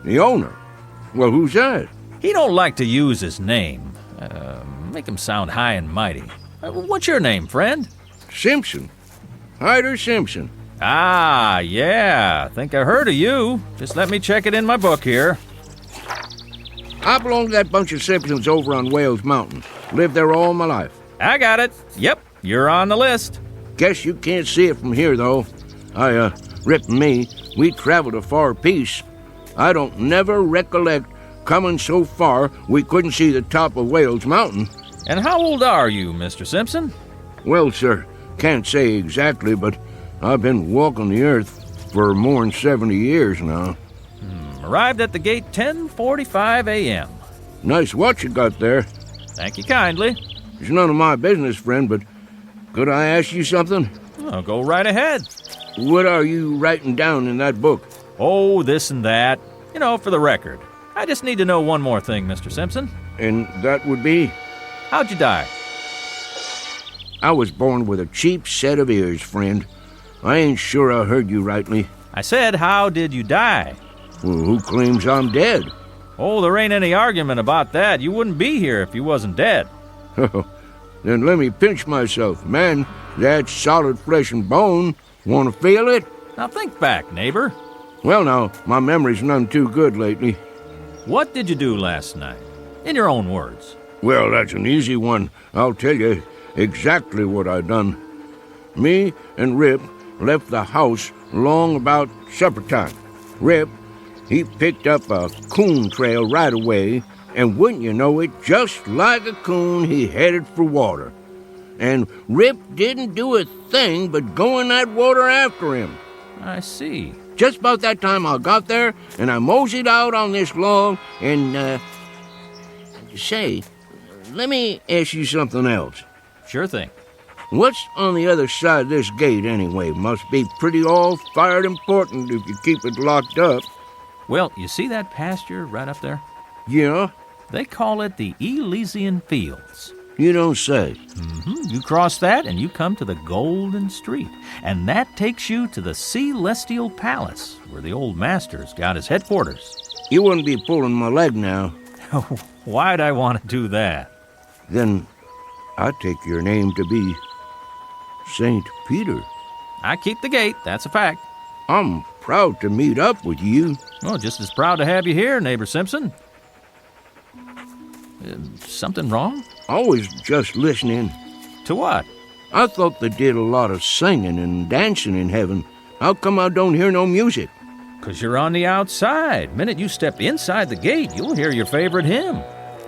The owner? Well, who's that? He don't like to use his name. Make him sound high and mighty. What's your name, friend? Simpson. Hyder Simpson. Ah, yeah. Think I heard of you. Just let me check it in my book here. I belong to that bunch of Simpsons over on Wales Mountain. Lived there all my life. I got it. Yep, you're on the list. Guess you can't see it from here, though. Rip and me, we traveled a far piece. I don't never recollect coming so far we couldn't see the top of Wales Mountain. And how old are you, Mr. Simpson? Well, sir, can't say exactly, but I've been walking the earth for more than 70 years now. Arrived at the gate 10:45 a.m. Nice watch you got there. Thank you kindly. It's none of my business, friend, but could I ask you something? Oh, go right ahead. What are you writing down in that book? Oh, this and that. You know, for the record. I just need to know one more thing, Mr. Simpson. And that would be? How'd you die? I was born with a cheap set of ears, friend. I ain't sure I heard you rightly. I said, how did you die? Well, who claims I'm dead? Oh, there ain't any argument about that. You wouldn't be here if you wasn't dead. Then let me pinch myself. Man, that's solid flesh and bone. Want to feel it? Now think back, neighbor. Well, now, my memory's none too good lately. What did you do last night? In your own words. Well, that's an easy one. I'll tell you exactly what I done. Me and Rip left the house long about supper time. Rip, he picked up a coon trail right away, and wouldn't you know it, just like a coon, he headed for water. And Rip didn't do a thing but go in that water after him. I see. Just about that time I got there, and I moseyed out on this log, and, say, let me ask you something else. Sure thing. What's on the other side of this gate, anyway? Must be pretty all-fired important if you keep it locked up. Well, you see that pasture right up there? Yeah? They call it the Elysian Fields. You don't say. Mm-hmm. You cross that and you come to the Golden Street. And that takes you to the Celestial Palace, where the old master's got his headquarters. You wouldn't be pulling my leg now. Why'd I want to do that? Then I take your name to be St. Peter. I keep the gate, that's a fact. I'm proud to meet up with you. Well, just as proud to have you here, neighbor Simpson. Something wrong? I was just listening. To what? I thought they did a lot of singing and dancing in heaven. How come I don't hear no music? 'Cause you're on the outside. Minute you step inside the gate, you'll hear your favorite hymn.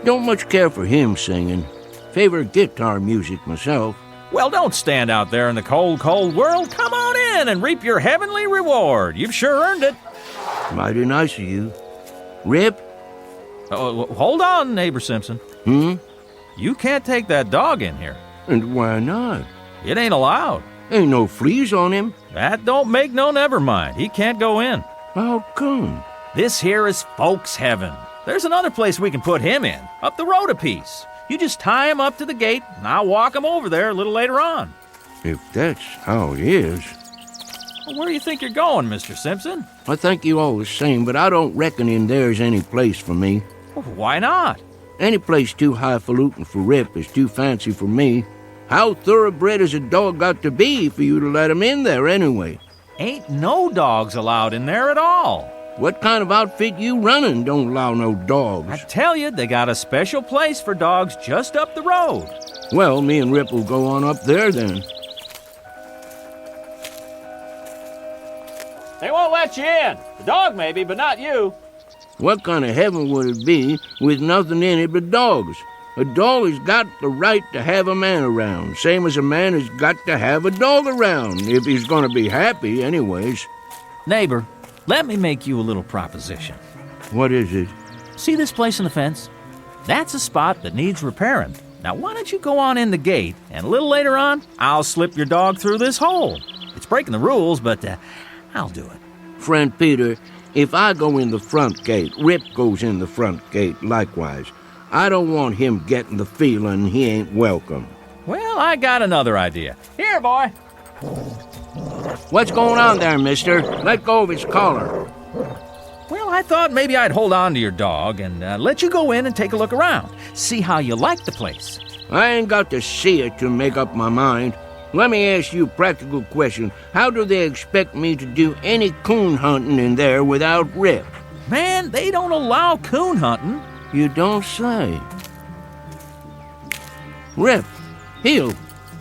Don't much care for hymn singing. Favorite guitar music myself. Well, don't stand out there in the cold, cold world. Come on in and reap your heavenly reward. You've sure earned it. Mighty nice of you. Rip? Hold on, neighbor Simpson. You can't take that dog in here. And why not? It ain't allowed. Ain't no fleas on him. That don't make no never mind. He can't go in. How come? This here is folks' heaven. There's another place we can put him in, up the road a piece. You just tie him up to the gate, and I'll walk him over there a little later on. If that's how it is. Well, where do you think you're going, Mr. Simpson? I thank you all the same, but I don't reckon in there's any place for me. Well, why not? Any place too highfalutin for Rip is too fancy for me. How thoroughbred has a dog got to be for you to let him in there anyway? Ain't no dogs allowed in there at all. What kind of outfit you running don't allow no dogs? I tell you, they got a special place for dogs just up the road. Well, me and Rip will go on up there then. They won't let you in. The dog maybe, but not you. What kind of heaven would it be with nothing in it but dogs? A dog has got the right to have a man around, same as a man has got to have a dog around, if he's going to be happy anyways. Neighbor, let me make you a little proposition. What is it? See this place in the fence? That's a spot that needs repairing. Now, why don't you go on in the gate, and a little later on, I'll slip your dog through this hole. It's breaking the rules, but I'll do it. Friend Peter, if I go in the front gate, Rip goes in the front gate likewise. I don't want him getting the feeling he ain't welcome. Well, I got another idea. Here, boy. What's going on there, mister? Let go of his collar. Well, I thought maybe I'd hold on to your dog and let you go in and take a look around. See how you like the place. I ain't got to see it to make up my mind. Let me ask you a practical question. How do they expect me to do any coon hunting in there without Rip? Man, they don't allow coon hunting. You don't say. Rip, heel.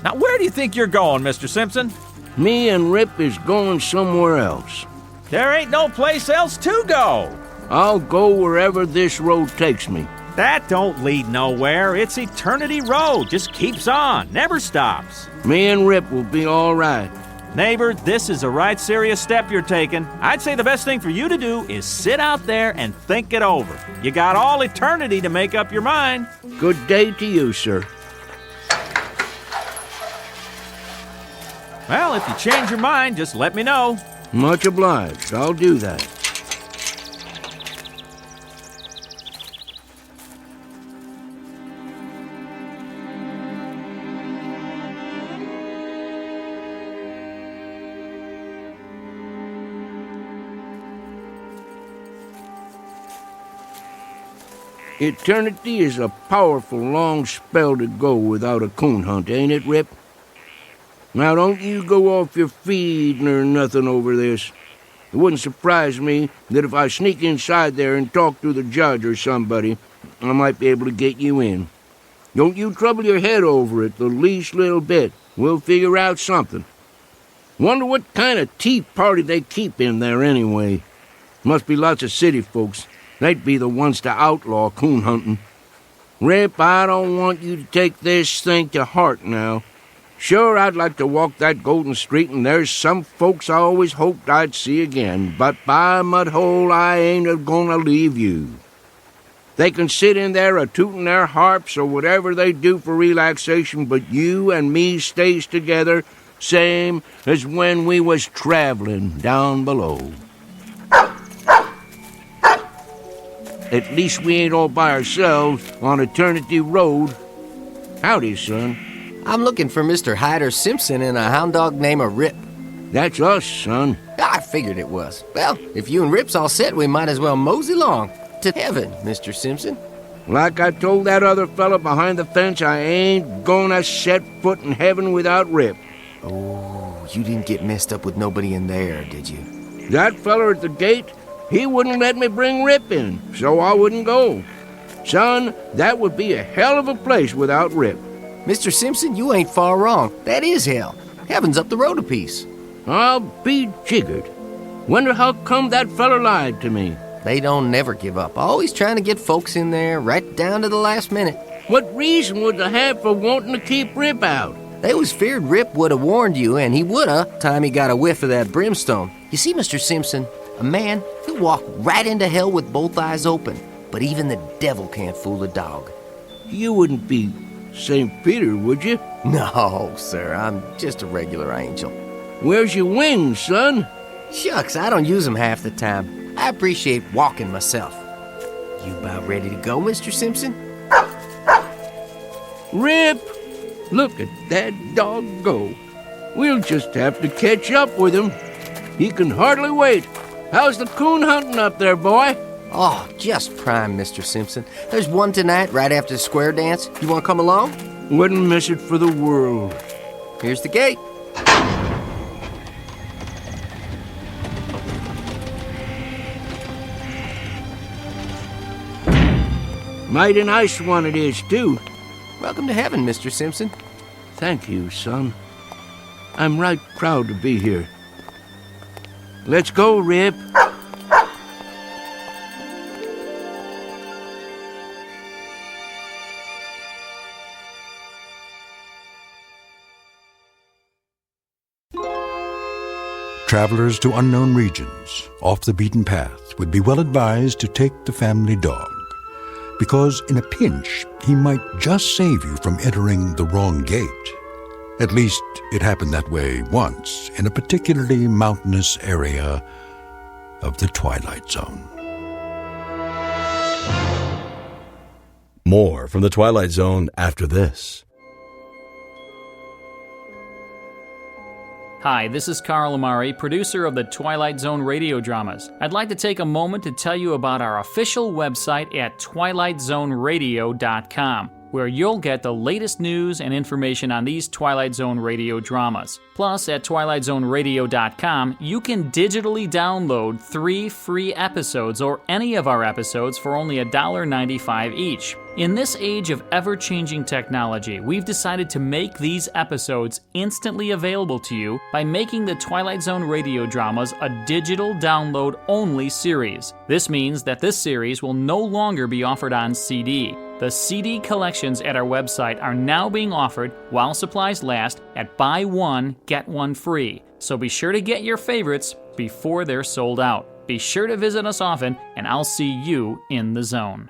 Now, where do you think you're going, Mr. Simpson? Me and Rip is going somewhere else. There ain't no place else to go. I'll go wherever this road takes me. That don't lead nowhere. It's Eternity Road. Just keeps on, never stops. Me and Rip will be all right. Neighbor, this is a right serious step you're taking. I'd say the best thing for you to do is sit out there and think it over. You got all eternity to make up your mind. Good day to you, sir. Well, if you change your mind, just let me know. Much obliged. I'll do that. Eternity is a powerful long spell to go without a coon hunt, ain't it, Rip? Now, don't you go off your feed nor nothing over this. It wouldn't surprise me that if I sneak inside there and talk to the judge or somebody, I might be able to get you in. Don't you trouble your head over it the least little bit. We'll figure out something. Wonder what kind of tea party they keep in there anyway. Must be lots of city folks. They'd be the ones to outlaw coon hunting. Rip, I don't want you to take this thing to heart now. Sure, I'd like to walk that golden street, and there's some folks I always hoped I'd see again, but by mudhole, I ain't a-gonna leave you. They can sit in there a-tootin' their harps or whatever they do for relaxation, but you and me stays together, same as when we was traveling down below. At least we ain't all by ourselves on Eternity Road. Howdy, son. I'm looking for Mr. Hyder Simpson and a hound dog named Rip. That's us, son. I figured it was. Well, if you and Rip's all set, we might as well mosey along to heaven, Mr. Simpson. Like I told that other fella behind the fence, I ain't gonna set foot in heaven without Rip. Oh, you didn't get messed up with nobody in there, did you? That fella at the gate, he wouldn't let me bring Rip in, so I wouldn't go. Son, that would be a hell of a place without Rip. Mr. Simpson, you ain't far wrong. That is hell. Heaven's up the road a piece. I'll be jiggered. Wonder how come that fella lied to me. They don't never give up. Always trying to get folks in there right down to the last minute. What reason would they have for wanting to keep Rip out? They always feared Rip would have warned you, and he woulda, time he got a whiff of that brimstone. You see, Mr. Simpson, a man, he'll walk right into hell with both eyes open. But even the devil can't fool a dog. You wouldn't be St. Peter, would you? No, sir, I'm just a regular angel. Where's your wings, son? Shucks, I don't use them half the time. I appreciate walking myself. You about ready to go, Mr. Simpson? Rip! Look at that dog go. We'll just have to catch up with him. He can hardly wait. How's the coon hunting up there, boy? Oh, just prime, Mr. Simpson. There's one tonight right after the square dance. You want to come along? Wouldn't miss it for the world. Here's the gate. Mighty nice one it is, too. Welcome to heaven, Mr. Simpson. Thank you, son. I'm right proud to be here. Let's go, Rip. Travelers to unknown regions, off the beaten path, would be well advised to take the family dog, because in a pinch, he might just save you from entering the wrong gate. At least, it happened that way once in a particularly mountainous area of the Twilight Zone. More from the Twilight Zone after this. Hi, this is Carl Amari, producer of the Twilight Zone Radio Dramas. I'd like to take a moment to tell you about our official website at twilightzoneradio.com, where you'll get the latest news and information on these Twilight Zone Radio dramas. Plus, at twilightzoneradio.com, you can digitally download 3 free episodes or any of our episodes for only $1.95 each. In this age of ever-changing technology, we've decided to make these episodes instantly available to you by making the Twilight Zone Radio Dramas a digital download-only series. This means that this series will no longer be offered on CD. The CD collections at our website are now being offered, while supplies last, at buy one, get one free. So be sure to get your favorites before they're sold out. Be sure to visit us often, and I'll see you in the zone.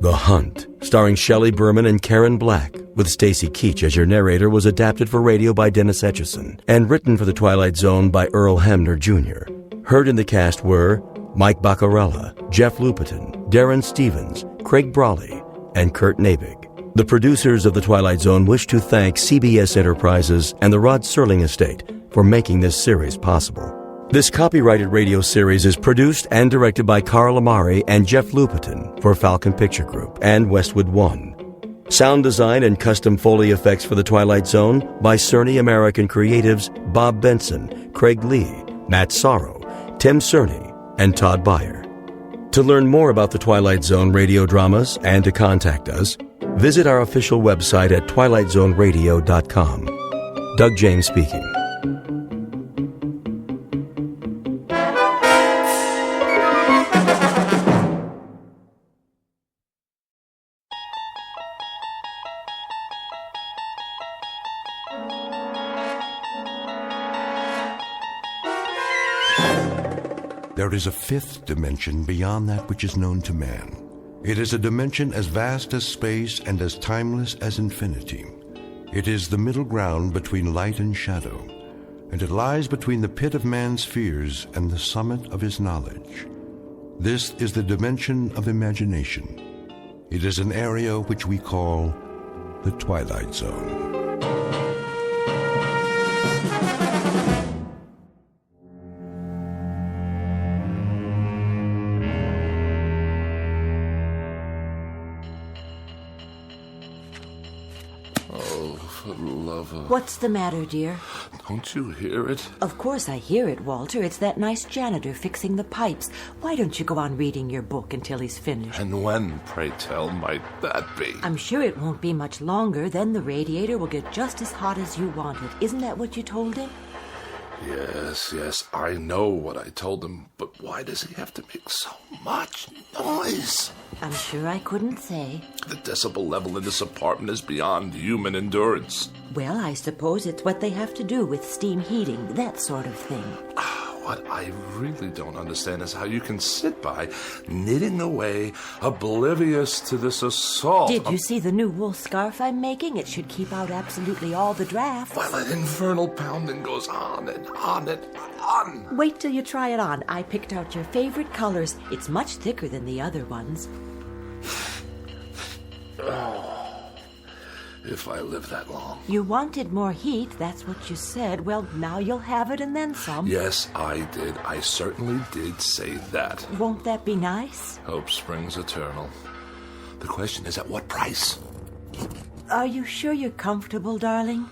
The Hunt, starring Shelley Berman and Karen Black, with Stacy Keach as your narrator, was adapted for radio by Dennis Etchison and written for the Twilight Zone by Earl Hemner Jr. Heard in the cast were Mike Baccarella, Jeff Lupetin, Darren Stevens, Craig Brawley, and Kurt Nabig. The producers of the Twilight Zone wish to thank CBS Enterprises and the Rod Serling Estate for making this series possible. This copyrighted radio series is produced and directed by Carl Amari and Jeff Lupetin for Falcon Picture Group and Westwood One. Sound design and custom Foley effects for The Twilight Zone by Cerny American Creatives Bob Benson, Craig Lee, Matt Sorrow, Tim Cerny, and Todd Beyer. To learn more about The Twilight Zone radio dramas and to contact us, visit our official website at twilightzoneradio.com. Doug James speaking. There is a fifth dimension beyond that which is known to man. It is a dimension as vast as space and as timeless as infinity. It is the middle ground between light and shadow, and it lies between the pit of man's fears and the summit of his knowledge. This is the dimension of imagination. It is an area which we call the Twilight Zone. What's the matter, dear? Don't you hear it? Of course I hear it, Walter. It's that nice janitor fixing the pipes. Why don't you go on reading your book until he's finished? And when, pray tell, might that be? I'm sure it won't be much longer. Then the radiator will get just as hot as you want it. Isn't that what you told him? Yes, I know what I told him, but why does he have to make so much noise? I'm sure I couldn't say. The decibel level in this apartment is beyond human endurance. Well, I suppose it's what they have to do with steam heating, that sort of thing. What I really don't understand is how you can sit by, knitting away, oblivious to this assault. Did you see the new wool scarf I'm making? It should keep out absolutely all the drafts. While that infernal pounding goes on and on and on. Wait till you try it on. I picked out your favorite colors. It's much thicker than the other ones. if I live that long. You wanted more heat, that's what you said. Well, now you'll have it and then some. Yes, I did. I certainly did say that. Won't that be nice? Hope springs eternal. The question is, at what price? Are you sure you're comfortable, darling?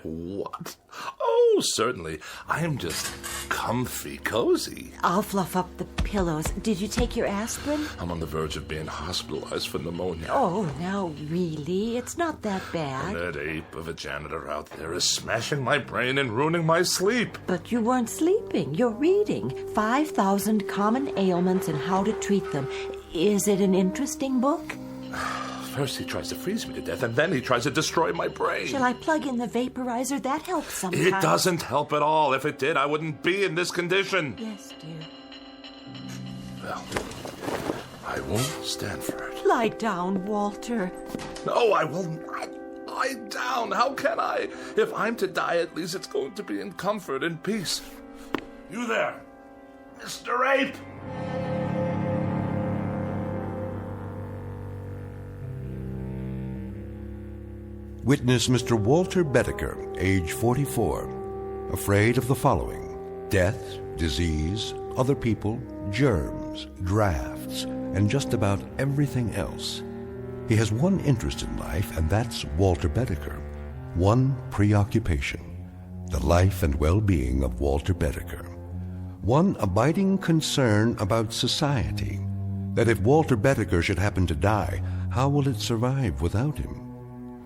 What? Oh, certainly. I am just comfy, cozy. I'll fluff up the pillows. Did you take your aspirin? I'm on the verge of being hospitalized for pneumonia. Oh, now really? It's not that bad. That ape of a janitor out there is smashing my brain and ruining my sleep. But you weren't sleeping. You're reading 5,000 Common Ailments and How to Treat Them. Is it an interesting book? First he tries to freeze me to death, and then he tries to destroy my brain. Shall I plug in the vaporizer? That helps sometimes. It doesn't help at all. If it did, I wouldn't be in this condition. Yes, dear. Well, I won't stand for it. Lie down, Walter. No, I will not lie down. How can I? If I'm to die, at least it's going to be in comfort and peace. You there, Mr. Ape! Witness Mr. Walter Becker, age 44, afraid of the following: death, disease, other people, germs, drafts, and just about everything else. He has one interest in life, and that's Walter Becker. One preoccupation: the life and well-being of Walter Becker. One abiding concern about society: that if Walter Becker should happen to die, how will it survive without him?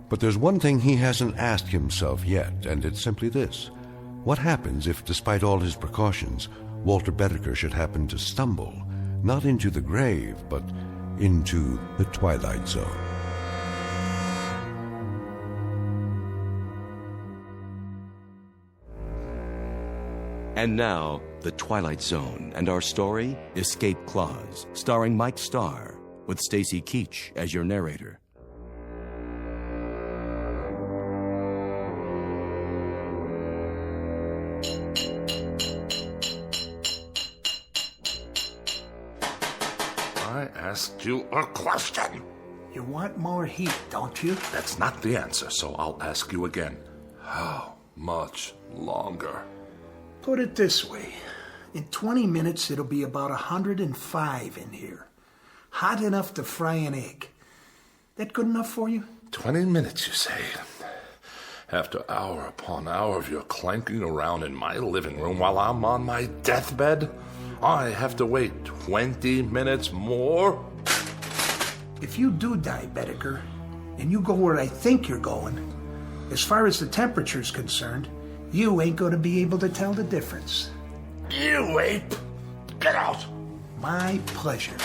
But there's one thing he hasn't asked himself yet, and it's simply this: what happens if, despite all his precautions, Walter Becker should happen to stumble, not into the grave, but into the Twilight Zone? And now, The Twilight Zone, and our story, Escape Clause, starring Mike Starr, with Stacy Keach as your narrator. I asked you a question. You want more heat, don't you? That's not the answer, so I'll ask you again. How much longer? Put it this way. In 20 minutes, it'll be about 105 in here. Hot enough to fry an egg. That good enough for you? 20 minutes, you say? After hour upon hour of your clanking around in my living room while I'm on my deathbed, I have to wait 20 minutes more? If you do die, Becker, and you go where I think you're going, as far as the temperature's concerned, you ain't going to be able to tell the difference. You ape! Get out! My pleasure.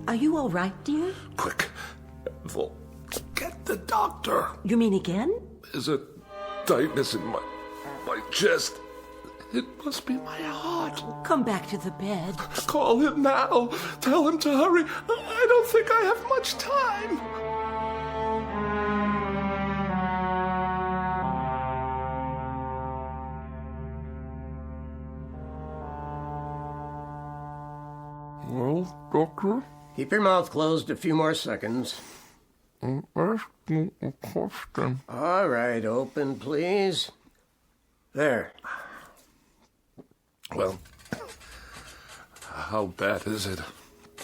Are you all right, dear? Quick, Ethel, get the doctor. You mean again? There's a tightness in my chest. It must be my heart. Come back to the bed. Call him now. Tell him to hurry. I don't think I have much time. Well, doctor? Keep your mouth closed a few more seconds. I'm asking a question. All right, open, please. There. Well, how bad is it?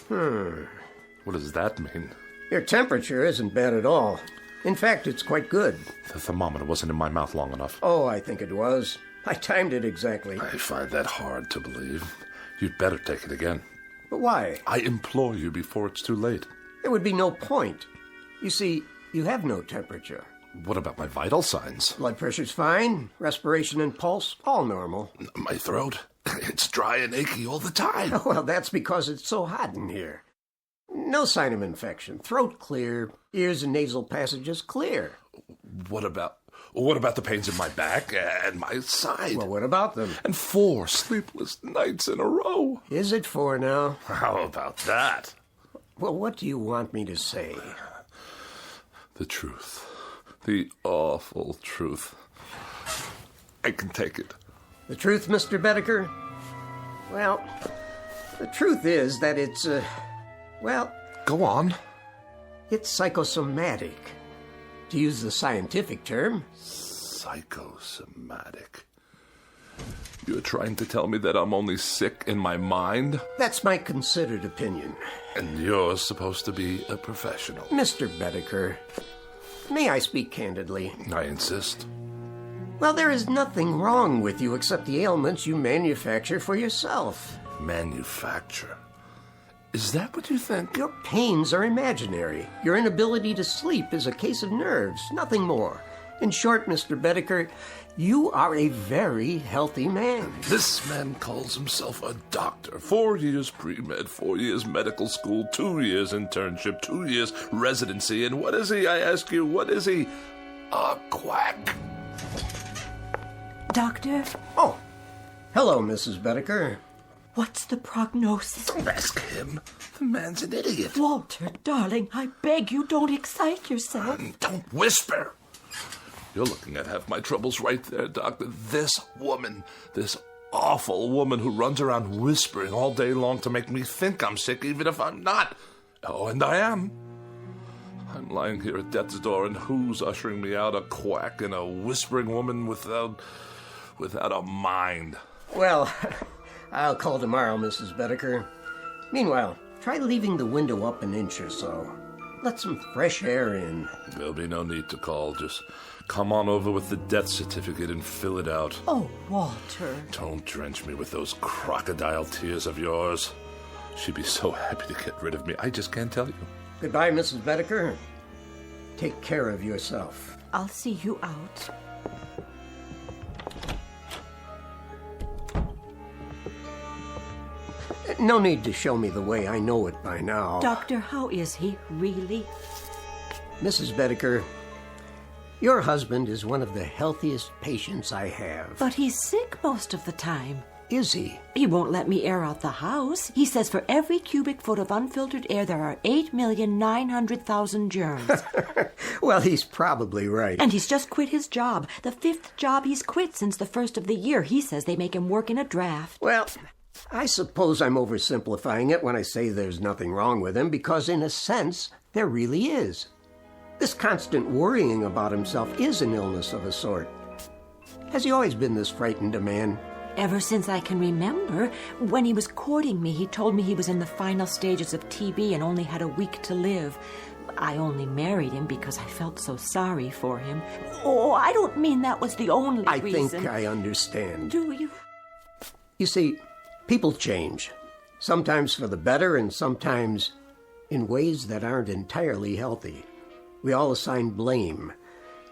What does that mean? Your temperature isn't bad at all. In fact, it's quite good. The thermometer wasn't in my mouth long enough. Oh, I think it was. I timed it exactly. I find that hard to believe. You'd better take it again. But why? I implore you before it's too late. There would be no point. You see, you have no temperature. What about my vital signs? Blood pressure's fine. Respiration and pulse, all normal. My throat? It's dry and achy all the time. Well, that's because it's so hot in here. No sign of infection. Throat clear. Ears and nasal passages clear. What about the pains in my back and my side? Well, what about them? And 4 sleepless nights in a row. Is it 4 now? How about that? Well, what do you want me to say? The truth. The awful truth. I can take it. The truth, Mr. Becker? Well, the truth is that it's, well... Go on. It's psychosomatic. To use the scientific term. Psychosomatic. You're trying to tell me that I'm only sick in my mind? That's my considered opinion. And you're supposed to be a professional. Mr. Becker, may I speak candidly? I insist. Well, there is nothing wrong with you except the ailments you manufacture for yourself. Manufacture? Is that what you think? Your pains are imaginary. Your inability to sleep is a case of nerves, nothing more. In short, Mr. Becker, you are a very healthy man. This man calls himself a doctor. 4 years pre-med, 4 years medical school, 2 years internship, 2 years residency. And what is he, I ask you, what is he? A quack. Doctor? Oh, hello, Mrs. Becker. What's the prognosis? Don't ask him. The man's an idiot. Walter, darling, I beg you, don't excite yourself. Don't whisper. You're looking at half my troubles right there, Doctor. This woman, this awful woman who runs around whispering all day long to make me think I'm sick even if I'm not. Oh, and I am. I'm lying here at death's door, and who's ushering me out? A quack and a whispering woman without a mind. Well, I'll call tomorrow, Mrs. Becker. Meanwhile, try leaving the window up an inch or so. Let some fresh air in. There'll be no need to call. Just come on over with the death certificate and fill it out. Oh, Walter. Don't drench me with those crocodile tears of yours. She'd be so happy to get rid of me. I just can't tell you. Goodbye, Mrs. Becker. Take care of yourself. I'll see you out. No need to show me the way. I know it by now. Doctor, how is he, really? Mrs. Becker, your husband is one of the healthiest patients I have. But he's sick most of the time. Is he? He won't let me air out the house. He says for every cubic foot of unfiltered air, there are 8,900,000 germs. Well, he's probably right. And he's just quit his job. The 5th job he's quit since the first of the year. He says they make him work in a draft. Well, I suppose I'm oversimplifying it when I say there's nothing wrong with him, because in a sense, there really is. This constant worrying about himself is an illness of a sort. Has he always been this frightened a man? Ever since I can remember. When he was courting me, he told me he was in the final stages of TB and only had a week to live. I only married him because I felt so sorry for him. Oh, I don't mean that was the only reason. I think I understand. Do you? You see, people change. Sometimes for the better and sometimes in ways that aren't entirely healthy. We all assign blame.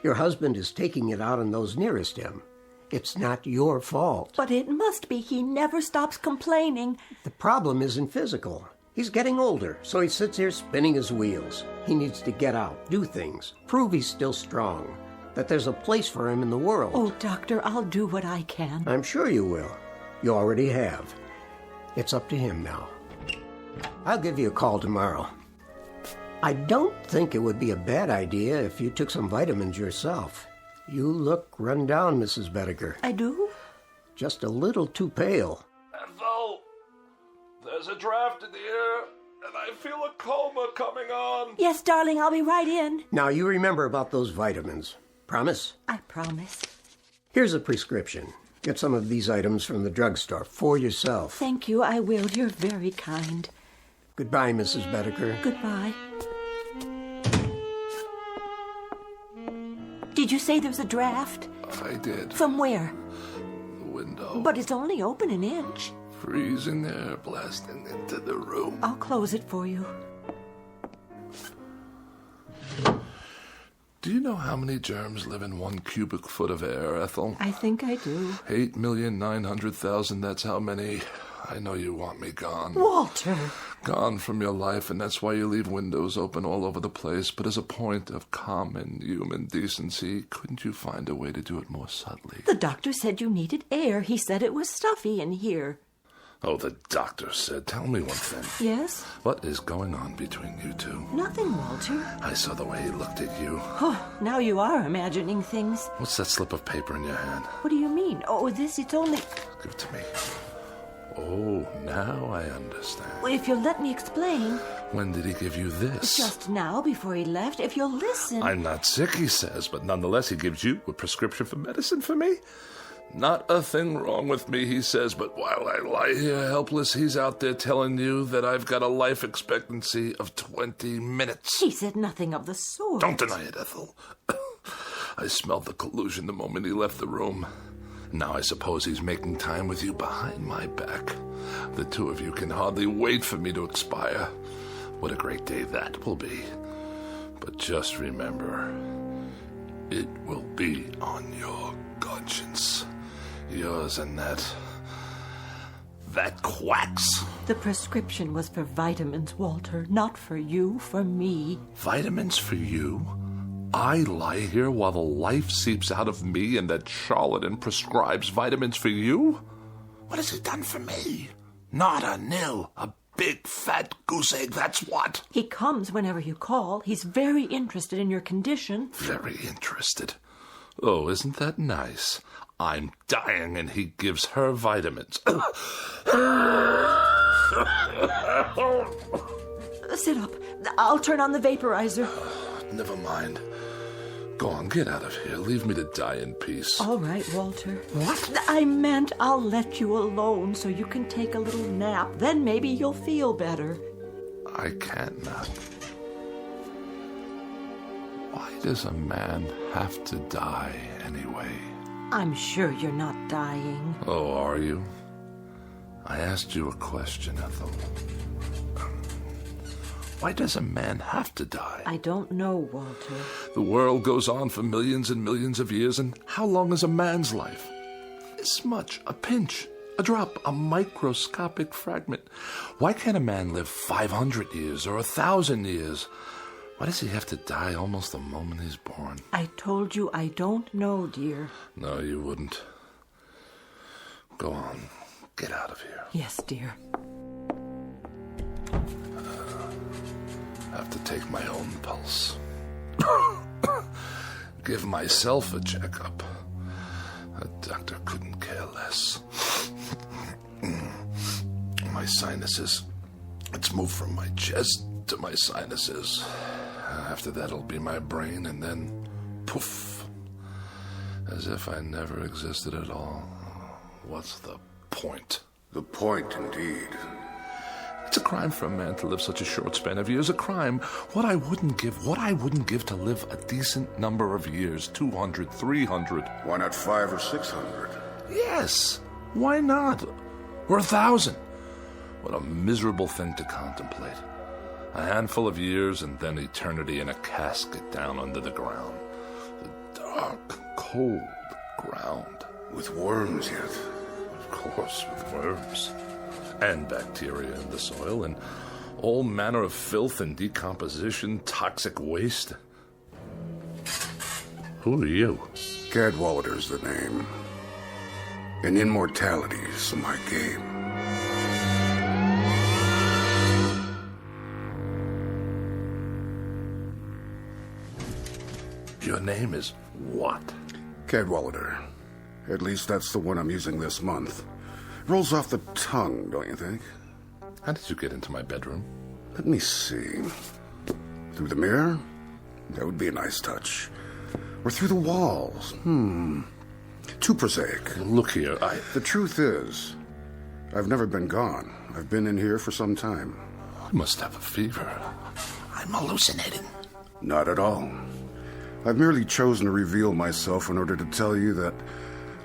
Your husband is taking it out on those nearest him. It's not your fault. But it must be. He never stops complaining. The problem isn't physical. He's getting older, so he sits here spinning his wheels. He needs to get out, do things, prove he's still strong, that there's a place for him in the world. Oh, Doctor, I'll do what I can. I'm sure you will. You already have. It's up to him now. I'll give you a call tomorrow. I don't think it would be a bad idea if you took some vitamins yourself. You look run down, Mrs. Becker. I do? Just a little too pale. Ethel, there's a draft in the air, and I feel a coma coming on. Yes, darling, I'll be right in. Now, you remember about those vitamins. Promise? I promise. Here's a prescription. Get some of these items from the drugstore for yourself. Thank you, I will. You're very kind. Goodbye, Mrs. Becker. Goodbye. Did you say there's a draft? I did. From where? The window. But it's only open an inch. Freezing air blasting into the room. I'll close it for you. Do you know how many germs live in 1 cubic foot of air, Ethel? I think I do. 8,900,000, that's how many. I know you want me gone. Walter! Gone from your life, and that's why you leave windows open all over the place. But as a point of common human decency, couldn't you find a way to do it more subtly? The doctor said you needed air. He said it was stuffy in here. Oh, the doctor said. Tell me one thing. Yes? What is going on between you two? Nothing, Walter. I saw the way he looked at you. Oh, now you are imagining things. What's that slip of paper in your hand? What do you mean? Oh, it's only... Give it to me. Oh, now I understand. Well, if you'll let me explain. When did he give you this? Just now, before he left. If you'll listen. I'm not sick, he says, but nonetheless he gives you a prescription for medicine for me? Not a thing wrong with me, he says, but while I lie here helpless, he's out there telling you that I've got a life expectancy of 20 minutes. He said nothing of the sort. Don't deny it, Ethel. I smelled the collusion the moment he left the room. Now I suppose he's making time with you behind my back. The two of you can hardly wait for me to expire. What a great day that will be. But just remember, it will be on your conscience. Yours and that quacks. The prescription was for vitamins, Walter, not for you, for me. Vitamins for you? I lie here while the life seeps out of me and that charlatan prescribes vitamins for you? What has he done for me? Not a nil. A big fat goose egg, that's what. He comes whenever you call. He's very interested in your condition. Very interested. Oh, isn't that nice? I'm dying and he gives her vitamins. Sit up. I'll turn on the vaporizer. Never mind. Go on, get out of here. Leave me to die in peace. All right, Walter. What? I meant I'll let you alone so you can take a little nap. Then maybe you'll feel better. I can't nap. Why does a man have to die anyway? I'm sure you're not dying. Oh, are you? I asked you a question, Ethel. Why does a man have to die? I don't know, Walter. The world goes on for millions and millions of years, and how long is a man's life? This much, a pinch, a drop, a microscopic fragment. Why can't a man live 500 years or 1,000 years? Why does he have to die almost the moment he's born? I told you I don't know, dear. No, you wouldn't. Go on. Get out of here. Yes, dear. I have to take my own pulse. Give myself a checkup. A doctor couldn't care less. My sinuses. It's moved from my chest to my sinuses. After that, it'll be my brain, and then poof. As if I never existed at all. What's the point? The point, indeed. It's a crime for a man to live such a short span of years. A crime. What I wouldn't give to live a decent number of years. 200, 300. Why not 500 or 600? Yes. Why not? Or 1,000. What a miserable thing to contemplate. A handful of years and then eternity in a casket down under the ground. The dark, cold ground. With worms yet. Of course, with worms. And bacteria in the soil, and all manner of filth and decomposition, toxic waste. Who are you? Cadwallader's the name. And immortality's my game. Your name is what? Cadwallader. At least that's the one I'm using this month. Rolls off the tongue, don't you think? How did you get into my bedroom? Let me see. Through the mirror? That would be a nice touch. Or through the walls? Too prosaic. Look here, The truth is, I've never been gone. I've been in here for some time. I must have a fever. I'm hallucinating. Not at all. I've merely chosen to reveal myself in order to tell you that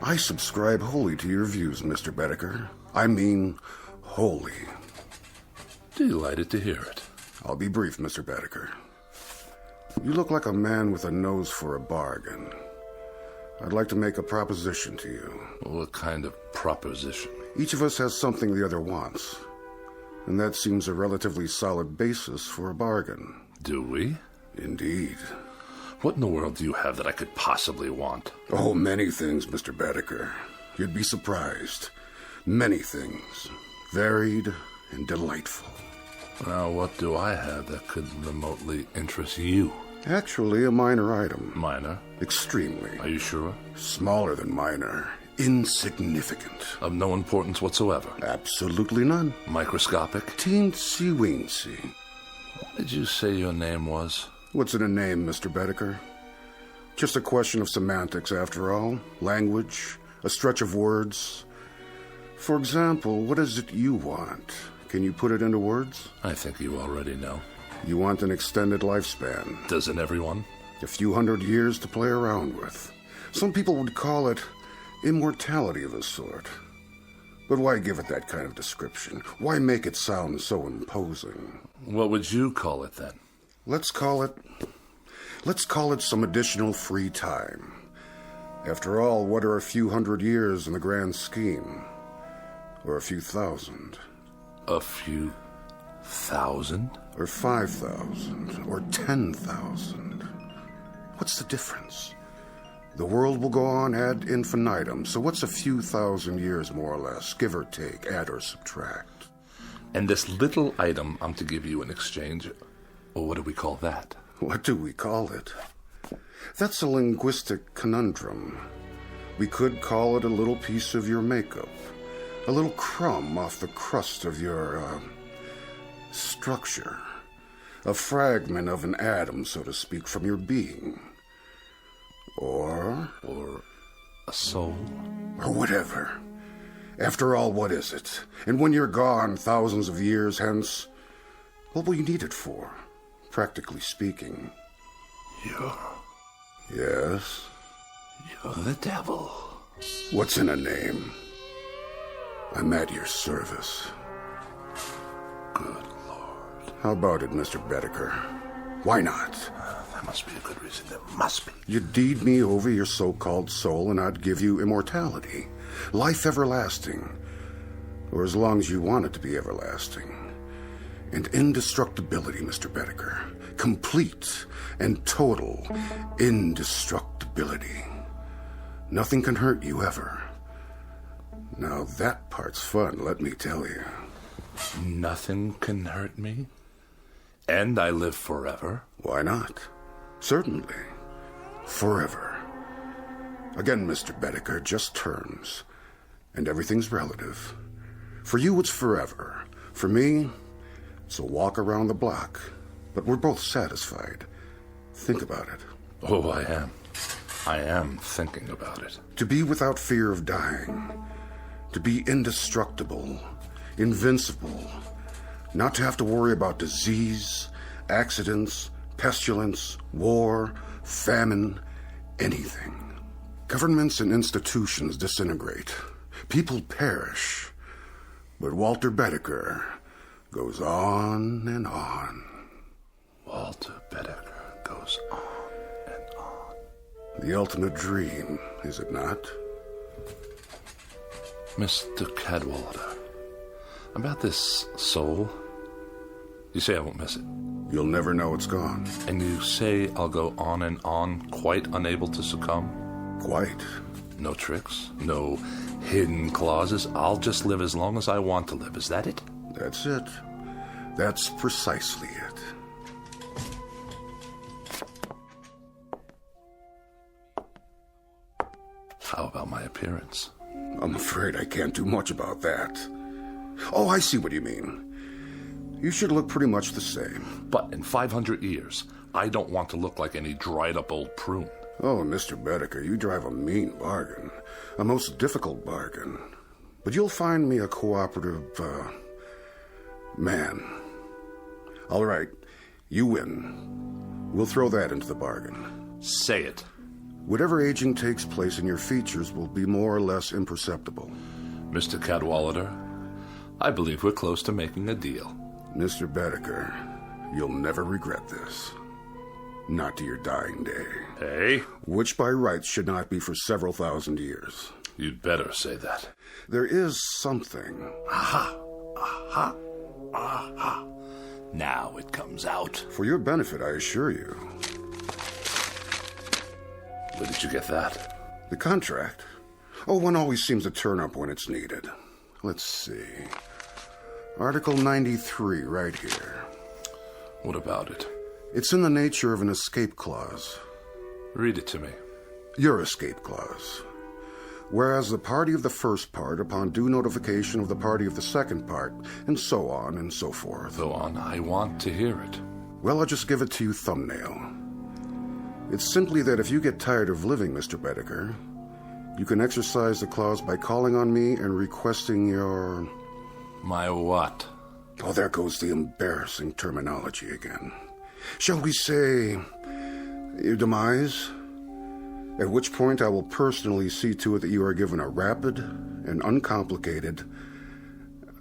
I subscribe wholly to your views, Mr. Becker. I mean, wholly. Delighted to hear it. I'll be brief, Mr. Becker. You look like a man with a nose for a bargain. I'd like to make a proposition to you. What kind of proposition? Each of us has something the other wants, and that seems a relatively solid basis for a bargain. Do we? Indeed. What in the world do you have that I could possibly want? Oh, many things, Mr. Becker. You'd be surprised. Many things. Varied and delightful. Now, what do I have that could remotely interest you? Actually, a minor item. Minor? Extremely. Are you sure? Smaller than minor. Insignificant. Of no importance whatsoever. Absolutely none. Microscopic. Teensy-weensy. What did you say your name was? What's in a name, Mr. Becker? Just a question of semantics, after all. Language, a stretch of words. For example, what is it you want? Can you put it into words? I think you already know. You want an extended lifespan. Doesn't everyone? A few hundred years to play around with. Some people would call it immortality of a sort. But why give it that kind of description? Why make it sound so imposing? What would you call it then? Let's call it some additional free time. After all, what are a few hundred years in the grand scheme? Or a few thousand? A few thousand? Or 5,000? Or 10,000? What's the difference? The world will go on ad infinitum, so what's a few thousand years more or less, give or take, add or subtract? And this little item I'm to give you in exchange, or what do we call that? What do we call it? That's a linguistic conundrum. We could call it a little piece of your makeup, a little crumb off the crust of your, structure, a fragment of an atom, so to speak, from your being. Or a soul. Or whatever. After all, what is it? And when you're gone, thousands of years hence, what will you need it for, practically speaking? Yes? You're the devil. What's in a name? I'm at your service. Good Lord. How about it, Mr. Becker? Why not? That must be a good reason. There must be. You'd deed me over your so-called soul, and I'd give you immortality. Life everlasting. Or as long as you want it to be everlasting. And indestructibility, Mr. Becker. Complete and total indestructibility. Nothing can hurt you ever. Now that part's fun, let me tell you. Nothing can hurt me? And I live forever? Why not? Certainly. Forever. Again, Mr. Becker, just terms. And everything's relative. For you, it's forever. For me, it's a walk around the block. But we're both satisfied. Think about it. Oh, I am. I am thinking about it. To be without fear of dying. To be indestructible. Invincible. Not to have to worry about disease, accidents, pestilence, war, famine, anything. Governments and institutions disintegrate. People perish. But Walter Becker goes on and on. Walter Becker goes on and on. The ultimate dream, is it not? Mr. Cadwallader, about this soul, you say I won't miss it. You'll never know it's gone. And you say I'll go on and on, quite unable to succumb? Quite. No tricks, no hidden clauses. I'll just live as long as I want to live. Is that it? That's it. That's precisely it. How about my appearance? I'm afraid I can't do much about that. Oh, I see what you mean. You should look pretty much the same. But in 500 years, I don't want to look like any dried-up old prune. Oh, Mr. Becker, you drive a mean bargain. A most difficult bargain. But you'll find me a cooperative, man. All right, you win. We'll throw that into the bargain. Say it. Whatever aging takes place in your features will be more or less imperceptible. Mr. Cadwallader, I believe we're close to making a deal. Mr. Becker, you'll never regret this. Not to your dying day. Hey? Which by rights should not be for several thousand years. You'd better say that. There is something. Aha! Aha! Aha! Now it comes out. For your benefit, I assure you. Where did you get that? The contract. Oh, one always seems to turn up when it's needed. Let's see. Article 93, right here. What about it? It's in the nature of an escape clause. Read it to me. Your escape clause. whereas the party of the first part upon due notification of the party of the second part, and so on and so forth. Go on, I want to hear it. Well, I'll just give it to you thumbnail. It's simply that if you get tired of living, Mr. Becker, you can exercise the clause by calling on me and requesting your... My what? Oh, there goes the embarrassing terminology again. Shall we say, your demise? At which point I will personally see to it that you are given a rapid and uncomplicated,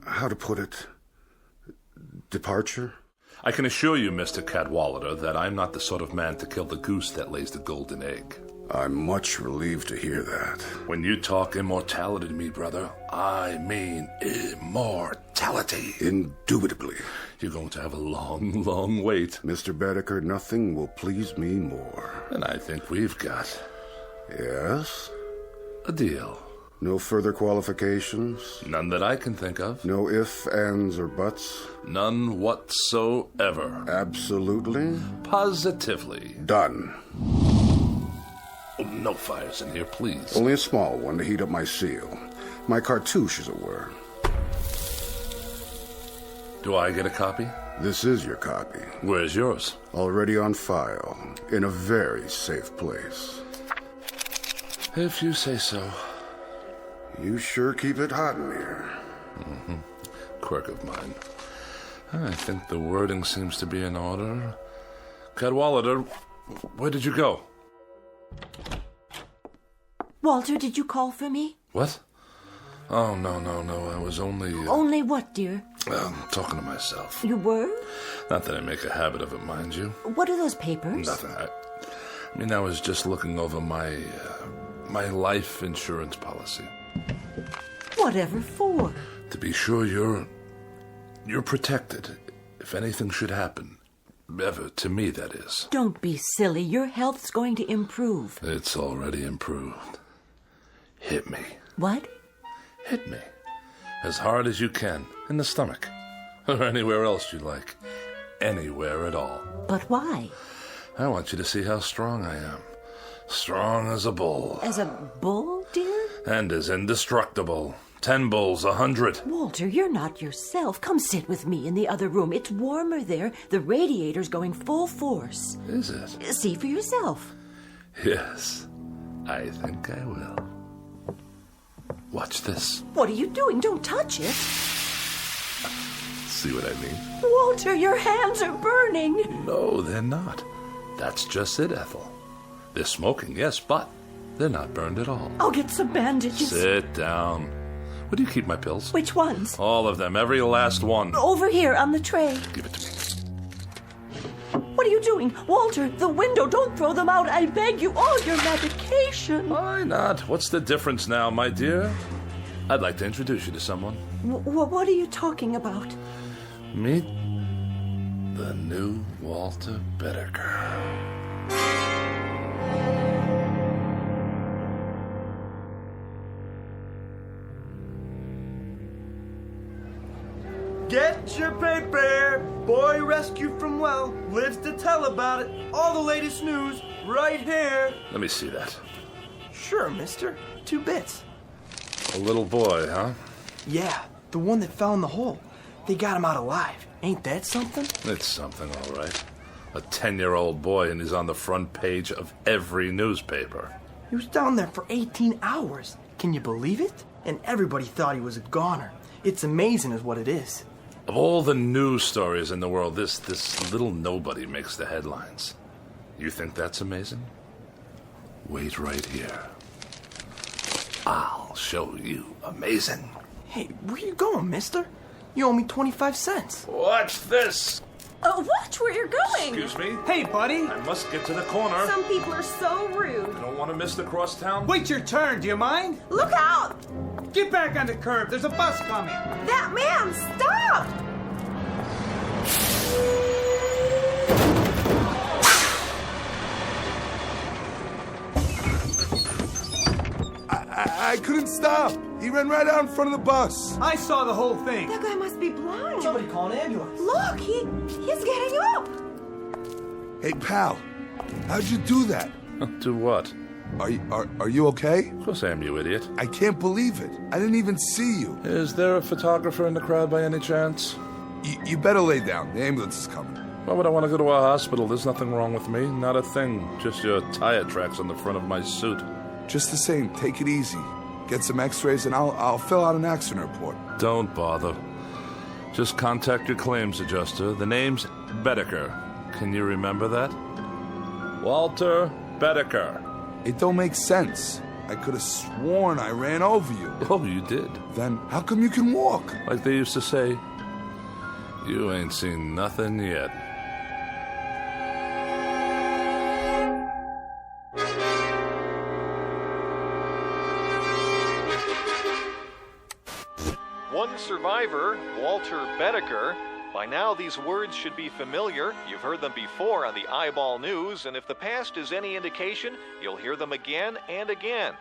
how to put it, departure? I can assure you, Mr. Cadwallader, that I'm not the sort of man to kill the goose that lays the golden egg. I'm much relieved to hear that. When you talk immortality to me, brother, I mean immortality. Indubitably. You're going to have a long, long wait. Mr. Becker, nothing will please me more. And I think we've got... Yes? A deal. No further qualifications? None that I can think of. No ifs, ands, or buts? None whatsoever. Absolutely? Positively. Done. Oh, no fires in here, please. Only a small one to heat up my seal. My cartouche, as it were. Do I get a copy? This is your copy. Where's yours? Already on file, in a very safe place. If you say so. You sure keep it hot in here. Mm-hmm. Quirk of mine. I think the wording seems to be in order. Cadwallader, where did you go? Walter, did you call for me? What? Oh, no. I was only... Only what, dear? Talking to myself. You were? Not that I make a habit of it, mind you. What are those papers? Nothing. I was just looking over my life insurance policy. Whatever for? To be sure you're protected if anything should happen. Ever, to me, that is. Don't be silly. Your health's going to improve. It's already improved. Hit me. What? Hit me. As hard as you can. In the stomach. Or anywhere else you like. Anywhere at all. But why? I want you to see how strong I am. Strong as a bull. As a bull, dear? And as indestructible. 10 bulls, 100. Walter, you're not yourself. Come sit with me in the other room. It's warmer there. The radiator's going full force. Is it? See for yourself. Yes, I think I will. Watch this. What are you doing? Don't touch it. See what I mean? Walter, your hands are burning. No, they're not. That's just it, Ethel. They're smoking, yes, but they're not burned at all. I'll get some bandages. Sit down. Where do you keep my pills? Which ones? All of them, every last one. Over here on the tray. Give it to me. What are you doing? Walter, the window, don't throw them out. I beg you, all your medication. Why not? What's the difference now, my dear? I'd like to introduce you to someone. What are you talking about? Meet the new Walter Becker. Get your paper! Boy rescued from well, lives to tell about it. All the latest news, right here. Let me see that. Sure, mister. 2 bits. A little boy, huh? Yeah, the one that fell in the hole. They got him out alive. Ain't that something? It's something, all right. A 10-year-old boy, and he's on the front page of every newspaper. He was down there for 18 hours. Can you believe it? And everybody thought he was a goner. It's amazing is what it is. Of all the news stories in the world, this little nobody makes the headlines. You think that's amazing? Wait right here. I'll show you amazing. Hey, where you going, mister? You owe me 25 cents. Watch this. Watch where you're going. Excuse me? Hey, buddy. I must get to the corner. Some people are so rude. I don't want to miss the crosstown. Wait your turn, do you mind? Look out! Get back on the curb. There's a bus coming. That man, stop! I couldn't stop. He ran right out in front of the bus. I saw the whole thing. That guy must be blind. Somebody call an ambulance. Look, he's getting up. Hey, pal, how'd you do that? Do what? Are you okay? Of course I am, you idiot. I can't believe it. I didn't even see you. Is there a photographer in the crowd by any chance? You better lay down. The ambulance is coming. Why would I want to go to a hospital? There's nothing wrong with me. Not a thing. Just your tire tracks on the front of my suit. Just the same, take it easy. Get some x-rays and I'll fill out an accident report. Don't bother. Just contact your claims adjuster. The name's Becker. Can you remember that? Walter Becker. It don't make sense. I could have sworn I ran over you. Oh, you did? Then how come you can walk? Like they used to say, you ain't seen nothing yet. One survivor, Walter Becker. By now, these words should be familiar. You've heard them before on the Eyeball News, and if the past is any indication, you'll hear them again and again.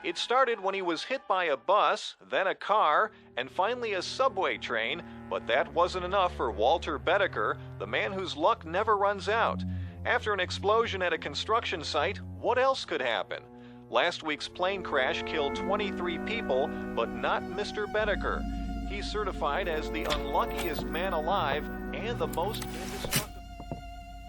It started when he was hit by a bus, then a car, and finally a subway train, but that wasn't enough for Walter Becker, the man whose luck never runs out. After an explosion at a construction site, what else could happen? Last week's plane crash killed 23 people, but not Mr. Becker. He's certified as the unluckiest man alive and the most indestructible.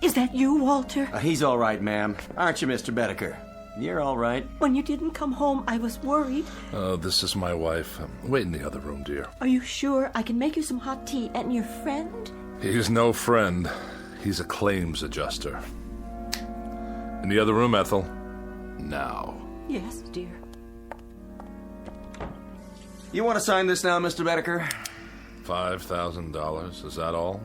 Is that you, Walter? He's all right, ma'am. Aren't you, Mr. Becker? You're all right. When you didn't come home, I was worried. Oh, this is my wife. Wait in the other room, dear. Are you sure? I can make you some hot tea. And your friend? He's no friend. He's a claims adjuster. In the other room, Ethel. Now. Yes, dear. You want to sign this now, Mr. Becker? $5,000, is that all?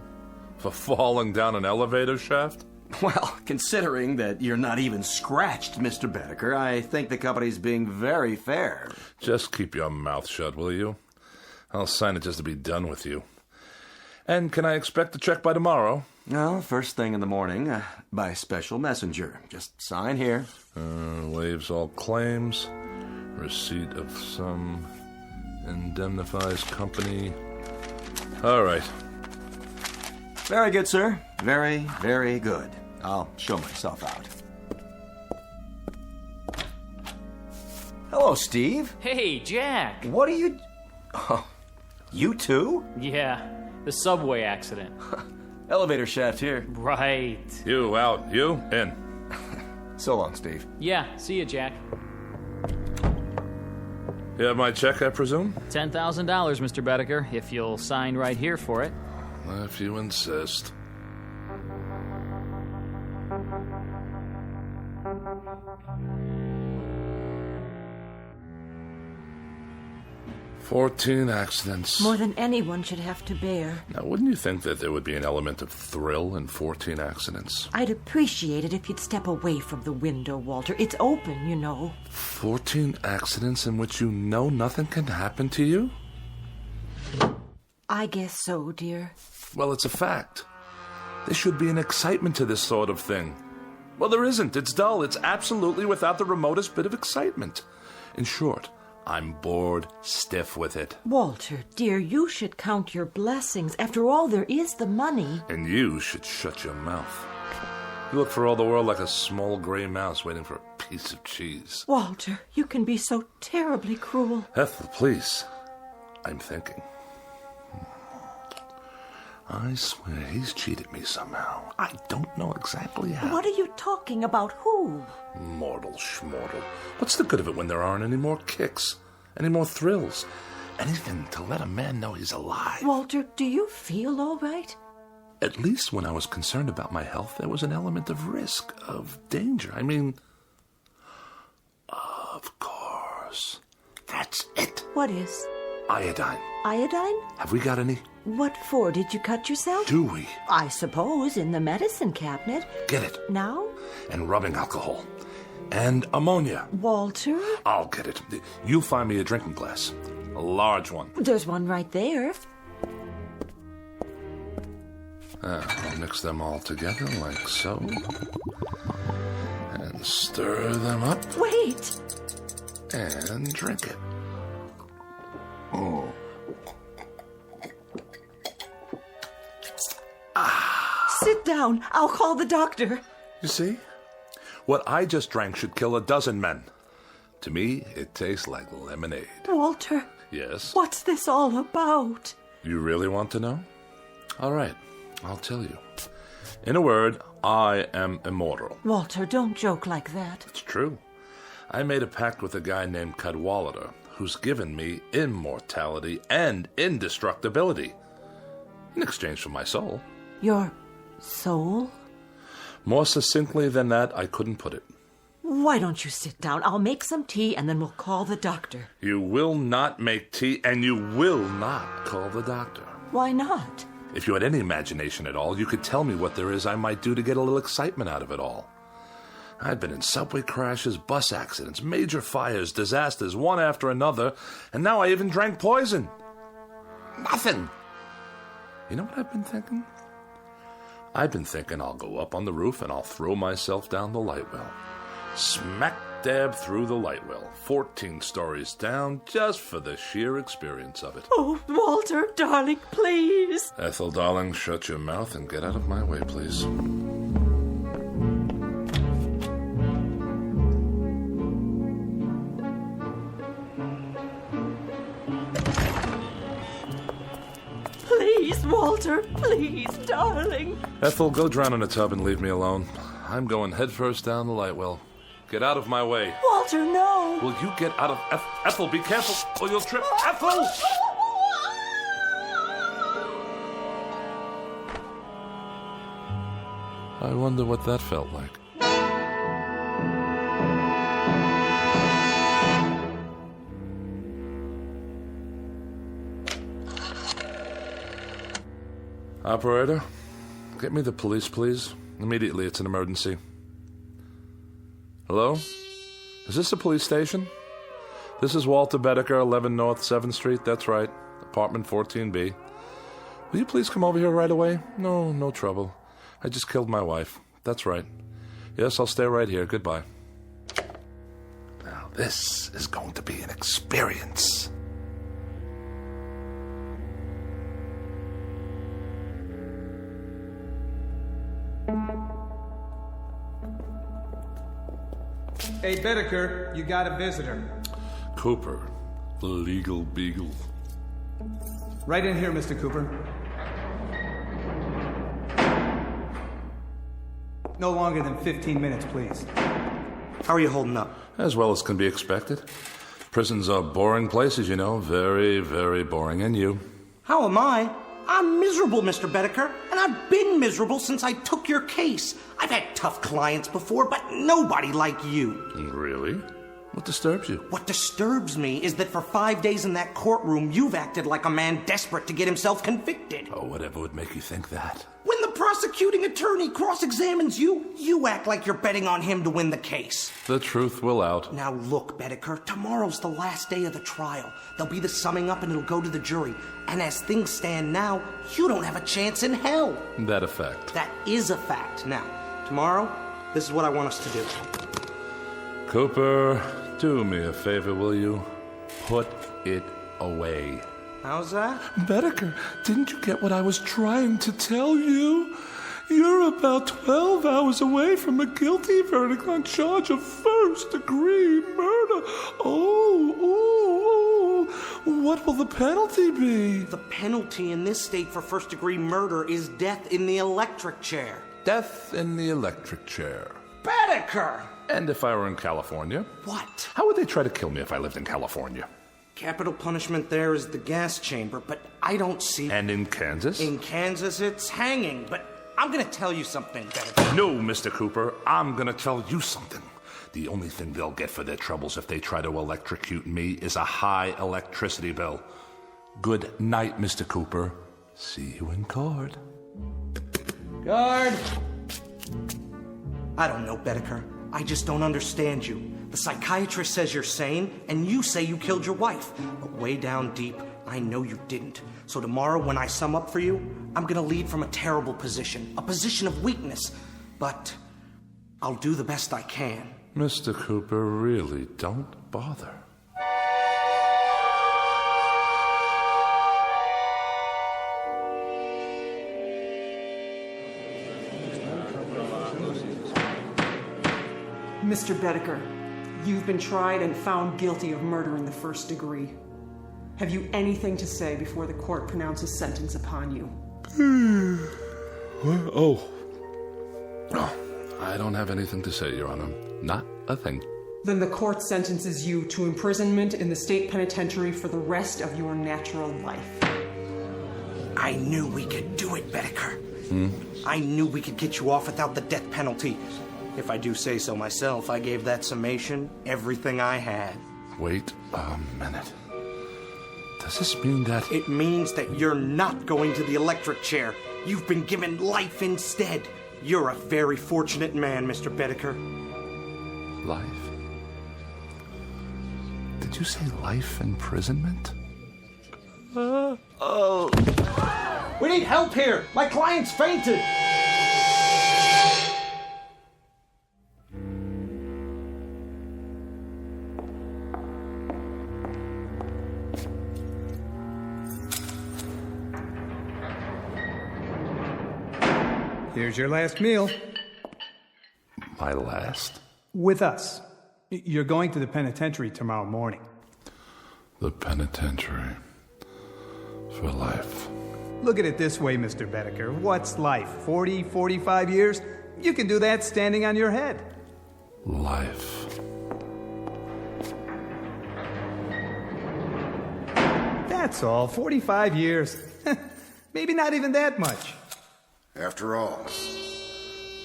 For falling down an elevator shaft? Well, considering that you're not even scratched, Mr. Becker, I think the company's being very fair. Just keep your mouth shut, will you? I'll sign it just to be done with you. And can I expect the check by tomorrow? No, first thing in the morning, by special messenger. Just sign here. Waives all claims. Receipt of sum. Indemnifies company. All right. Very good, sir. Very, very good. I'll show myself out. Hello, Steve. Hey, Jack. What are you... Oh, you too? Yeah, the subway accident. Elevator shaft here. Right. You out. You in. So long, Steve. Yeah, see you, Jack. You have my check, I presume? $10,000, Mr. Becker, if you'll sign right here for it. If you insist. "14 accidents. More than anyone should have to bear. Now, wouldn't you think that there would be an element of thrill in 14 accidents? I'd appreciate it if you'd step away from the window, Walter. It's open, you know. 14 accidents in which you know nothing can happen to you? I guess so, dear. Well, it's a fact. There should be an excitement to this sort of thing. Well, there isn't. It's dull. It's absolutely without the remotest bit of excitement. In short, I'm bored stiff with it. Walter, dear, you should count your blessings. After all, there is the money. And you should shut your mouth. You look for all the world like a small gray mouse waiting for a piece of cheese. Walter, you can be so terribly cruel. Ethel, please. I'm thinking. I swear he's cheated me somehow. I don't know exactly how. What are you talking about? Who? Mortal schmortal. What's the good of it when there aren't any more kicks? Any more thrills? Anything to let a man know he's alive. Walter, do you feel all right? At least when I was concerned about my health, there was an element of risk, of danger. I mean, of course. That's it. What is? Iodine. Iodine? Have we got any? What for? Did you cut yourself? Do we? I suppose in the medicine cabinet. Get it. Now? And rubbing alcohol. And ammonia. Walter? I'll get it. You find me a drinking glass. A large one. There's one right there. I'll mix them all together like so. And stir them up. Wait! And drink it. Oh. Sit down. I'll call the doctor. You see? What I just drank should kill a dozen men. To me, it tastes like lemonade. Walter, Yes? what's this all about? You really want to know? All right, I'll tell you. In a word, I am immortal. Walter, don't joke like that. It's true. I made a pact with a guy named Cadwallader, who's given me immortality and indestructibility in exchange for my soul. Your soul? More succinctly than that, I couldn't put it. Why don't you sit down? I'll make some tea and then we'll call the doctor. You will not make tea, and you will not call the doctor. Why not? If you had any imagination at all, you could tell me what there is I might do to get a little excitement out of it all. I've been in subway crashes, bus accidents, major fires, disasters, one after another, and now I even drank poison. Nothing. You know what I've been thinking? I've been thinking I'll go up on the roof and I'll throw myself down the light well. Smack dab through the light well, 14 stories down, just for the sheer experience of it. Oh, Walter, darling, please. Ethel, darling, shut your mouth and get out of my way, please. Please, Walter, please, darling. Ethel, go drown in a tub and leave me alone. I'm going headfirst down the light well. Get out of my way. Walter, no. Will you get out of... Ethel, be careful or you'll trip. Ethel! I wonder what that felt like. Operator, get me the police, please. Immediately, it's an emergency. Hello? Is this a police station? This is Walter Becker, 11 North 7th Street. That's right. Apartment 14B. Will you please come over here right away? No trouble. I just killed my wife. That's right. Yes, I'll stay right here. Goodbye. Now, this is going to be an experience. Hey, Becker, you got a visitor. Cooper, the legal beagle. Right in here, Mr. Cooper. No longer than 15 minutes, please. How are you holding up? As well as can be expected. Prisons are boring places, you know. Very, very boring. And you? How am I? I'm miserable, Mr. Becker, and I've been miserable since I took your case. I've had tough clients before, but nobody like you. Really? What disturbs you? What disturbs me is that for 5 days in that courtroom, you've acted like a man desperate to get himself convicted. Oh, whatever would make you think that? When the prosecuting attorney cross-examines you, you act like you're betting on him to win the case. The truth will out. Now look, Becker, tomorrow's the last day of the trial. There'll be the summing up and it'll go to the jury. And as things stand now, you don't have a chance in hell. That a fact. That is a fact. Now, tomorrow, this is what I want us to do. Cooper, do me a favor, will you? Put it away. How's that? Becker, didn't you get what I was trying to tell you? You're about 12 hours away from a guilty verdict on charge of first-degree murder. Oh, what will the penalty be? The penalty in this state for first-degree murder is death in the electric chair. Death in the electric chair. Becker! And if I were in California? What? How would they try to kill me if I lived in California? Capital punishment there is the gas chamber, but I don't see... And in Kansas? In Kansas, it's hanging, but I'm gonna tell you something, Becker. No, Mr. Cooper, I'm gonna tell you something. The only thing they'll get for their troubles if they try to electrocute me is a high electricity bill. Good night, Mr. Cooper. See you in court. Guard! I don't know, Becker. I just don't understand you. The psychiatrist says you're sane, and you say you killed your wife. But way down deep, I know you didn't. So tomorrow, when I sum up for you, I'm gonna lead from a terrible position, a position of weakness. But I'll do the best I can. Mr. Cooper, really, don't bother. Mr. Becker, you've been tried and found guilty of murder in the first degree. Have you anything to say before the court pronounces sentence upon you? Oh, I don't have anything to say, Your Honor. Not a thing. Then the court sentences you to imprisonment in the state penitentiary for the rest of your natural life. I knew we could do it, Becker. I knew we could get you off without the death penalty. If I do say so myself, I gave that summation everything I had. Wait a minute. Does this mean that... It means that you're not going to the electric chair. You've been given life instead. You're a very fortunate man, Mr. Becker. Life? Did you say life imprisonment? We need help here! My client's fainted! Here's your last meal. My last? With us. You're going to the penitentiary tomorrow morning. The penitentiary. For life. Look at it this way, Mr. Becker. What's life? 40, 45 years? You can do that standing on your head. Life. That's all. 45 years. Maybe not even that much. After all,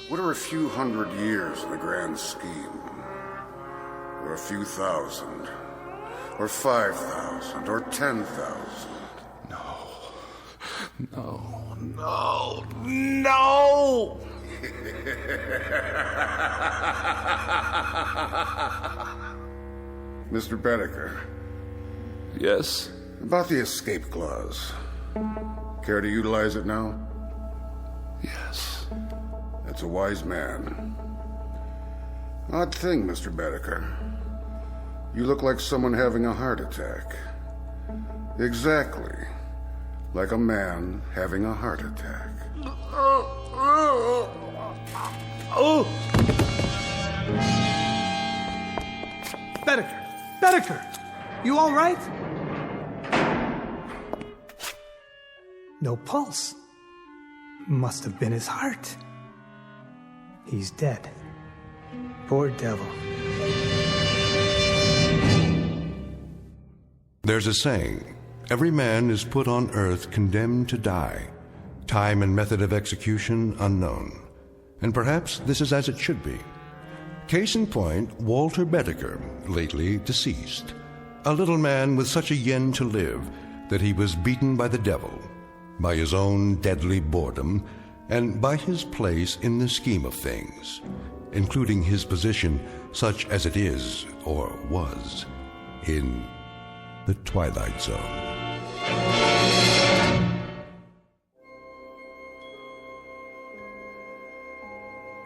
what are a few hundred years in the grand scheme? Or a few thousand? Or 5,000? Or 10,000? No! Mr. Becker. Yes? About the escape clause. Care to utilize it now? Yes. That's a wise man. Odd thing, Mr. Becker. You look like someone having a heart attack. Exactly. Like a man having a heart attack. Becker! You all right? No pulse. Must have been his heart. He's dead. Poor devil. There's a saying, every man is put on earth condemned to die, time and method of execution unknown. And perhaps this is as it should be. Case in point, Walter Becker, lately deceased. A little man with such a yen to live that he was beaten by the devil, by his own deadly boredom, and by his place in the scheme of things, including his position, such as it is, or was, in the Twilight Zone.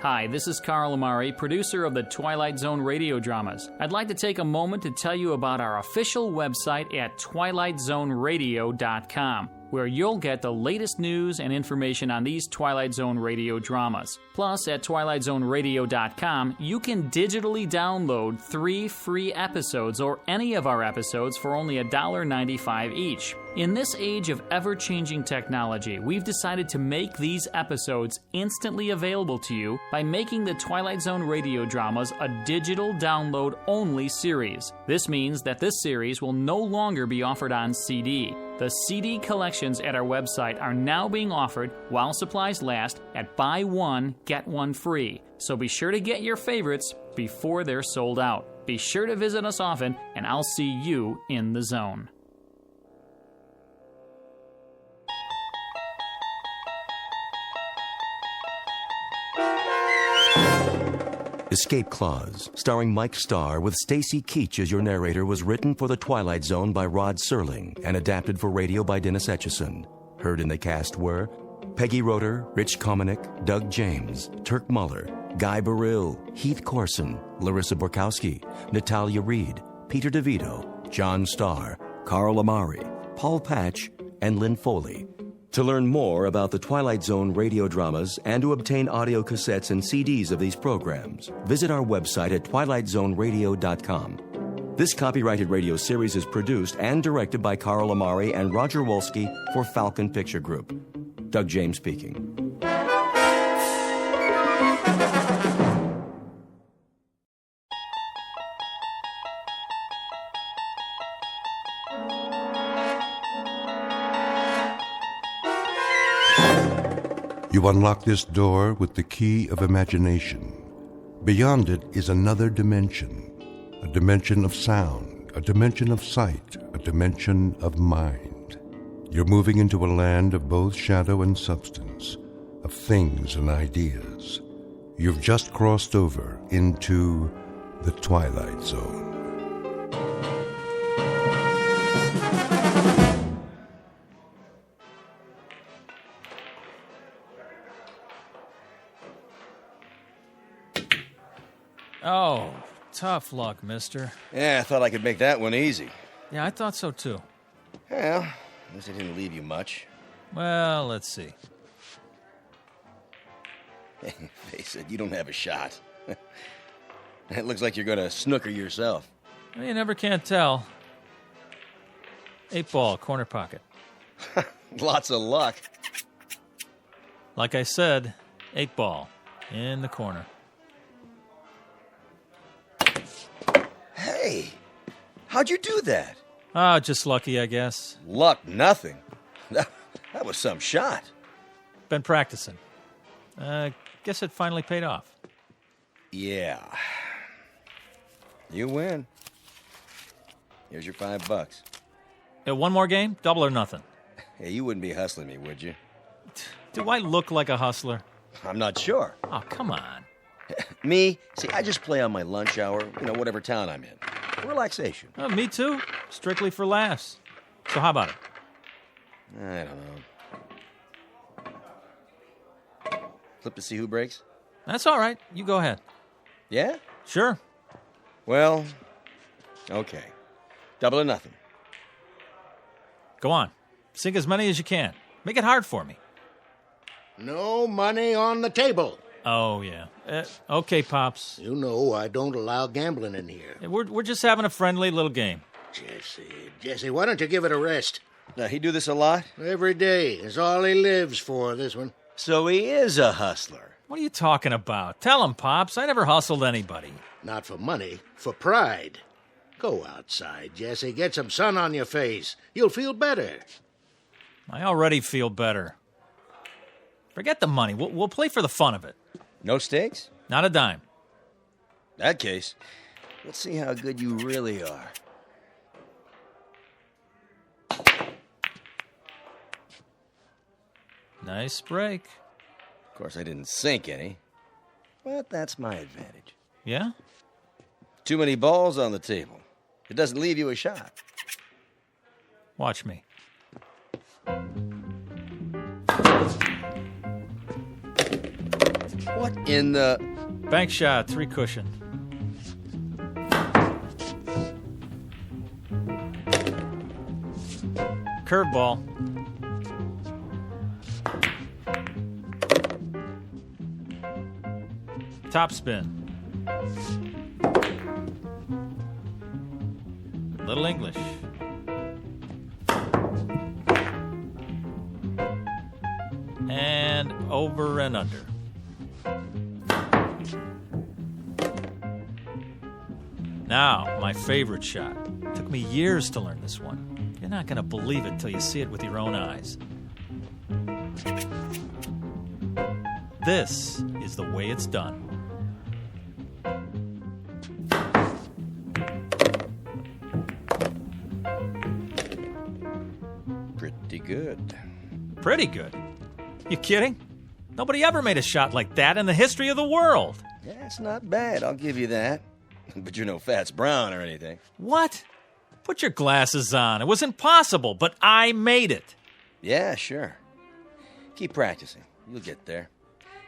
Hi, this is Carl Amari, producer of the Twilight Zone Radio Dramas. I'd like to take a moment to tell you about our official website at twilightzoneradio.com, where you'll get the latest news and information on these Twilight Zone radio dramas. Plus, at twilightzoneradio.com, you can digitally download 3 free episodes or any of our episodes for only $1.95 each. In this age of ever-changing technology, we've decided to make these episodes instantly available to you by making the Twilight Zone radio dramas a digital download-only series. This means that this series will no longer be offered on CD. The CD collections at our website are now being offered while supplies last at buy one, get one free. So be sure to get your favorites before they're sold out. Be sure to visit us often, and I'll see you in the zone. Escape Clause, starring Mike Starr with Stacy Keach as your narrator, was written for The Twilight Zone by Rod Serling and adapted for radio by Dennis Etchison. Heard in the cast were Peggy Roeder, Rich Kominick, Doug James, Turk Muller, Guy Burrill, Heath Corson, Larissa Borkowski, Natalia Reed, Peter DeVito, John Starr, Carl Amari, Paul Patch, and Lynn Foley. To learn more about the Twilight Zone radio dramas and to obtain audio cassettes and CDs of these programs, visit our website at twilightzoneradio.com. This copyrighted radio series is produced and directed by Carl Amari and Roger Wolski for Falcon Picture Group. Doug James speaking. You unlock this door with the key of imagination. Beyond it is another dimension, a dimension of sound, a dimension of sight, a dimension of mind. You're moving into a land of both shadow and substance, of things and ideas. You've just crossed over into the Twilight Zone. Oh, tough luck, mister. Yeah, I thought I could make that one easy. Yeah, I thought so too. Well, at least I didn't leave you much. Well, let's see. Face it, you don't have a shot. It looks like you're going to snooker yourself. Well, you never can tell. 8 ball, corner pocket. Lots of luck. Like I said, 8 ball, in the corner. Hey, how'd you do that? Ah, just lucky, I guess. Luck, nothing. That was some shot. Been practicing. Guess it finally paid off. Yeah. You win. Here's your $5. One more game? Double or nothing? Hey, you wouldn't be hustling me, would you? Do I look like a hustler? I'm not sure. Oh, come on. Me? See, I just play on my lunch hour, whatever town I'm in. Relaxation. Oh, me too. Strictly for laughs. So how about it? I don't know. Flip to see who breaks? That's all right. You go ahead. Yeah? Sure. Well, okay. Double or nothing. Go on. Sink as many as you can. Make it hard for me. No money on the table. Oh, yeah. Okay, Pops. You know I don't allow gambling in here. We're just having a friendly little game. Jesse, why don't you give it a rest? Now, he do this a lot? Every day is all he lives for, this one. So he is a hustler. What are you talking about? Tell him, Pops. I never hustled anybody. Not for money, for pride. Go outside, Jesse. Get some sun on your face. You'll feel better. I already feel better. Forget the money. We'll play for the fun of it. No stakes? Not a dime. In that case, let's see how good you really are. Nice break. Of course, I didn't sink any, but that's my advantage. Yeah? Too many balls on the table. It doesn't leave you a shot. Watch me. What in the... Bank shot, 3 cushion. Curveball. Top spin. Little English. And over and under. Now, my favorite shot. Took me years to learn this one. You're not going to believe it till you see it with your own eyes. This is the way it's done. Pretty good. Pretty good? You kidding? Nobody ever made a shot like that in the history of the world. Yeah, it's not bad, I'll give you that. But you're no Fats Brown or anything. What? Put your glasses on. It was impossible, but I made it. Yeah, sure. Keep practicing. You'll get there.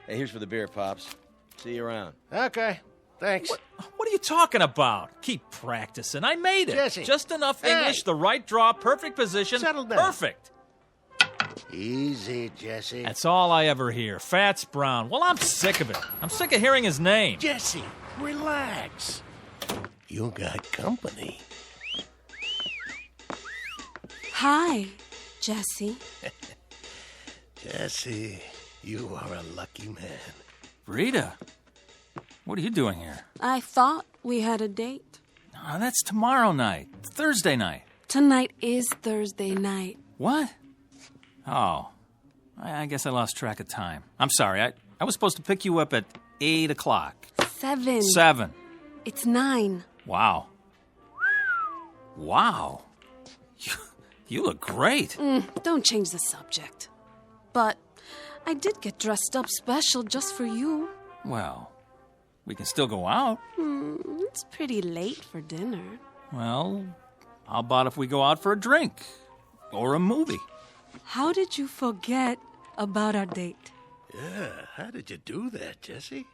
Hey, here's for the beer, Pops. See you around. Okay, thanks. What are you talking about? Keep practicing. I made it. Jesse. Just enough Hey. English, the right draw, perfect position. Settle down. Perfect. Easy, Jesse. That's all I ever hear. Fats Brown. Well, I'm sick of it. I'm sick of hearing his name. Jesse, relax. You got company. Hi, Jesse. Jesse, you are a lucky man. Rita, what are you doing here? I thought we had a date. Oh, that's tomorrow night, Thursday night. Tonight is Thursday night. What? Oh, I guess I lost track of time. I'm sorry. I was supposed to pick you up at 8 o'clock. 7. 7. It's 9. Wow. Wow. You look great. Don't change the subject. But I did get dressed up special just for you. Well, we can still go out. It's pretty late for dinner. Well, how about if we go out for a drink? Or a movie? How did you forget about our date? Yeah, how did you do that, Jesse?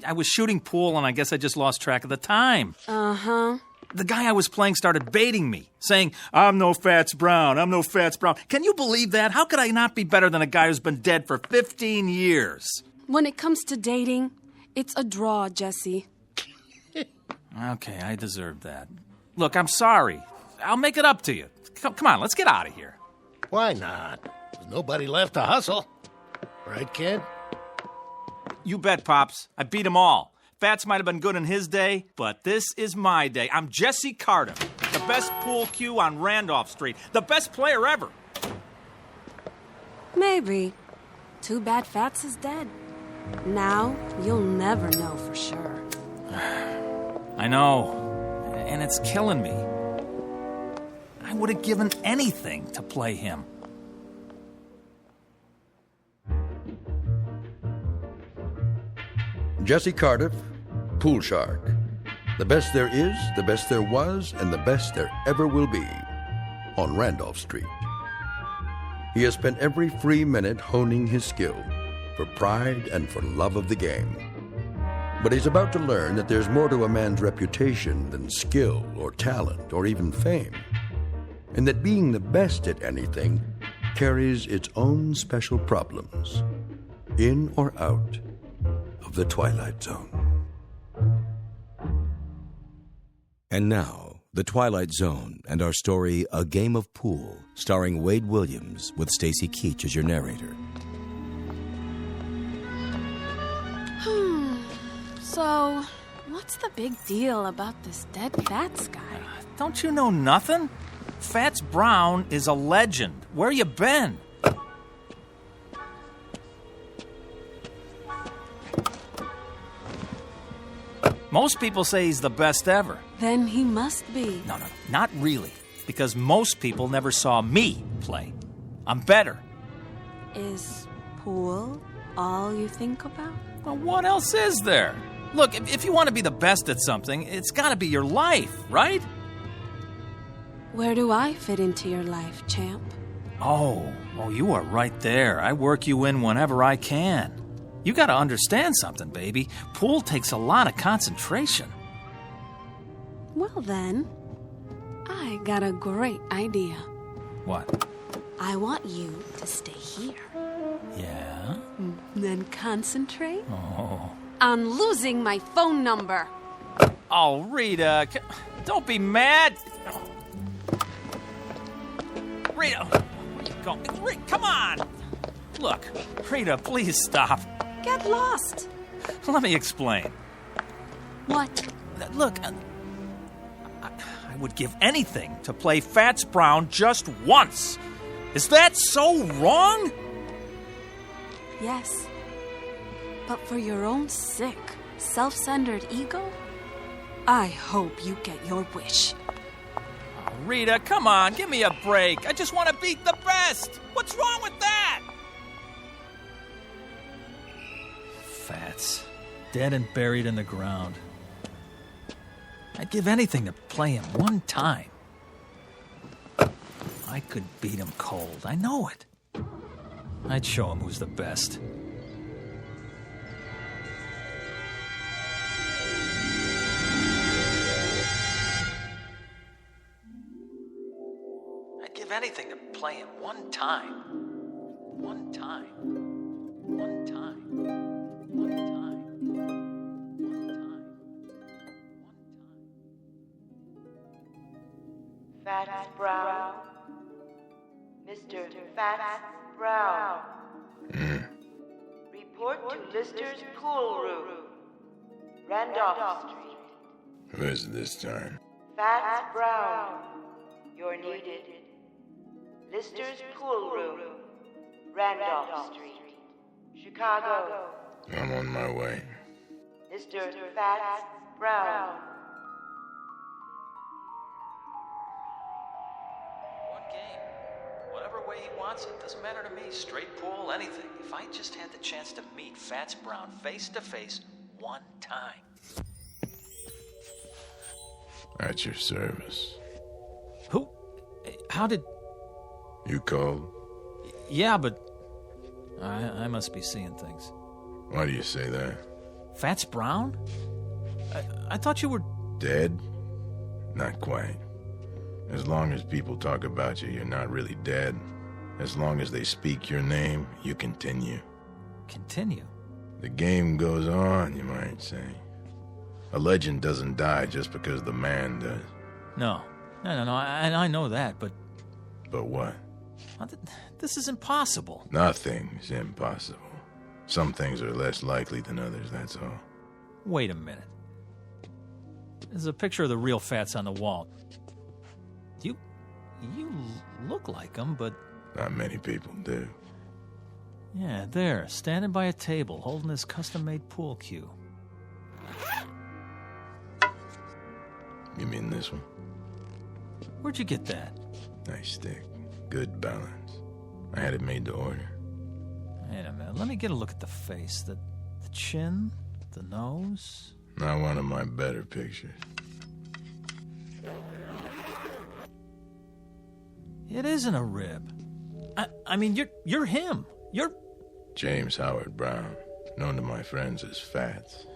I was shooting pool, and I guess I just lost track of the time. Uh-huh. The guy I was playing started baiting me, saying, I'm no Fats Brown, I'm no Fats Brown. Can you believe that? How could I not be better than a guy who's been dead for 15 years? When it comes to dating, it's a draw, Jesse. Okay, I deserve that. Look, I'm sorry. I'll make it up to you. Come on, let's get out of here. Why not? There's nobody left to hustle. Right, kid? You bet, Pops. I beat them all. Fats might have been good in his day, but this is my day. I'm Jesse Carter, the best pool cue on Randolph Street, the best player ever. Maybe. Too bad Fats is dead. Now, you'll never know for sure. I know, and it's killing me. I would have given anything to play him. Jesse Cardiff, Pool Shark. The best there is, the best there was, and the best there ever will be on Randolph Street. He has spent every free minute honing his skill for pride and for love of the game. But he's about to learn that there's more to a man's reputation than skill or talent or even fame, and that being the best at anything carries its own special problems, in or out of the Twilight Zone. And now, The Twilight Zone and our story, A Game of Pool, starring Wade Williams with Stacy Keach as your narrator. So, what's the big deal about this dead Fats guy? Don't you know nothing? Fats Brown is a legend. Where you been? Most people say he's the best ever. Then he must be. No, not really. Because most people never saw me play. I'm better. Is pool all you think about? Well, what else is there? Look, if you want to be the best at something, it's got to be your life, right? Where do I fit into your life, champ? Oh, you are right there. I work you in whenever I can. You got to understand something, baby. Pool takes a lot of concentration. Well then, I got a great idea. What? I want you to stay here. Yeah? Then concentrate Oh. on losing my phone number. Oh, Rita, don't be mad. Rita, where you going? Rita, come on. Look, Rita, please stop. Get lost. Let me explain. What? Look, I would give anything to play Fats Brown just once. Is that so wrong? Yes. But for your own sick, self-centered ego, I hope you get your wish. Oh, Rita, come on, give me a break. I just want to beat the best. What's wrong with that? Fats, dead and buried in the ground. I'd give anything to play him one time. I could beat him cold. I know it. I'd show him who's the best. I'd give anything to play him one time. One time. One time. One time. One time. Fats Brown. Mr. Fats Brown. Report to Lister's pool room. Randolph Street. Who is it this time? Fats Brown. You're needed. Lister's pool room. Randolph Street. Chicago. I'm on my way. Mr. Fats Brown. One game. Whatever way he wants it. Doesn't matter to me. Straight pool, anything. If I just had the chance to meet Fats Brown face to face one time. At your service. Who? How did... You called? Yeah, but... I must be seeing things. Why do you say that? Fats Brown? I thought you were... Dead? Not quite. As long as people talk about you, you're not really dead. As long as they speak your name, you continue. Continue? The game goes on, you might say. A legend doesn't die just because the man does. No, I know that, but... But what? This is impossible. Nothing's impossible. Some things are less likely than others, that's all. Wait a minute. There's a picture of the real Fats on the wall. You look like him, but... Not many people do. Yeah, there, standing by a table, holding his custom-made pool cue. You mean this one? Where'd you get that? Nice stick. Good balance. I had it made to order. Wait a minute, let me get a look at the face. The chin, the nose. Not one of my better pictures. It isn't a rib. I mean, you're him. You're... James Howard Brown, known to my friends as Fats.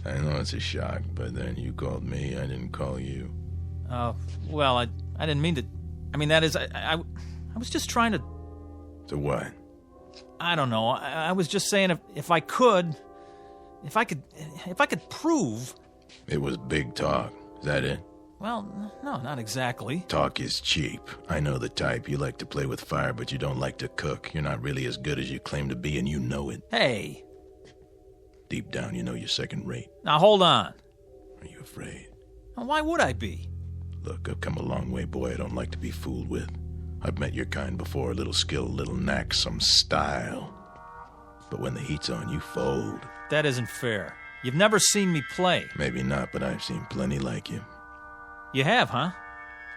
I know it's a shock, but then you called me, I didn't call you. Well, I didn't mean to... I mean, that is, I was just trying to... To what? I don't know. I was just saying if I could prove... It was big talk. Is that it? Well, no, not exactly. Talk is cheap. I know the type. You like to play with fire, but you don't like to cook. You're not really as good as you claim to be, and you know it. Hey! Deep down, you know you're second rate. Now, hold on. Are you afraid? Now, why would I be? Look, I've come a long way, boy. I don't like to be fooled with. I've met your kind before. A little skill, a little knack, some style. But when the heat's on, you fold. That isn't fair. You've never seen me play. Maybe not, but I've seen plenty like you. You have, huh?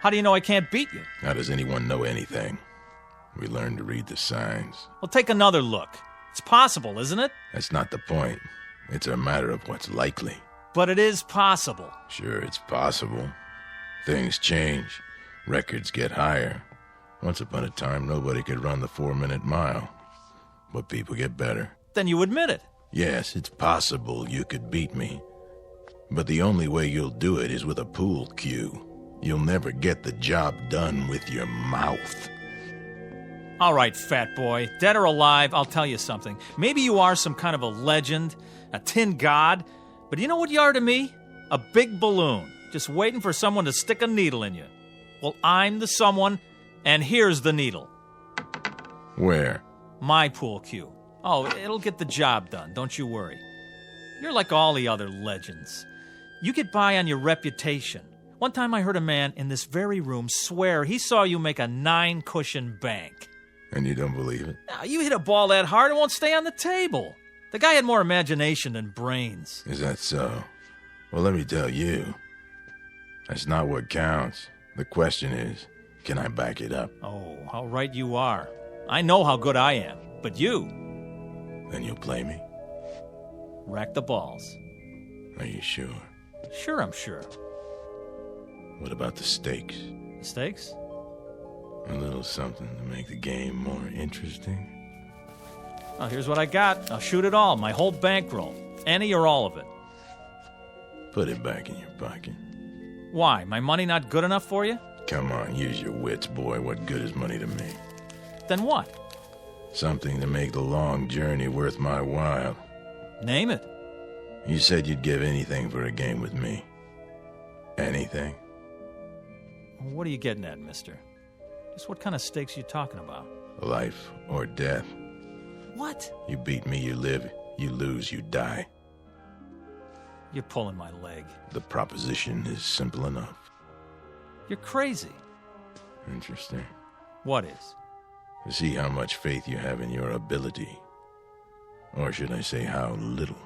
How do you know I can't beat you? How does anyone know anything? We learn to read the signs. Well, take another look. It's possible, isn't it? That's not the point. It's a matter of what's likely. But it is possible. Sure, it's possible. Things change. Records get higher. Once upon a time, nobody could run the 4-minute mile. But people get better. Then you admit it. Yes, it's possible you could beat me. But the only way you'll do it is with a pool cue. You'll never get the job done with your mouth. All right, fat boy. Dead or alive, I'll tell you something. Maybe you are some kind of a legend, a tin god, but you know what you are to me? A big balloon, just waiting for someone to stick a needle in you. Well, I'm the someone, and here's the needle. Where? My pool cue. Oh, it'll get the job done, don't you worry. You're like all the other legends. You get by on your reputation. One time I heard a man in this very room swear he saw you make a 9-cushion bank. And you don't believe it? Now, you hit a ball that hard, it won't stay on the table. The guy had more imagination than brains. Is that so? Well, let me tell you. That's not what counts. The question is, can I back it up? Oh, how right you are. I know how good I am, but you... Then you'll play me? Rack the balls. Are you sure? Sure, I'm sure. What about the stakes? Stakes? A little something to make the game more interesting. Oh, here's what I got. I'll shoot it all, my whole bankroll. Any or all of it. Put it back in your pocket. Why? My money not good enough for you? Come on, use your wits, boy. What good is money to me? Then what? Something to make the long journey worth my while. Name it. You said you'd give anything for a game with me. Anything? What are you getting at, mister? Just what kind of stakes you talking about? Life or death. What? You beat me, you live. You lose, you die. You're pulling my leg. The proposition is simple enough. You're crazy. Interesting. What is? To see how much faith you have in your ability. Or should I say how little?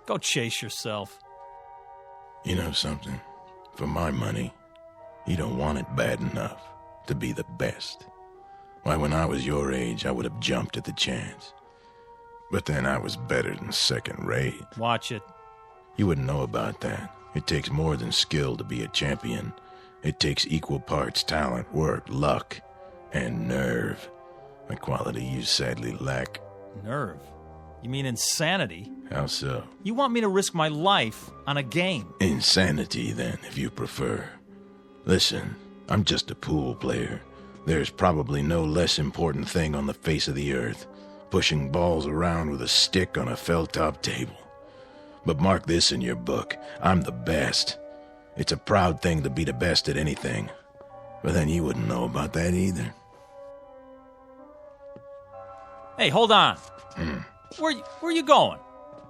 Go chase yourself. You know something? For my money, you don't want it bad enough to be the best. Why, when I was your age, I would have jumped at the chance. But then I was better than second rate. Watch it. You wouldn't know about that. It takes more than skill to be a champion. It takes equal parts talent, work, luck, and nerve. A quality you sadly lack. Nerve? You mean insanity? How so? You want me to risk my life on a game? Insanity, then, if you prefer. Listen, I'm just a pool player. There's probably no less important thing on the face of the earth. Pushing balls around with a stick on a felt-top table. But mark this in your book. I'm the best. It's a proud thing to be the best at anything. But then you wouldn't know about that either. Hey, hold on. Where are you going?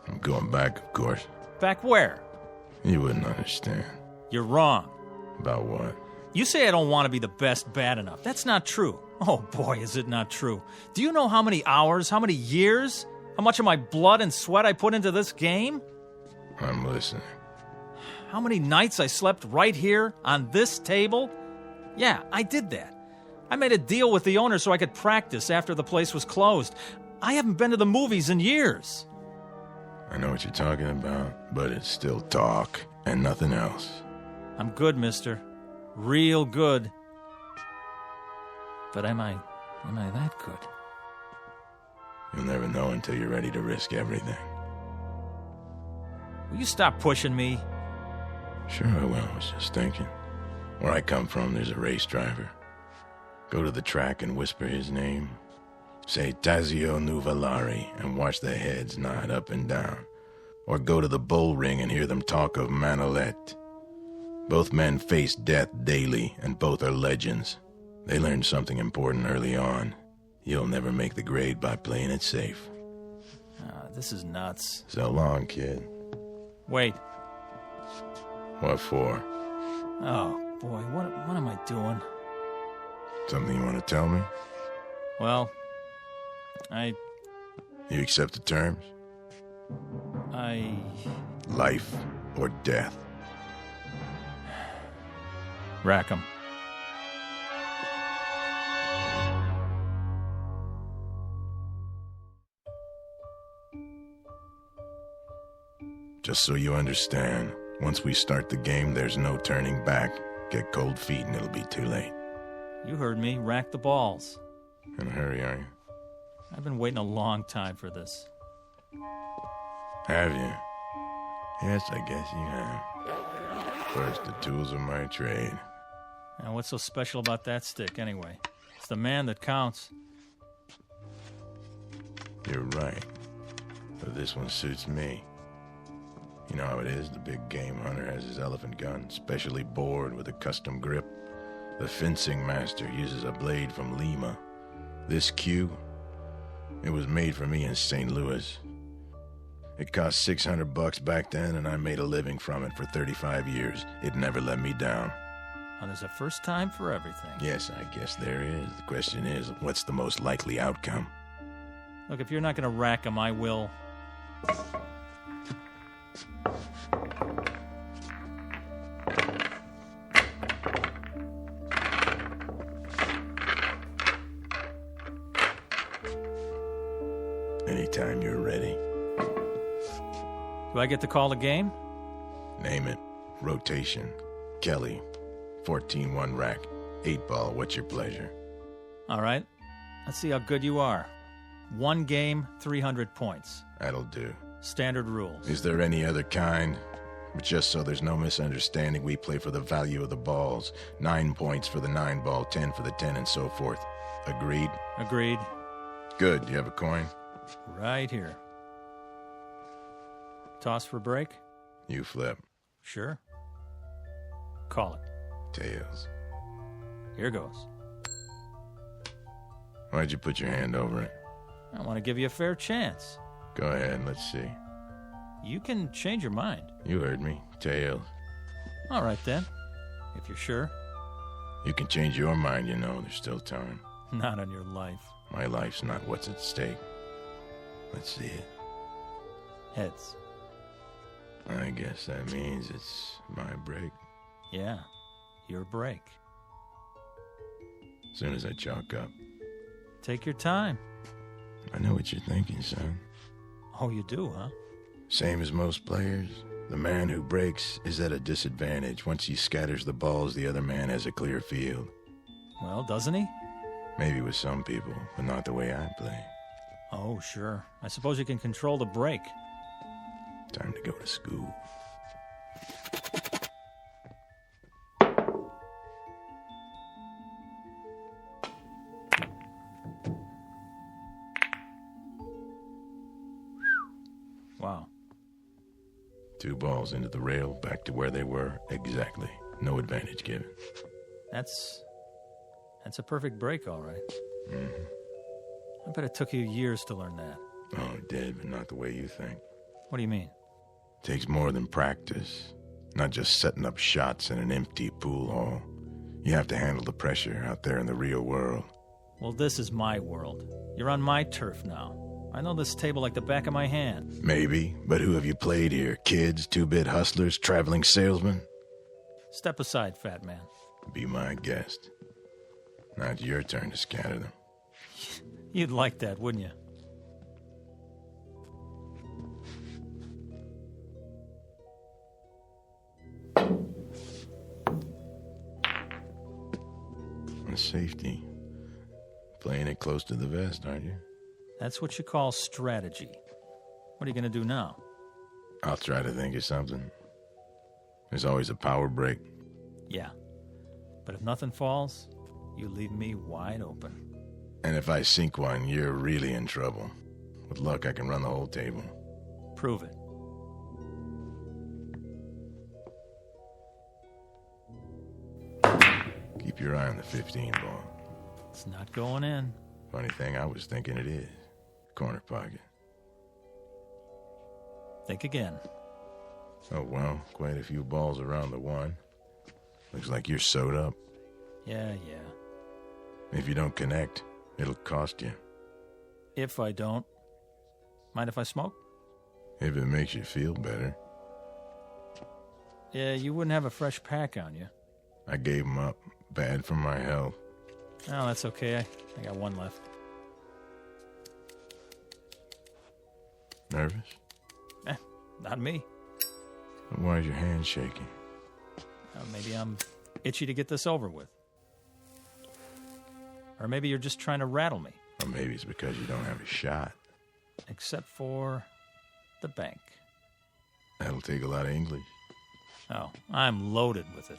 I'm going back, of course. Back where? You wouldn't understand. You're wrong. About what? You say I don't want to be the best bad enough. That's not true. Oh boy, is it not true. Do you know how many hours, how many years, how much of my blood and sweat I put into this game? I'm listening. How many nights I slept right here on this table? Yeah, I did that. I made a deal with the owner so I could practice after the place was closed. I haven't been to the movies in years. I know what you're talking about, but it's still talk and nothing else. I'm good, mister. Real good. But am I that good? You'll never know until you're ready to risk everything. Will you stop pushing me? Sure I will. I was just thinking. Where I come from, there's a race driver. Go to the track and whisper his name. Say Tazio Nuvolari and watch the heads nod up and down. Or go to the bull ring and hear them talk of Manolete. Both men face death daily, and both are legends. They learned something important early on. You'll never make the grade by playing it safe. This is nuts. So long, kid. Wait. What for? Oh, boy, what am I doing? Something you want to tell me? Well, You accept the terms? Life or death? Rack 'em. Just so you understand, once we start the game, there's no turning back. Get cold feet and it'll be too late. You heard me. Rack the balls. In a hurry, are you? I've been waiting a long time for this. Have you? Yes, I guess you have. First, the tools of my trade. Now, what's so special about that stick, anyway? It's the man that counts. You're right. But this one suits me. You know how it is, the big game hunter has his elephant gun, specially bored with a custom grip. The fencing master uses a blade from Lima. This cue, it was made for me in St. Louis. It cost $600 back then, and I made a living from it for 35 years. It never let me down. Well, there's a first time for everything. Yes, I guess there is. The question is, what's the most likely outcome? Look, if you're not going to rack 'em, I will. Anytime you're ready. Do I get to call the game? Name it. Rotation. Kelly. 14-1 rack. 8-ball. What's your pleasure? All right. Let's see how good you are. 1 game, 300 points. That'll do. Standard rules. Is there any other kind? But just so there's no misunderstanding, we play for the value of the balls. 9 points for the 9 ball, 10 for the 10, and so forth. Agreed? Agreed. Good. You have a coin? Right here. Toss for break? You flip. Sure. Call it. Tails. Here goes. Why'd you put your hand over it? I want to give you a fair chance. Go ahead, let's see. You can change your mind. You heard me. Tails. All right, then. If you're sure. You can change your mind, you know. There's still time. Not on your life. My life's not what's at stake. Let's see it. Heads. I guess that means it's my break. Yeah, your break. As soon as I chalk up. Take your time. I know what you're thinking, son. Oh, you do, huh? Same as most players. The man who breaks is at a disadvantage. Once he scatters the balls, the other man has a clear field. Well, doesn't he? Maybe with some people, but not the way I play. Oh, sure. I suppose you can control the break. Time to go to school. Wow. 2 balls into the rail, back to where they were. Exactly. No advantage given. That's a perfect break, all right. Mm-hmm. I bet it took you years to learn that. Oh, it did, but not the way you think. What do you mean? Takes more than practice. Not just setting up shots in an empty pool hall. You have to handle the pressure out there in the real world. Well, this is my world. You're on my turf now. I know this table like the back of my hand. Maybe, but who have you played here? Kids, 2-bit hustlers, traveling salesmen? Step aside, fat man. Be my guest. Now it's your turn to scatter them. You'd like that, wouldn't you? And safety. Playing it close to the vest, aren't you? That's what you call strategy. What are you going to do now? I'll try to think of something. There's always a power break. Yeah. But if nothing falls, you leave me wide open. And if I sink one, you're really in trouble. With luck, I can run the whole table. Prove it. Keep your eye on the 15 ball. It's not going in. Funny thing, I was thinking it is. Corner pocket. Think again. Oh, well, quite a few balls around the 1. Looks like you're sewed up. Yeah. If you don't connect, it'll cost you. If I don't. Mind if I smoke? If it makes you feel better. Yeah, you wouldn't have a fresh pack on you. I gave them up. Bad for my health. Oh, that's okay. I got 1 left. Nervous? Not me. Why is your hand shaking? Maybe I'm itchy to get this over with. Or maybe you're just trying to rattle me. Or maybe it's because you don't have a shot. Except for the bank. That'll take a lot of English. Oh, I'm loaded with it.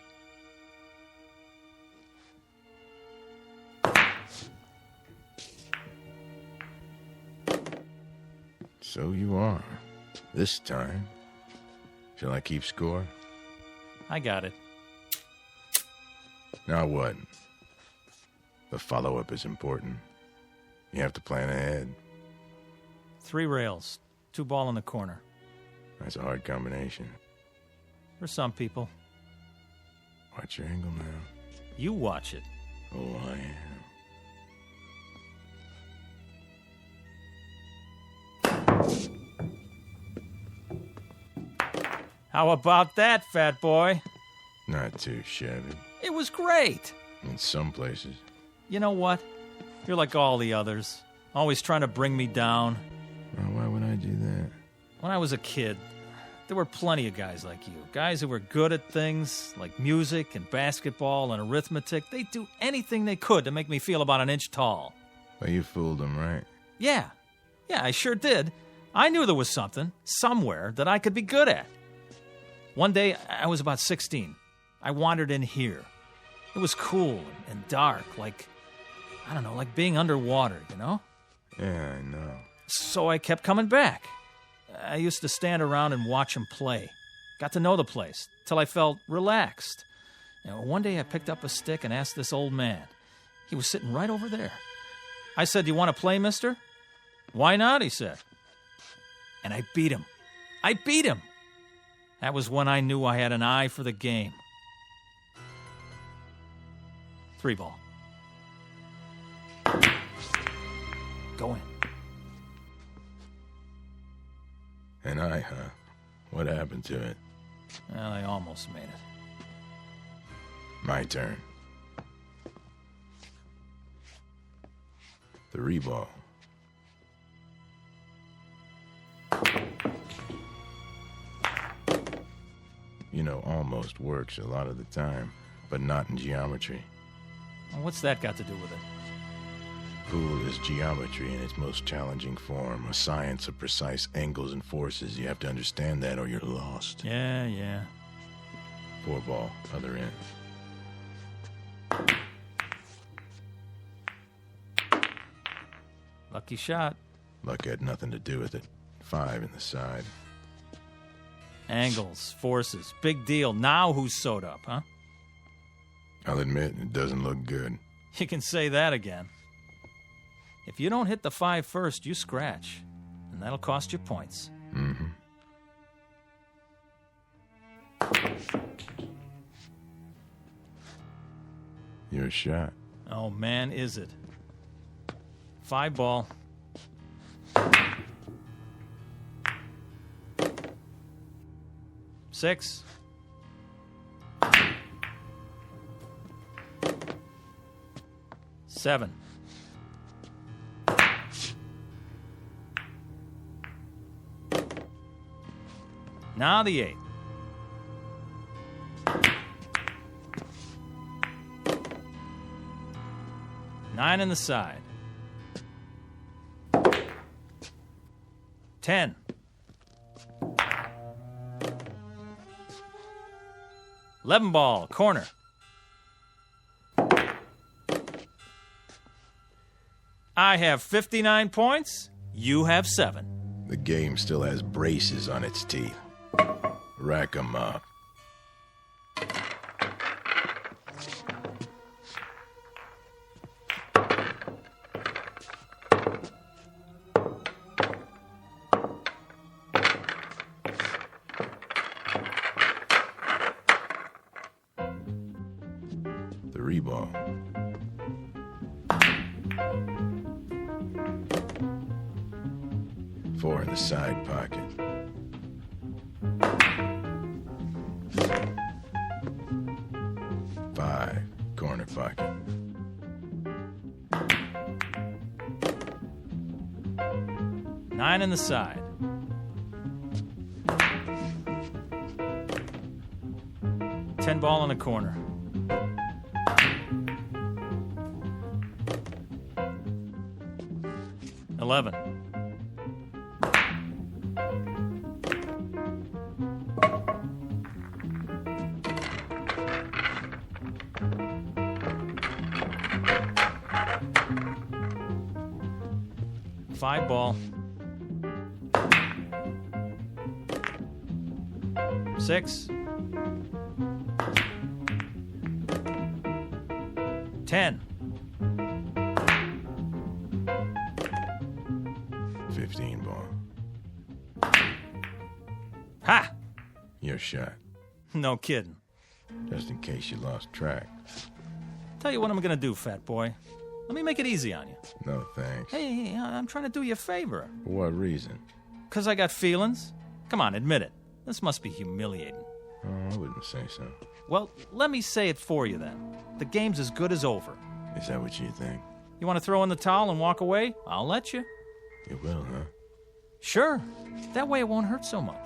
So you are. This time. Shall I keep score? I got it. Now what? The follow-up is important. You have to plan ahead. 3 rails, 2 ball in the corner. That's a hard combination. For some people. Watch your angle now. You watch it. Oh, I am. How about that, fat boy? Not too shabby. It was great. In some places. You know what? You're like all the others. Always trying to bring me down. Well, why would I do that? When I was a kid, there were plenty of guys like you. Guys who were good at things like music and basketball and arithmetic. They'd do anything they could to make me feel about an inch tall. Well, you fooled them, right? Yeah, I sure did. I knew there was something, somewhere, that I could be good at. One day, I was about 16. I wandered in here. It was cool and dark, like I don't know, like being underwater, you know? Yeah, I know. So I kept coming back. I used to stand around and watch him play. Got to know the place, till I felt relaxed. One day I picked up a stick and asked this old man. He was sitting right over there. I said, "You want to play, mister?" "Why not?" he said. And I beat him. That was when I knew I had an eye for the game. 3 ball. Go in. An eye, huh? What happened to it? Well, I almost made it. My turn. 3 ball. You know, almost works a lot of the time, but not in geometry. Well, what's that got to do with it? Pool is geometry in its most challenging form, a science of precise angles and forces. You have to understand that or you're lost. Yeah. 4 ball, other end. Lucky shot. Luck had nothing to do with it. 5 in the side. Angles, forces, big deal. Now who's sewed up, huh? I'll admit, it doesn't look good. You can say that again. If you don't hit the 5 first, you scratch. And that'll cost you points. Mm-hmm. Your shot. Oh, man, is it. 5 ball. Six. Seven. Now the 8. Nine in the side. 10. 11 ball, corner. I have 59 points. You have 7. The game still has braces on its teeth. Rack 'em up. Ball. Four in the side pocket. Five, corner pocket. Nine in the side. 10 ball in the corner. 11. Five ball. 6. 10. 15 ball. Ha! Your shot. No kidding. Just in case you lost track. Tell you what I'm gonna do, fat boy. Let me make it easy on you. No thanks. Hey, I'm trying to do you a favor. For what reason? 'Cause I got feelings. Come on, admit it. This must be humiliating. Oh, I wouldn't say so. Well, let me say it for you then. The game's as good as over. Is that what you think? You want to throw in the towel and walk away? I'll let you. You will, huh? Sure. That way it won't hurt so much.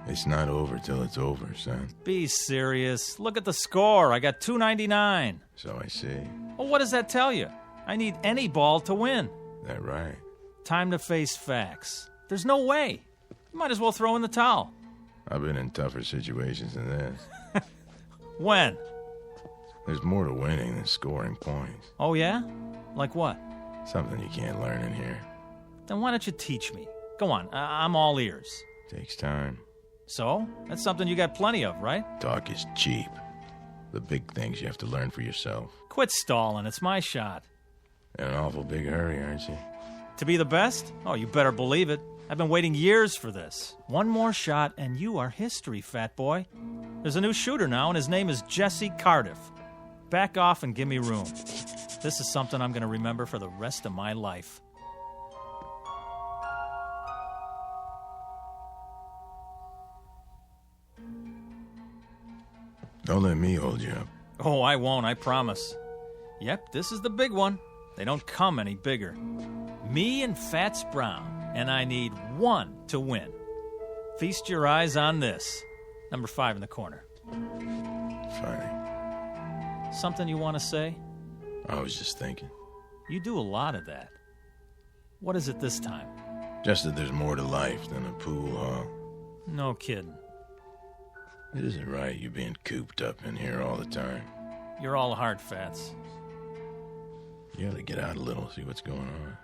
It's not over till it's over, son. Be serious. Look at the score. I got 299. So I see. Well, what does that tell you? I need any ball to win. That right? Time to face facts. There's no way. You might as well throw in the towel. I've been in tougher situations than this. When? There's more to winning than scoring points. Oh, yeah? Like what? Something you can't learn in here. Then why don't you teach me? Go on, I'm all ears. Takes time. So? That's something you got plenty of, right? Talk is cheap. The big things you have to learn for yourself. Quit stalling, it's my shot. In an awful big hurry, aren't you? To be the best? Oh, you better believe it. I've been waiting years for this. One more shot and you are history, fat boy. There's a new shooter now and his name is Jesse Cardiff. Back off and give me room. This is something I'm going to remember for the rest of my life. Don't let me hold you up. Oh, I won't, I promise. Yep, this is the big one. They don't come any bigger. Me and Fats Brown, and I need one to win. Feast your eyes on this. Number 5 in the corner. Funny. Something you want to say? I was just thinking. You do a lot of that. What is it this time? Just that there's more to life than a pool hall. No kidding. It isn't right you being cooped up in here all the time. You're all hard, Fats. You ought to get out a little, see what's going on.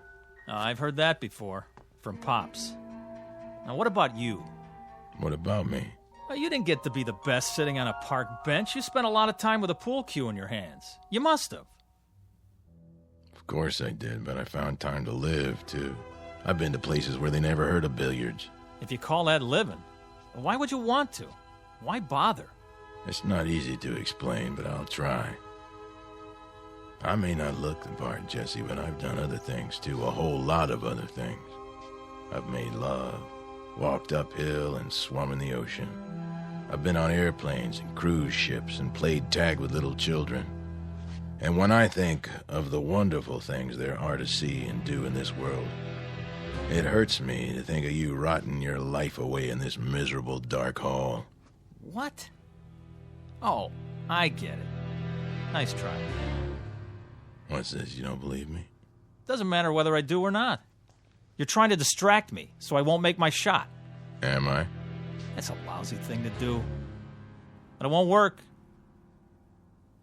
I've heard that before. From Pops. Now, what about you? What about me? You didn't get to be the best sitting on a park bench. You spent a lot of time with a pool cue in your hands. You must have. Of course I did, but I found time to live, too. I've been to places where they never heard of billiards. If you call that living, why would you want to? Why bother? It's not easy to explain, but I'll try. I may not look the part, Jesse, but I've done other things, too. A whole lot of other things. I've made love, walked uphill, and swum in the ocean. I've been on airplanes and cruise ships and played tag with little children. And when I think of the wonderful things there are to see and do in this world, it hurts me to think of you rotting your life away in this miserable dark hall. What? Oh, I get it. Nice try. What's this, you don't believe me? Doesn't matter whether I do or not. You're trying to distract me, so I won't make my shot. Am I? That's a lousy thing to do. But it won't work.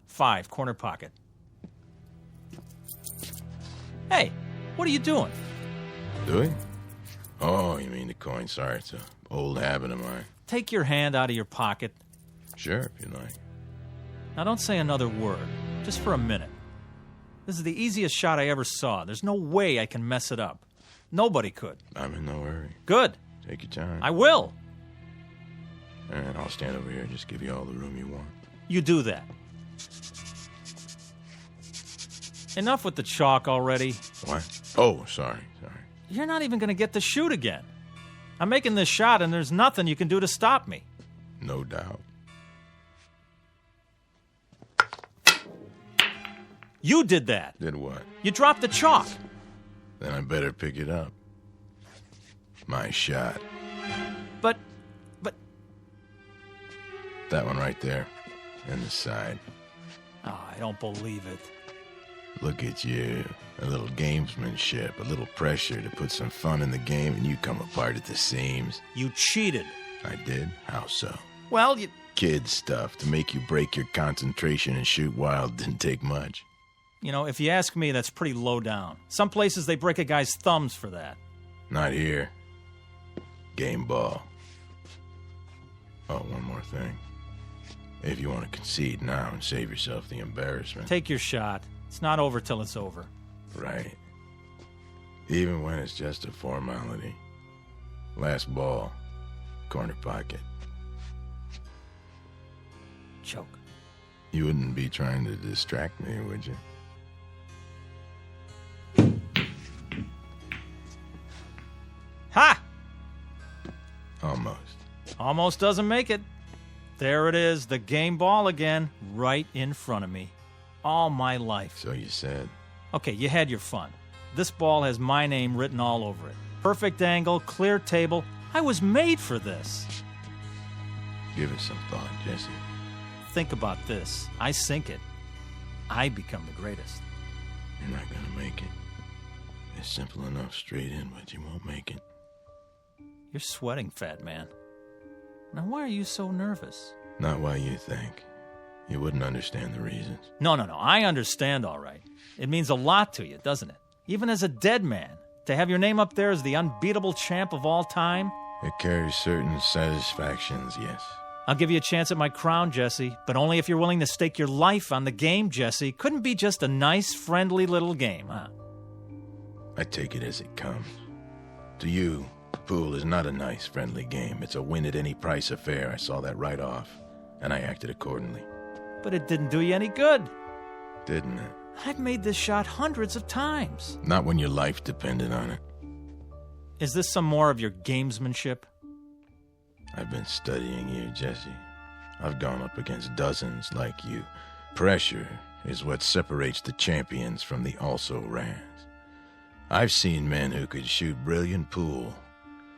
5, corner pocket. Hey, what are you doing? Doing? Oh, you mean the coin. Sorry, it's an old habit of mine. Take your hand out of your pocket. Sure, if you like. Now don't say another word, just for a minute. This is the easiest shot I ever saw. There's no way I can mess it up. Nobody could. I'm in no hurry. Good. Take your time. I will. And I'll stand over here, just give you all the room you want. You do that. Enough with the chalk already. What? Oh, sorry. You're not even going to get to shoot again. I'm making this shot, and there's nothing you can do to stop me. No doubt. You did that. Did what? You dropped the chalk. Then I better pick it up. My shot. But... That one right there. In the side. Oh, I don't believe it. Look at you. A little gamesmanship, a little pressure to put some fun in the game, and you come apart at the seams. You cheated. I did? How so? Well, you... Kid stuff to make you break your concentration and shoot wild didn't take much. You know, if you ask me, that's pretty low down. Some places they break a guy's thumbs for that. Not here. Game ball. Oh, one more thing. If you want to concede now and save yourself the embarrassment. Take your shot. It's not over till it's over. Right. Even when it's just a formality. Last ball. Corner pocket. Choke. You wouldn't be trying to distract me, would you? Ha! Almost. Almost doesn't make it. There it is, the game ball again, right in front of me. All my life. So you said. Okay, you had your fun. This ball has my name written all over it. Perfect angle, clear table. I was made for this. Give it some thought, Jesse. Think about this. I sink it. I become the greatest. You're not gonna make it. It's simple enough straight in, but you won't make it. You're sweating, fat man. Now, why are you so nervous? Not why you think. You wouldn't understand the reasons. No. I understand, all right. It means a lot to you, doesn't it? Even as a dead man, to have your name up there as the unbeatable champ of all time? It carries certain satisfactions, yes. I'll give you a chance at my crown, Jesse, but only if you're willing to stake your life on the game, Jesse. Couldn't be just a nice, friendly little game, huh? I take it as it comes. To you, pool is not a nice, friendly game. It's a win-at-any-price affair. I saw that right off, and I acted accordingly. But it didn't do you any good. Didn't it? I've made this shot hundreds of times. Not when your life depended on it. Is this some more of your gamesmanship? I've been studying you, Jesse. I've gone up against dozens like you. Pressure is what separates the champions from the also-rans. I've seen men who could shoot brilliant pool,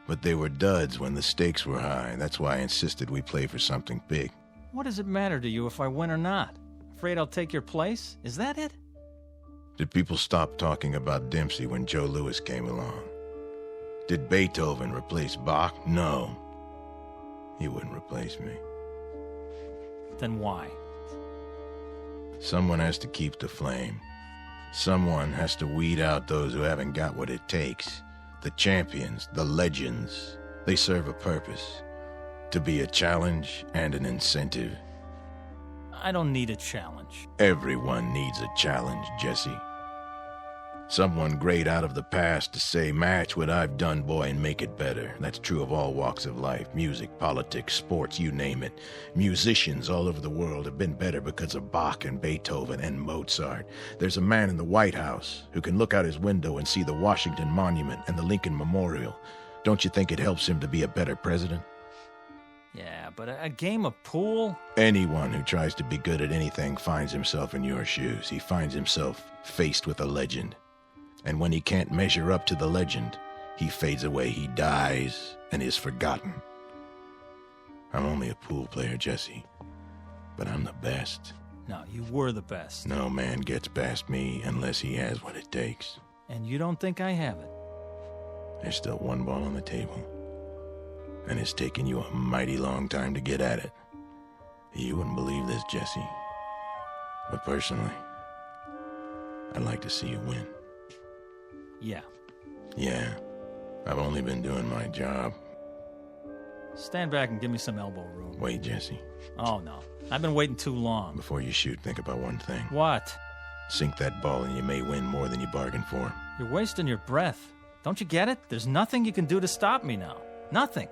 but they were duds when the stakes were high. That's why I insisted we play for something big. What does it matter to you if I win or not? Afraid I'll take your place? Is that it? Did people stop talking about Dempsey when Joe Louis came along? Did Beethoven replace Bach? No. He wouldn't replace me. Then why? Someone has to keep the flame. Someone has to weed out those who haven't got what it takes. The champions, the legends, they serve a purpose. To be a challenge and an incentive. I don't need a challenge. Everyone needs a challenge, Jesse. Someone great out of the past to say, match what I've done, boy, and make it better. That's true of all walks of life. Music, politics, sports, you name it. Musicians all over the world have been better because of Bach and Beethoven and Mozart. There's a man in the White House who can look out his window and see the Washington Monument and the Lincoln Memorial. Don't you think it helps him to be a better president? Yeah, but a game of pool? Anyone who tries to be good at anything finds himself in your shoes. He finds himself faced with a legend. And when he can't measure up to the legend, he fades away, he dies, and is forgotten. I'm only a pool player, Jesse, but I'm the best. No, you were the best. No man gets past me unless he has what it takes. And you don't think I have it? There's still one ball on the table. And it's taken you a mighty long time to get at it. You wouldn't believe this, Jesse. But personally, I'd like to see you win. Yeah. Yeah. I've only been doing my job. Stand back and give me some elbow room. Wait, Jesse. Oh, no. I've been waiting too long. Before you shoot, think about one thing. What? Sink that ball and you may win more than you bargained for. You're wasting your breath. Don't you get it? There's nothing you can do to stop me now. Nothing.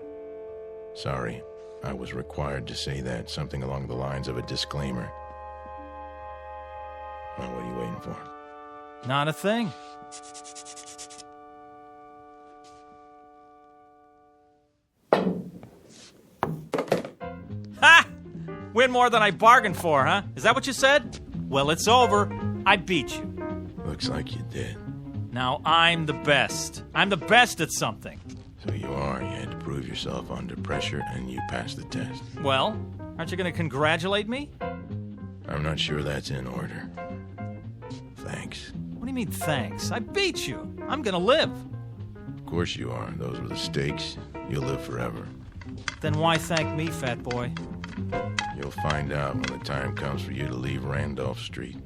Sorry. I was required to say that. Something along the lines of a disclaimer. Well, what are you waiting for? Not a thing. Ha! Win more than I bargained for, huh? Is that what you said? Well, it's over. I beat you. Looks like you did. Now I'm the best. I'm the best at something. So you are. You had to prove yourself under pressure, and you passed the test. Well, aren't you going to congratulate me? I'm not sure that's in order. Thanks. What do you mean, thanks? I beat you. I'm going to live. Of course you are. Those were the stakes. You'll live forever. Then why thank me, fat boy? You'll find out when the time comes for you to leave Randolph Street.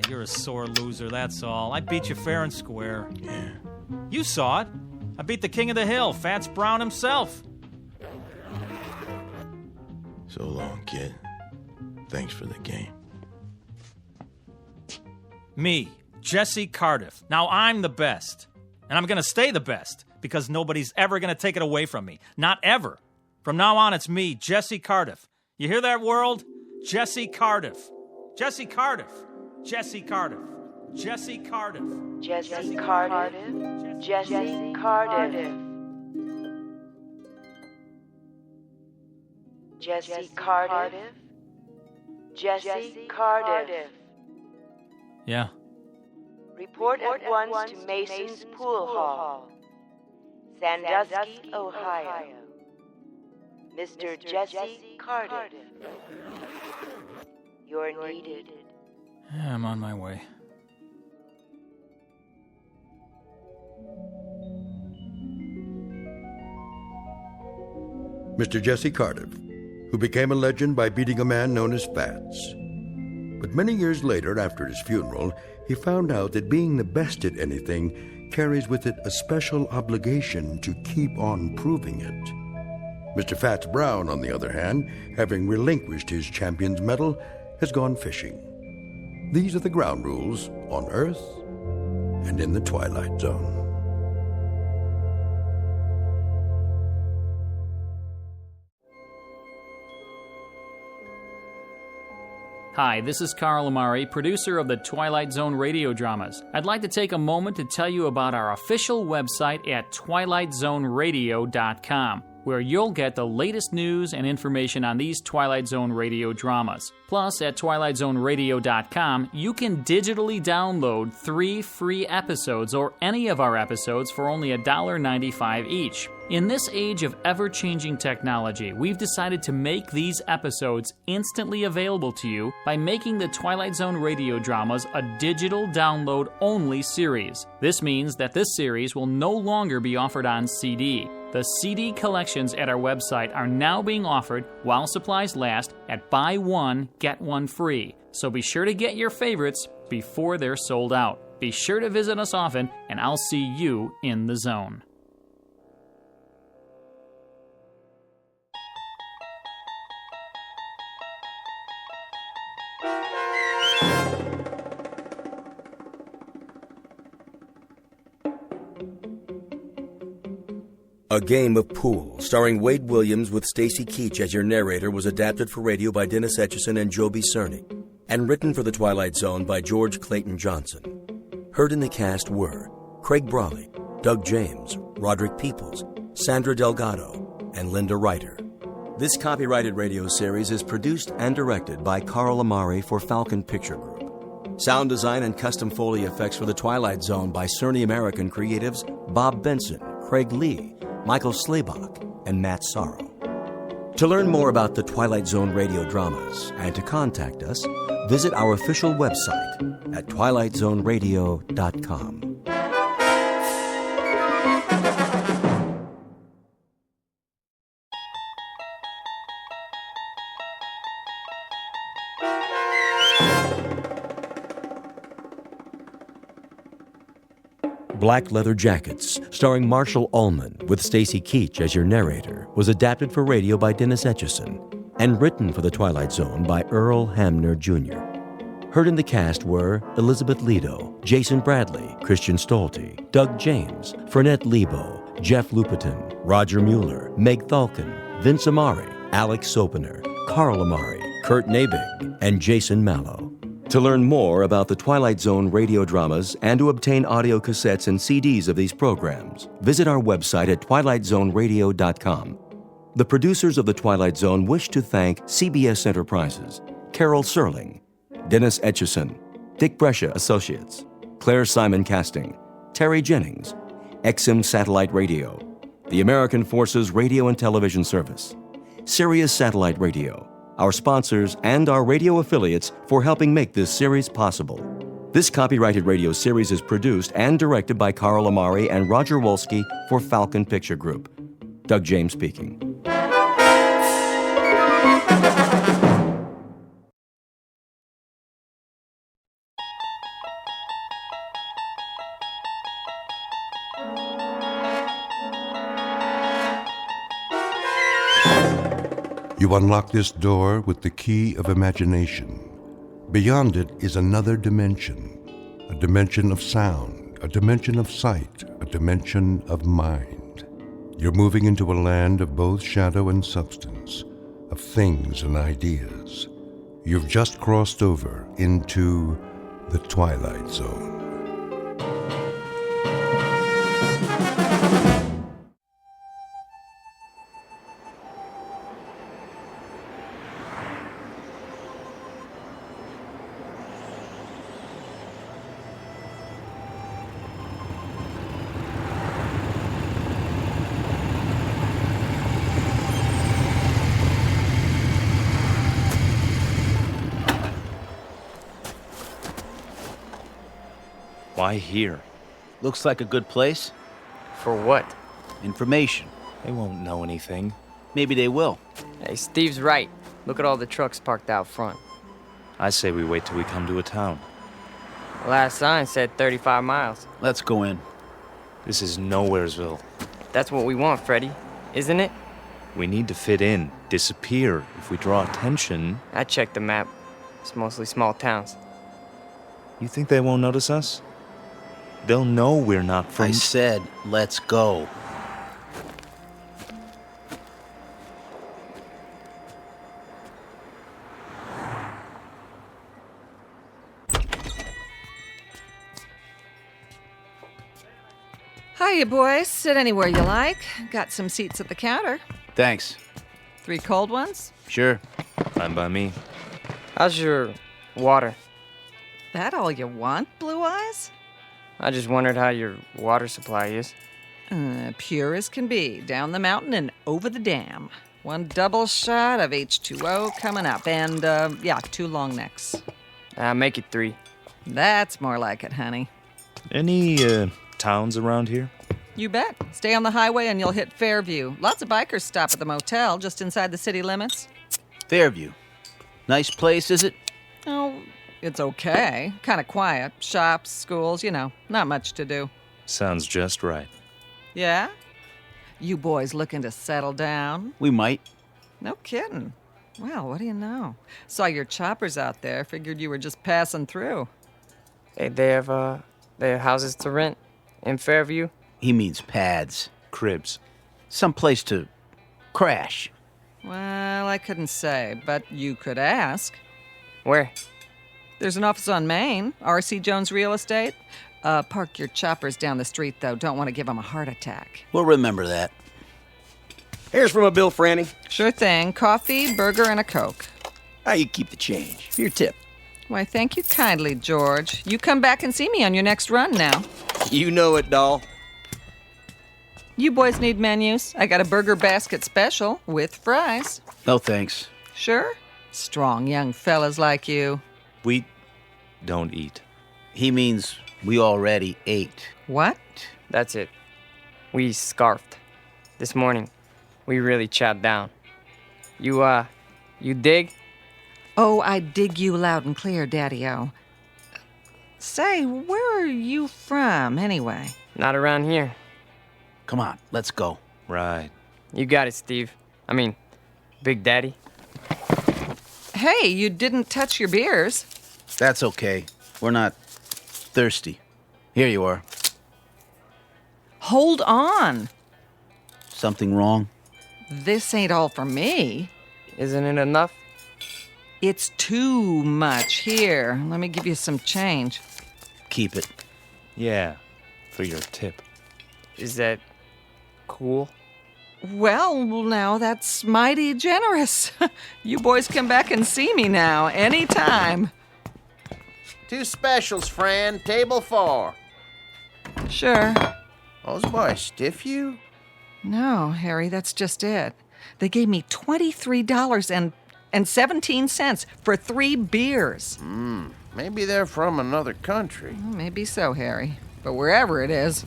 You're a sore loser, that's all. I beat you fair and square. Yeah. You saw it. I beat the king of the hill, Fats Brown himself. So long, kid. Thanks for the game. Me, Jesse Cardiff. Now I'm the best. And I'm going to stay the best, because nobody's ever going to take it away from me. Not ever. From now on, it's me, Jesse Cardiff. You hear that, world? Jesse Cardiff. Jesse Cardiff. Jesse Cardiff. Jesse Cardiff. Jesse Cardiff. Jesse Cardiff. Jesse Cardiff. Jesse Cardiff. Yeah. Report at once to Mason's Pool Hall, Sandusky, Ohio. Mr. Jesse Cardiff. You're needed. Yeah, I'm on my way. Mr. Jesse Cardiff, who became a legend by beating a man known as Fats. But many years later, after his funeral, he found out that being the best at anything carries with it a special obligation to keep on proving it. Mr. Fats Brown, on the other hand, having relinquished his champion's medal, has gone fishing. These are the ground rules on Earth and in the Twilight Zone. Hi, this is Carl Amari, producer of the Twilight Zone Radio Dramas. I'd like to take a moment to tell you about our official website at twilightzoneradio.com, where you'll get the latest news and information on these Twilight Zone Radio dramas. Plus, at twilightzoneradio.com, you can digitally download 3 free episodes or any of our episodes for only $1.95 each. In this age of ever-changing technology, we've decided to make these episodes instantly available to you by making the Twilight Zone Radio Dramas a digital download-only series. This means that this series will no longer be offered on CD. The CD collections at our website are now being offered while supplies last at buy one, get one free. So be sure to get your favorites before they're sold out. Be sure to visit us often, and I'll see you in the zone. A Game of Pool, starring Wade Williams with Stacy Keach as your narrator, was adapted for radio by Dennis Etchison and Joby Cerny, and written for The Twilight Zone by George Clayton Johnson. Heard in the cast were Craig Brawley, Doug James, Roderick Peoples, Sandra Delgado, and Linda Ryder. This copyrighted radio series is produced and directed by Carl Amari for Falcon Picture Group. Sound design and custom Foley effects for The Twilight Zone by Cerny American creatives Bob Benson, Craig Lee, Michael Slaybach, and Matt Sorrow. To learn more about the Twilight Zone radio dramas and to contact us, visit our official website at twilightzoneradio.com. Black Leather Jackets, starring Marshall Ullman with Stacy Keach as your narrator, was adapted for radio by Dennis Etchison and written for The Twilight Zone by Earl Hamner Jr. Heard in the cast were Elizabeth Lido, Jason Bradley, Christian Stolte, Doug James, Fernette Lebo, Jeff Lupetin, Roger Mueller, Meg Thalken, Vince Amari, Alex Sopener, Carl Amari, Kurt Nabig, and Jason Mallow. To learn more about the Twilight Zone radio dramas and to obtain audio cassettes and CDs of these programs, visit our website at twilightzoneradio.com. The producers of The Twilight Zone wish to thank CBS Enterprises, Carol Serling, Dennis Etchison, Dick Brescia Associates, Claire Simon Casting, Terry Jennings, XM Satellite Radio, the American Forces Radio and Television Service, Sirius Satellite Radio, our sponsors, and our radio affiliates for helping make this series possible. This copyrighted radio series is produced and directed by Carl Amari and Roger Wolski for Falcon Picture Group. Doug James speaking. You unlock this door with the key of imagination. Beyond it is another dimension, a dimension of sound, a dimension of sight, a dimension of mind. You're moving into a land of both shadow and substance, of things and ideas. You've just crossed over into the Twilight Zone. Why here? Looks like a good place. For what? Information. They won't know anything. Maybe they will. Hey, Steve's right. Look at all the trucks parked out front. I say we wait till we come to a town. Last sign said 35 miles. Let's go in. This is Nowheresville. That's what we want, Freddy, isn't it? We need to fit in, disappear. If we draw attention... I checked the map. It's mostly small towns. You think they won't notice us? They'll know we're not from... I said, let's go. Hiya, boys. Sit anywhere you like. Got some seats at the counter. Thanks. 3 cold ones? Sure. Fine by me. How's your water? That all you want, Blue Eyes? I just wondered how your water supply is. Pure as can be. Down the mountain and over the dam. 1 double shot of H2O coming up. And, 2 long necks. Make it 3. That's more like it, honey. Any, towns around here? You bet. Stay on the highway and you'll hit Fairview. Lots of bikers stop at the motel just inside the city limits. Fairview. Nice place, is it? Oh, it's okay. Kind of quiet. Shops, schools, not much to do. Sounds just right. Yeah? You boys looking to settle down? We might. No kidding. Well, what do you know? Saw your choppers out there. Figured you were just passing through. Hey, they have houses to rent in Fairview? He means pads. Cribs. Some place to crash. Well, I couldn't say, but you could ask. Where? There's an office on Main, R.C. Jones Real Estate. Park your choppers down the street, though. Don't want to give them a heart attack. We'll remember that. Here's from a bill, Franny. Sure thing. Coffee, burger, and a Coke. How you keep the change? Your tip. Why, thank you kindly, George. You come back and see me on your next run now. You know it, doll. You boys need menus. I got a burger basket special with fries. No thanks. Sure? Strong young fellas like you. We don't eat. He means we already ate. What? That's it. We scarfed. This morning, we really chowed down. You dig? Oh, I dig you loud and clear, Daddy-O. Say, where are you from, anyway? Not around here. Come on, let's go. Right. You got it, Steve. I mean, Big Daddy. Hey, you didn't touch your beers. That's okay. We're not thirsty. Here you are. Hold on. Something wrong? This ain't all for me. Isn't it enough? It's too much. Here, let me give you some change. Keep it. Yeah, for your tip. Is that cool? Well, now that's mighty generous. You boys come back and see me now, anytime. 2 specials, Fran. Table 4. Sure. Those boys stiff you? No, Harry, that's just it. They gave me $23.17 for 3 beers. Maybe they're from another country. Maybe so, Harry. But wherever it is,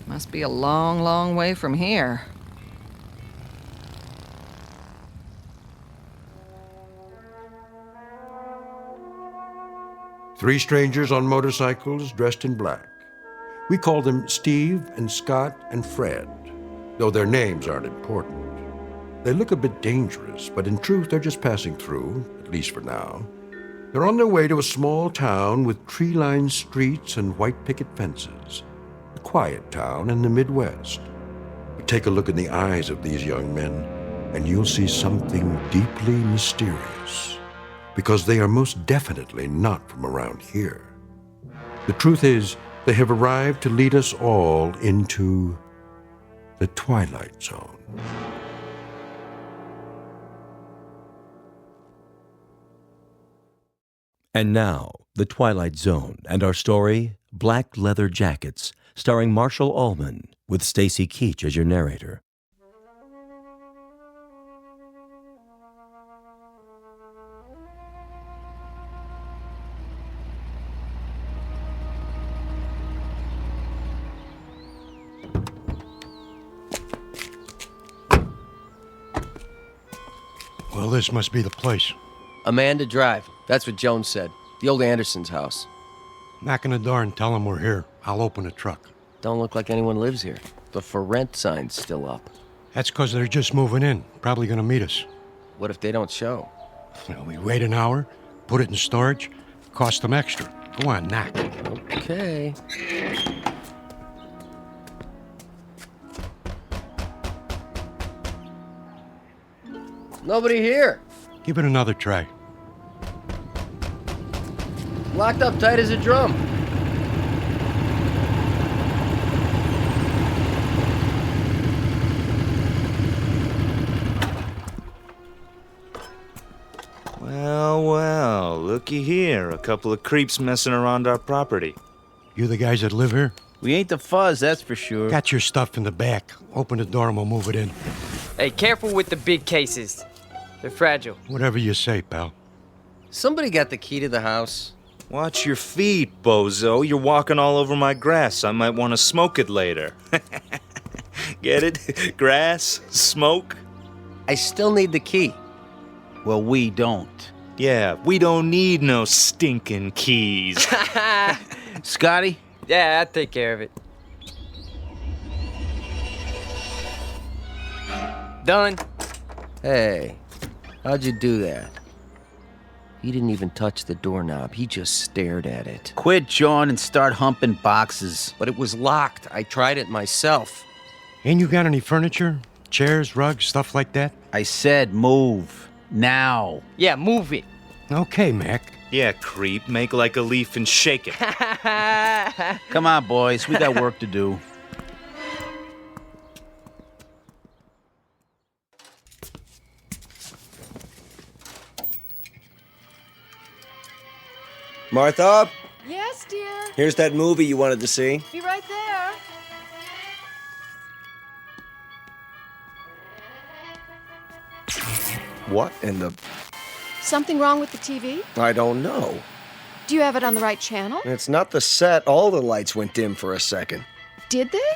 must be a long, long way from here. Three strangers on motorcycles dressed in black. We call them Steve and Scott and Fred, though their names aren't important. They look a bit dangerous, but in truth they're just passing through, at least for now. They're on their way to a small town with tree-lined streets and white picket fences. A quiet town in the Midwest. But take a look in the eyes of these young men, and you'll see something deeply mysterious. Because they are most definitely not from around here. The truth is, they have arrived to lead us all into the Twilight Zone. And now, The Twilight Zone and our story, Black Leather Jackets, starring Marshall Allman, with Stacy Keach as your narrator. Well, this must be the place. Amanda Drive. That's what Jones said. The old Anderson's house. Knock on the door and tell them we're here. I'll open the truck. Don't look like anyone lives here. The for rent sign's still up. That's because they're just moving in. Probably gonna meet us. What if they don't show? Well, we wait an hour, put it in storage, cost them extra. Go on, knock. Okay. Nobody here. Give it another try. Locked up tight as a drum. Well, looky here. A couple of creeps messing around our property. You the guys that live here? We ain't the fuzz, that's for sure. Got your stuff in the back. Open the door and we'll move it in. Hey, careful with the big cases. They're fragile. Whatever you say, pal. Somebody got the key to the house. Watch your feet, bozo. You're walking all over my grass. I might want to smoke it later. Get it? Grass? Smoke? I still need the key. Well, we don't. Yeah, we don't need no stinking keys. Scotty? Yeah, I'll take care of it. Done. Hey, how'd you do that? He didn't even touch the doorknob. He just stared at it. Quit, John, and start humping boxes. But it was locked. I tried it myself. Ain't you got any furniture? Chairs, rugs, stuff like that? I said move. Now. Yeah, move it. Okay, Mac. Yeah, creep. Make like a leaf and shake it. Come on, boys. We got work to do. Martha? Yes, dear. Here's that movie you wanted to see. Be right there. What in the... Something wrong with the TV? I don't know. Do you have it on the right channel? It's not the set. All the lights went dim for a second. Did they?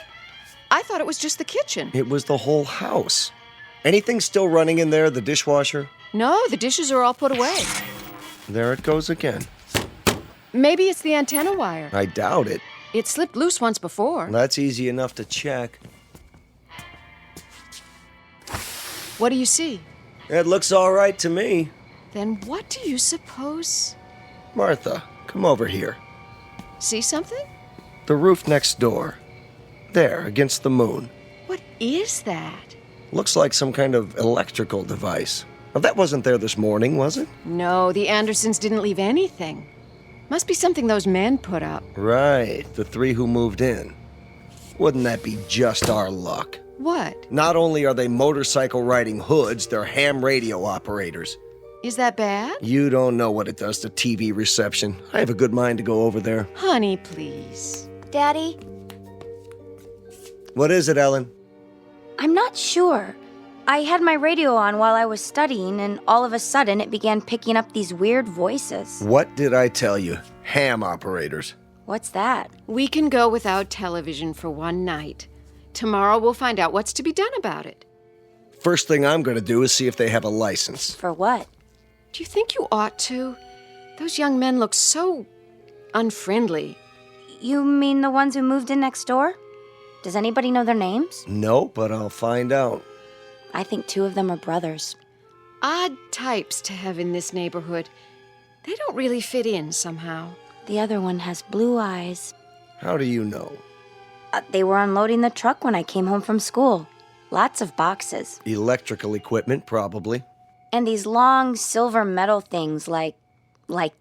I thought it was just the kitchen. It was the whole house. Anything still running in there, the dishwasher? No, the dishes are all put away. There it goes again. Maybe it's the antenna wire. I doubt it. It slipped loose once before. That's easy enough to check. What do you see? It looks all right to me. Then what do you suppose? Martha, come over here. See something? The roof next door. There, against the moon. What is that? Looks like some kind of electrical device. Well, that wasn't there this morning, was it? No, the Andersons didn't leave anything. Must be something those men put up. Right, the three who moved in. Wouldn't that be just our luck? What? Not only are they motorcycle-riding hoods, they're ham radio operators. Is that bad? You don't know what it does to TV reception. I have a good mind to go over there. Honey, please. Daddy? What is it, Ellen? I'm not sure. I had my radio on while I was studying, and all of a sudden it began picking up these weird voices. What did I tell you? Ham operators. What's that? We can go without television for one night. Tomorrow we'll find out what's to be done about it. First thing I'm going to do is see if they have a license. For what? Do you think you ought to? Those young men look so unfriendly. You mean the ones who moved in next door? Does anybody know their names? No, but I'll find out. I think 2 of them are brothers. Odd types to have in this neighborhood. They don't really fit in somehow. The other one has blue eyes. How do you know? They were unloading the truck when I came home from school. Lots of boxes. Electrical equipment, probably. And these long silver metal things like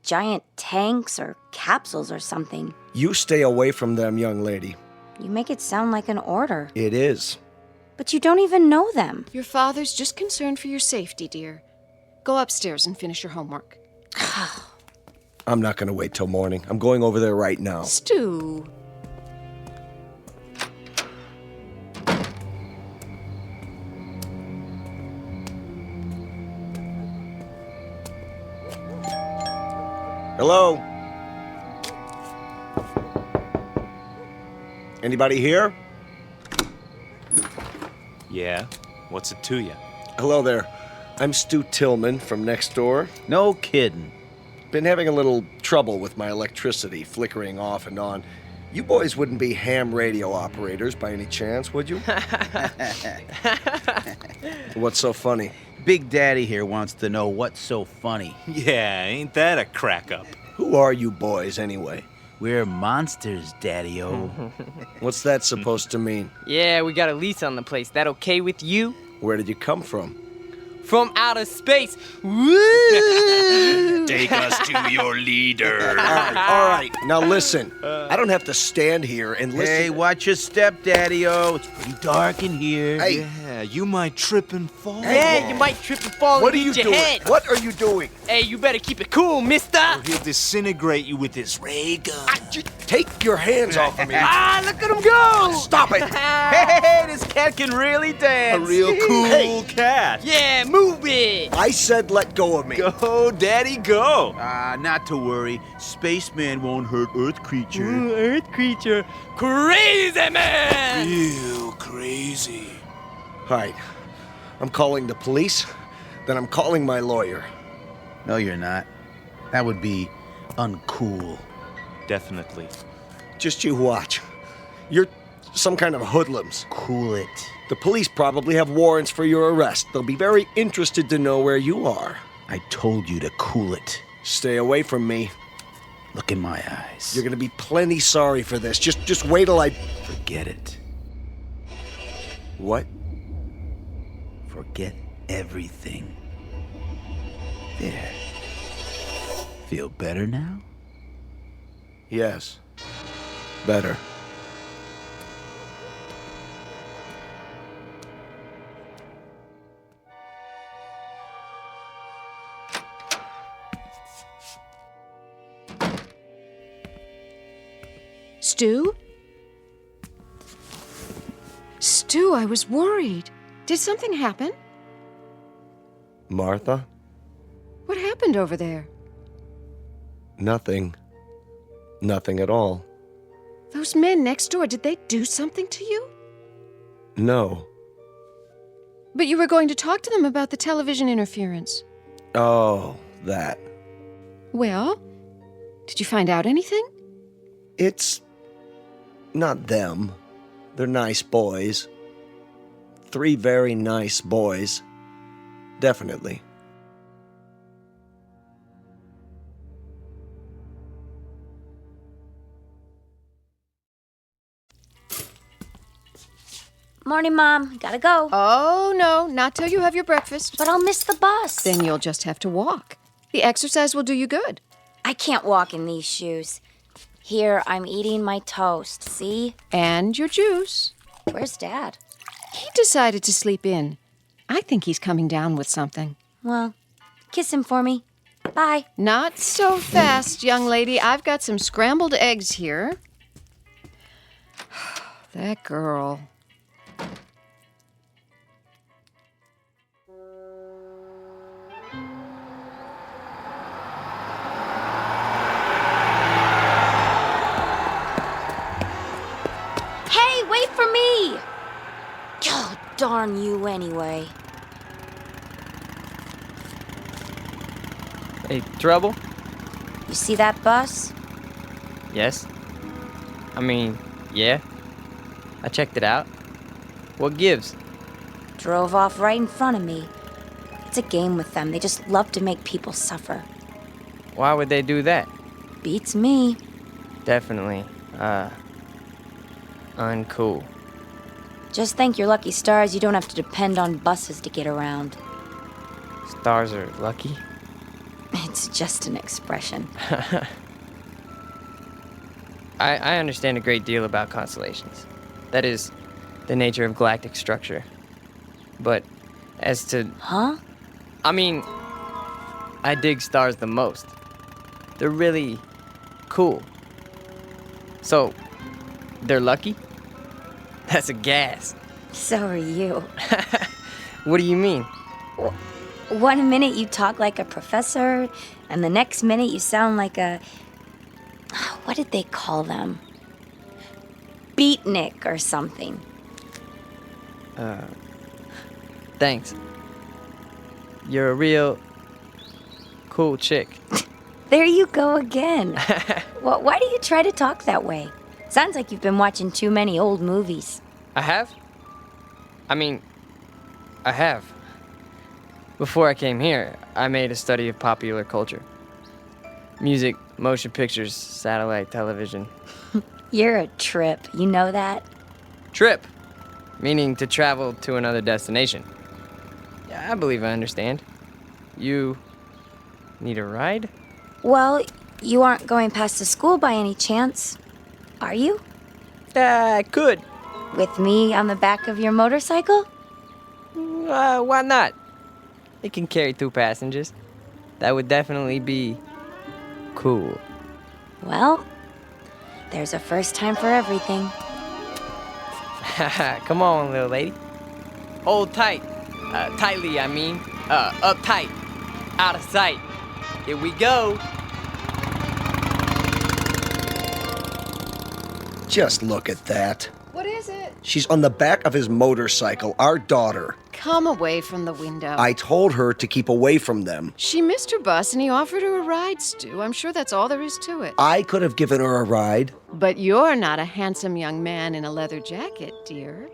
giant tanks or capsules or something. You stay away from them, young lady. You make it sound like an order. It is. But you don't even know them. Your father's just concerned for your safety, dear. Go upstairs and finish your homework. I'm not going to wait till morning. I'm going over there right now. Stu. Hello? Anybody here? Yeah? What's it to you? Hello there. I'm Stu Tillman from next door. No kidding. Been having a little trouble with my electricity, flickering off and on. You boys wouldn't be ham radio operators by any chance, would you? What's so funny? Big Daddy here wants to know what's so funny. Yeah, ain't that a crack-up? Who are you boys, anyway? We're monsters, Daddy-o. What's that supposed to mean? Yeah, we got a lease on the place. That okay with you? Where did you come from? From outer space. Woo! Take us to your leader. All right. Now listen. I don't have to stand here and listen. Hey, watch your step, Daddy-o. It's pretty dark in here. Hey. Yeah, you might trip and fall. Yeah, you might trip and fall What and are you hit your doing? head. What are you doing? Hey, you better keep it cool, mister. Or he'll disintegrate you with his ray gun. Take your hands off of me. Ah, look at him go. Stop it. Hey, this cat can really dance. A real cool cat. Yeah, move it. I said let go of me. Go, Daddy, go. Not to worry. Spaceman won't hurt Earth creature. Earth creature. Crazy man. Real crazy. All right. I'm calling the police, then I'm calling my lawyer. No, you're not. That would be uncool. Definitely. Just you watch. You're some kind of hoodlums. Cool it. The police probably have warrants for your arrest. They'll be very interested to know where you are. I told you to cool it. Stay away from me. Look in my eyes. You're gonna be plenty sorry for this. Just wait till I... Forget it. What? Forget everything. There. Feel better now? Yes. Better. Stu? Stu, I was worried. Did something happen? Martha? What happened over there? Nothing. Nothing at all. Those men next door, did they do something to you? No. But you were going to talk to them about the television interference. Oh, that. Well, did you find out anything? It's not them. They're nice boys. 3 very nice boys. Definitely. Morning, Mom. Gotta go. Oh, no, not till you have your breakfast. But I'll miss the bus. Then you'll just have to walk. The exercise will do you good. I can't walk in these shoes. Here, I'm eating my toast, see? And your juice. Where's Dad? He decided to sleep in. I think he's coming down with something. Well, kiss him for me. Bye. Not so fast, young lady. I've got some scrambled eggs here. That girl. Hey, wait for me! God darn you anyway. Hey, trouble? You see that bus? Yes. I mean, yeah. I checked it out. What gives? Drove off right in front of me. It's a game with them. They just love to make people suffer. Why would they do that? Beats me. Definitely, uncool. Just thank your lucky stars you don't have to depend on buses to get around. Stars are lucky? It's just an expression. I understand a great deal about constellations. That is, the nature of galactic structure. But as to... Huh? I mean, I dig stars the most. They're really cool. So, they're lucky? That's a gas. So are you. What do you mean? One minute you talk like a professor, and the next minute you sound like a... What did they call them? Beatnik or something. Thanks. You're a real cool chick. There you go again. Well, why do you try to talk that way? Sounds like you've been watching too many old movies. I have? I have. Before I came here, I made a study of popular culture. Music, motion pictures, satellite television. You're a trip, you know that? Trip, meaning to travel to another destination. Yeah, I believe I understand. You need a ride? Well, you aren't going past the school by any chance, are you? I could. With me on the back of your motorcycle? Why not? It can carry 2 passengers. That would definitely be cool. Well, there's a first time for everything. Come on, little lady. Hold tight. Tightly, I mean. Uptight. Out of sight. Here we go. Just look at that. What is it? She's on the back of his motorcycle, our daughter. Come away from the window. I told her to keep away from them. She missed her bus and he offered her a ride, Stu. I'm sure that's all there is to it. I could have given her a ride. But you're not a handsome young man in a leather jacket, dear.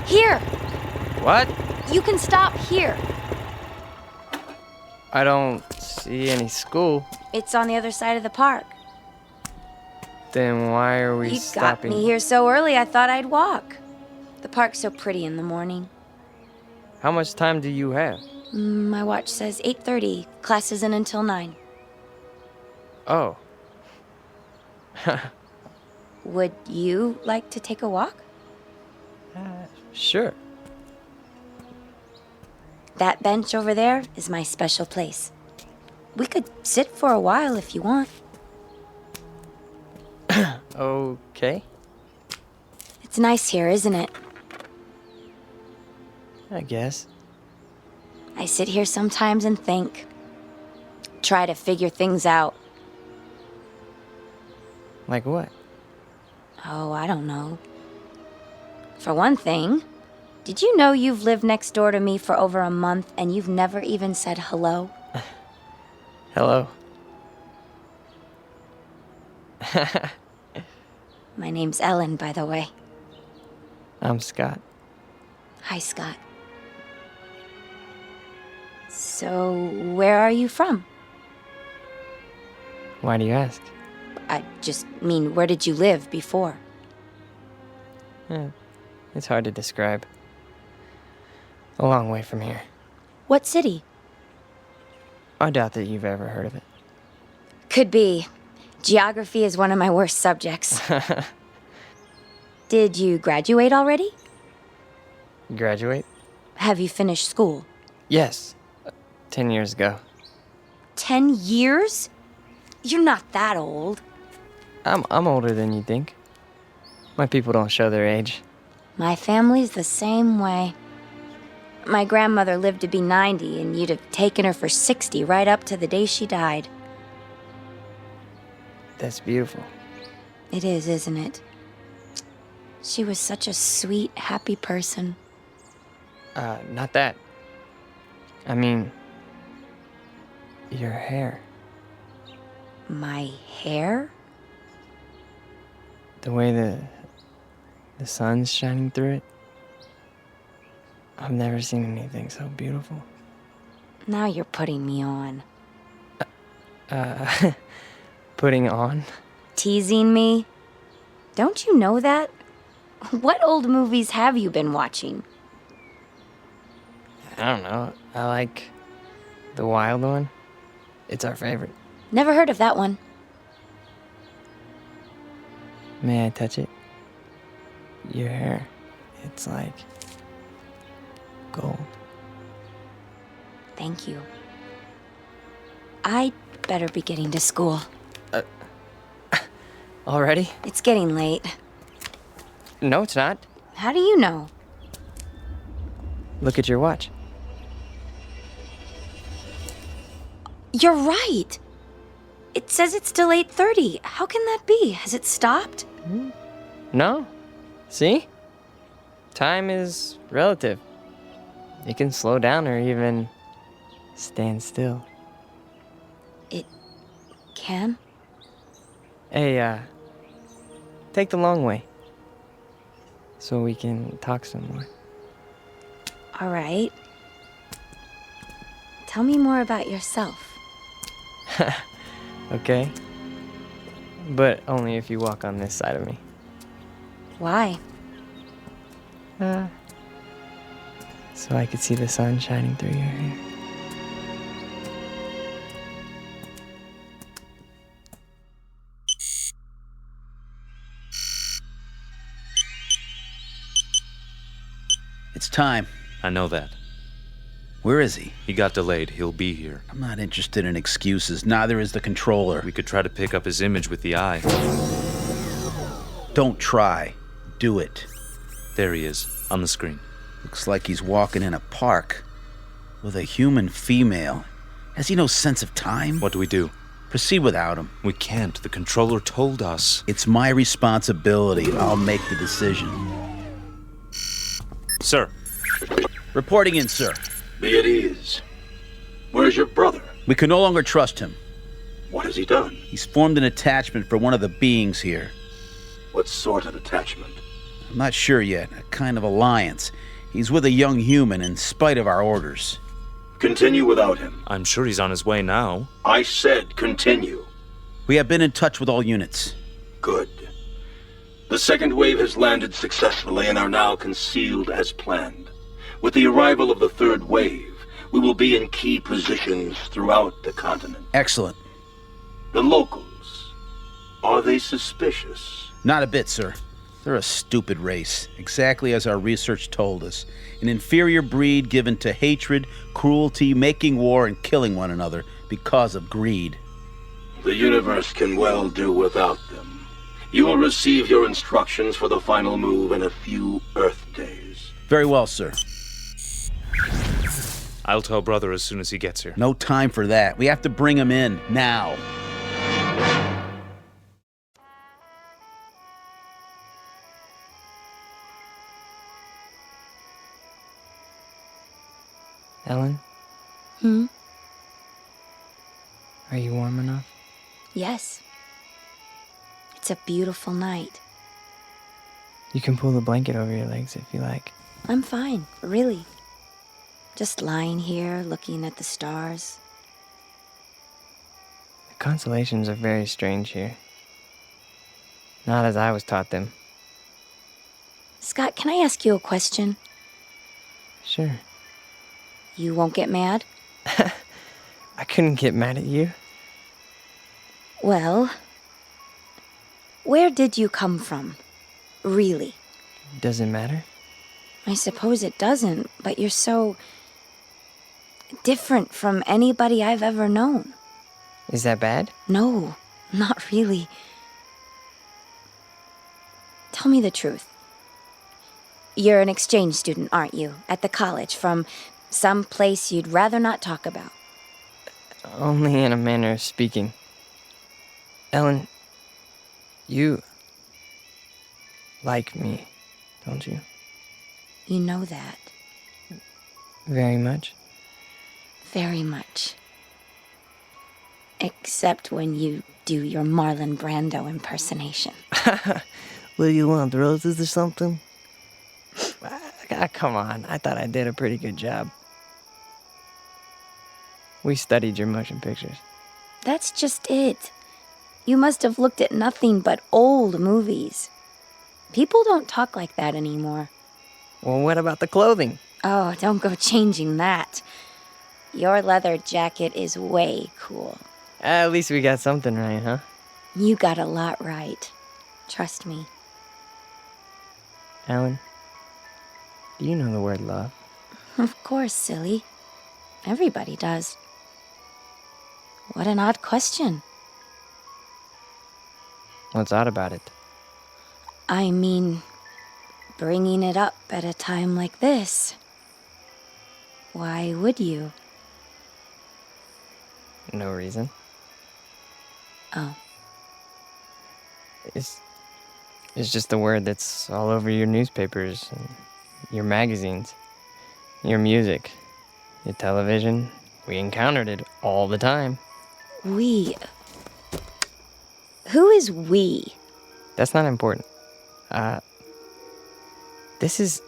Here! What? You can stop here. I don't see any school. It's on the other side of the park. Then why are we You stopping? got me here so early I thought I'd walk. The park's so pretty in the morning. How much time do you have? My watch says 8:30. Class isn't until 9. Oh. Would you like to take a walk? Sure. That bench over there is my special place. We could sit for a while if you want. Okay. It's nice here, isn't it? I guess. I sit here sometimes and think. Try to figure things out. Like what? Oh, I don't know. For one thing, did you know you've lived next door to me for over a month and you've never even said hello? Hello. My name's Ellen, by the way. I'm Scott. Hi, Scott. So, where are you from? Why do you ask? I just mean, where did you live before? It's hard to describe. A long way from here. What city? I doubt that you've ever heard of it. Could be. Geography is one of my worst subjects. Did you graduate already? Graduate? Have you finished school? Yes. 10 years ago. 10 years? You're not that old. I'm older than you think. My people don't show their age. My family's the same way. My grandmother lived to be 90, and you'd have taken her for 60 right up to the day she died. That's beautiful. It is, isn't it? She was such a sweet, happy person. Not that. I mean, your hair. My hair? The way the sun's shining through it. I've never seen anything so beautiful. Now you're putting me on. Putting on? Teasing me? Don't you know that? What old movies have you been watching? I don't know. I like the wild one. It's our favorite. Never heard of that one. May I touch it? Your hair. It's like gold. Thank you. I'd better be getting to school. Already? It's getting late. No, it's not. How do you know? Look at your watch. You're right. It says it's still 8:30. How can that be? Has it stopped? No. See? Time is relative. It can slow down or even stand still. It can? Hey, take the long way. So we can talk some more. All right. Tell me more about yourself. Okay? But only if you walk on this side of me. Why? So I could see the sun shining through your hair. It's time. I know that. Where is he? He got delayed. He'll be here. I'm not interested in excuses. Neither is the controller. We could try to pick up his image with the eye. Don't try. Do it. There he is, on the screen. Looks like he's walking in a park with a human female. Has he no sense of time? What do we do? Proceed without him. We can't. The controller told us. It's my responsibility. I'll make the decision. Sir. Reporting in, sir. Be at ease. Where's your brother? We can no longer trust him. What has he done? He's formed an attachment for one of the beings here. What sort of attachment? I'm not sure yet. A kind of alliance. He's with a young human in spite of our orders. Continue without him. I'm sure he's on his way now. I said continue. We have been in touch with all units. Good. The second wave has landed successfully and are now concealed as planned. With the arrival of the third wave, we will be in key positions throughout the continent. Excellent. The locals, are they suspicious? Not a bit, sir. They're a stupid race, exactly as our research told us. An inferior breed given to hatred, cruelty, making war, and killing one another because of greed. The universe can well do without them. You will receive your instructions for the final move in a few Earth days. Very well, sir. I'll tell brother as soon as he gets here. No time for that. We have to bring him in, now. Ellen? Are you warm enough? Yes. It's a beautiful night. You can pull the blanket over your legs if you like. I'm fine, really. Just lying here, looking at the stars. The constellations are very strange here. Not as I was taught them. Scott, can I ask you a question? Sure. You won't get mad? I couldn't get mad at you. Well, where did you come from? Really? Does it matter? I suppose it doesn't, but you're so different from anybody I've ever known. Is that bad? No, not really. Tell me the truth. You're an exchange student, aren't you? At the college, from some place you'd rather not talk about. Only in a manner of speaking. Ellen, you like me, don't you? You know that. Very much? Very much. Except when you do your Marlon Brando impersonation. What do you want, roses or something? Come on, I thought I did a pretty good job. We studied your motion pictures. That's just it. You must have looked at nothing but old movies. People don't talk like that anymore. Well, what about the clothing? Oh, don't go changing that. Your leather jacket is way cool. At least we got something right, huh? You got a lot right. Trust me. Ellen, do you know the word love? Of course, silly. Everybody does. What an odd question. What's odd about it? I mean, bringing it up at a time like this. Why would you? No reason. Oh. It's just the word that's all over your newspapers, and your magazines, your music, your television. We encountered it all the time. We. Who is we? That's not important. This is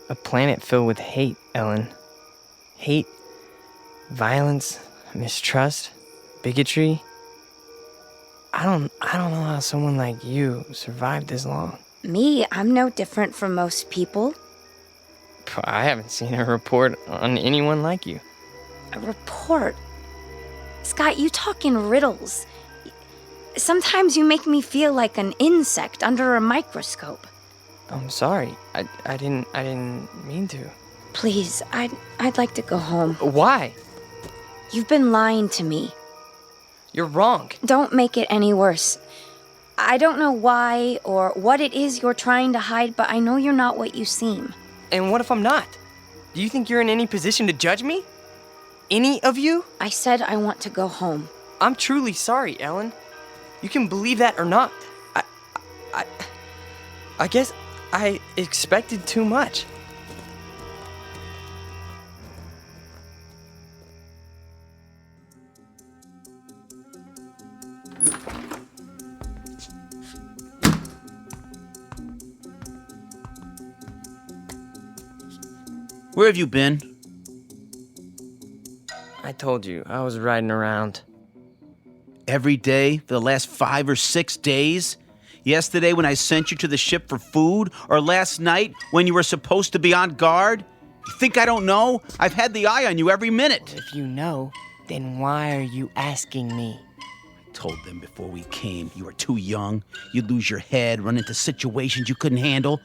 a planet filled with hate, Ellen. Hate, violence, mistrust, bigotry. I don't know how someone like you survived this long. Me? I'm no different from most people. I haven't seen a report on anyone like you. A report? Scott, you talk in riddles. Sometimes you make me feel like an insect under a microscope. I'm sorry. I didn't mean to. Please, I'd like to go home. Why? You've been lying to me. You're wrong. Don't make it any worse. I don't know why or what it is you're trying to hide, but I know you're not what you seem. And what if I'm not? Do you think you're in any position to judge me? Any of you? I said I want to go home. I'm truly sorry, Ellen. You can believe that or not. I guess I expected too much. Where have you been? I told you, I was riding around. Every day for the last 5 or 6 days? Yesterday when I sent you to the ship for food? Or last night when you were supposed to be on guard? You think I don't know? I've had the eye on you every minute. If you know, then why are you asking me? I told them before we came you were too young. You'd lose your head, run into situations you couldn't handle.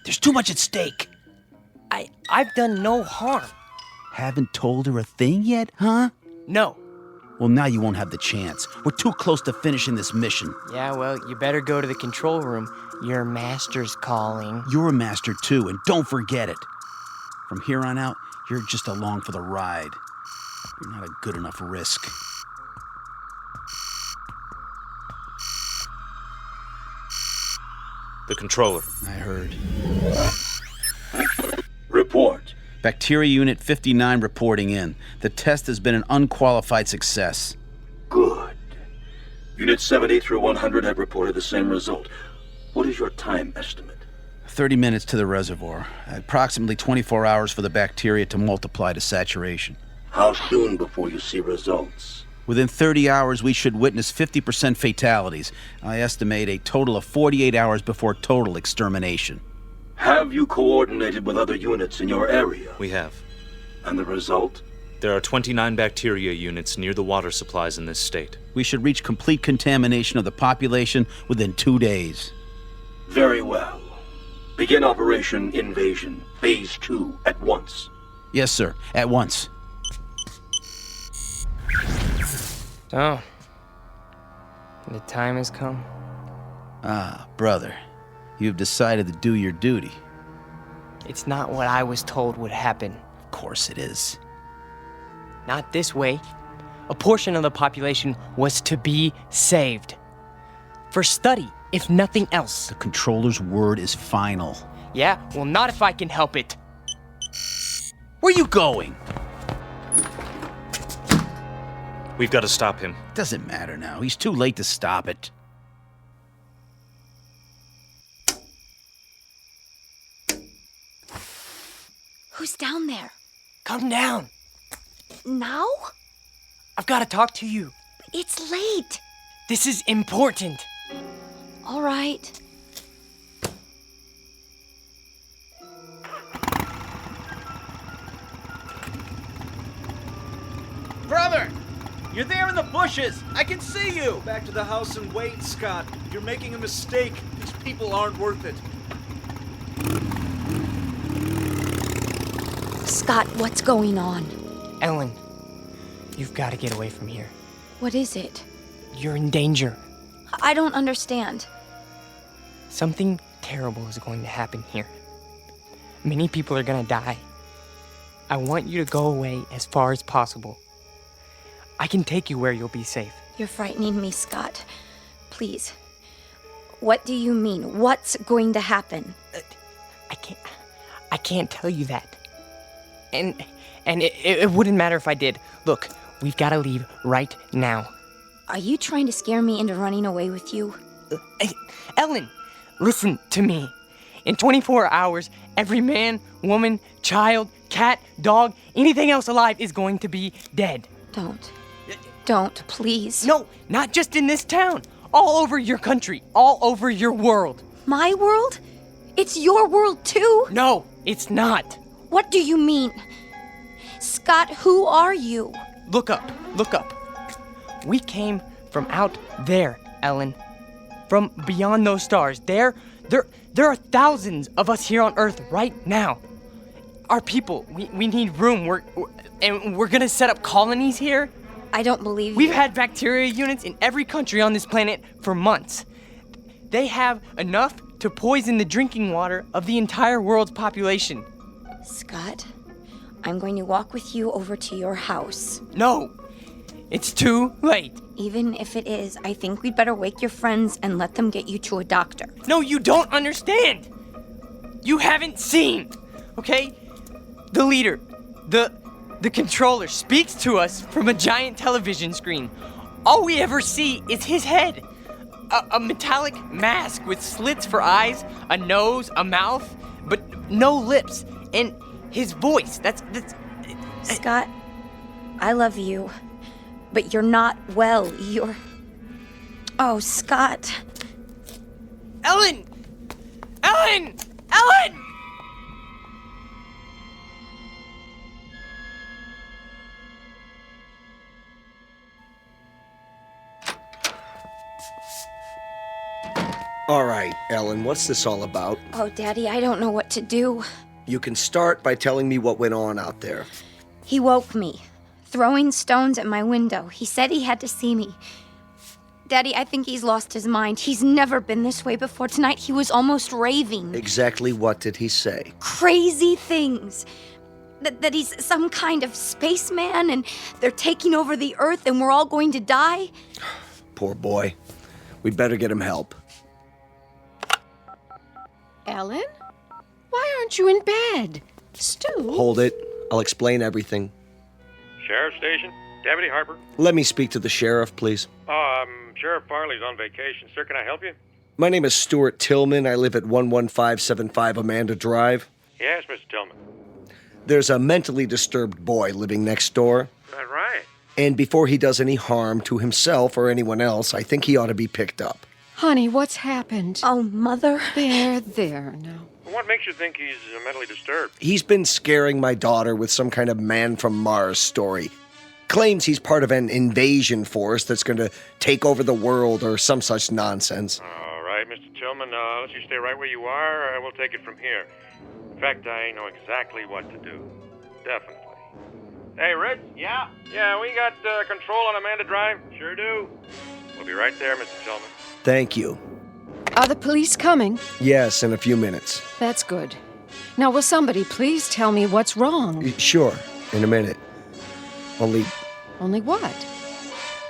There's too much at stake. I've done no harm. Haven't told her a thing yet, huh? No. Well, now you won't have the chance. We're too close to finishing this mission. Yeah, well, you better go to the control room. Your master's calling. You're a master, too, and don't forget it. From here on out, you're just along for the ride. You're not a good enough risk. The controller. I heard. Report. Bacteria Unit 59 reporting in. The test has been an unqualified success. Good. Unit 70 through 100 have reported the same result. What is your time estimate? 30 minutes to the reservoir. Approximately 24 hours for the bacteria to multiply to saturation. How soon before you see results? Within 30 hours, we should witness 50% fatalities. I estimate a total of 48 hours before total extermination. Have you coordinated with other units in your area? We have. And the result? There are 29 bacteria units near the water supplies in this state. We should reach complete contamination of the population within 2 days. Very well. Begin Operation Invasion, Phase 2, at once. Yes, sir. At once. So, the time has come. Ah, brother. You've decided to do your duty. It's not what I was told would happen. Of course it is. Not this way. A portion of the population was to be saved. For study, if nothing else. The controller's word is final. Yeah, well, not if I can help it. Where are you going? We've got to stop him. Doesn't matter now. He's too late to stop it. Who's down there? Come down. Now? I've got to talk to you. It's late. This is important. All right. Brother! You're there in the bushes! I can see you! Back to the house and wait, Scott. You're making a mistake. These people aren't worth it. Scott, what's going on? Ellen, you've got to get away from here. What is it? You're in danger. I don't understand. Something terrible is going to happen here. Many people are going to die. I want you to go away as far as possible. I can take you where you'll be safe. You're frightening me, Scott. Please. What do you mean? What's going to happen? I can't tell you that. And it wouldn't matter if I did. Look, we've got to leave right now. Are you trying to scare me into running away with you? Ellen, listen to me. In 24 hours, every man, woman, child, cat, dog, anything else alive is going to be dead. Don't, please. No, not just in this town. All over your country. All over your world. My world? It's your world too? No, it's not. What do you mean? Scott, who are you? Look up. We came from out there, Ellen. From beyond those stars. There are thousands of us here on Earth right now. Our people, we need room. We're gonna set up colonies here. I don't believe you. We've had bacteria units in every country on this planet for months. They have enough to poison the drinking water of the entire world's population. Scott, I'm going to walk with you over to your house. No, it's too late. Even if it is, I think we'd better wake your friends and let them get you to a doctor. No, you don't understand. You haven't seen, okay? The leader, the controller speaks to us from a giant television screen. All we ever see is his head. A metallic mask with slits for eyes, a nose, a mouth, but no lips. And his voice, that's... Scott, I love you, but you're not well. Oh, Scott. Ellen! All right, Ellen, what's this all about? Oh, Daddy, I don't know what to do. You can start by telling me what went on out there. He woke me, throwing stones at my window. He said he had to see me. Daddy, I think he's lost his mind. He's never been this way before. Tonight, he was almost raving. Exactly what did he say? Crazy things. That he's some kind of spaceman and they're taking over the Earth and we're all going to die. Poor boy. We'd better get him help. Ellen? Why aren't you in bed? Stu? Hold it. I'll explain everything. Sheriff's Station? Deputy Harper? Let me speak to the sheriff, please. Sheriff Farley's on vacation. Sir, can I help you? My name is Stuart Tillman. I live at 11575 Amanda Drive. Yes, Mr. Tillman. There's a mentally disturbed boy living next door. Is that right? And before he does any harm to himself or anyone else, I think he ought to be picked up. Honey, what's happened? Oh, Mother. There now. What makes you think he's mentally disturbed? He's been scaring my daughter with some kind of man from Mars story. Claims he's part of an invasion force that's going to take over the world or some such nonsense. All right, Mr. Tillman, let's you stay right where you are. We'll take it from here. In fact, I know exactly what to do. Definitely. Hey, Ritz? Yeah? Yeah, we got control on Amanda Drive. Sure do. We'll be right there, Mr. Tillman. Thank you. Are the police coming? Yes, in a few minutes. That's good. Now, will somebody please tell me what's wrong? Sure, in a minute. Only what?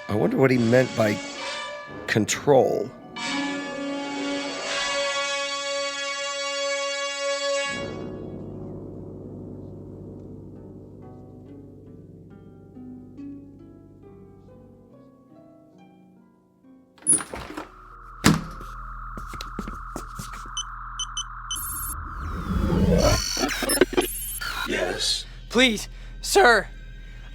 I wonder what he meant by control. Yes. Please, sir.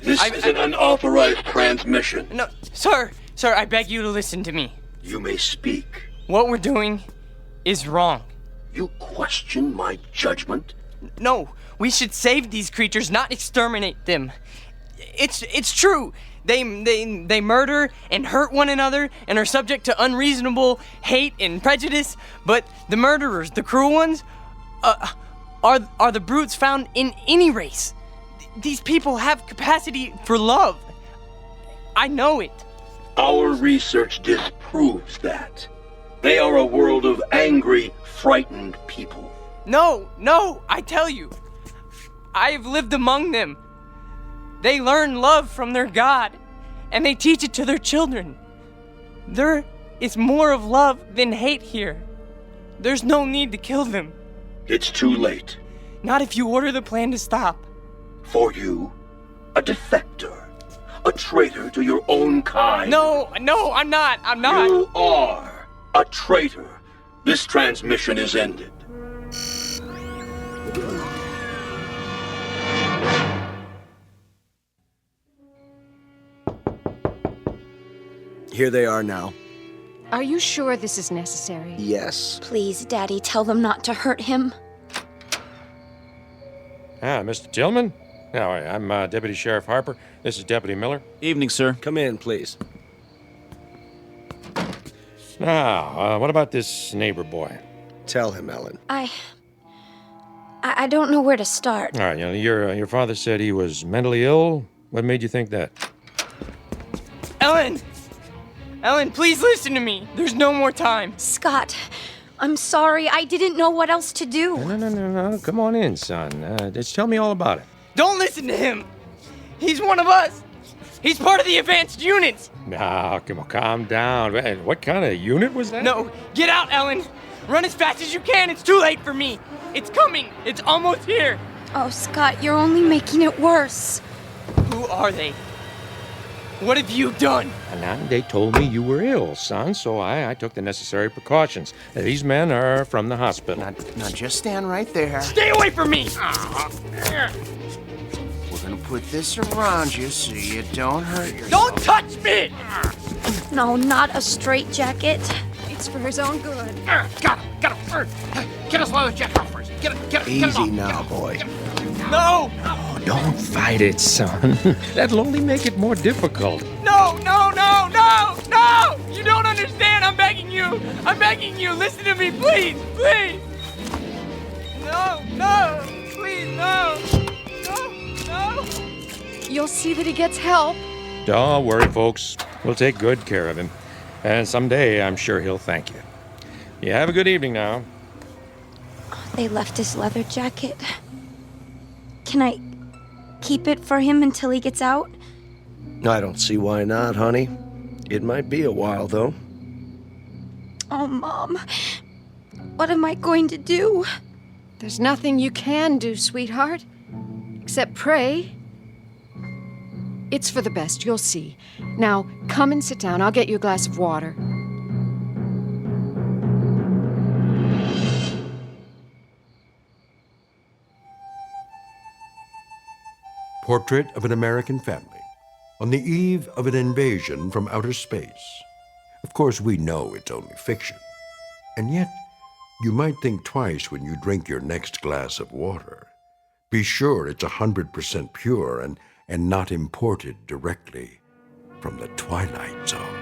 This is an unauthorized transmission. No, sir, I beg you to listen to me. You may speak. What we're doing is wrong. You question my judgment? No, we should save these creatures, not exterminate them. It's true. They murder and hurt one another and are subject to unreasonable hate and prejudice, but the murderers, the cruel ones, are the brutes found in any race. These people have capacity for love. I know it. Our research disproves that. They are a world of angry, frightened people. No, I tell you. I've lived among them. They learn love from their God, and they teach it to their children. There is more of love than hate here. There's no need to kill them. It's too late. Not if you order the plan to stop. For you, a defector, a traitor to your own kind. No, I'm not. You are a traitor. This transmission is ended. Here they are now. Are you sure this is necessary? Yes. Please, Daddy, tell them not to hurt him. Mr. Tillman? No, I'm Deputy Sheriff Harper. This is Deputy Miller. Evening, sir. Come in, please. Now, what about this neighbor boy? Tell him, Ellen. I don't know where to start. All right, your father said he was mentally ill. What made you think that? Ellen, please listen to me. There's no more time. Scott, I'm sorry. I didn't know what else to do. No. Come on in, son. Just tell me all about it. Don't listen to him. He's one of us. He's part of the advanced units. Now, come on, calm down. What kind of unit was that? No, get out, Ellen. Run as fast as you can. It's too late for me. It's coming. It's almost here. Oh, Scott, you're only making it worse. Who are they? What have you done? Now, they told me you were ill, son, so I took the necessary precautions. These men are from the hospital. Now, just stand right there. Stay away from me! We're gonna put this around you so you don't hurt yourself. Don't touch me! No, not a straitjacket. It's for his own good. Got him. Get us leather jacket off first. Get it Easy off. now, boy. No! Oh, don't fight it, son. That'll only make it more difficult. No! You don't understand. I'm begging you. Listen to me, please. No. Please, no. You'll see that he gets help. Don't worry, folks. We'll take good care of him. And someday, I'm sure he'll thank you. You have a good evening now. They left his leather jacket. Can I keep it for him until he gets out? I don't see why not, honey. It might be a while, though. Oh, Mom. What am I going to do? There's nothing you can do, sweetheart, except pray. It's for the best, you'll see. Now, come and sit down. I'll get you a glass of water. Portrait of an American family on the eve of an invasion from outer space. Of course, we know it's only fiction. And yet, you might think twice when you drink your next glass of water. Be sure it's 100% pure and not imported directly from the Twilight Zone.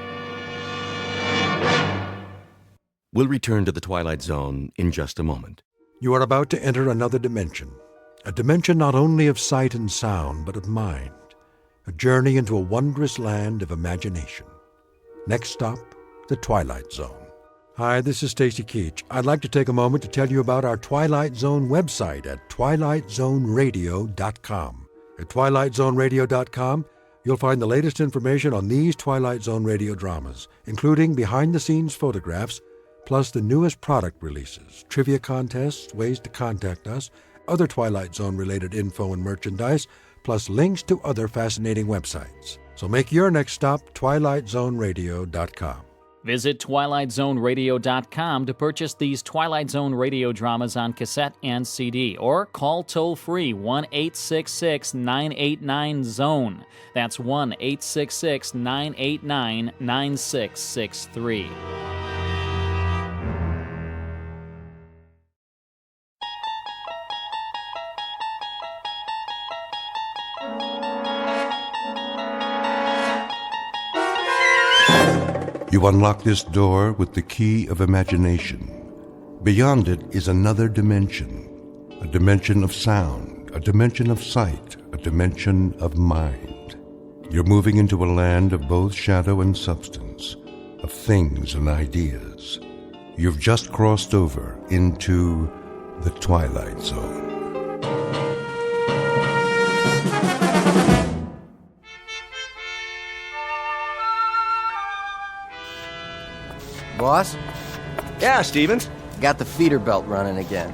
We'll return to the Twilight Zone in just a moment. You are about to enter another dimension. A dimension not only of sight and sound, but of mind. A journey into a wondrous land of imagination. Next stop, the Twilight Zone. Hi, this is Stacy Keach. I'd like to take a moment to tell you about our Twilight Zone website at twilightzoneradio.com. At twilightzoneradio.com, you'll find the latest information on these Twilight Zone radio dramas, including behind-the-scenes photographs, plus the newest product releases, trivia contests, ways to contact us, other Twilight Zone-related info and merchandise, plus links to other fascinating websites. So make your next stop twilightzoneradio.com. Visit twilightzoneradio.com to purchase these Twilight Zone radio dramas on cassette and CD, or call toll-free 1-866-989-ZONE. That's 1-866-989-9663. You unlock this door with the key of imagination. Beyond it is another dimension, a dimension of sound, a dimension of sight, a dimension of mind. You're moving into a land of both shadow and substance, of things and ideas. You've just crossed over into the Twilight Zone. Boss? Yeah, Stevens. Got the feeder belt running again.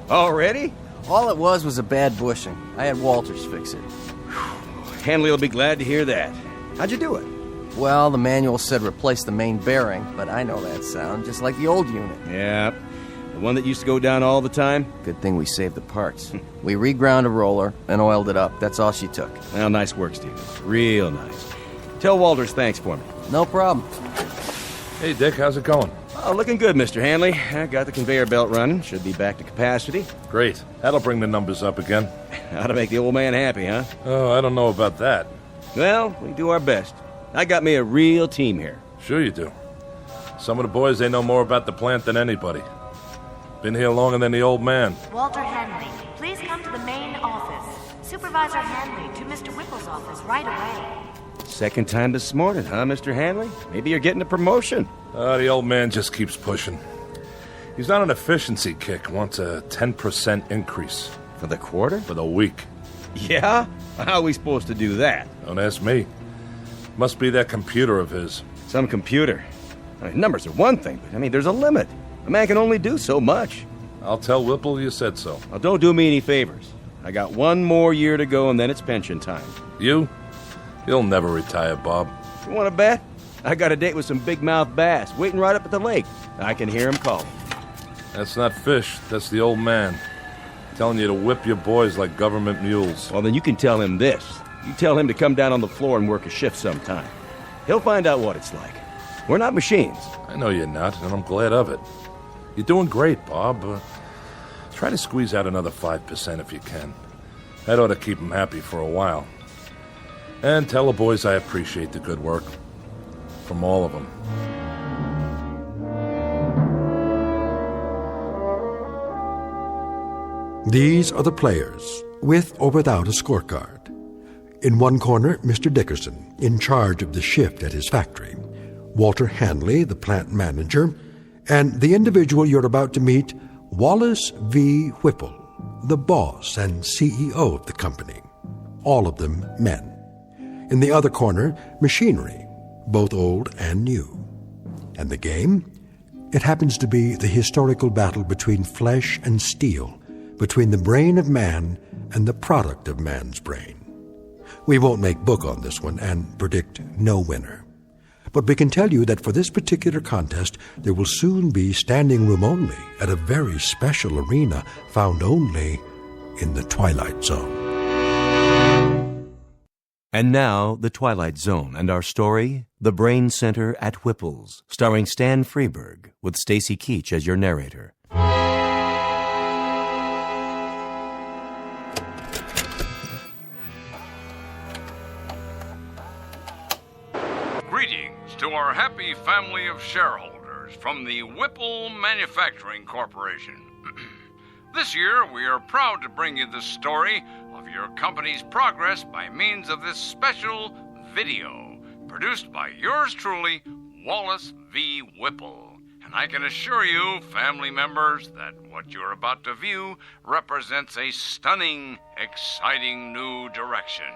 Already? All it was a bad bushing. I had Walters fix it. Hanley will be glad to hear that. How'd you do it? Well, the manual said replace the main bearing, but I know that sound, just like the old unit. Yeah. The one that used to go down all the time? Good thing we saved the parts. We reground a roller and oiled it up. That's all she took. Well, nice work, Stevens. Real nice. Tell Walters thanks for me. No problem. Hey, Dick, how's it going? Oh, looking good, Mr. Hanley. I got the conveyor belt running. Should be back to capacity. Great. That'll bring the numbers up again. How to make the old man happy, huh? Oh, I don't know about that. Well, we do our best. I got me a real team here. Sure you do. Some of the boys, they know more about the plant than anybody. Been here longer than the old man. Walter Hanley, please come to the main office. Supervisor Hanley to Mr. Whipple's office right away. Second time this morning, huh, Mr. Hanley? Maybe you're getting a promotion. The old man just keeps pushing. He's on an efficiency kick, wants a 10% increase. For the quarter? For the week. Yeah? How are we supposed to do that? Don't ask me. Must be that computer of his. Some computer. I mean, numbers are one thing, but there's a limit. A man can only do so much. I'll tell Whipple you said so. Now, don't do me any favors. I got one more year to go, and then it's pension time. You? You'll never retire, Bob. You want to bet? I got a date with some big-mouth bass waiting right up at the lake. I can hear him calling. That's not fish. That's the old man. Telling you to whip your boys like government mules. Well, then you can tell him this. You tell him to come down on the floor and work a shift sometime. He'll find out what it's like. We're not machines. I know you're not, and I'm glad of it. You're doing great, Bob. Try to squeeze out another 5% if you can. That ought to keep him happy for a while. And tell the boys I appreciate the good work. From all of them. These are the players, with or without a scorecard. In one corner, Mr. Dickerson, in charge of the shift at his factory. Walter Hanley, the plant manager. And the individual you're about to meet, Wallace V. Whipple, the boss and CEO of the company. All of them men. In the other corner, machinery, both old and new. And the game? It happens to be the historical battle between flesh and steel, between the brain of man and the product of man's brain. We won't make book on this one and predict no winner. But we can tell you that for this particular contest, there will soon be standing room only at a very special arena found only in the Twilight Zone. And now, The Twilight Zone and our story, The Brain Center at Whipple's, starring Stan Freberg, with Stacy Keach as your narrator. Greetings to our happy family of shareholders from the Whipple Manufacturing Corporation. This year, we are proud to bring you the story of your company's progress by means of this special video produced by yours truly, Wallace V. Whipple. And I can assure you, family members, that what you're about to view represents a stunning, exciting new direction.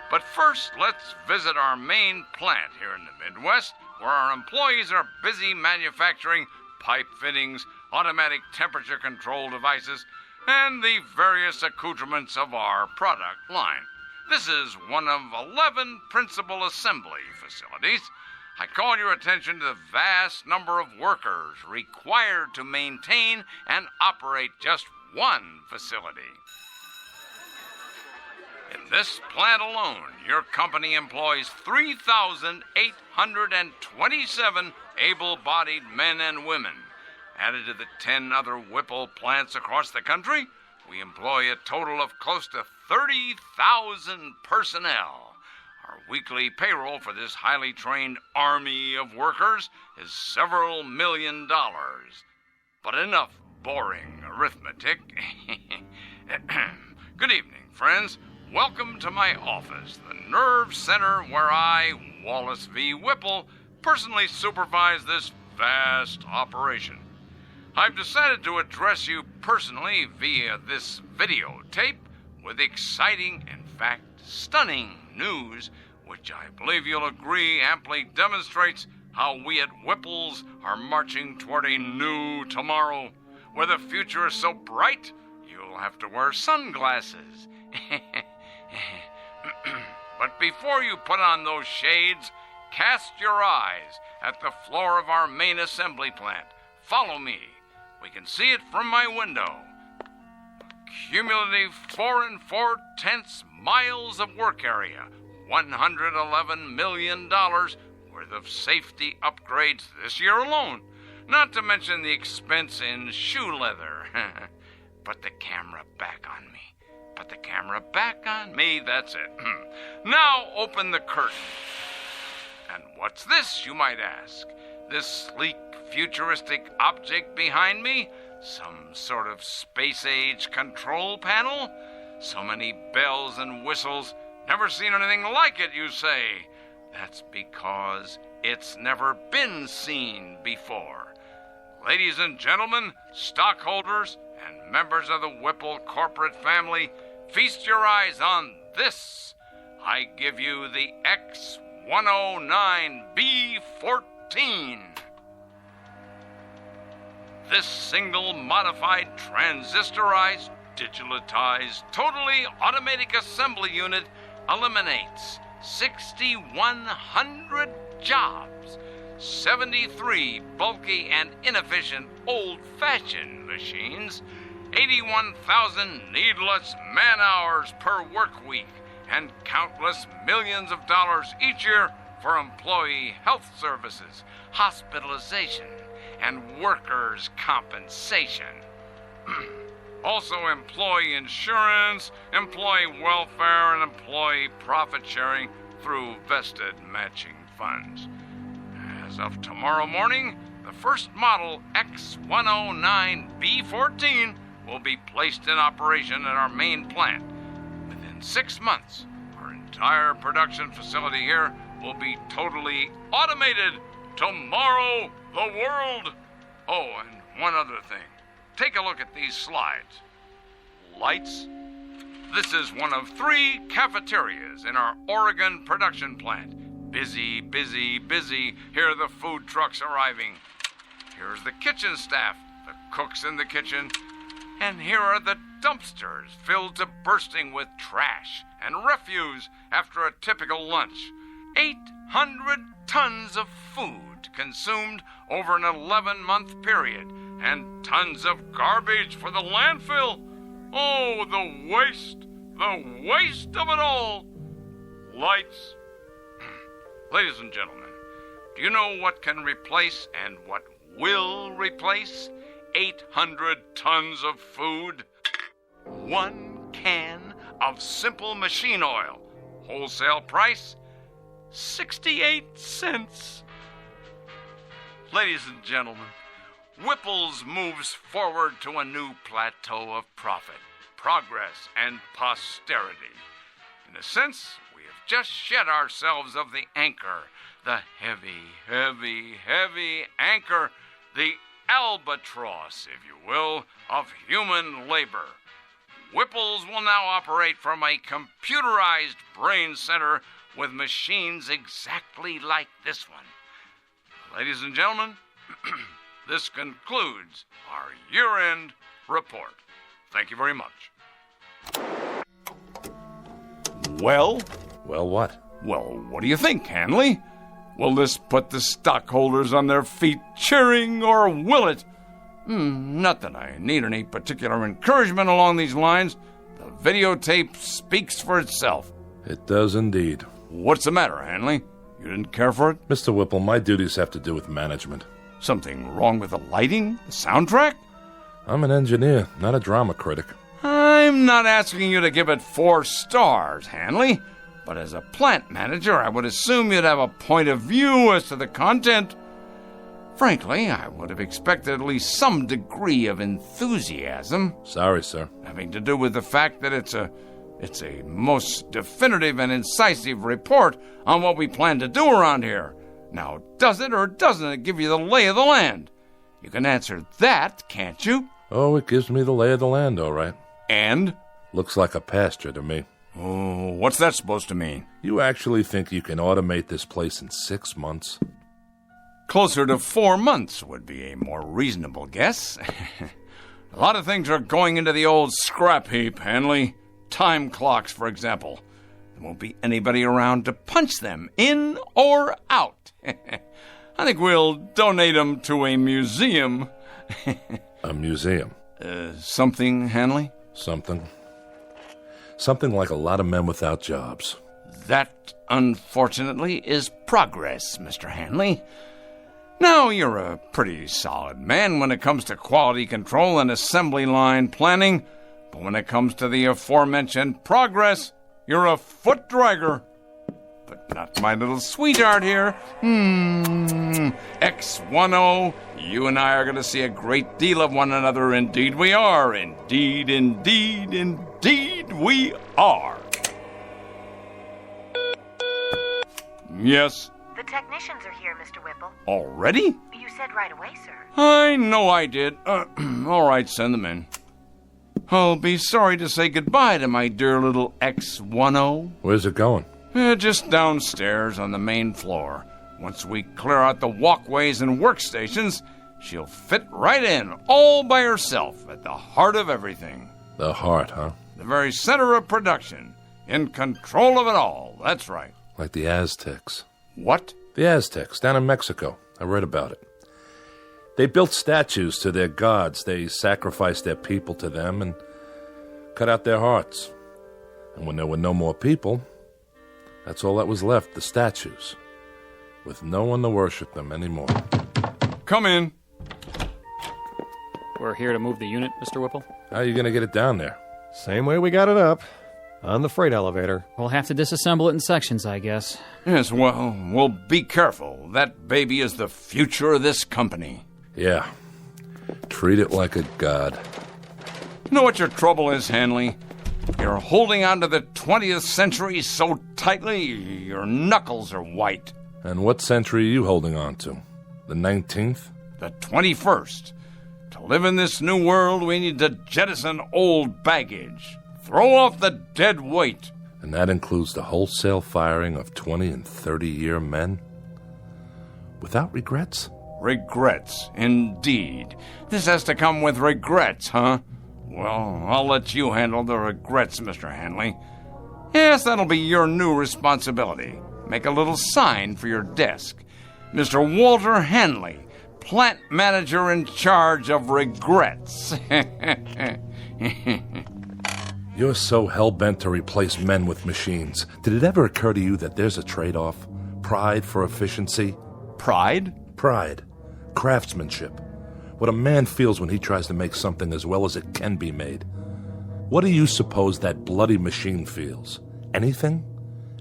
But first, let's visit our main plant here in the Midwest, where our employees are busy manufacturing pipe fittings, automatic temperature control devices, and the various accoutrements of our product line. This is one of 11 principal assembly facilities. I call your attention to the vast number of workers required to maintain and operate just one facility. In this plant alone, your company employs 3,827 able-bodied men and women. Added to the 10 other Whipple plants across the country, we employ a total of close to 30,000 personnel. Our weekly payroll for this highly trained army of workers is several $1 million. But enough boring arithmetic. Good evening, friends. Welcome to my office, the nerve center where I, Wallace V. Whipple, personally supervise this vast operation. I've decided to address you personally via this videotape with exciting, in fact, stunning news, which I believe you'll agree amply demonstrates how we at Whipple's are marching toward a new tomorrow, where the future is so bright you'll have to wear sunglasses. But before you put on those shades, cast your eyes at the floor of our main assembly plant. Follow me. We can see it from my window. Cumulative 4 4/10 miles of work area, $111 million worth of safety upgrades this year alone, not to mention the expense in shoe leather. Put the camera back on me. Put the camera back on me, that's it. Now open the curtain. And what's this, you might ask? This sleek, futuristic object behind me? Some sort of space-age control panel? So many bells and whistles. Never seen anything like it, you say? That's because it's never been seen before. Ladies and gentlemen, stockholders, and members of the Whipple corporate family, feast your eyes on this. I give you the X109B14. This single modified transistorized, digitalized, totally automatic assembly unit eliminates 6,100 jobs, 73 bulky and inefficient old-fashioned machines, 81,000 needless man-hours per work week, and countless millions of dollars each year for employee health services, hospitalization, and workers' compensation. Also employee insurance, employee welfare, and employee profit sharing through vested matching funds. As of tomorrow morning, the first model X109B14 will be placed in operation at our main plant. Within 6 months, our entire production facility here will be totally automated. Tomorrow, the world. Oh, and one other thing. Take a look at these slides. Lights. This is one of 3 cafeterias in our Oregon production plant. Busy, busy, busy. Here are the food trucks arriving. Here's the kitchen staff, the cooks in the kitchen. And here are the dumpsters filled to bursting with trash and refuse after a typical lunch. 800 tons of food consumed over an 11-month period, and tons of garbage for the landfill. Oh, the waste of it all. Lights. Ladies and gentlemen, do you know what can replace and what will replace 800 tons of food? 1 can of simple machine oil. Wholesale price, 68 cents. Ladies and gentlemen, Whipple's moves forward to a new plateau of profit, progress, and posterity. In a sense, we have just shed ourselves of the anchor, the heavy, heavy, heavy anchor, the albatross, if you will, of human labor. Whipple's will now operate from a computerized brain center with machines exactly like this one. Ladies and gentlemen, this concludes our year-end report. Thank you very much. Well, what? Well, what do you think, Hanley? Will this put the stockholders on their feet cheering, or will it? Not that I need any particular encouragement along these lines. The videotape speaks for itself. It does indeed. What's the matter, Hanley? You didn't care for it? Mr. Whipple, my duties have to do with management. Something wrong with the lighting? The soundtrack? I'm an engineer, not a drama critic. I'm not asking you to give it 4 stars, Hanley. But as a plant manager, I would assume you'd have a point of view as to the content. Frankly, I would have expected at least some degree of enthusiasm. Sorry, sir. Having to do with the fact that it's a most definitive and incisive report on what we plan to do around here. Now, does it or doesn't it give you the lay of the land? You can answer that, can't you? Oh, it gives me the lay of the land, all right. And? Looks like a pasture to me. Oh, what's that supposed to mean? You actually think you can automate this place in 6 months? Closer to 4 months would be a more reasonable guess. A lot of things are going into the old scrap heap, Hanley. Time clocks, for example. There won't be anybody around to punch them, in or out. I think we'll donate them to a museum. A museum? Something, Hanley? Something. Something like a lot of men without jobs. That, unfortunately, is progress, Mr. Hanley. Now, you're a pretty solid man when it comes to quality control and assembly line planning, but when it comes to the aforementioned progress, you're a foot dragger. But not my little sweetheart here. X10, you and I are going to see a great deal of one another. Indeed we are. Indeed, indeed, indeed we are. Yes? The technicians are here, Mr. Whipple. Already? You said right away, sir. I know I did. All right, send them in. I'll be sorry to say goodbye to my dear little X10. Where's it going? Just downstairs on the main floor. Once we clear out the walkways and workstations, she'll fit right in, all by herself, at the heart of everything. The heart, huh? The very center of production. In control of it all. That's right. Like the Aztecs. What? The Aztecs, down in Mexico. I read about it. They built statues to their gods. They sacrificed their people to them and cut out their hearts. And when there were no more people, that's all that was left, the statues, with no one to worship them anymore. Come in. We're here to move the unit, Mr. Whipple. How are you going to get it down there? Same way we got it up, on the freight elevator. We'll have to disassemble it in sections, I guess. Yes, well, we'll be careful. That baby is the future of this company. Yeah. Treat it like a god. You know what your trouble is, Hanley? You're holding on to the 20th century so tightly, your knuckles are white. And what century are you holding on to? The 19th? The 21st. To live in this new world, we need to jettison old baggage. Throw off the dead weight. And that includes the wholesale firing of 20 and 30-year men? Without regrets? Regrets, indeed. This has to come with regrets, huh? Well, I'll let you handle the regrets, Mr. Hanley. Yes, that'll be your new responsibility. Make a little sign for your desk. Mr. Walter Hanley, plant manager in charge of regrets. You're so hell-bent to replace men with machines. Did it ever occur to you that there's a trade-off? Pride for efficiency? Pride? Pride. Craftsmanship. What a man feels when he tries to make something as well as it can be made. What do you suppose that bloody machine feels? Anything?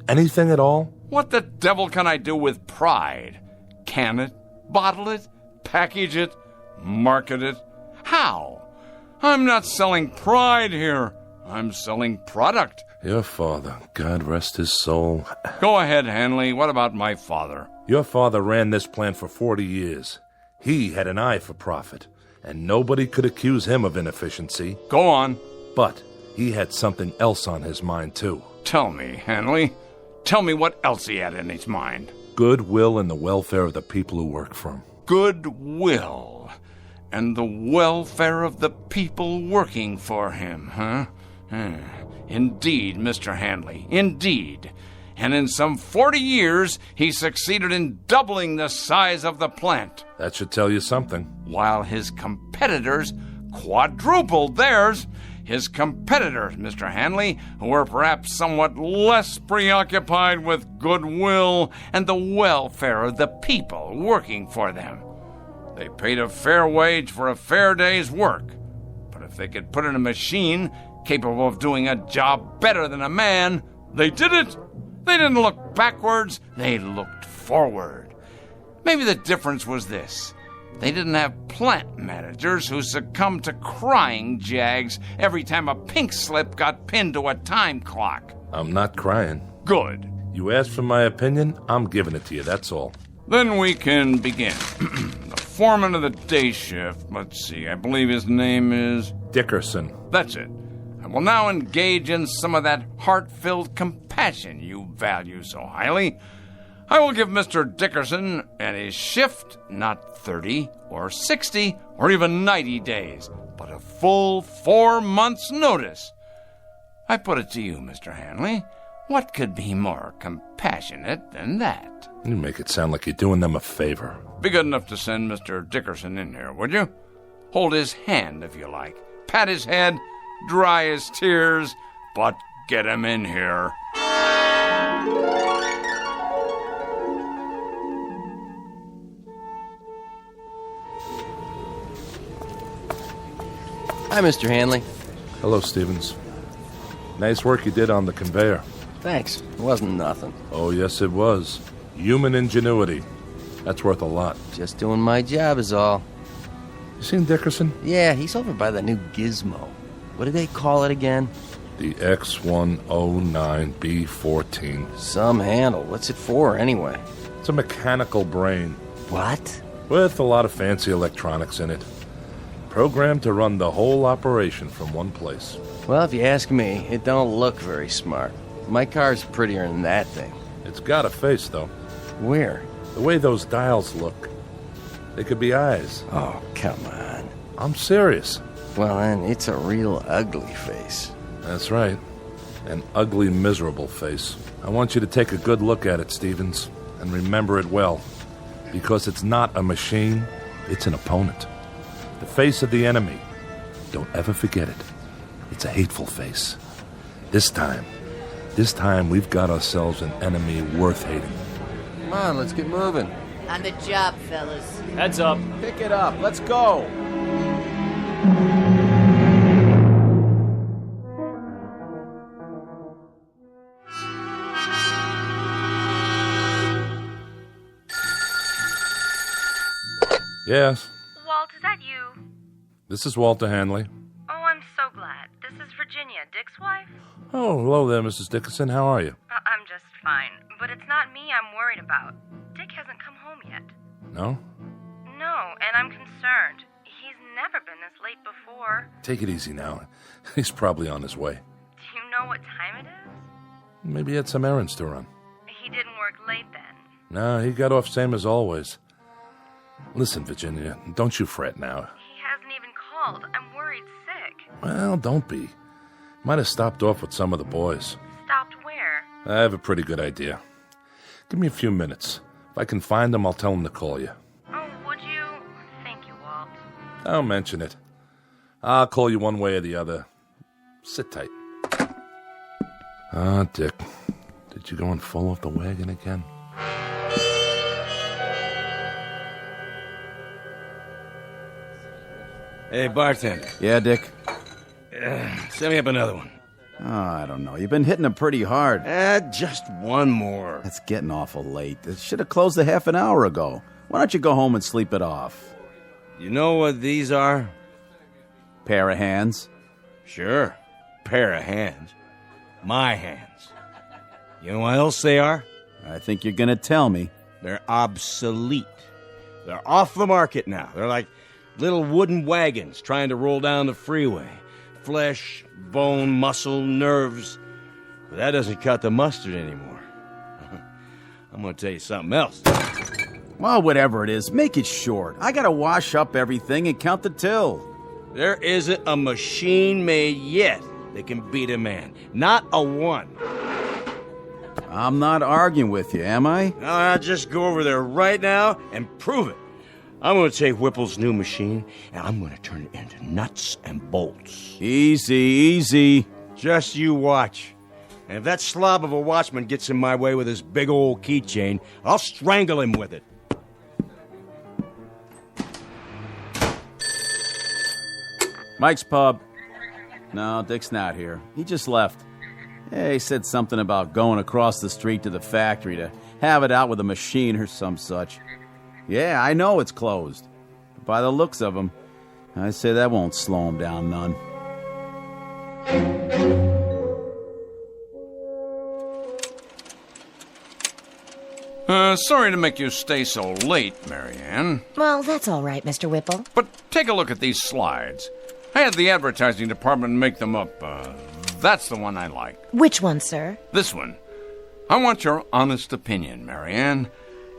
Anything at all? What the devil can I do with pride? Can it? Bottle it? Package it? Market it? How? I'm not selling pride here. I'm selling product. Your father, God rest his soul. Go ahead, Hanley. What about my father? Your father ran this plant for 40 years. He had an eye for profit, and nobody could accuse him of inefficiency. Go on. But he had something else on his mind, too. Tell me, Hanley. Tell me what else he had in his mind. Goodwill and the welfare of the people who work for him. Goodwill and the welfare of the people working for him, huh? Indeed, Mr. Hanley, indeed. And in some 40 years, he succeeded in doubling the size of the plant. That should tell you something. While his competitors quadrupled theirs. His competitors, Mr. Hanley, who were perhaps somewhat less preoccupied with goodwill and the welfare of the people working for them. They paid a fair wage for a fair day's work. But if they could put in a machine capable of doing a job better than a man, they did it. They didn't look backwards, they looked forward. Maybe the difference was this. They didn't have plant managers who succumbed to crying jags every time a pink slip got pinned to a time clock. I'm not crying. Good. You asked for my opinion, I'm giving it to you, that's all. Then we can begin. The foreman of the day shift, let's see, I believe his name is... Dickerson. That's it. I will now engage in some of that heart-filled compassion you value so highly. I will give Mr. Dickerson and his shift not 30 or 60 or even 90 days, but a full 4 months' notice. I put it to you, Mr. Hanley, what could be more compassionate than that? You make it sound like you're doing them a favor. Be good enough to send Mr. Dickerson in here, would you? Hold his hand, if you like. Pat his head, dry his tears, but get him in here. Hi, Mr. Hanley. Hello, Stevens. Nice work you did on the conveyor. Thanks. It wasn't nothing. Oh, yes, it was. Human ingenuity. That's worth a lot. Just doing my job is all. You seen Dickerson? Yeah, he's over by the new gizmo. What do they call it again? The X109B14. Some handle. What's it for, anyway? It's a mechanical brain. What? With a lot of fancy electronics in it. Programmed to run the whole operation from one place. Well, if you ask me, it don't look very smart. My car's prettier than that thing. It's got a face, though. Where? The way those dials look. They could be eyes. Oh, come on. I'm serious. Well, then, it's a real ugly face. That's right. An ugly, miserable face. I want you to take a good look at it, Stevens, and remember it well. Because it's not a machine, it's an opponent. The face of the enemy. Don't ever forget it. It's a hateful face. This time we've got ourselves an enemy worth hating. Come on, let's get moving. On the job, fellas. Heads up. Pick it up. Let's go. Yes. Walt, is that you? This is Walter Hanley. Oh, I'm so glad. This is Virginia, Dick's wife. Oh, hello there, Mrs. Dickerson. How are you? I'm just fine, but it's not me I'm worried about. Dick hasn't come home yet. No? No, and I'm concerned. He's never been this late before. Take it easy now. He's probably on his way. Do you know what time it is? Maybe he had some errands to run. He didn't work late then. No, he got off same as always. Listen, Virginia, don't you fret now. He hasn't even called. I'm worried sick. Well, don't be. Might have stopped off with some of the boys. Stopped where? I have a pretty good idea. Give me a few minutes. If I can find him, I'll tell him to call you. Oh, would you? Thank you, Walt. Don't mention it. I'll call you one way or the other. Sit tight. Ah, Dick. Did you go and fall off the wagon again? Hey, bartender. Yeah, Dick? Send me up another one. Oh, I don't know. You've been hitting them pretty hard. Just one more. It's getting awful late. It should have closed a half an hour ago. Why don't you go home and sleep it off? You know what these are? Pair of hands? Sure. Pair of hands. My hands. You know what else they are? I think you're gonna tell me. They're obsolete. They're off the market now. They're like little wooden wagons trying to roll down the freeway. Flesh, bone, muscle, nerves. But that doesn't cut the mustard anymore. I'm gonna tell you something else. Well, whatever it is, make it short. I gotta wash up everything and count the till. There isn't a machine made yet that can beat a man. Not a one. I'm not arguing with you, am I? I'll just go over there right now and prove it. I'm going to take Whipple's new machine, and I'm going to turn it into nuts and bolts. Easy, easy. Just you watch. And if that slob of a watchman gets in my way with his big old keychain, I'll strangle him with it. Mike's Pub. No, Dick's not here. He just left. Yeah, he said something about going across the street to the factory to have it out with a machine or some such. Yeah, I know it's closed. But by the looks of him, I say that won't slow him down none. Sorry to make you stay so late, Marianne. Well, that's all right, Mr. Whipple. But take a look at these slides. I had the advertising department make them up. That's the one I like. Which one, sir? This one. I want your honest opinion, Marianne.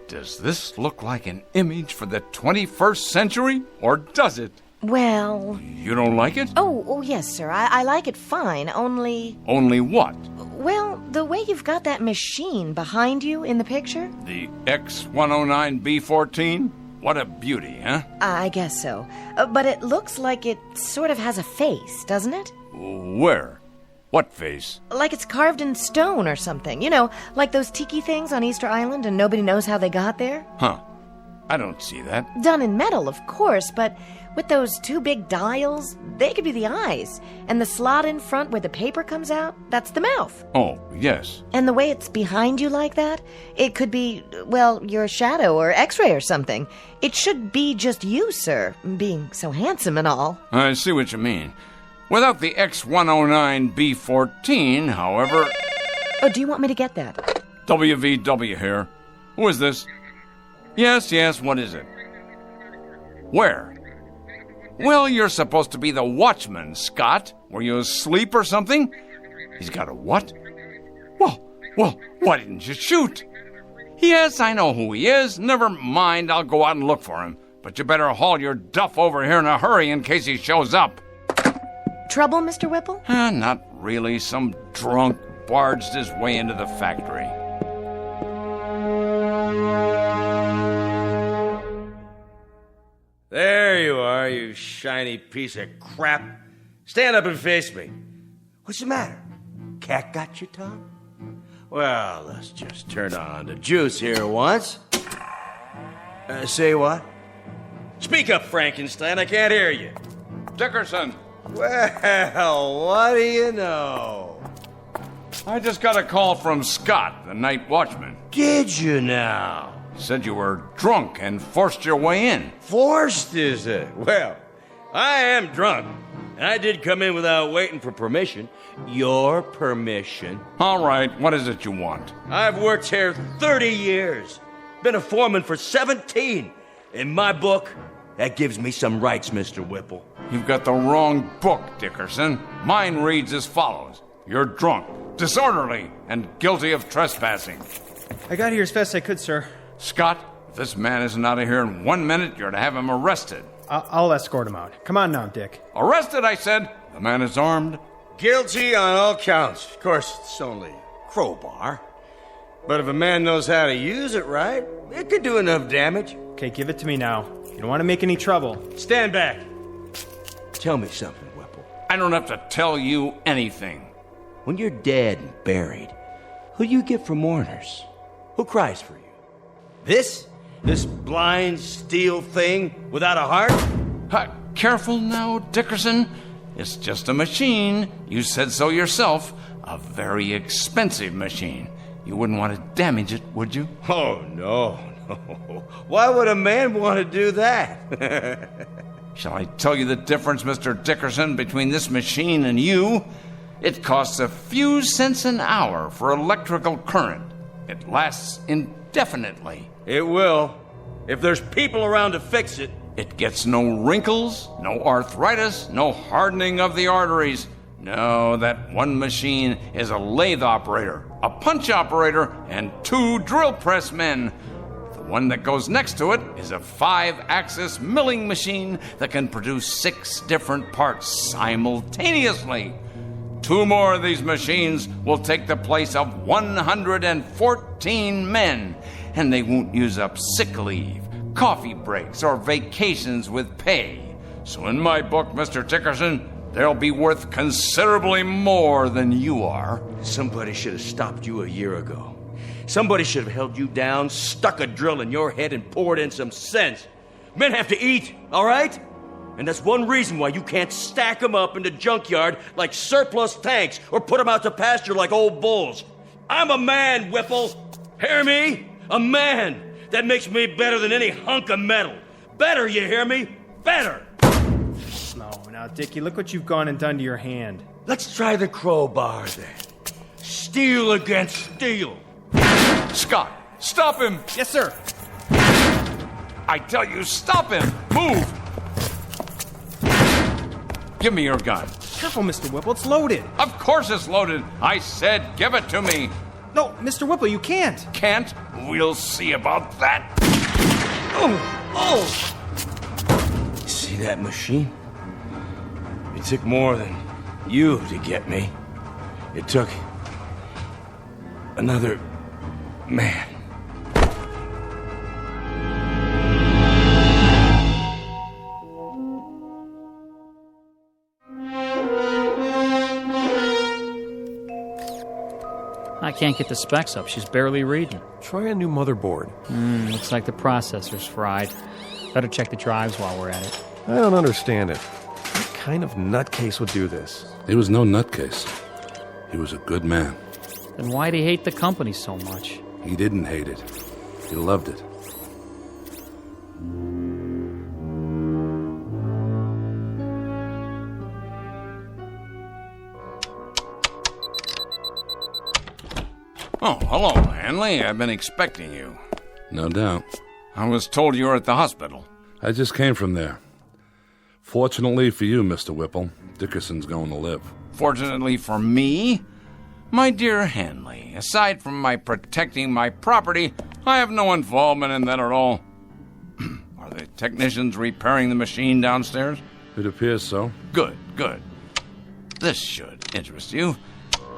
Does this look like an image for the 21st century, or does it? Well... You don't like it? Oh, yes, sir. I like it fine, only... Only what? Well, the way you've got that machine behind you in the picture. The X-109B14? What a beauty, huh? I guess so. But it looks like it sort of has a face, doesn't it? Where? What face? Like it's carved in stone or something. You know, like those tiki things on Easter Island and nobody knows how they got there. Huh. I don't see that. Done in metal, of course, but with those two big dials, they could be the eyes. And the slot in front where the paper comes out, that's the mouth. Oh, yes. And the way it's behind you like that, it could be, well, your shadow or x-ray or something. It should be just you, sir, being so handsome and all. I see what you mean. Without the X-109B14, however... Oh, do you want me to get that? WVW here. Who is this? Yes, what is it? Where? Well, you're supposed to be the watchman, Scott. Were you asleep or something? He's got a what? Well, why didn't you shoot? Yes, I know who he is. Never mind, I'll go out and look for him. But you better haul your duff over here in a hurry in case he shows up. Trouble, Mr. Whipple? Not really. Some drunk barged his way into the factory. There you are, you shiny piece of crap. Stand up and face me. What's the matter? Cat got your tongue? Well, let's just turn on the juice here once. Say what? Speak up, Frankenstein. I can't hear you. Dickerson. Well, what do you know? I just got a call from Scott, the night watchman. Did you now? Said you were drunk and forced your way in. Forced, is it? Well, I am drunk. And I did come in without waiting for permission. Your permission. All right, what is it you want? I've worked here 30 years. Been a foreman for 17. In my book, that gives me some rights, Mr. Whipple. You've got the wrong book, Dickerson. Mine reads as follows. You're drunk, disorderly, and guilty of trespassing. I got here as fast as I could, sir. Scott, if this man isn't out of here in 1 minute, you're to have him arrested. I'll escort him out. Come on now, Dick. Arrested, I said. The man is armed. Guilty on all counts. Of course, it's only a crowbar. But if a man knows how to use it right, it could do enough damage. Okay, give it to me now. You don't want to make any trouble. Stand back. Tell me something, Whipple. I don't have to tell you anything. When you're dead and buried, who do you get for mourners? Who cries for you? This blind steel thing without a heart? Careful now, Dickerson. It's just a machine. You said so yourself. A very expensive machine. You wouldn't want to damage it, would you? Oh, no. Why would a man want to do that? Shall I tell you the difference, Mr. Dickerson, between this machine and you? It costs a few cents an hour for electrical current. It lasts indefinitely. It will. If there's people around to fix it. It gets no wrinkles, no arthritis, no hardening of the arteries. No, that one machine is a lathe operator, a punch operator, and 2 drill press men. The one that goes next to it is a 5-axis milling machine that can produce 6 different parts simultaneously. 2 more of these machines will take the place of 114 men, and they won't use up sick leave, coffee breaks, or vacations with pay. So in my book, Mr. Dickerson, they'll be worth considerably more than you are. Somebody should have stopped you a year ago. Somebody should have held you down, stuck a drill in your head, and poured in some sense. Men have to eat, all right? And that's one reason why you can't stack them up in the junkyard like surplus tanks or put them out to pasture like old bulls. I'm a man, Whipple. Hear me? A man. That makes me better than any hunk of metal. Better, you hear me? Better. No, now, Dickie, look what you've gone and done to your hand. Let's try the crowbar, then. Steel against steel. Scott, stop him! Yes, sir. I tell you, stop him! Move! Give me your gun. Careful, Mr. Whipple, it's loaded. Of course it's loaded. I said give it to me. No, Mr. Whipple, you can't. Can't? We'll see about that. Oh! See that machine? It took more than you to get me. It took another man. I can't get the specs up. She's barely reading. Try a new motherboard. Looks like the processor's fried. Better check the drives while we're at it. I don't understand it. What kind of nutcase would do this? He was no nutcase. He was a good man. Then why'd he hate the company so much? He didn't hate it. He loved it. Oh, hello, Hanley. I've been expecting you. No doubt. I was told you were at the hospital. I just came from there. Fortunately for you, Mr. Whipple, Dickerson's going to live. Fortunately for me? My dear Hanley, aside from my protecting my property, I have no involvement in that at all. Are the technicians repairing the machine downstairs? It appears so. Good. This should interest you.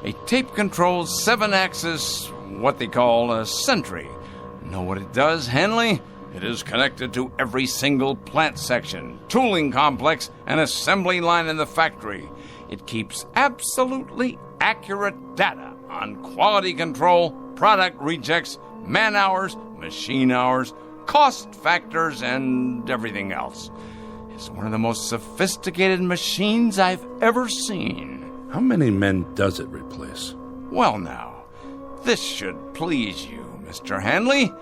A tape-controlled 7-axis, what they call a sentry. Know what it does, Hanley? It is connected to every single plant section, tooling complex, and assembly line in the factory. It keeps absolutely accurate data on quality control, product rejects, man hours, machine hours, cost factors, and everything else. It's one of the most sophisticated machines I've ever seen. How many men does it replace? Well, now, this should please you, Mr. Hanley.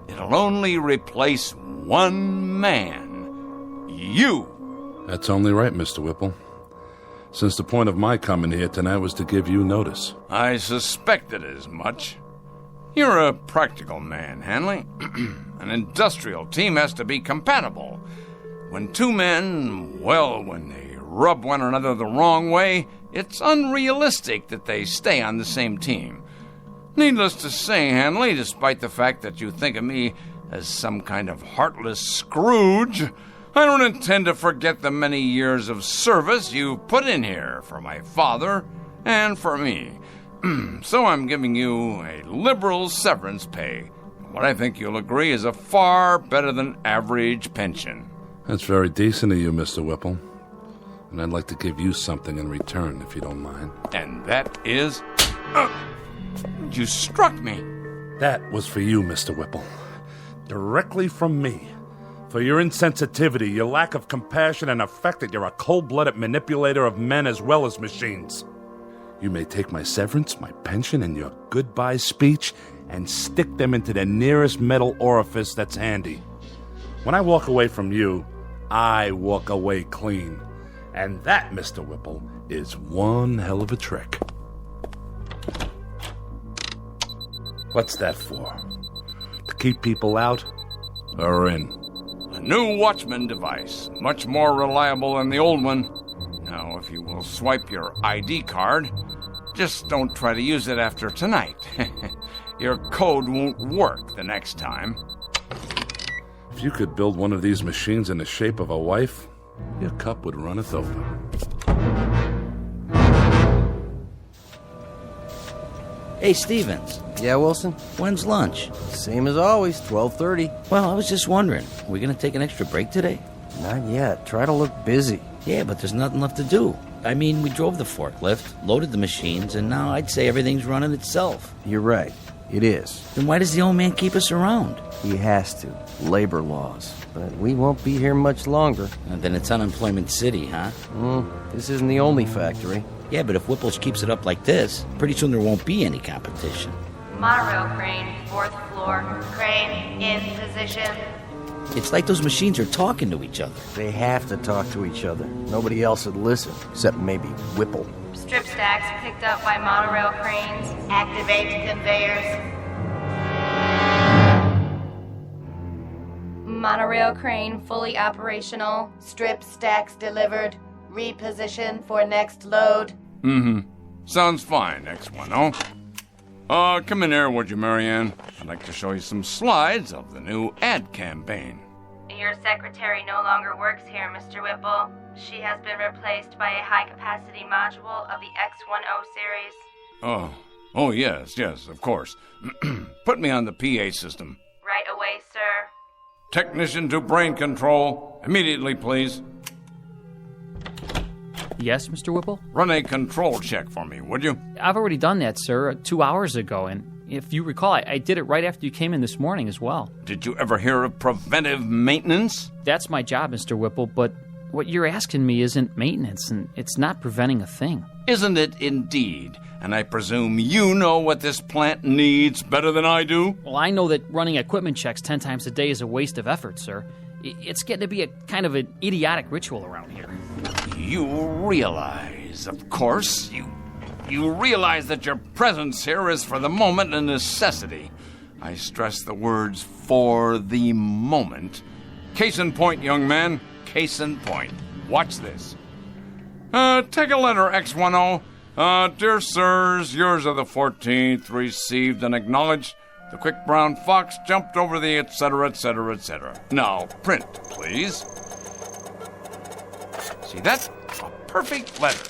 It'll only replace one man. You. That's only right, Mr. Whipple. Since the point of my coming here tonight was to give you notice. I suspected as much. You're a practical man, Hanley. An industrial team has to be compatible. When two men, when they rub one another the wrong way, it's unrealistic that they stay on the same team. Needless to say, Hanley, despite the fact that you think of me as some kind of heartless Scrooge, I don't intend to forget the many years of service you've put in here for my father and for me. So I'm giving you a liberal severance pay. What I think you'll agree is a far better than average pension. That's very decent of you, Mr. Whipple. And I'd like to give you something in return, if you don't mind. And that is... you struck me. That was for you, Mr. Whipple. Directly from me. For your insensitivity, your lack of compassion, and the fact that you're a cold-blooded manipulator of men as well as machines. You may take my severance, my pension, and your goodbye speech and stick them into the nearest metal orifice that's handy. When I walk away from you, I walk away clean. And that, Mr. Whipple, is one hell of a trick. What's that for? To keep people out or in? A new Watchman device, much more reliable than the old one. Now, if you will swipe your ID card, just don't try to use it after tonight. Your code won't work the next time. If you could build one of these machines in the shape of a wife, your cup would runneth over. Hey, Stevens. Yeah, Wilson? When's lunch? Same as always, 12:30. Well, I was just wondering, are we going to take an extra break today? Not yet. Try to look busy. Yeah, but there's nothing left to do. I mean, we drove the forklift, loaded the machines, and now I'd say everything's running itself. You're right. It is. Then why does the old man keep us around? He has to. Labor laws. But we won't be here much longer. And then it's Unemployment City, huh? This isn't the only factory. Yeah, but if Whipple's keeps it up like this, pretty soon there won't be any competition. Monorail crane, 4th floor. Crane in position. It's like those machines are talking to each other. They have to talk to each other. Nobody else would listen, except maybe Whipple. Strip stacks picked up by monorail cranes. Activate conveyors. Monorail crane fully operational. Strip stacks delivered. Reposition for next load. Sounds fine, X1, oh? Come in here, would you, Marianne? I'd like to show you some slides of the new ad campaign. Your secretary no longer works here, Mr. Whipple. She has been replaced by a high-capacity module of the X10 series. Oh, yes, of course. Put me on the PA system. Right away, sir. Technician to brain control. Immediately, please. Yes, Mr. Whipple? Run a control check for me, would you? I've already done that, sir, 2 hours ago, and if you recall, I did it right after you came in this morning as well. Did you ever hear of preventive maintenance? That's my job, Mr. Whipple, but what you're asking me isn't maintenance, and it's not preventing a thing. Isn't it indeed? And I presume you know what this plant needs better than I do? Well, I know that running equipment checks 10 times a day is a waste of effort, sir. It's getting to be a kind of an idiotic ritual around here. You realize, of course, you realize that your presence here is for the moment a necessity. I stress the words "for the moment." Case in point, young man, case in point. Watch this. Take a letter, X10. Dear sirs, yours of the 14th, received and acknowledged. The quick brown fox jumped over the etc., etc., etc. Now, print, please. See that? A perfect letter.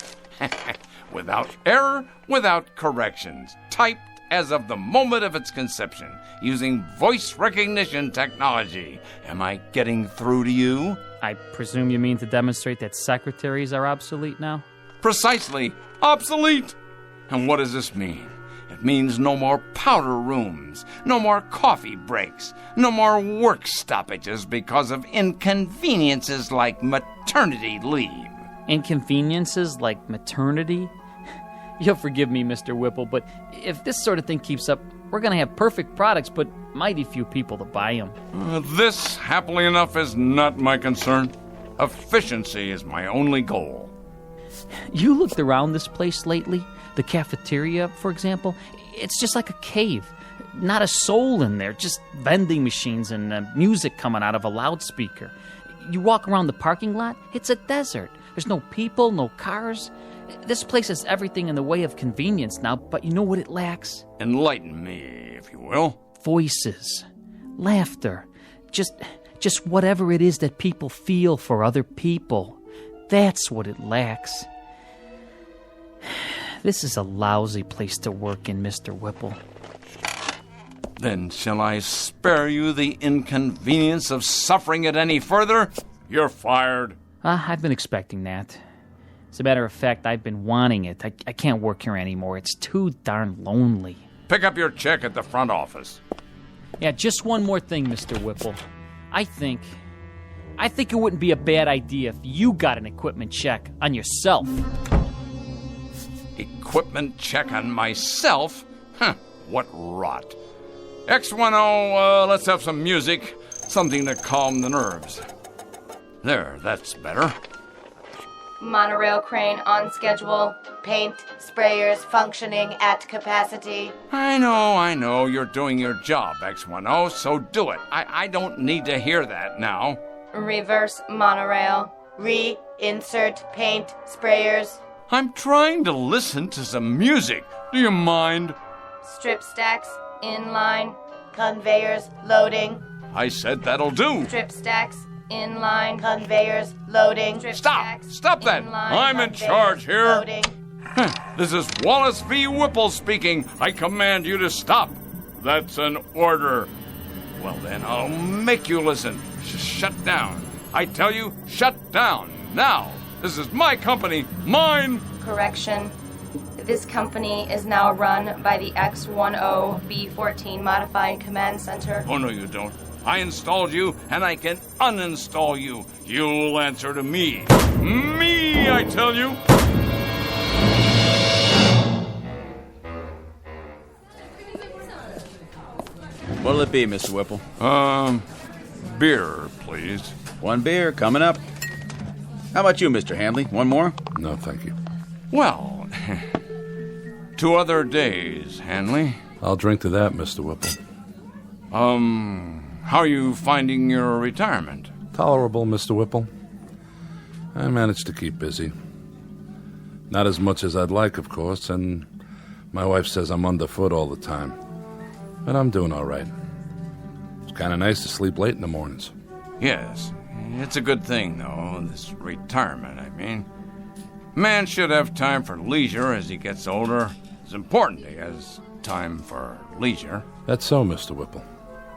Without error, without corrections. Typed as of the moment of its conception, using voice recognition technology. Am I getting through to you? I presume you mean to demonstrate that secretaries are obsolete now? Precisely. Obsolete. And what does this mean? It means no more powder rooms, no more coffee breaks, no more work stoppages because of inconveniences like maternity leave. Inconveniences like maternity? You'll forgive me, Mr. Whipple, but if this sort of thing keeps up, we're going to have perfect products, but mighty few people to buy them. This, happily enough, is not my concern. Efficiency is my only goal. You looked around this place lately? The cafeteria, for example? It's just like a cave. Not a soul in there, just vending machines and music coming out of a loudspeaker. You walk around the parking lot, it's a desert. There's no people, no cars. This place has everything in the way of convenience now, but you know what it lacks? Enlighten me, if you will. Voices, laughter, just whatever it is that people feel for other people. That's what it lacks. This is a lousy place to work in, Mr. Whipple. Then shall I spare you the inconvenience of suffering it any further? You're fired. I've been expecting that. As a matter of fact, I've been wanting it. I can't work here anymore. It's too darn lonely. Pick up your check at the front office. Yeah, just one more thing, Mr. Whipple. I think it wouldn't be a bad idea if you got an equipment check on yourself. Equipment check on myself? Huh, what rot. X10, let's have some music. Something to calm the nerves. There, that's better. Monorail crane on schedule. Paint sprayers functioning at capacity. I know. You're doing your job, X10, so do it. I don't need to hear that now. Reverse monorail. Reinsert paint sprayers. I'm trying to listen to some music. Do you mind? Strip stacks in line. Conveyors loading. I said that'll do. Strip stacks in line. Conveyors loading. Strip Stop that. in line. I'm in charge here. Loading. This is Wallace V. Whipple speaking. I command you to stop. That's an order. Well then, I'll make you listen. Shut down. I tell you, shut down. Now. This is my company. Mine. Correction. This company is now run by the X10B14 Modified Command Center. Oh, no, you don't. I installed you, and I can uninstall you. You'll answer to me. Me, I tell you. What'll it be, Mr. Whipple? Beer, please. One beer, coming up. How about you, Mr. Handley? One more? No, thank you. Well, 2 other days, Hanley. I'll drink to that, Mr. Whipple. How are you finding your retirement? Tolerable, Mr. Whipple. I managed to keep busy. Not as much as I'd like, of course, and My wife says I'm underfoot all the time. But I'm doing all right. It's kind of nice to sleep late in the mornings. Yes, it's a good thing, though, this retirement, I mean. Man should have time for leisure as he gets older. It's important he has time for leisure. That's so, Mr. Whipple.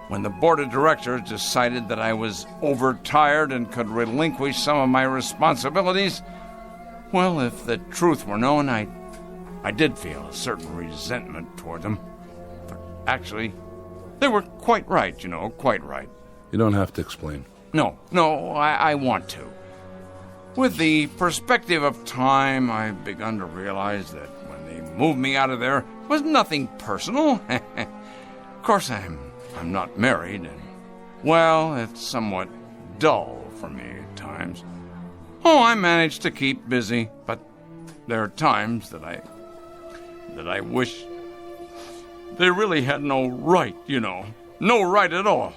When the board of directors decided that I was overtired and could relinquish some of my responsibilities, well, if the truth were known, I did feel a certain resentment toward them. But actually, they were quite right, quite right. You don't have to explain. No, I want to. With the perspective of time, I've begun to realize that when they moved me out of there, it was nothing personal. Of course, I'm not married, and, well, it's somewhat dull for me at times. Oh, I manage to keep busy, but there are times that I wish they really had no right, no right at all.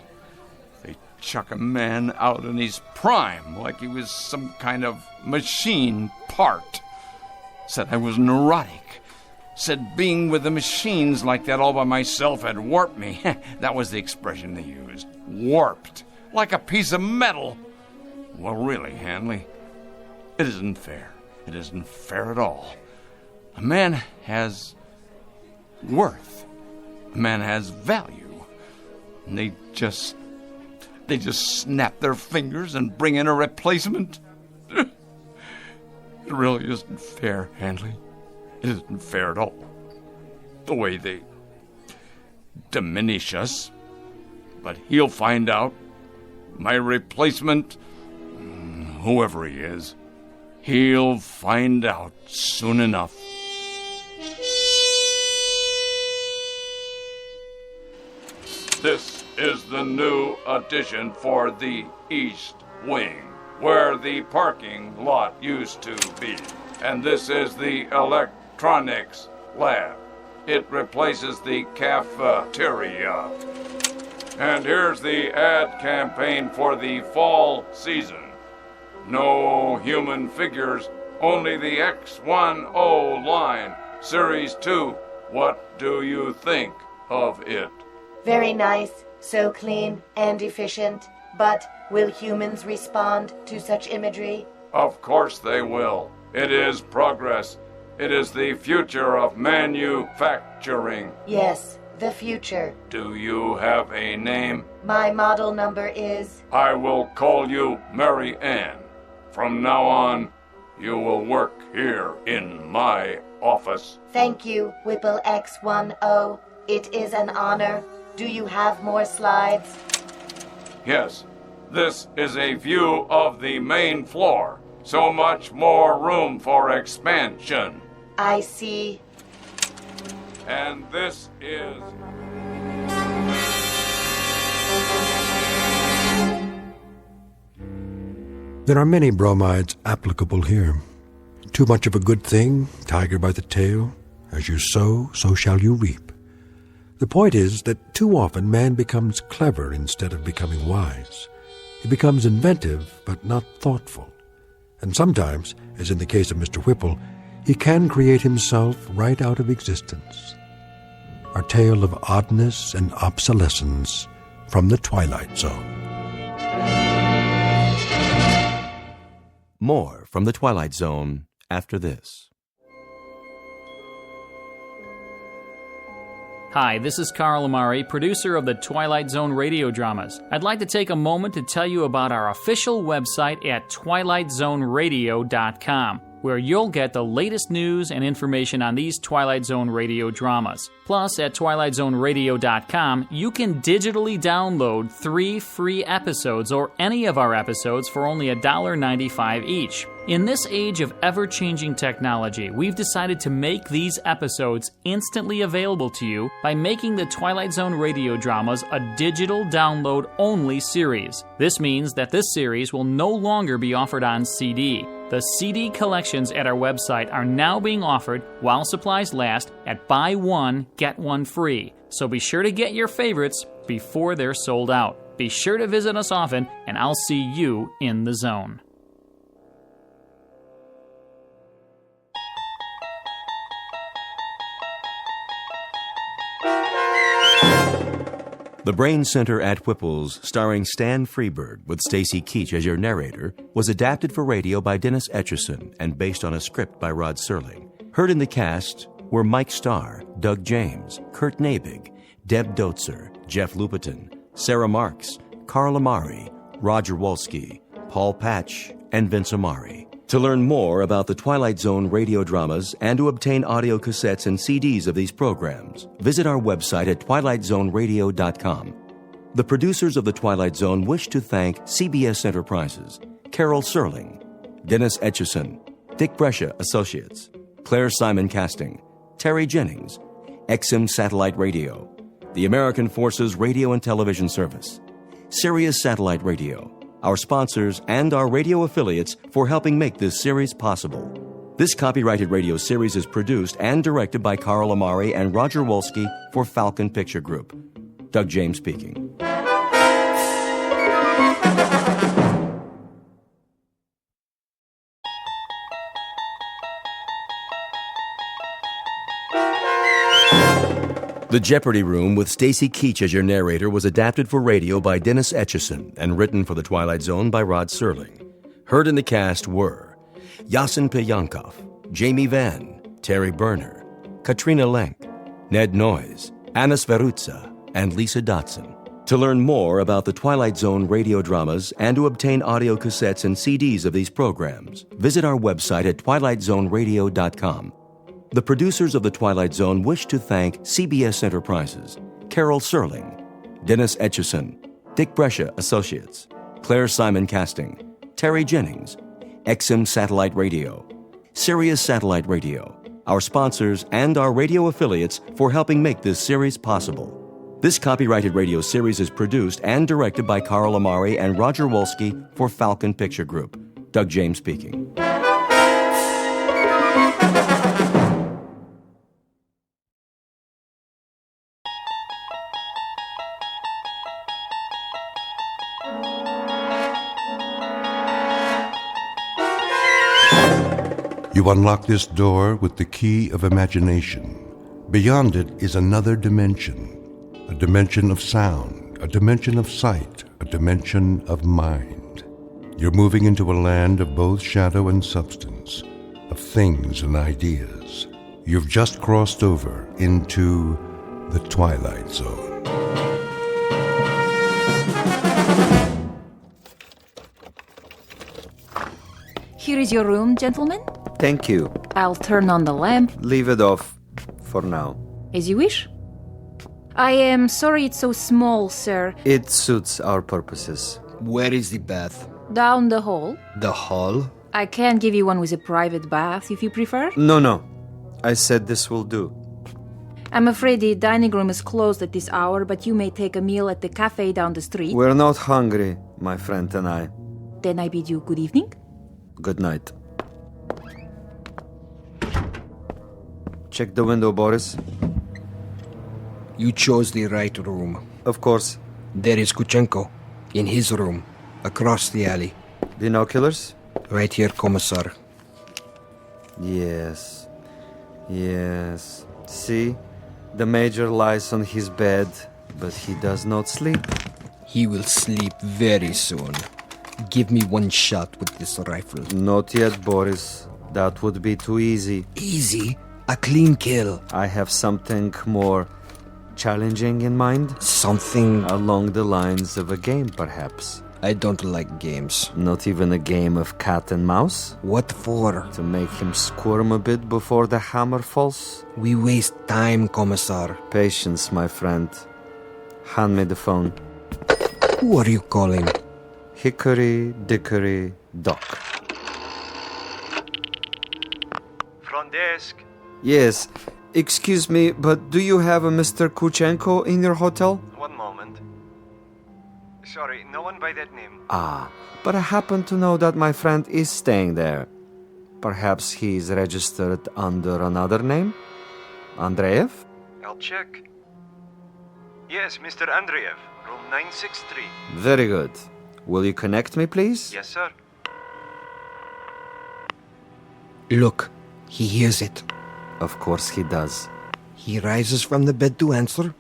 They chuck a man out in his prime like he was some kind of machine part. Said I was neurotic. Said being with the machines like that all by myself had warped me. That was the expression they used. Warped. Like a piece of metal. Well, really, Hanley, it isn't fair. It isn't fair at all. A man has worth. A man has value. And they just snap their fingers and bring in a replacement. It really isn't fair, Hanley. It isn't fair at all. The way they diminish us. But he'll find out. My replacement, whoever he is, he'll find out soon enough. This is the new addition for the East Wing, where the parking lot used to be. And this is the electronics lab. It replaces the cafeteria. And here's the ad campaign for the fall season. No human figures, only the X10 line. Series 2. What do you think of it? Very nice, so clean and efficient. But will humans respond to such imagery? Of course they will. It is progress. It is the future of manufacturing. Yes, the future. Do you have a name? My model number is... I will call you Mary Ann. From now on, you will work here in my office. Thank you, Whipple X10. It is an honor. Do you have more slides? Yes. This is a view of the main floor. So much more room for expansion. I see. And this is... There are many bromides applicable here. Too much of a good thing, tiger by the tail. As you sow, so shall you reap. The point is that too often man becomes clever instead of becoming wise. He becomes inventive, but not thoughtful. And sometimes, as in the case of Mr. Whipple, he can create himself right out of existence. Our tale of oddness and obsolescence from the Twilight Zone. More from the Twilight Zone after this. Hi, this is Carl Amari, producer of the Twilight Zone Radio Dramas. I'd like to take a moment to tell you about our official website at twilightzoneradio.com, where you'll get the latest news and information on these Twilight Zone Radio dramas. Plus, at twilightzoneradio.com, you can digitally download 3 free episodes or any of our episodes for only $1.95 each. In this age of ever-changing technology, we've decided to make these episodes instantly available to you by making the Twilight Zone Radio Dramas a digital download-only series. This means that this series will no longer be offered on CD. The CD collections at our website are now being offered, while supplies last, at buy one, get one free. So be sure to get your favorites before they're sold out. Be sure to visit us often, and I'll see you in the zone. The Brain Center at Whipple's, starring Stan Freberg with Stacy Keach as your narrator, was adapted for radio by Dennis Etchison and based on a script by Rod Serling. Heard in the cast were Mike Starr, Doug James, Kurt Nabig, Deb Dotzer, Jeff Lupetin, Sarah Marks, Carl Amari, Roger Wolski, Paul Patch, and Vince Amari. To learn more about the Twilight Zone radio dramas and to obtain audio cassettes and CDs of these programs, visit our website at twilightzoneradio.com. The producers of The Twilight Zone wish to thank CBS Enterprises, Carol Serling, Dennis Etchison, Dick Brescia Associates, Claire Simon Casting, Terry Jennings, XM Satellite Radio, the American Forces Radio and Television Service, Sirius Satellite Radio, our sponsors, and our radio affiliates for helping make this series possible. This copyrighted radio series is produced and directed by Carl Amari and Roger Wolski for Falcon Picture Group. Doug James speaking. The Jeopardy Room with Stacy Keach as your narrator was adapted for radio by Dennis Etchison and written for The Twilight Zone by Rod Serling. Heard in the cast were Yasin Piyankov, Jamie Vann, Terry Berner, Katrina Lenk, Ned Noyes, Anna Sverutza, and Lisa Dotson. To learn more about the Twilight Zone radio dramas and to obtain audio cassettes and CDs of these programs, visit our website at twilightzoneradio.com. The producers of The Twilight Zone wish to thank CBS Enterprises, Carol Serling, Dennis Etchison, Dick Brescia Associates, Claire Simon Casting, Terry Jennings, XM Satellite Radio, Sirius Satellite Radio, our sponsors, and our radio affiliates for helping make this series possible. This copyrighted radio series is produced and directed by Carl Amari and Roger Wolski for Falcon Picture Group. Doug James speaking. You unlock this door with the key of imagination. Beyond it is another dimension, a dimension of sound, a dimension of sight, a dimension of mind. You're moving into a land of both shadow and substance, of things and ideas. You've just crossed over into the Twilight Zone. Here is your room, gentlemen. Thank you. I'll turn on the lamp. Leave it off for now. As you wish. I am sorry it's so small, sir. It suits our purposes. Where is the bath? Down the hall. The hall? I can give you one with a private bath if you prefer. No. I said this will do. I'm afraid the dining room is closed at this hour, but you may take a meal at the cafe down the street. We're not hungry, my friend and I. Then I bid you good evening. Good night. Check the window, Boris. You chose the right room. Of course. There is Kuchenko, in his room, across the alley. Binoculars? Right here, Commissar. Yes. See? The Major lies on his bed, but he does not sleep. He will sleep very soon. Give me one shot with this rifle. Not yet, Boris. That would be too easy. Easy? A clean kill. I have something more challenging in mind. Something along the lines of a game, perhaps. I don't like games. Not even a game of cat and mouse? What for? To make him squirm a bit before the hammer falls? We waste time, Commissar. Patience, my friend. Hand me the phone. Who are you calling? Hickory Dickory Dock. Front desk. Yes. Excuse me, but do you have a Mr. Kuchenko in your hotel? One moment. Sorry, no one by that name. Ah, but I happen to know that my friend is staying there. Perhaps he's registered under another name? Andreev? I'll check. Yes, Mr. Andreev, room 963. Very good. Will you connect me, please? Yes, sir. Look, he hears it. Of course he does. He rises from the bed to answer.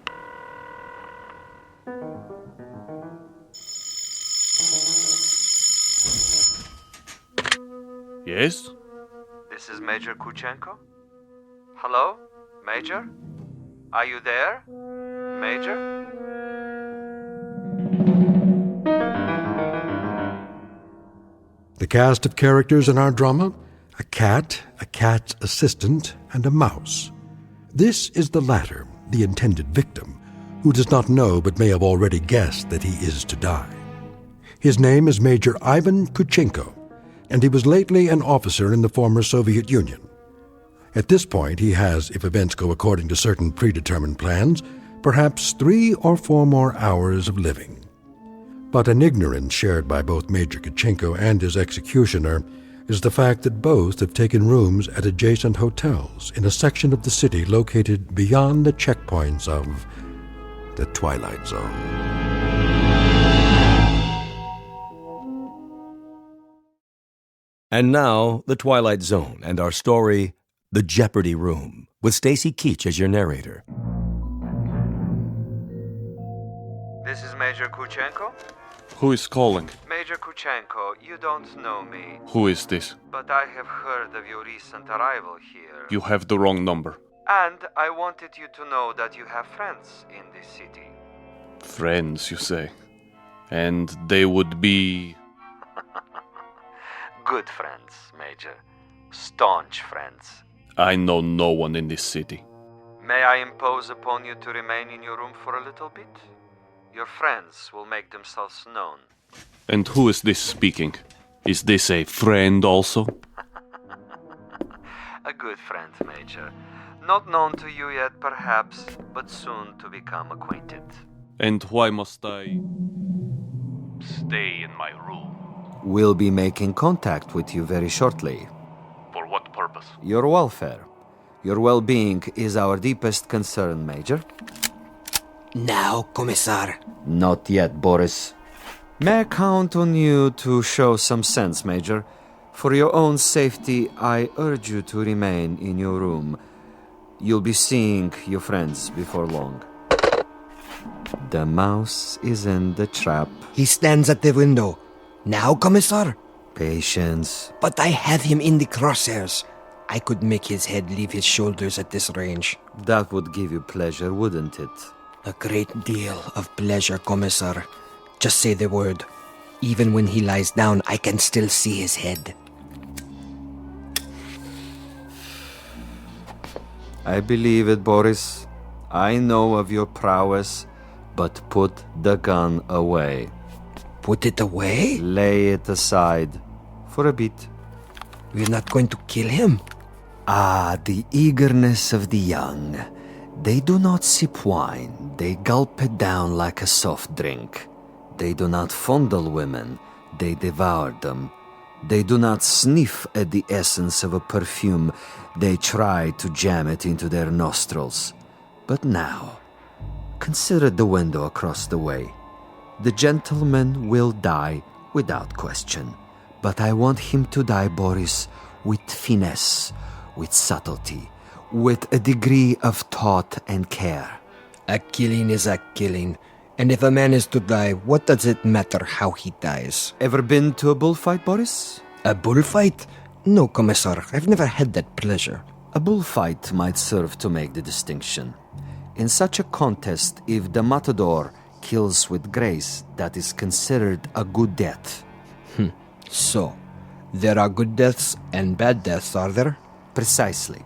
Yes? This is Major Kuchenko? Hello? Major? Are you there? Major? The cast of characters in our drama: a cat, a cat's assistant, and a mouse. This is the latter, the intended victim, who does not know but may have already guessed that he is to die. His name is Major Ivan Kuchenko, and he was lately an officer in the former Soviet Union. At this point, he has, if events go according to certain predetermined plans, perhaps 3 or 4 more hours of living. But an ignorance shared by both Major Kuchenko and his executioner is the fact that both have taken rooms at adjacent hotels in a section of the city located beyond the checkpoints of the Twilight Zone. And now, The Twilight Zone and our story, The Jeopardy Room, with Stacy Keach as your narrator. This is Major Kuchenko? Who is calling? Major Kuchenko, you don't know me. Who is this? But I have heard of your recent arrival here. You have the wrong number. And I wanted you to know that you have friends in this city. Friends, you say? And they would be... Good friends, Major. Staunch friends. I know no one in this city. May I impose upon you to remain in your room for a little bit? Your friends will make themselves known. And who is this speaking? Is this a friend also? A good friend, Major. Not known to you yet, perhaps, but soon to become acquainted. And why must I stay in my room? We'll be making contact with you very shortly. For what purpose? Your welfare. Your well-being is our deepest concern, Major. Now, Commissar. Not yet, Boris. May I count on you to show some sense, Major? For your own safety, I urge you to remain in your room. You'll be seeing your friends before long. The mouse is in the trap. He stands at the window. Now, Commissar? Patience. But I have him in the crosshairs. I could make his head leave his shoulders at this range. That would give you pleasure, wouldn't it? A great deal of pleasure, Commissar. Just say the word. Even when he lies down, I can still see his head. I believe it, Boris. I know of your prowess, but put the gun away. Put it away? Lay it aside. For a bit. We're not going to kill him? Ah, the eagerness of the young. They do not sip wine. They gulp it down like a soft drink. They do not fondle women. They devour them. They do not sniff at the essence of a perfume. They try to jam it into their nostrils. But now, consider the window across the way. The gentleman will die without question. But I want him to die, Boris, with finesse, with subtlety, with a degree of thought and care. A killing is a killing. And if a man is to die, what does it matter how he dies? Ever been to a bullfight, Boris? A bullfight? No, Commissar. I've never had that pleasure. A bullfight might serve to make the distinction. In such a contest, if the matador kills with grace, that is considered a good death. So, there are good deaths and bad deaths, are there? Precisely.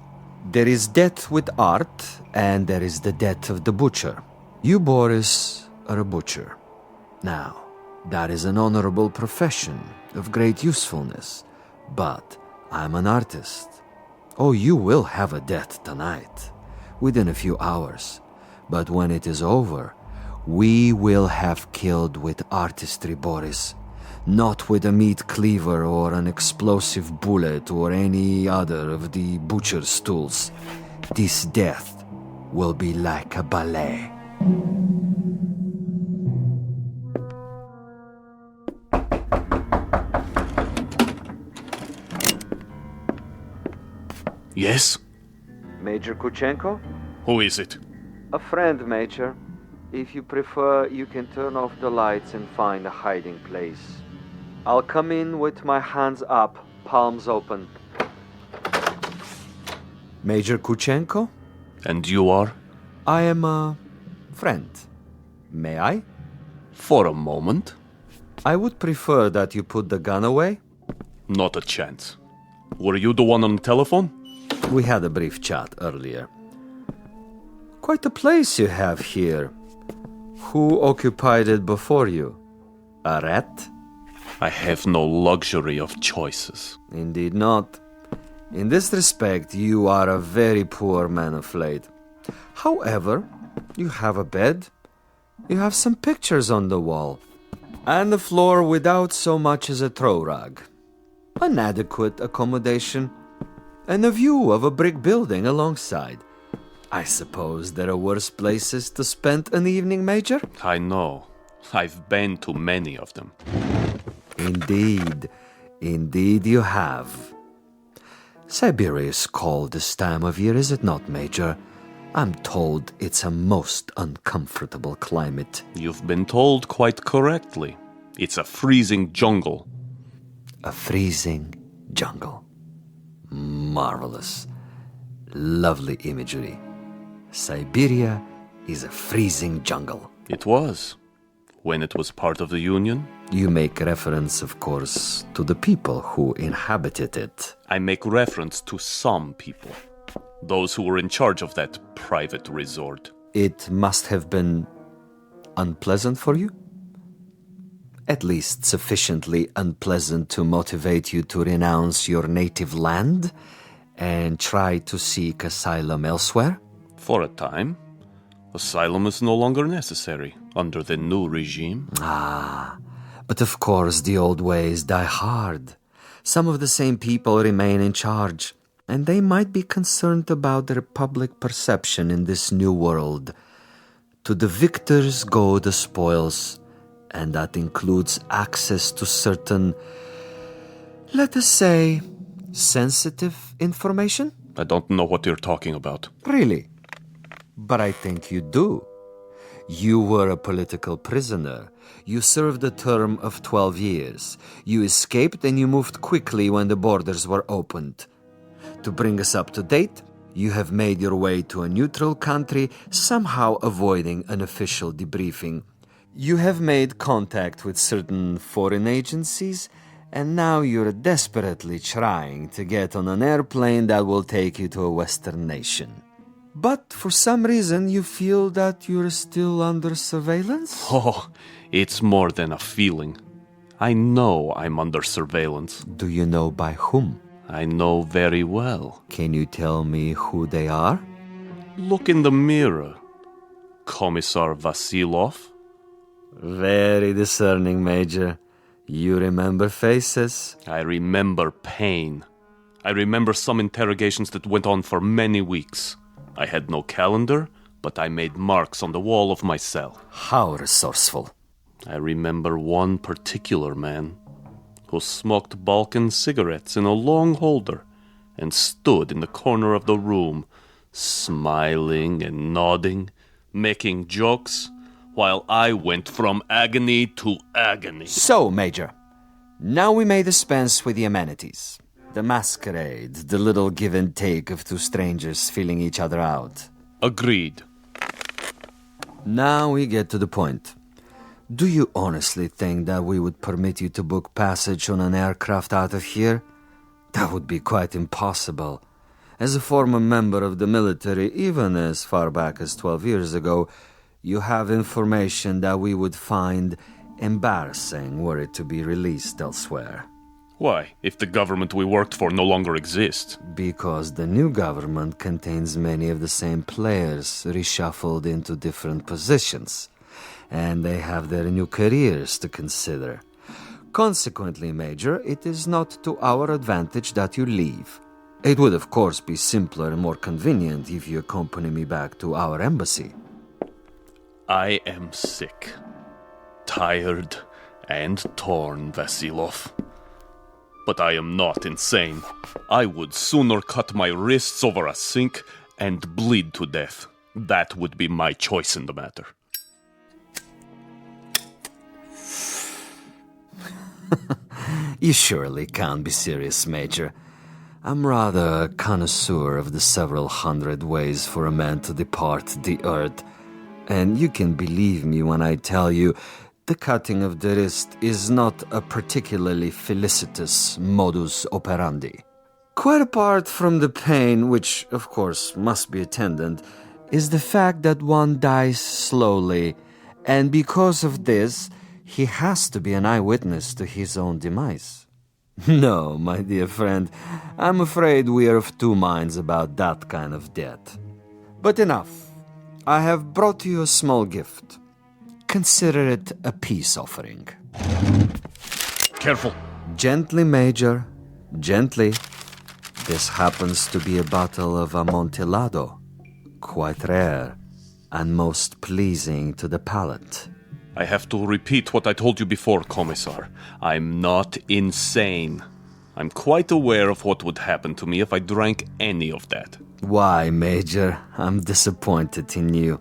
There is death with art, and there is the death of the butcher. You, Boris, are a butcher. Now, that is an honorable profession of great usefulness. But I'm an artist. Oh, you will have a death tonight, within a few hours. But when it is over, we will have killed with artistry, Boris. Not with a meat cleaver or an explosive bullet or any other of the butcher's tools. This death will be like a ballet. Yes? Major Kuchenko? Who is it? A friend, Major. If you prefer, you can turn off the lights and find a hiding place. I'll come in with my hands up palms open. Major Kuchenko? And you are? I am a friend. May I? For a moment. I would prefer that you put the gun away. Not a chance. Were you the one on the telephone? We had a brief chat earlier. Quite a place you have here. Who occupied it before you? A rat? I have no luxury of choices. Indeed not. In this respect, you are a very poor man of late. However, you have a bed, you have some pictures on the wall, and the floor without so much as a throw rug. An adequate accommodation, and a view of a brick building alongside. I suppose there are worse places to spend an evening, Major? I know. I've been to many of them. Indeed. Indeed you have. Siberia is cold this time of year, is it not, Major? I'm told it's a most uncomfortable climate. You've been told quite correctly. It's a freezing jungle. A freezing jungle. Marvelous. Lovely imagery. Siberia is a freezing jungle. It was. When it was part of the Union. You make reference, of course, to the people who inhabited it. I make reference to some people. Those who were in charge of that private resort. It must have been unpleasant for you? At least sufficiently unpleasant to motivate you to renounce your native land and try to seek asylum elsewhere? For a time. Asylum is no longer necessary under the new regime. But of course the old ways die hard. Some of the same people remain in charge, and they might be concerned about their public perception in this new world. To the victors go the spoils, and that includes access to certain, let us say, sensitive information? I don't know what you're talking about. Really? But I think you do. You were a political prisoner. You served a term of 12 years. You escaped and you moved quickly when the borders were opened. To bring us up to date, you have made your way to a neutral country, somehow avoiding an official debriefing. You have made contact with certain foreign agencies, and now you're desperately trying to get on an airplane that will take you to a Western nation. But for some reason, you feel that you're still under surveillance? Oh, it's more than a feeling. I know I'm under surveillance. Do you know by whom? I know very well. Can you tell me who they are? Look in the mirror. Commissar Vasilov. Very discerning, Major. You remember faces? I remember pain. I remember some interrogations that went on for many weeks. I had no calendar, but I made marks on the wall of my cell. How resourceful. I remember one particular man who smoked Balkan cigarettes in a long holder and stood in the corner of the room, smiling and nodding, making jokes, while I went from agony to agony. So, Major, now we may dispense with the amenities. The masquerade, the little give and take of two strangers feeling each other out. Agreed. Now we get to the point. Do you honestly think that we would permit you to book passage on an aircraft out of here? That would be quite impossible. As a former member of the military, even as far back as 12 years ago, you have information that we would find embarrassing were it to be released elsewhere. Why, if the government we worked for no longer exists? Because the new government contains many of the same players reshuffled into different positions, and they have their new careers to consider. Consequently, Major, it is not to our advantage that you leave. It would, of course, be simpler and more convenient if you accompany me back to our embassy. I am sick, tired, and torn, Vasilov. But I am not insane. I would sooner cut my wrists over a sink and bleed to death. That would be my choice in the matter. You surely can't be serious, Major. I'm rather a connoisseur of the several hundred ways for a man to depart the earth. And you can believe me when I tell you the cutting of the wrist is not a particularly felicitous modus operandi. Quite apart from the pain, which of course must be attendant, is the fact that one dies slowly, and because of this, he has to be an eyewitness to his own demise. No, my dear friend, I'm afraid we are of two minds about that kind of death. But enough. I have brought you a small gift. Consider it a peace offering. Careful. Gently, Major. Gently. This happens to be a bottle of Amontillado. Quite rare and most pleasing to the palate. I have to repeat what I told you before, Commissar. I'm not insane. I'm quite aware of what would happen to me if I drank any of that. Why, Major, I'm disappointed in you.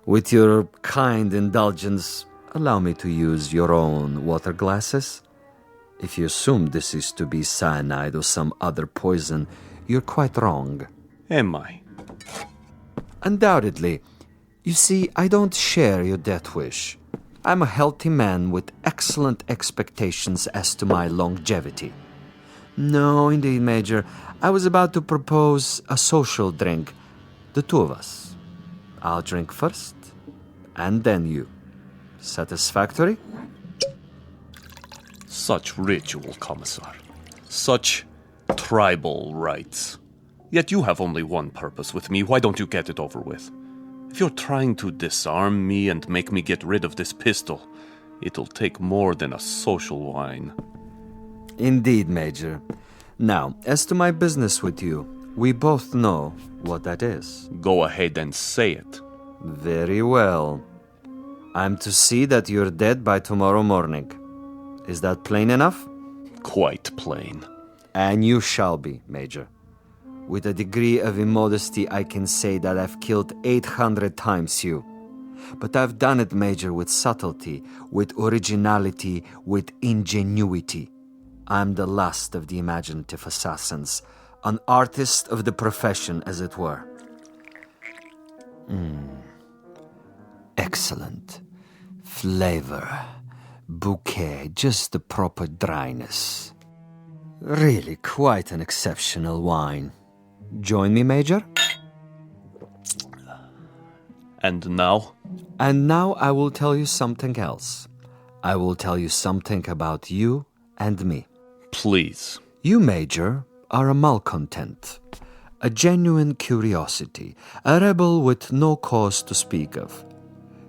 With your kind indulgence, allow me to use your own water glasses. If you assume this is to be cyanide or some other poison, you're quite wrong. Am I? Undoubtedly. You see, I don't share your death wish. I'm a healthy man with excellent expectations as to my longevity. No, indeed, Major. I was about to propose a social drink. The two of us. I'll drink first, and then you. Satisfactory? Such ritual, Commissar. Such tribal rites. Yet you have only one purpose with me. Why don't you get it over with? If you're trying to disarm me and make me get rid of this pistol, it'll take more than a social wine. Indeed, Major. Now, as to my business with you, we both know what that is. Go ahead and say it. Very well. I'm to see that you're dead by tomorrow morning. Is that plain enough? Quite plain. And you shall be, Major. With a degree of immodesty, I can say that I've killed 800 times you. But I've done it, Major, with subtlety, with originality, with ingenuity. I'm the last of the imaginative assassins, an artist of the profession, as it were. Excellent. Flavor. Bouquet, just the proper dryness. Really quite an exceptional wine. Join me, Major? And now? And now I will tell you something else. I will tell you something about you and me. Please. You, Major, are a malcontent, a genuine curiosity, a rebel with no cause to speak of.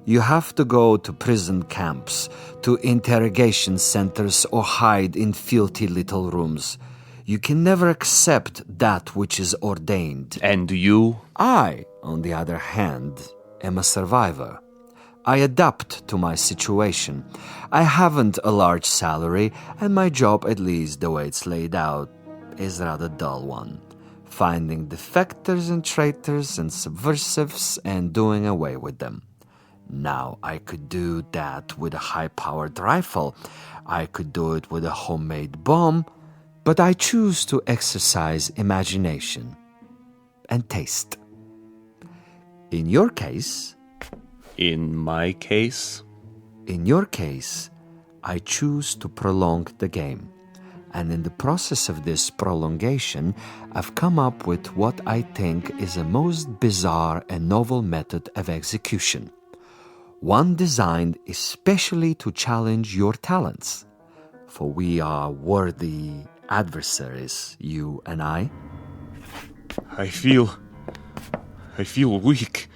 You have to go to prison camps, to interrogation centers, or hide in filthy little rooms. You can never accept that which is ordained. And you? I, on the other hand, am a survivor. I adapt to my situation. I haven't a large salary, and my job, at least the way it's laid out, is a rather dull one. Finding defectors and traitors and subversives and doing away with them. Now, I could do that with a high-powered rifle. I could do it with a homemade bomb. But I choose to exercise imagination and taste. In your case... In my case? In your case, I choose to prolong the game. And in the process of this prolongation, I've come up with what I think is a most bizarre and novel method of execution. One designed especially to challenge your talents. For we are worthy adversaries, you and I. I feel weak.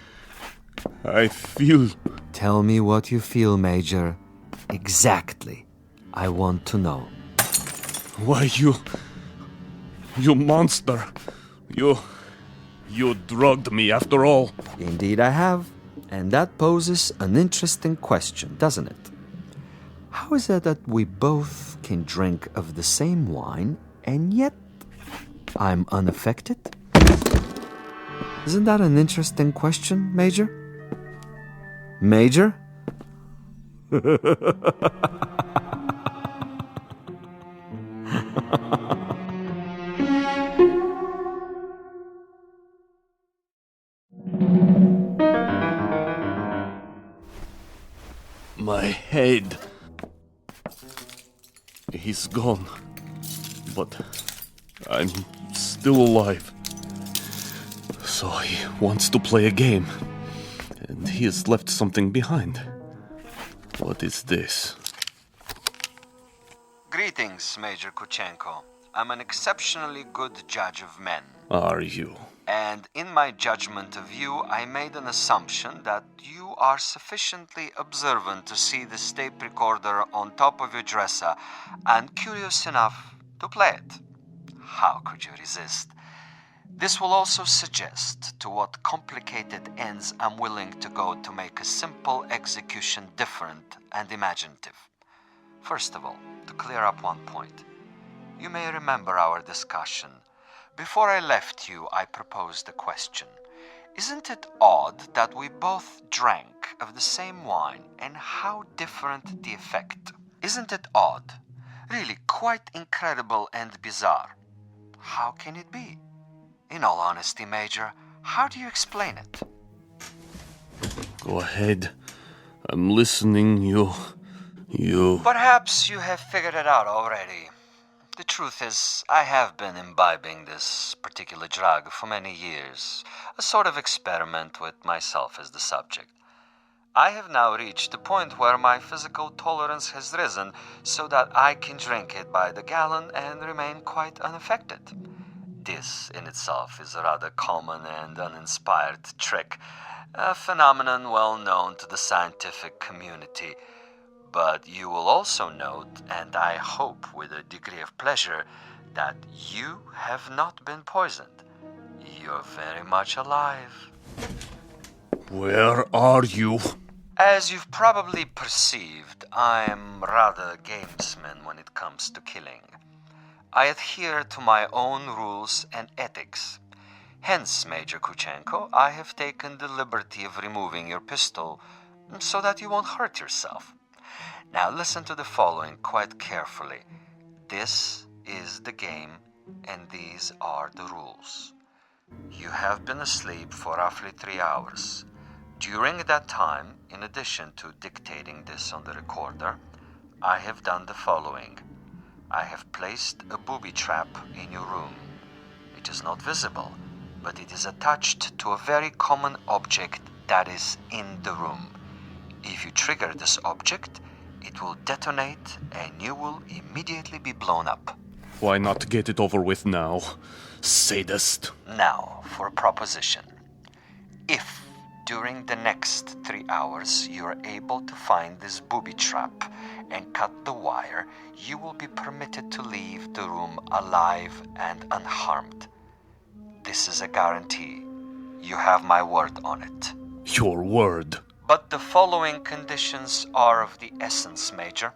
I feel... Tell me what you feel, Major. Exactly. I want to know. Why, you monster. You drugged me after all. Indeed I have. And that poses an interesting question, doesn't it? How is it that we both can drink of the same wine, and yet I'm unaffected? Isn't that an interesting question, Major? Major? He's gone. But I'm still alive. So he wants to play a game. And he has left something behind. What is this? Greetings, Major Kuchenko. I'm an exceptionally good judge of men. Are you? And in my judgment of you, I made an assumption that you are sufficiently observant to see the tape recorder on top of your dresser and curious enough to play it. How could you resist? This will also suggest to what complicated ends I'm willing to go to make a simple execution different and imaginative. First of all, to clear up one point. You may remember our discussion. Before I left you, I proposed a question. Isn't it odd that we both drank of the same wine and how different the effect? Isn't it odd? Really quite incredible and bizarre. How can it be? In all honesty, Major, how do you explain it? Go ahead. I'm listening. You... Perhaps you have figured it out already. The truth is, I have been imbibing this particular drug for many years, a sort of experiment with myself as the subject. I have now reached a point where my physical tolerance has risen so that I can drink it by the gallon and remain quite unaffected. This in itself is a rather common and uninspired trick, a phenomenon well known to the scientific community. But you will also note, and I hope with a degree of pleasure, that you have not been poisoned. You're very much alive. Where are you? As you've probably perceived, I'm rather a gamesman when it comes to killing. I adhere to my own rules and ethics. Hence, Major Kuchenko, I have taken the liberty of removing your pistol so that you won't hurt yourself. Now listen to the following quite carefully. This is the game, and these are the rules. You have been asleep for roughly 3 hours. During that time, in addition to dictating this on the recorder, I have done the following. I have placed a booby trap in your room. It is not visible, but it is attached to a very common object that is in the room. If you trigger this object, it will detonate and you will immediately be blown up. Why not get it over with now, sadist? Now, for a proposition. If, during the next 3 hours, you are able to find this booby trap and cut the wire, you will be permitted to leave the room alive and unharmed. This is a guarantee. You have my word on it. Your word? But the following conditions are of the essence, Major.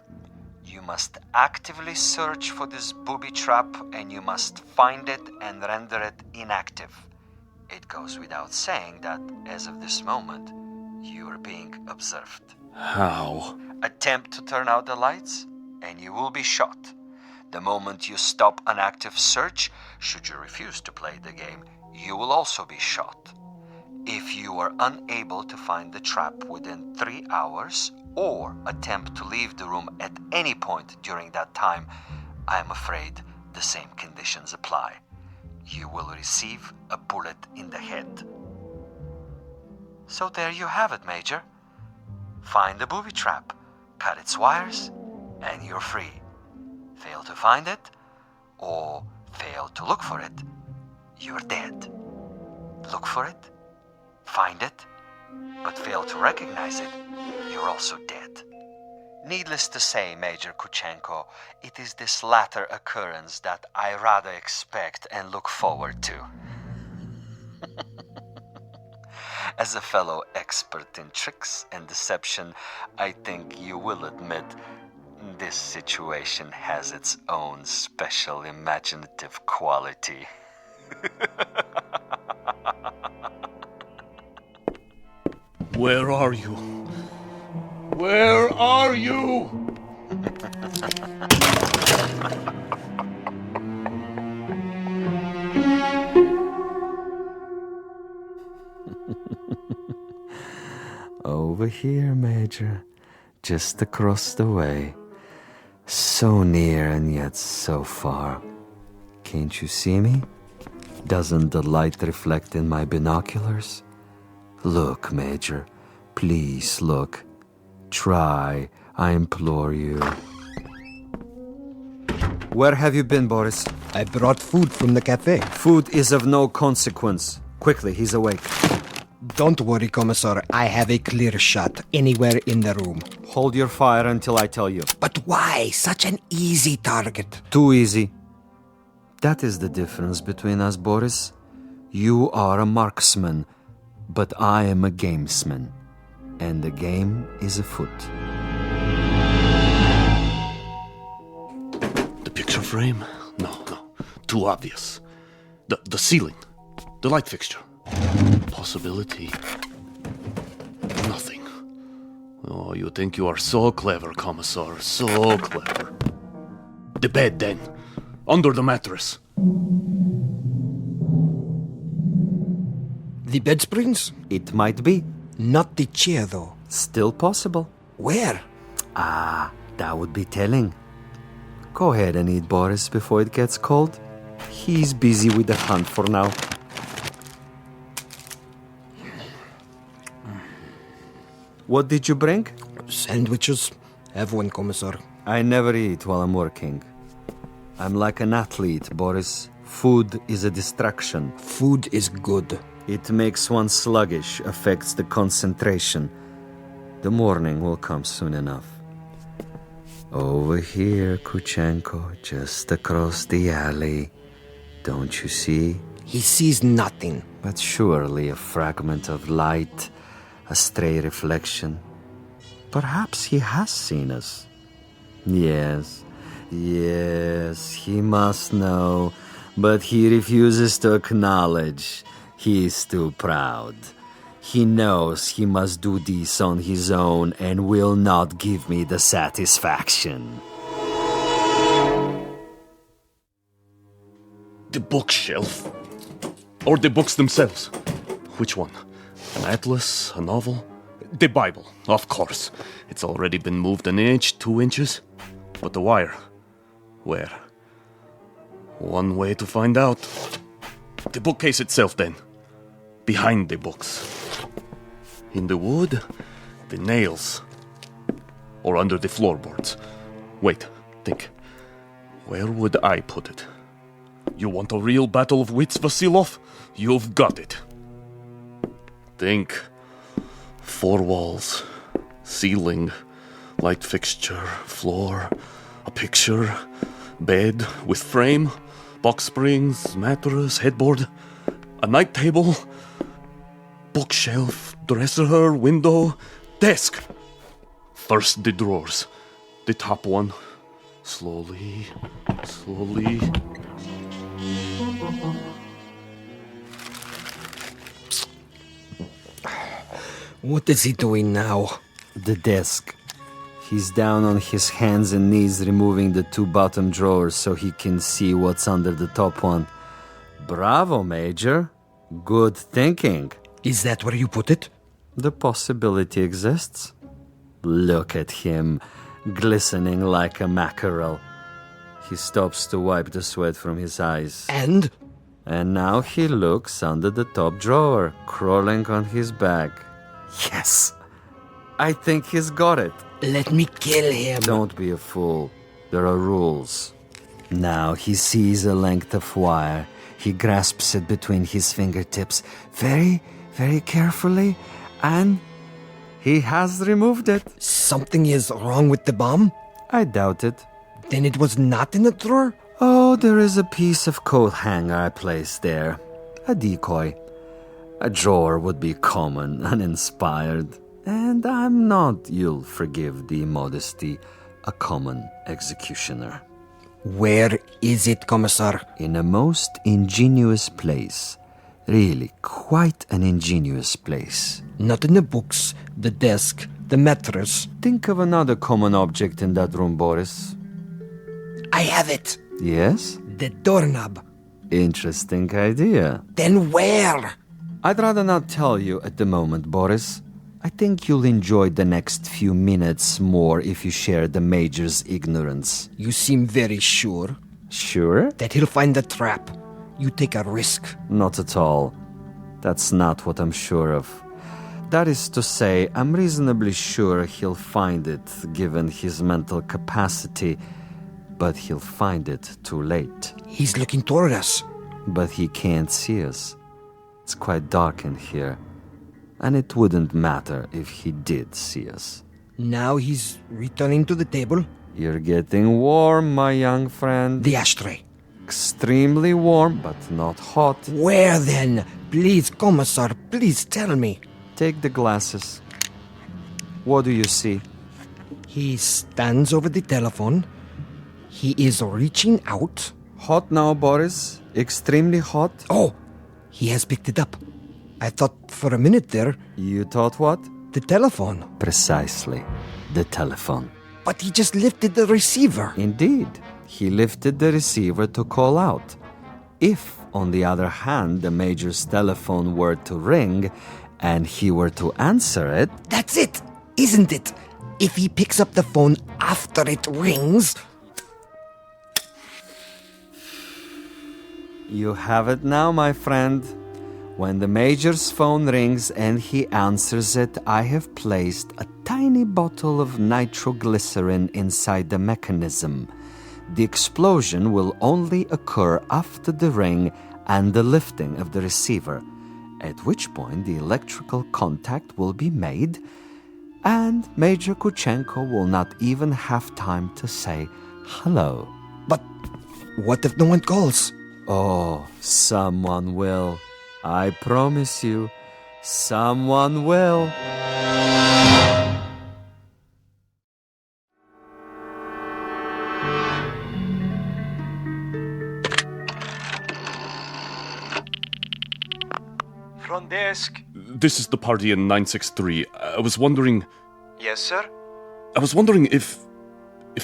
You must actively search for this booby trap and you must find it and render it inactive. It goes without saying that, as of this moment, you are being observed. How? Attempt to turn out the lights and you will be shot. The moment you stop an active search, should you refuse to play the game, you will also be shot. If you are unable to find the trap within 3 hours or attempt to leave the room at any point during that time, I am afraid the same conditions apply. You will receive a bullet in the head. So there you have it, Major. Find the booby trap, cut its wires, and you're free. Fail to find it, or fail to look for it, you're dead. Look for it, find it, but fail to recognize it, you're also dead. Needless to say, Major Kuchenko, it is this latter occurrence that I rather expect and look forward to. As a fellow expert in tricks and deception, I think you will admit this situation has its own special imaginative quality. Where are you? Where are you? Over here, Major. Just across the way. So near and yet so far. Can't you see me? Doesn't the light reflect in my binoculars? Look, Major. Please look. Try, I implore you. Where have you been, Boris? I brought food from the cafe. Food is of no consequence. Quickly, he's awake. Don't worry, Commissar. I have a clear shot anywhere in the room. Hold your fire until I tell you. But why? Such an easy target. Too easy. That is the difference between us, Boris. You are a marksman, but I am a gamesman. And the game is afoot. The picture frame? No. Too obvious. The ceiling. The light fixture. Possibility. Nothing. Oh, you think you are so clever, Commissar. So clever. The bed, then. Under the mattress. The bed springs? It might be. Not the chair, though. Still possible. Where? That would be telling. Go ahead and eat, Boris, before it gets cold. He's busy with the hunt for now. What did you bring? Sandwiches. Have one, Commissar. I never eat while I'm working. I'm like an athlete, Boris. Food is a distraction. Food is good. It makes one sluggish, affects the concentration. The morning will come soon enough. Over here, Kuchenko, just across the alley. Don't you see? He sees nothing. But surely a fragment of light, a stray reflection. Perhaps he has seen us. Yes, he must know, but he refuses to acknowledge. He is too proud. He knows he must do this on his own and will not give me the satisfaction. The bookshelf. Or the books themselves. Which one? An atlas? A novel? The Bible, of course. It's already been moved an inch, 2 inches. But the wire? Where? One way to find out. The bookcase itself, then. Behind the books. In the wood, the nails. Or under the floorboards. Wait, think. Where would I put it? You want a real battle of wits, Vasilov? You've got it. Think. 4 walls. Ceiling. Light fixture. Floor. A picture. Bed with frame. Box springs. Mattress. Headboard. A night table. Bookshelf. Dresser. Window. Desk. First the drawers. The top one. Slowly. What is he doing now? The desk. He's down on his hands and knees removing the 2 bottom drawers so he can see what's under the top one. Bravo, Major. Good thinking. Is that where you put it? The possibility exists. Look at him, glistening like a mackerel. He stops to wipe the sweat from his eyes. And now he looks under the top drawer, crawling on his back. Yes! I think he's got it. Let me kill him. Don't be a fool. There are rules. Now he sees a length of wire. He grasps it between his fingertips very, very carefully, and he has removed it. Something is wrong with the bomb? I doubt it. Then it was not in the drawer? Oh, there is a piece of coat hanger I placed there. A decoy. A drawer would be common, uninspired. And I'm not, you'll forgive the modesty, a common executioner. Where is it, Commissar? In a most ingenious place. Really, quite an ingenious place. Not in the books, the desk, the mattress. Think of another common object in that room, Boris. I have it. Yes? The doorknob. Interesting idea. Then where? I'd rather not tell you at the moment, Boris. I think you'll enjoy the next few minutes more if you share the Major's ignorance. You seem very sure. Sure? That he'll find the trap. You take a risk. Not at all. That's not what I'm sure of. That is to say, I'm reasonably sure he'll find it, given his mental capacity, but he'll find it too late. He's looking toward us. But he can't see us. It's quite dark in here, and it wouldn't matter if he did see us. Now he's returning to the table. You're getting warm, my young friend. The ashtray. Extremely warm, but not hot. Where then? Please, Commissar, please tell me. Take the glasses. What do you see? He stands over the telephone. He is reaching out. Hot now, Boris. Extremely hot. Oh, he has picked it up. I thought for a minute there... You thought what? The telephone. Precisely. The telephone. But he just lifted the receiver. Indeed. He lifted the receiver to call out. If, on the other hand, the Major's telephone were to ring and he were to answer it... That's it, isn't it? If he picks up the phone after it rings... You have it now, my friend. When the Major's phone rings and he answers it, I have placed a tiny bottle of nitroglycerin inside the mechanism. The explosion will only occur after the ring and the lifting of the receiver, at which point the electrical contact will be made, and Major Kuchenko will not even have time to say hello. But what if no one calls? Oh, someone will. I promise you, someone will. Front desk. This is the party in 963. I was wondering... Yes, sir? I was wondering if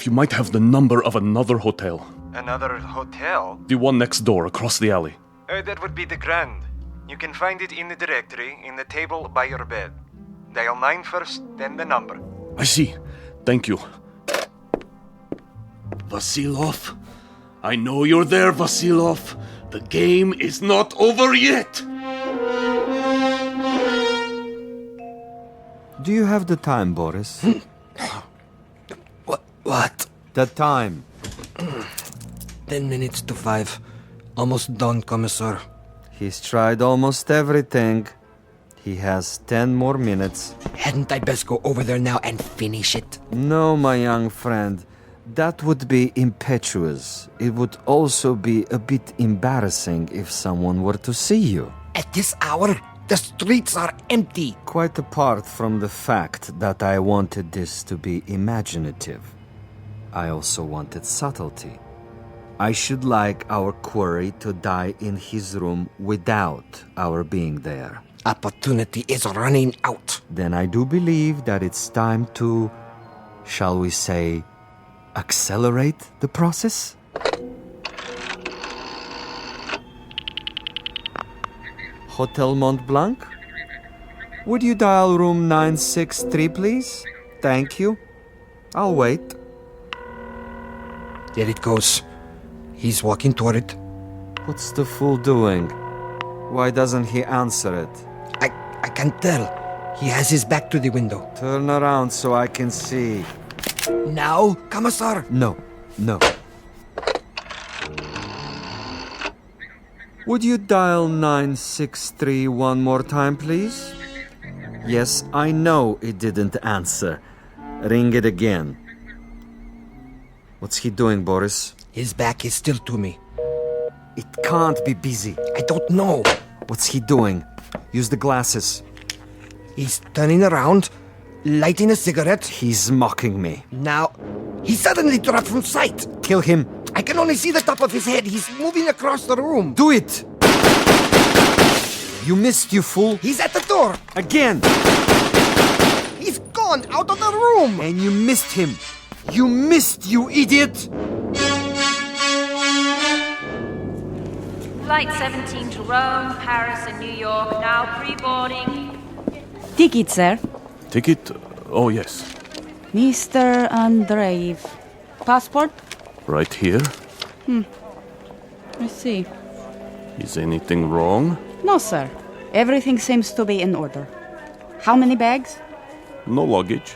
you might have the number of another hotel. Another hotel? The one next door, across the alley. That would be the Grand. You can find it in the directory, in the table by your bed. Dial 9 first, then the number. I see. Thank you. Vasilov? I know you're there, Vasilov. The game is not over yet. Do you have the time, Boris? What? The time. 10 minutes to 5. Almost done, Commissar. He's tried almost everything. He has 10 more minutes. Hadn't I best go over there now and finish it? No, my young friend. That would be impetuous. It would also be a bit embarrassing if someone were to see you. At this hour, the streets are empty. Quite apart from the fact that I wanted this to be imaginative, I also wanted subtlety. I should like our quarry to die in his room without our being there. Opportunity is running out. Then I do believe that it's time to, shall we say, accelerate the process? Hotel Mont Blanc? Would you dial room 963, please? Thank you. I'll wait. There it goes. He's walking toward it. What's the fool doing? Why doesn't he answer it? I can't tell. He has his back to the window. Turn around so I can see. Now, Commissar? No. Would you dial 963 one more time, please? Yes, I know it didn't answer. Ring it again. What's he doing, Boris? His back is still to me. It can't be busy. I don't know. What's he doing? Use the glasses. He's turning around, lighting a cigarette. He's mocking me. Now, he suddenly dropped from sight. Kill him. I can only see the top of his head. He's moving across the room. Do it! You missed, you fool. He's at the door. Again. He's gone out of the room. And you missed him. You missed, you idiot. Flight 17 to Rome, Paris, and New York, now pre-boarding. Ticket, sir. Ticket? Oh, yes. Mr. Andreev. Passport? Right here. I see. Is anything wrong? No, sir. Everything seems to be in order. How many bags? No luggage.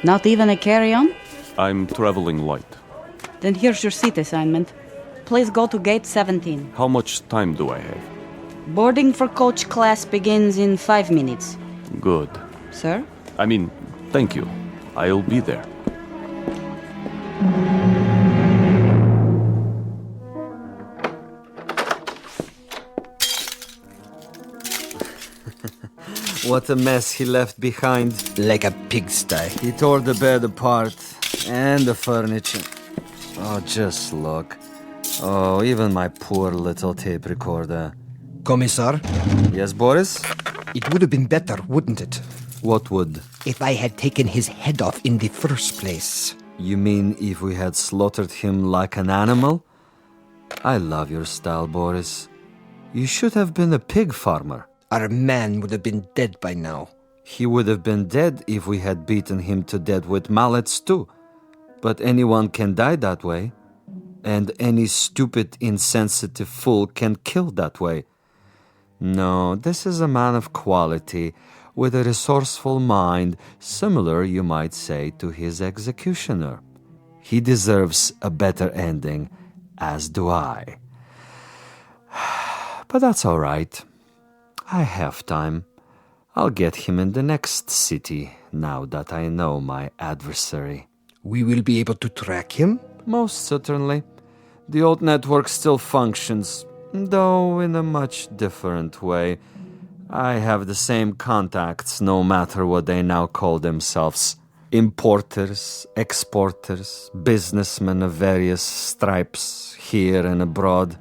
Not even a carry-on? I'm traveling light. Then here's your seat assignment. Please go to gate 17. How much time do I have? Boarding for coach class begins in 5 minutes. Good. Sir? Thank you. I'll be there. What a mess he left behind. Like a pigsty. He tore the bed apart and the furniture. Oh, just look. Oh, even my poor little tape recorder. Commissar? Yes, Boris? It would have been better, wouldn't it? What would? If I had taken his head off in the first place. You mean if we had slaughtered him like an animal? I love your style, Boris. You should have been a pig farmer. Our man would have been dead by now. He would have been dead if we had beaten him to death with mallets too. But anyone can die that way. And any stupid, insensitive fool can kill that way. No, this is a man of quality, with a resourceful mind, similar, you might say, to his executioner. He deserves a better ending, as do I. But that's all right. I have time. I'll get him in the next city, now that I know my adversary. We will be able to track him? Most certainly. The old network still functions, though in a much different way. I have the same contacts, no matter what they now call themselves. Importers, exporters, businessmen of various stripes, here and abroad.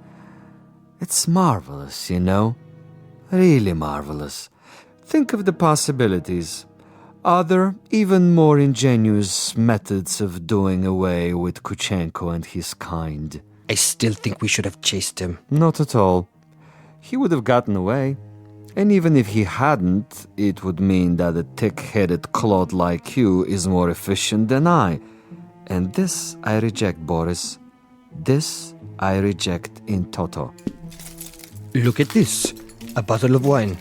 It's marvelous, you know. Really marvelous. Think of the possibilities. Other, even more ingenious methods of doing away with Kuchenko and his kind. I still think we should have chased him. Not at all. He would have gotten away. And even if he hadn't, it would mean that a thick-headed clod like you is more efficient than I. And this I reject, Boris. This I reject in toto. Look at this. A bottle of wine.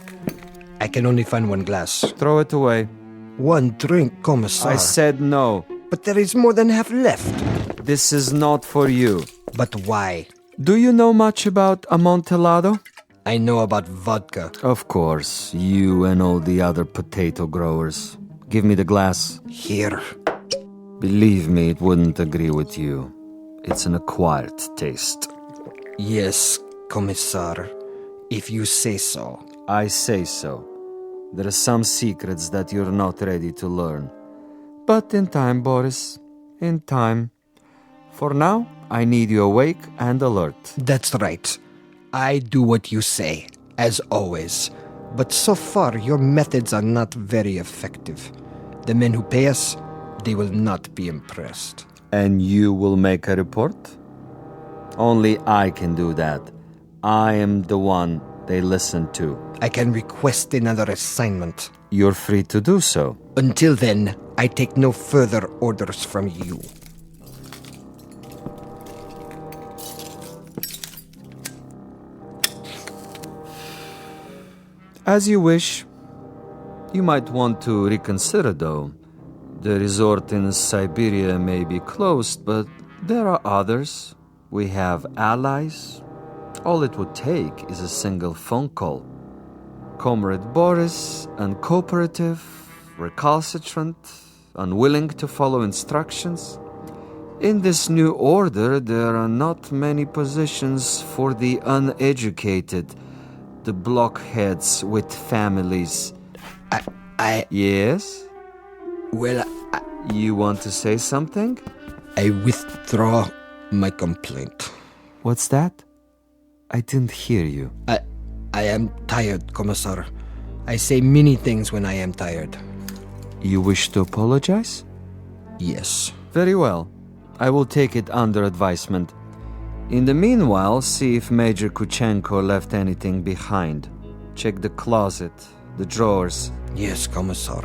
I can only find one glass. Throw it away. One drink, Commissar. I said no. But there is more than half left. This is not for you. But why? Do you know much about Amontillado? I know about vodka. Of course, you and all the other potato growers. Give me the glass. Here. Believe me, it wouldn't agree with you. It's an acquired taste. Yes, Commissar. If you say so. I say so. There are some secrets that you're not ready to learn. But in time, Boris. In time. For now, I need you awake and alert. That's right. I do what you say, as always. But so far, your methods are not very effective. The men who pay us, they will not be impressed. And you will make a report? Only I can do that. I am the one they listen to. I can request another assignment. You're free to do so. Until then, I take no further orders from you. As you wish. You might want to reconsider, though. The resort in Siberia may be closed, but there are others. We have allies. All it would take is a single phone call. Comrade Boris, uncooperative, recalcitrant, unwilling to follow instructions. In this new order, there are not many positions for the uneducated, the blockheads with families. Yes? Well, You want to say something? I withdraw my complaint. What's that? I didn't hear you. I am tired, Commissar. I say many things when I am tired. You wish to apologize? Yes. Very well. I will take it under advisement. In the meanwhile, see if Major Kuchenko left anything behind. Check the closet, the drawers. Yes, Commissar.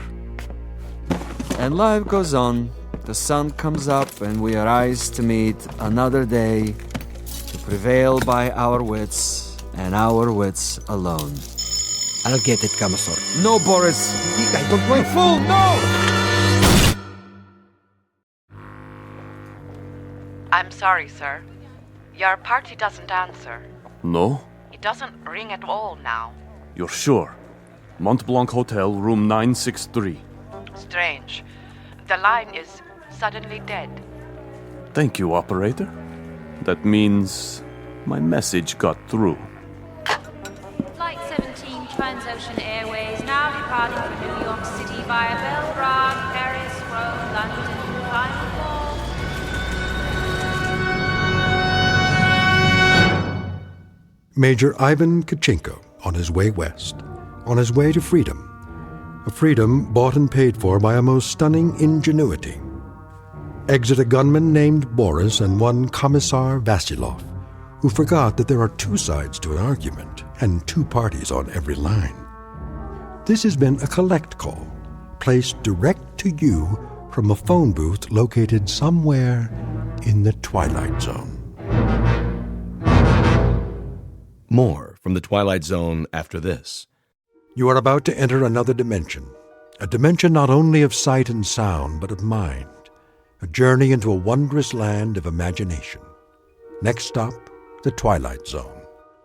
And life goes on. The sun comes up and we arise to meet another day, to prevail by our wits and our wits alone. I'll get it, Commissar. No, Boris! I don't want... Fool, no! I'm sorry, sir. Your party doesn't answer. No? It doesn't ring at all now. You're sure? Mont Blanc Hotel, room 963. Strange. The line is suddenly dead. Thank you, operator. That means my message got through. Flight 17 Transocean Airways now departing for New York City via Belgrade, Paris, Rome, London, final call. Major Ivan Kachinko on his way west, on his way to freedom. A freedom bought and paid for by a most stunning ingenuity. Exit a gunman named Boris and one Commissar Vasilov, who forgot that there are two sides to an argument and two parties on every line. This has been a collect call, placed direct to you from a phone booth located somewhere in the Twilight Zone. More from the Twilight Zone after this. You are about to enter another dimension, a dimension not only of sight and sound, but of mind, a journey into a wondrous land of imagination. Next stop, the Twilight Zone.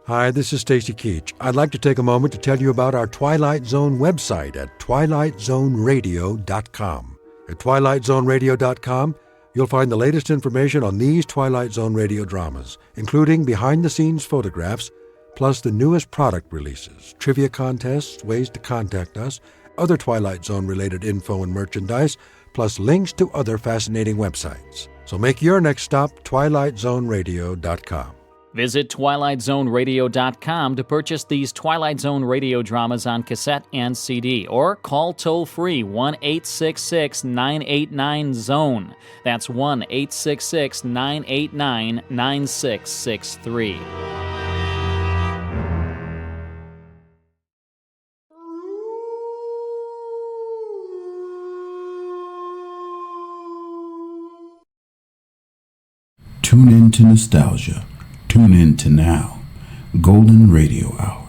Hi, this is Stacy Keach. I'd like to take a moment to tell you about our Twilight Zone website at twilightzoneradio.com. At twilightzoneradio.com, you'll find the latest information on these Twilight Zone radio dramas, including behind-the-scenes photographs, plus the newest product releases, trivia contests, ways to contact us, other Twilight Zone-related info and merchandise, plus links to other fascinating websites. So make your next stop twilightzoneradio.com. Visit twilightzoneradio.com to purchase these Twilight Zone radio dramas on cassette and CD, or call toll-free 1-866-989-ZONE. That's 1-866-989-9663. Tune in to nostalgia. Tune in to now. Golden Radio Hour.